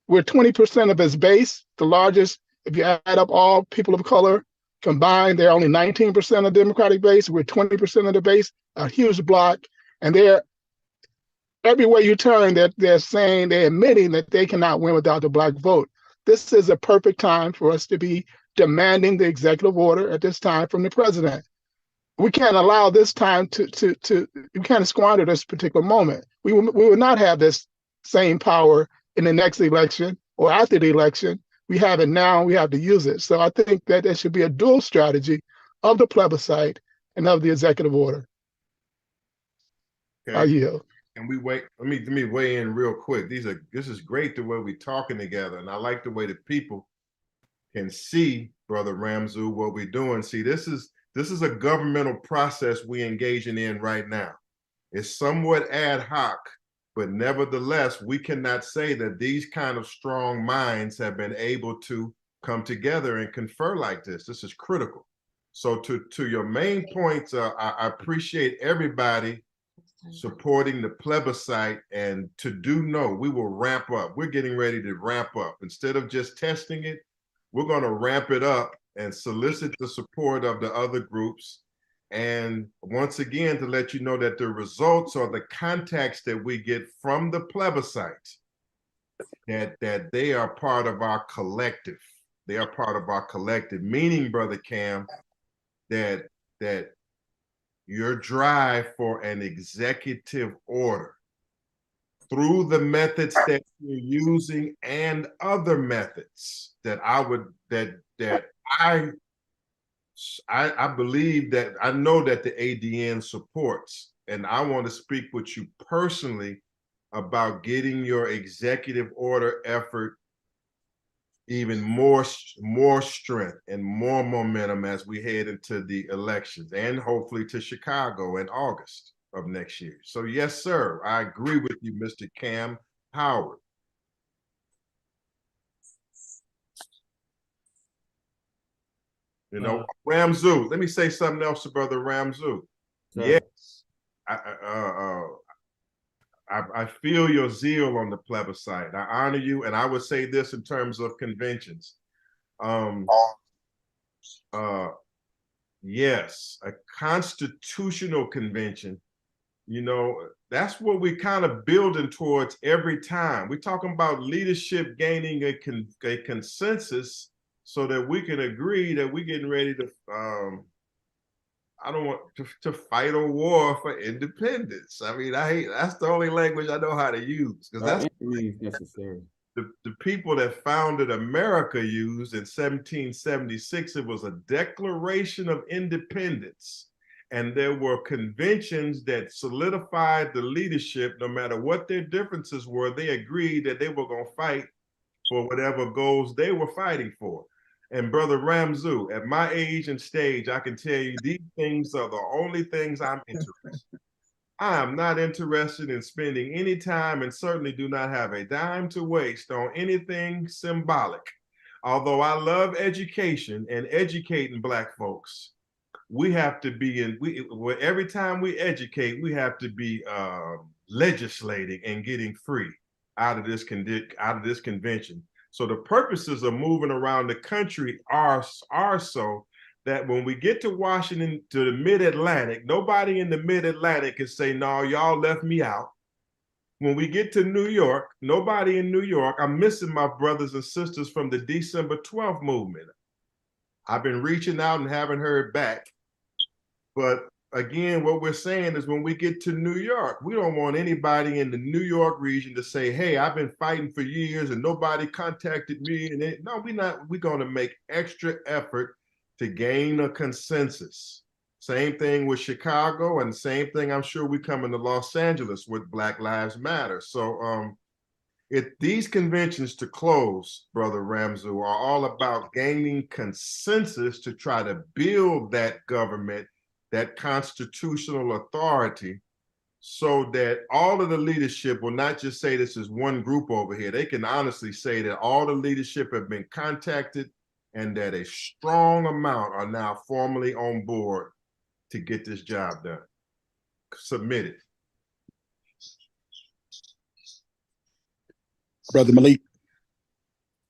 We're 20% of its base, the largest. If you add up all people of color combined, they're only 19% of the Democratic base. We're 20% of the base, a huge block. And they're everywhere you turn, they're saying, they're admitting that they cannot win without the Black vote. This is a perfect time for us to be demanding the executive order at this time from the president. We can't allow this time we can't squander this particular moment. We will not have this same power in the next election or after the election. We have it now, we have to use it. So I think that there should be a dual strategy of the plebiscite and of the executive order. Okay. I yield. And we wait. Let me weigh in real quick. This is great the way we're talking together, and I like the way the people can see, Brother Ramzu, what we're doing. See, this is a governmental process we engaging in right now. It's somewhat ad hoc, but nevertheless, we cannot say that these kind of strong minds have been able to come together and confer like this. This is critical. So to your main points, I appreciate everybody supporting the plebiscite, and we will ramp up. We're getting ready to ramp up. Instead of just testing it, we're going to ramp it up and solicit the support of the other groups. And once again, to let you know that the results or the contacts that we get from the plebiscite, that they are part of our collective. They are part of our collective, meaning, Brother Cam, that your drive for an executive order through the methods that you're using and other methods that I believe that I know that the ADN supports, and I want to speak with you personally about getting your executive order effort even more strength and more momentum as we head into the elections and hopefully to Chicago in August of next year. So yes, sir, I agree with you, Mr. Cam Howard. You know, Ramzu, let me say something else to Brother Ramzu. Yes, I feel your zeal on the plebiscite. I honor you, and I would say this in terms of conventions. Yes, a constitutional convention, you know, that's what we're kind of building towards every time. We're talking about leadership gaining a consensus so that we can agree that we're getting ready to I don't want to fight a war for independence. I mean, that's the only language I know how to use, because that's necessary. The people that founded America used in 1776. It was a Declaration of Independence, and there were conventions that solidified the leadership. No matter what their differences were, they agreed that they were going to fight for whatever goals they were fighting for. And Brother Ramzu, at my age and stage, I can tell you these things are the only things I'm interested in. I am not interested in spending any time, and certainly do not have a dime to waste on anything symbolic. Although I love education and educating Black folks, we have to be every time we educate, we have to be legislating and getting free out of this convention. So the purposes of moving around the country are so that when we get to Washington, to the mid-Atlantic, nobody in the mid-Atlantic can say, no, y'all left me out. When we get to New York, nobody in New York, I'm missing my brothers and sisters from the December 12th movement. I've been reaching out and haven't heard back. But again, what we're saying is when we get to New York, we don't want anybody in the New York region to say, hey, I've been fighting for years and nobody contacted me. And no, we're going to make extra effort to gain a consensus. Same thing with Chicago, and same thing I'm sure we come into Los Angeles with Black Lives Matter. So These conventions to close, Brother Ramzu, are all about gaining consensus to try to build that government, that constitutional authority, so that all of the leadership will not just say this is one group over here. They can honestly say that all the leadership have been contacted and that a strong amount are now formally on board to get this job done. Submitted. Brother Malik.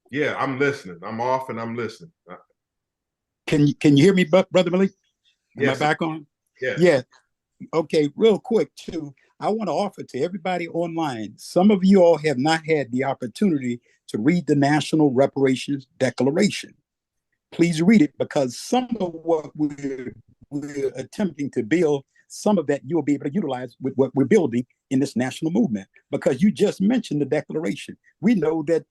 Yeah, I'm listening. I'm off and I'm listening. Can you hear me, Brother Malik? Am Yes. I back on? Yes. Yeah. Okay, real quick too. I want to offer to everybody online, some of you all have not had the opportunity to read the National Reparations Declaration. Please read it, because some of what we're attempting to build, some of that you'll be able to utilize with what we're building in this national movement. Because you just mentioned the Declaration. We know that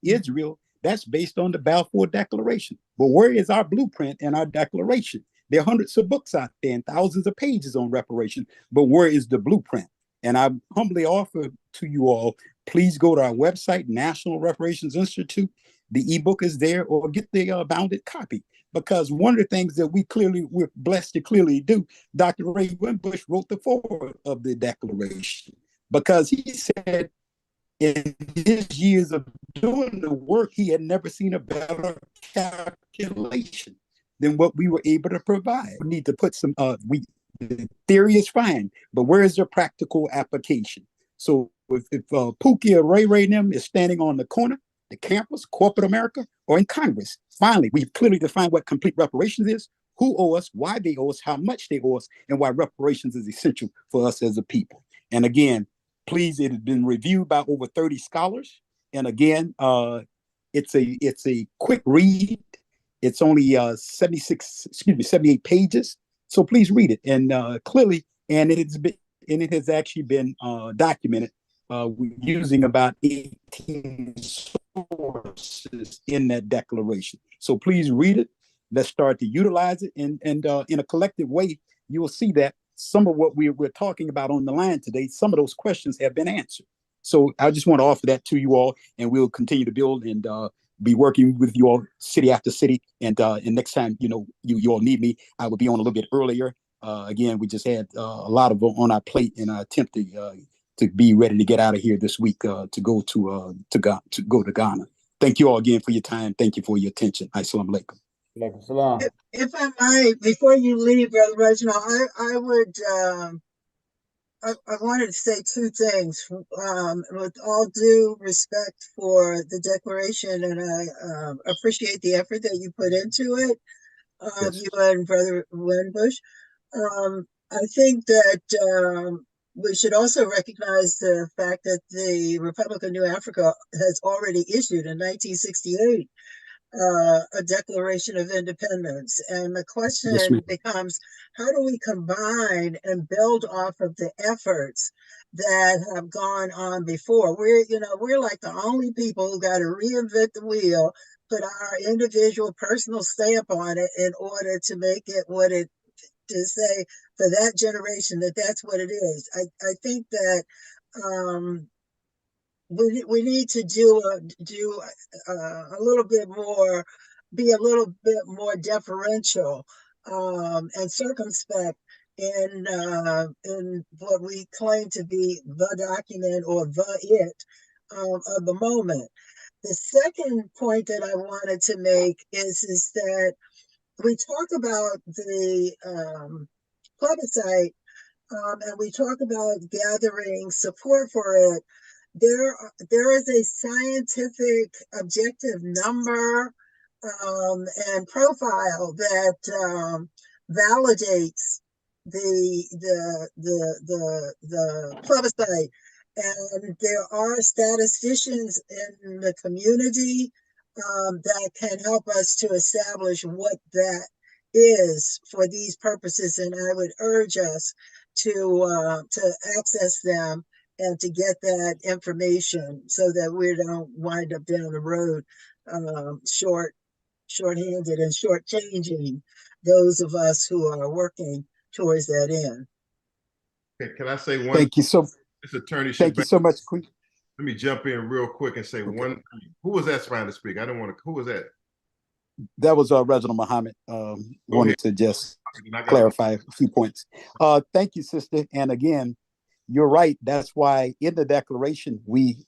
Israel, that's based on the Balfour Declaration. But where is our blueprint and our declaration? There are hundreds of books out there and thousands of pages on reparation, but where is the blueprint? And I humbly offer to you all, please go to our website, National Reparations Institute. The ebook is there, or get the bounded copy. Because one of the things that we're blessed to clearly do, Dr. Ray Winbush wrote the foreword of the Declaration, because he said in his years of doing the work, he had never seen a better calculation than what we were able to provide. We need to put some, the theory is fine, but where is their practical application? So if Pookie or Ray and them is standing on the corner, the campus, corporate America, or in Congress, finally, we've clearly defined what complete reparations is, who owe us, why they owe us, how much they owe us, and why reparations is essential for us as a people. And again, please, it has been reviewed by over 30 scholars. And again, it's a quick read. It's only 78 pages. So please read it. And clearly, and it has actually been documented using about 18 sources in that declaration. So please read it. Let's start to utilize it. And in a collective way, you will see that some of what we're talking about on the line today, some of those questions have been answered. So I just want to offer that to you all, and we'll continue to build and be working with you all city after city. And next time, you all need me, I will be on a little bit earlier. Again, we just had a lot of on our plate in our attempt to be ready to get out of here this week to go to Ghana. Thank you all again for your time. Thank you for your attention. Assalamu alaikum. If I might, before you leave, Brother Reginald, I would I wanted to say two things. With all due respect for the declaration, and I appreciate the effort that you put into it, yes, you and Brother Winbush. I think that we should also recognize the fact that the Republic of New Africa has already issued in 1968 a Declaration of Independence. And the question becomes, how do we combine and build off of the efforts that have gone on before? We're like the only people who got to reinvent the wheel, put our individual personal stamp on it in order to make it what it, to say for that generation that that's what it is. I think that we need to do a little bit more, be a little bit more deferential and circumspect in what we claim to be the document or the it of the moment. The second point that I wanted to make is that we talk about the plebiscite and we talk about gathering support for it. There is a scientific objective number and profile that validates the plebiscite, and there are statisticians in the community that can help us to establish what that is for these purposes, and I would urge us to access them and to get that information so that we don't wind up down the road short-handed and shortchanging those of us who are working towards that end. Okay, can I say one? Thank you so. This attorney. Thank you so much, Queen. Let me jump in real quick and say one thing. Who was that trying to speak? I didn't want to. Who was that? That was Reginald Muhammad. Wanted to just clarify a few points. Thank you, sister. And again, you're right. That's why in the declaration we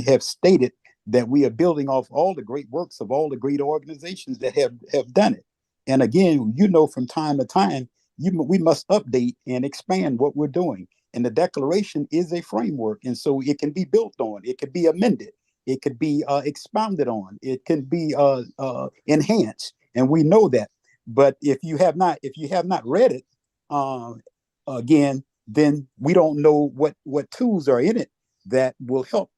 have stated that we are building off all the great works of all the great organizations that have done it. And again, from time to time, we must update and expand what we're doing. And the declaration is a framework, and so it can be built on. It could be amended. It could be expounded on. It can be enhanced, and we know that. But if you have not read it, again, then we don't know what tools are in it that will help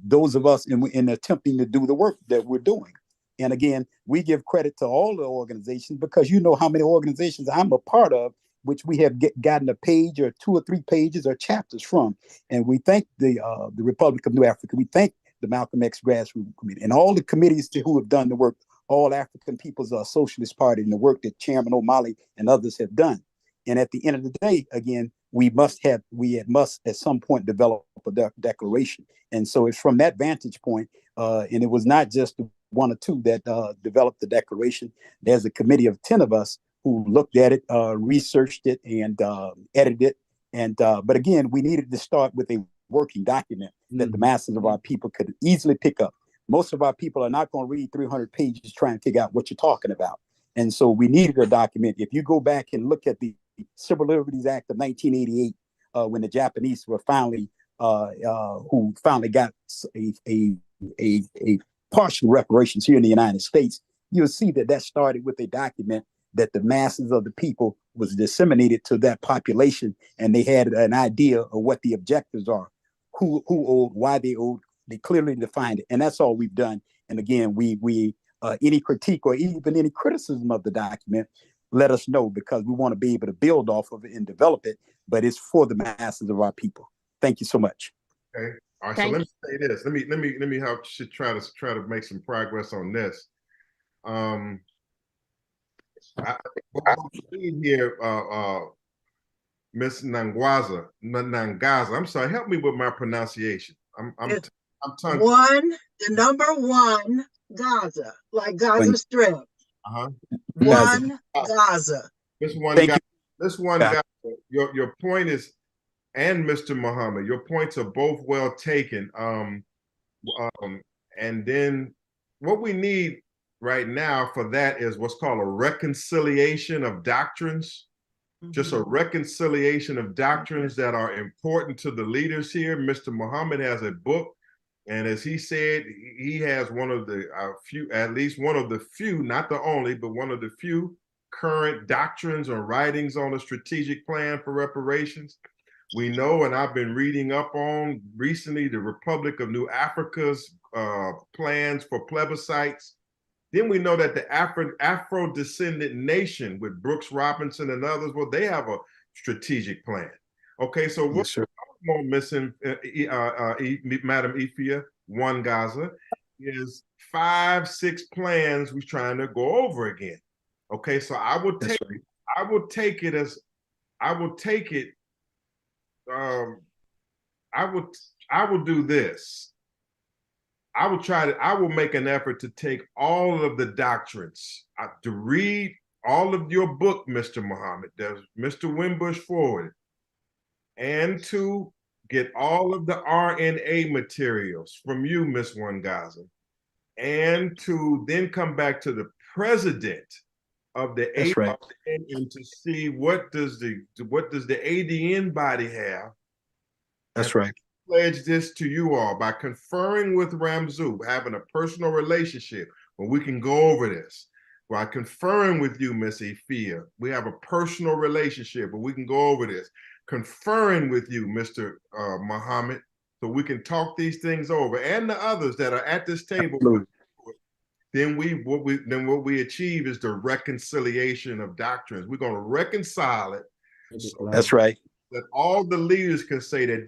those of us in attempting to do the work that we're doing. And again, we give credit to all the organizations because you know how many organizations I'm a part of, which we have gotten a page or 2 or 3 pages or chapters from. And we thank the Republic of New Africa. We thank the Malcolm X Grassroots Committee and all the committees who have done the work, All African People's Socialist Party, and the work that Chairman O'Malley and others have done. And at the end of the day, again, we must at some point develop a declaration. And so it's from that vantage point, and it was not just 1 or 2 that developed the declaration. There's a committee of 10 of us who looked at it, researched it, and edited it. And but again, we needed to start with a working document that the masses of our people could easily pick up. Most of our people are not going to read 300 pages trying to figure out what you're talking about. And so we needed a document. If you go back and look at the Civil Liberties Act of 1988, when the Japanese were finally got a partial reparations here in the United States, you'll see that started with a document that the masses of the people was disseminated to that population, and they had an idea of what the objectives are, who owed, why they owed. They clearly defined it, and that's all we've done. And again, we any critique or even any criticism of the document, let us know, because we want to be able to build off of it and develop it. But it's for the masses of our people. Thank you so much. Okay. All right. So let me say this. Let me help try to make some progress on this. What we need here, Miss Nangaza. I'm sorry. Help me with my pronunciation. I'm tongue. The number 1 Gaza, like Gaza Strip. One Gaza. This one Gaza. Your point is, and Mr. Muhammad, your points are both well taken. And then what we need right now for that is what's called a reconciliation of doctrines. Just a reconciliation of doctrines that are important to the leaders here. Mr. Muhammad has a book, and as he said, he has one of the few, at least one of the few, not the only, but one of the few current doctrines or writings on a strategic plan for reparations. We know, and I've been reading up on recently, the Republic of New Africa's plans for plebiscites. Then we know that the Afrodescendant nation with Brooks Robinson and others, well, they have a strategic plan. Okay, so what's more missing, Madam Ifia, one Gaza, is 5, 6 plans we're trying to go over again. Okay, so I will take do this. I will make an effort to take all of the doctrines, to read all of your book, Mr. Muhammad, there's Mr. Wimbush forward, and to get all of the RNA materials from you, Miss Wangaza, and to then come back to the president of the ADN and to see what does the ADN body have. That's right. Pledge this to you all by conferring with Ramzu, having a personal relationship where we can go over this. By conferring with you, Miss Ifia, we have a personal relationship where we can go over this. Conferring with you, Mr. Muhammad, so we can talk these things over, and the others that are at this table. Then what we achieve is the reconciliation of doctrines. We're going to reconcile it. That's right. That all the leaders can say that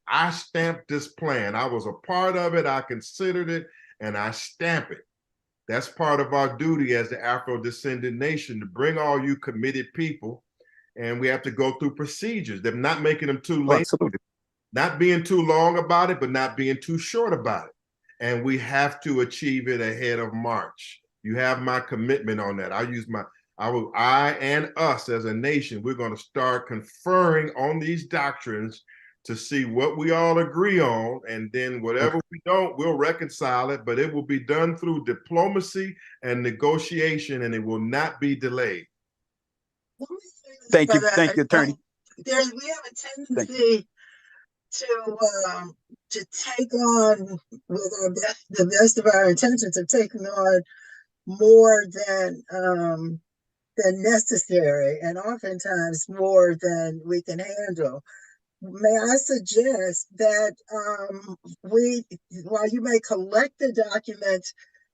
I stamped this plan. I was a part of it. I considered it, and I stamp it. That's part of our duty as the Afro-descendant nation, to bring all you committed people, and we have to go through procedures. They're not making them too late. Absolutely. not being too long about it, but not being too short about it. And we have to achieve it ahead of March. You have my commitment on that. I and us as a nation, we're going to start conferring on these doctrines to see what we all agree on, and then whatever we don't, we'll reconcile it, but it will be done through diplomacy and negotiation, and it will not be delayed. Thank you, Attorney. We have a tendency to take on, with the best of our intentions, of taking on more than necessary, and oftentimes more than we can handle. May I suggest that while you may collect the documents,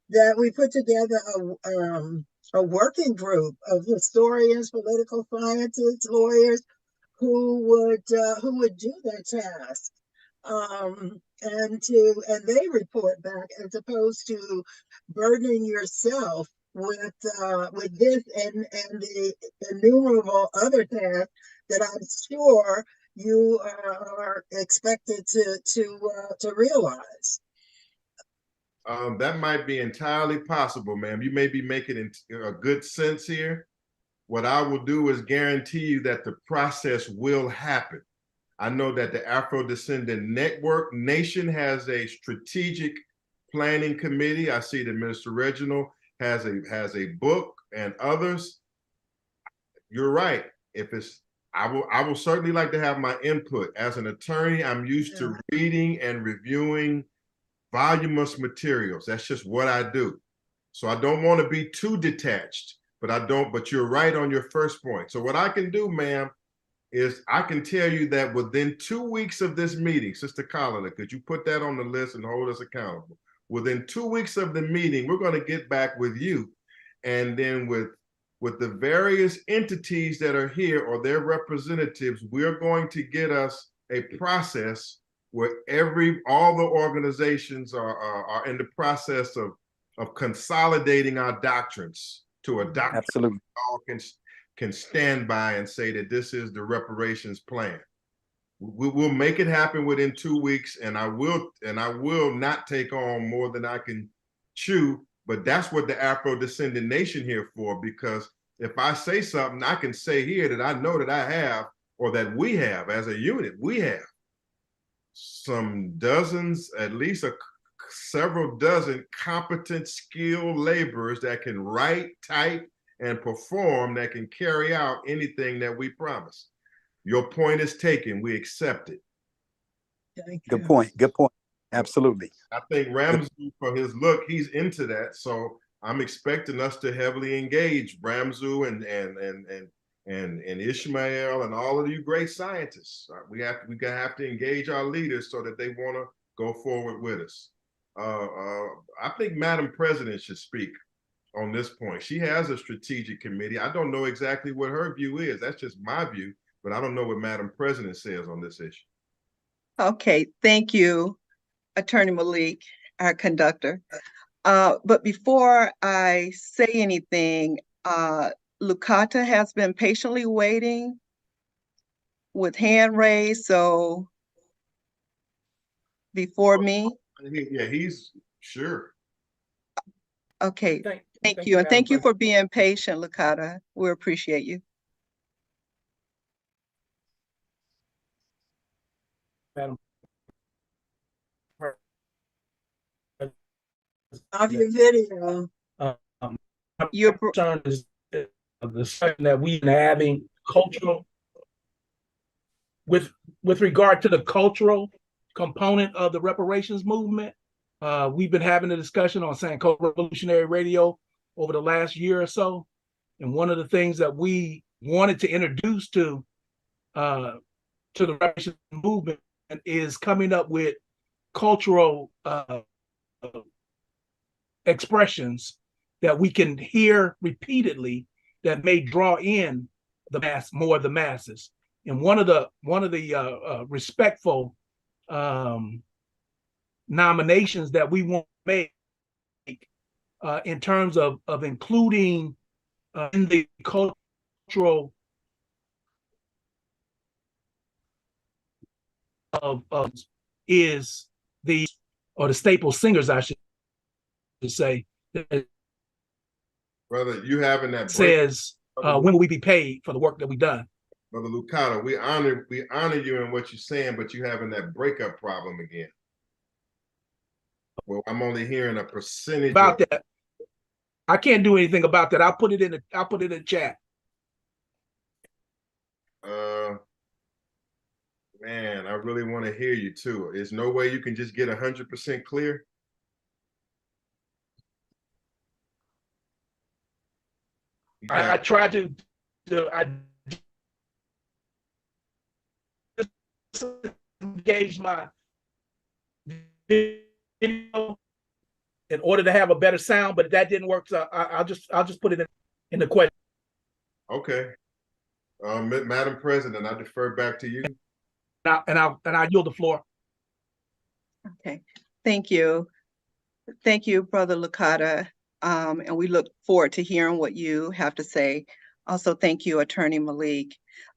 that we put together a working group of historians, political scientists, lawyers who would do that task, and they report back, as opposed to burdening yourself with this and the innumerable other tasks that I'm sure you are expected to realize. That might be entirely possible, ma'am. You may be making a good sense here. What I will do is guarantee you that the process will happen. I know that the Afrodescendant Network Nation has a strategic planning committee. I see that Minister Reginald has a book, and others. You're right. I will certainly like to have my input. As an attorney, I'm used to reading and reviewing voluminous materials. That's just what I do. So I don't want to be too detached, but you're right on your first point. So what I can do, ma'am, is I can tell you that within 2 weeks of this meeting, Sister Colin, could you put that on the list and hold us accountable? Within 2 weeks of the meeting, we're going to get back with you, and then with the various entities that are here or their representatives, we're going to get us a process where all the organizations are in the process of consolidating our doctrines to a doctrine. Absolutely. All can stand by and say that this is the reparations plan. We'll make it happen within 2 weeks, and I will not take on more than I can chew. But that's what the Afro-Descendant Nation here for, because if I say something, I can say here that I know that I have, or that we have as a unit, we have some dozens, at least several dozen competent, skilled laborers that can write, type, and perform, that can carry out anything that we promise. Your point is taken. We accept it. Good point. Good point. Absolutely. I think Ramzu, for his look, he's into that. So I'm expecting us to heavily engage Ramzu and Ishmael and all of you great scientists. We have to engage our leaders so that they want to go forward with us. I think Madam President should speak on this point. She has a strategic committee. I don't know exactly what her view is. That's just my view, but I don't know what Madam President says on this issue. Okay, thank you, Attorney Malik, our conductor. But before I say anything, Lucata has been patiently waiting with hand raised, so before me. Yeah, he's sure. Okay, thank you. And thank you for being patient, Lucata. We appreciate you. Madam Off your video. Your concern is the discussion that we've been having cultural with regard to the cultural component of the reparations movement. We've been having a discussion on Sankofa Revolutionary Radio over the last year or so. And one of the things that we wanted to introduce to the reparations movement is coming up with cultural expressions that we can hear repeatedly that may draw in more of the masses. And one of the respectful nominations that we want to make in terms of including in the cultural of is the staple singers, I should say, that Brother, you having that says when will we be paid for the work that we've done. Brother Lucado, we honor you in what you're saying, but you having that breakup problem again. Well, I'm only hearing a percentage about that. I can't do anything about that. I'll put it in the chat. Man, I really want to hear you too. There's no way you can just get 100% clear. I tried to engage my video in order to have a better sound, but that didn't work. So I'll just put it in the question. Okay, Madam President, I defer back to you. And I yield the floor. Okay, thank you. Thank you, Brother Licata. And we look forward to hearing what you have to say. Also, thank you, Attorney Malik.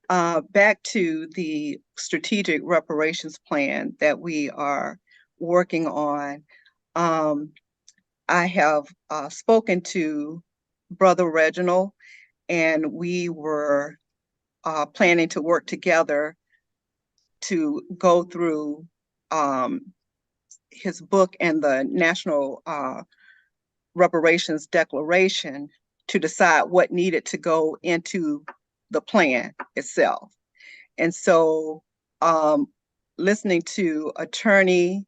Back to the strategic reparations plan that we are working on. I have spoken to Brother Reginald, and we were planning to work together to go through his book and the National Reparations Declaration to decide what needed to go into the plan itself. And so listening to Attorney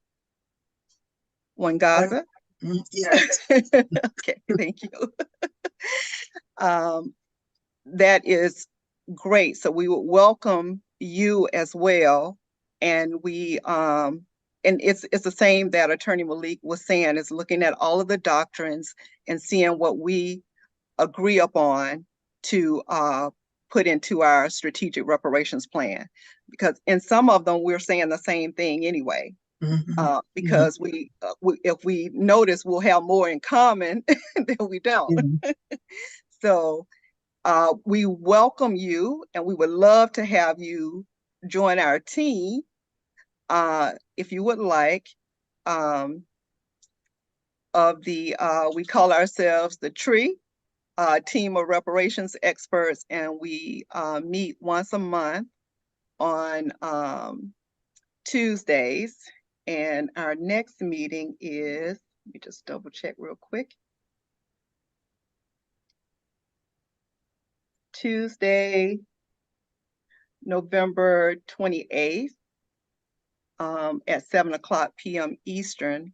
Wangaza. Yes. Okay, thank you. That is great. So we would welcome you as well. And we and it's the same that Attorney Malik was saying, is looking at all of the doctrines and seeing what we agree upon to put into our strategic reparations plan. Because in some of them, we're saying the same thing anyway. Because we if we notice, we'll have more in common than we don't. So we welcome you, and we would love to have you join our team if you would like. Of the we call ourselves the TREE, Team of Reparations Experts, and we meet once a month on Tuesdays. And our next meeting is, let me just double check real quick. Tuesday, November 28th at 7:00 p.m. Eastern.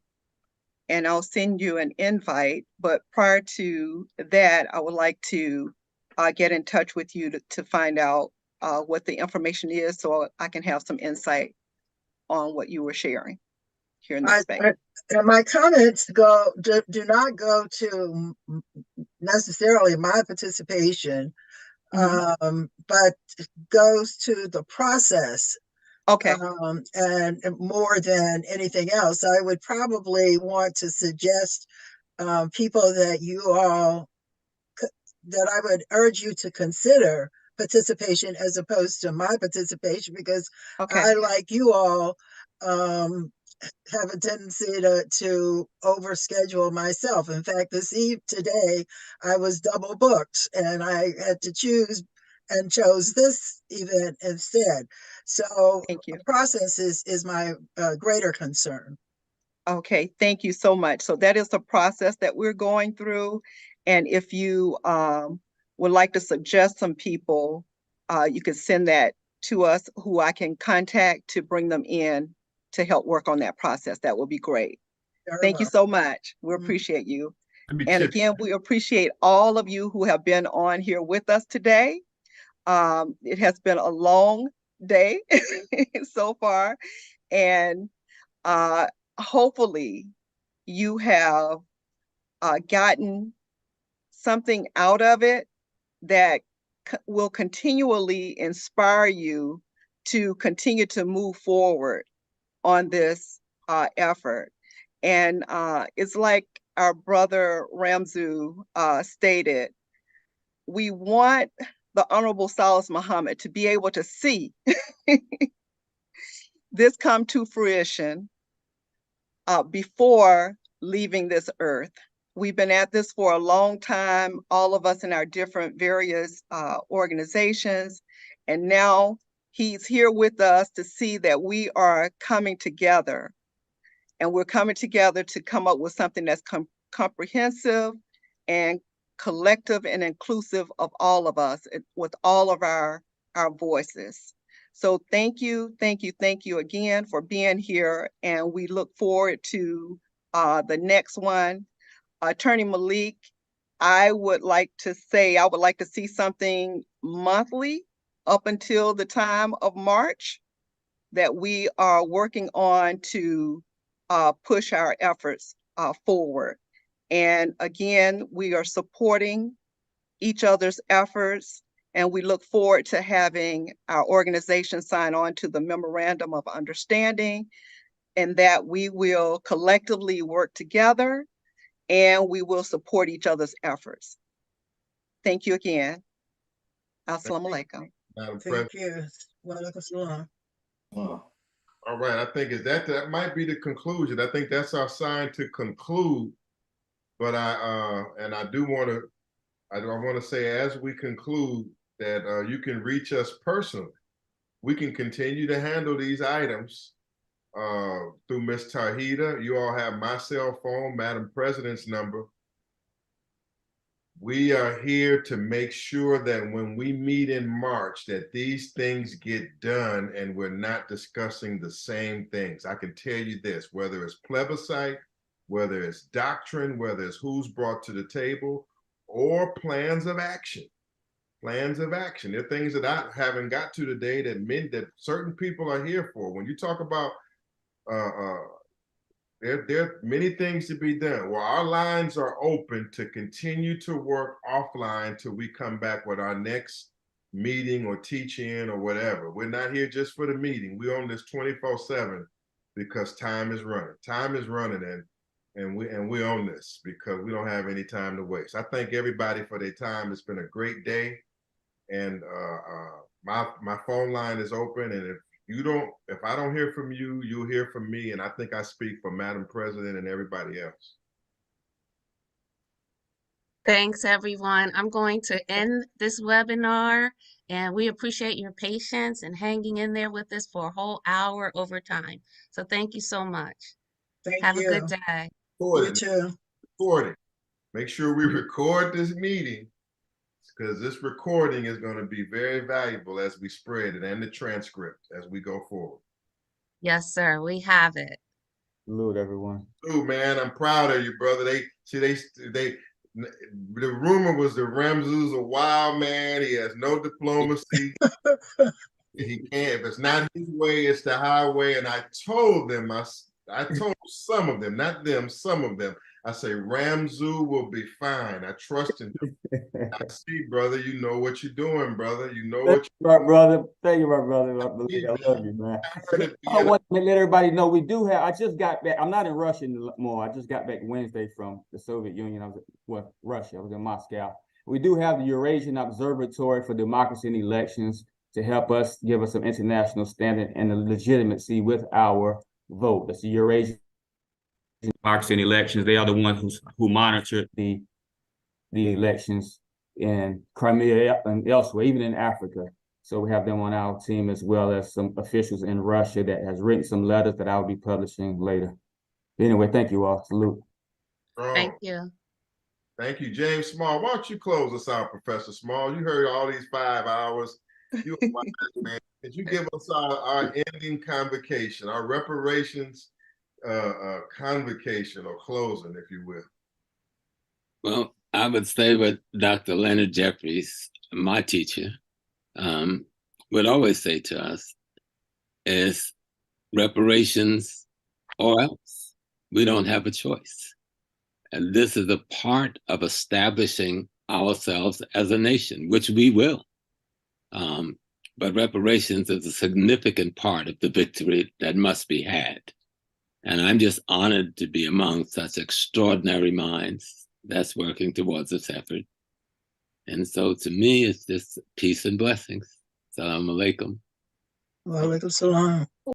And I'll send you an invite. But prior to that, I would like to get in touch with you to find out what the information is, so I can have some insight on what you were sharing here in this space. And my comments do not go to necessarily my participation, but goes to the process. Okay. And more than anything else, I would probably want to suggest people that you all, that I would urge you to consider participation as opposed to my participation, because I, like you all, have a tendency to overschedule myself. In fact, today I was double booked and I had to choose and chose this event instead. So the process is my greater concern. Okay, thank you so much. So that is the process that we're going through. And if you would like to suggest some people, you can send that to us, who I can contact to bring them in to help work on that process. That would be great. Thank you so much. We appreciate you. And again, we appreciate all of you who have been on here with us today. It has been a long day so far, and hopefully you have gotten something out of it that will continually inspire you to continue to move forward on this effort. And it's like our brother Ramzu stated, we want the Honorable Silis Muhammad to be able to see this come to fruition before leaving this earth. We've been at this for a long time, all of us in our different various organizations, and now he's here with us to see that we are coming together, and we're coming together to come up with something that's comprehensive and collective and inclusive of all of us with all of our voices. So thank you again for being here, and we look forward to the next one. Attorney Malik, I would like to see something monthly up until the time of March that we are working on to push our efforts forward. And again, we are supporting each other's efforts, and we look forward to having our organization sign on to the Memorandum of Understanding, and that we will collectively work together and we will support each other's efforts. Thank you again. Assalamu alaikum. Thank you. Walaikum salam. All right, I think that might be the conclusion. I think that's our sign to conclude. But I want to say, as we conclude, that you can reach us personally. We can continue to handle these items through Ms. Tahida. You all have my cell phone, Madam President's number. We are here to make sure that when we meet in March, that these things get done and we're not discussing the same things. I can tell you this, whether it's plebiscite, whether it's doctrine, whether it's who's brought to the table, or plans of action. Plans of action. There are things that I haven't got to today that certain people are here for. When you talk about there are many things to be done. Well, our lines are open to continue to work offline till we come back with our next meeting or teach-in or whatever. We're not here just for the meeting. We own this 24/7 because time is running. Time is running, and we own this because we don't have any time to waste. I thank everybody for their time. It's been a great day, and my phone line is open, and if I don't hear from you, you'll hear from me, and I think I speak for Madam President and everybody else. Thanks, everyone. I'm going to end this webinar, and we appreciate your patience and hanging in there with us for a whole hour over time. So thank you so much. Have a good day. You too. Record it. Make sure we record this meeting, because this recording is going to be very valuable as we spread it, and the transcript as we go forward. Yes, sir. We have it. Salute, everyone. Ooh, man, I'm proud of you, brother. The rumor was that Ramzu's a wild man. He has no diplomacy. He can't. If it's not his way, it's the highway. And I told them, I told some of them, not them, some of them. I say Ramzu will be fine. I trust in him. I see, brother. You know what you're doing, brother. You know what you're doing, brother. Thank you, my brother. I love you, man. I want to let everybody know we do have. I just got back. I'm not in Russia anymore. I just got back Wednesday from the Soviet Union. I was Russia. I was in Moscow. We do have the Eurasian Observatory for Democracy and Elections to help us, give us some international standing and the legitimacy with our vote. That's the Eurasian Democracy and Elections. They are the ones who monitored the elections in Crimea and elsewhere, even in Africa. So we have them on our team, as well as some officials in Russia that has written some letters that I'll be publishing later. Anyway, thank you all. Salute. Thank you. Thank you, James Small. Why don't you close us out, Professor Small? You heard all these 5 hours. You man. Could you give us our ending convocation, our reparations convocation or closing, if you will? Well, I would stay with Dr. Leonard Jeffries, my teacher, would always say to us is reparations or else. We don't have a choice. And this is a part of establishing ourselves as a nation, which we will. But reparations is a significant part of the victory that must be had. And I'm just honored to be among such extraordinary minds that's working towards this effort. And so to me, it's just peace and blessings. Assalamu alaikum. Wa alaikum salam.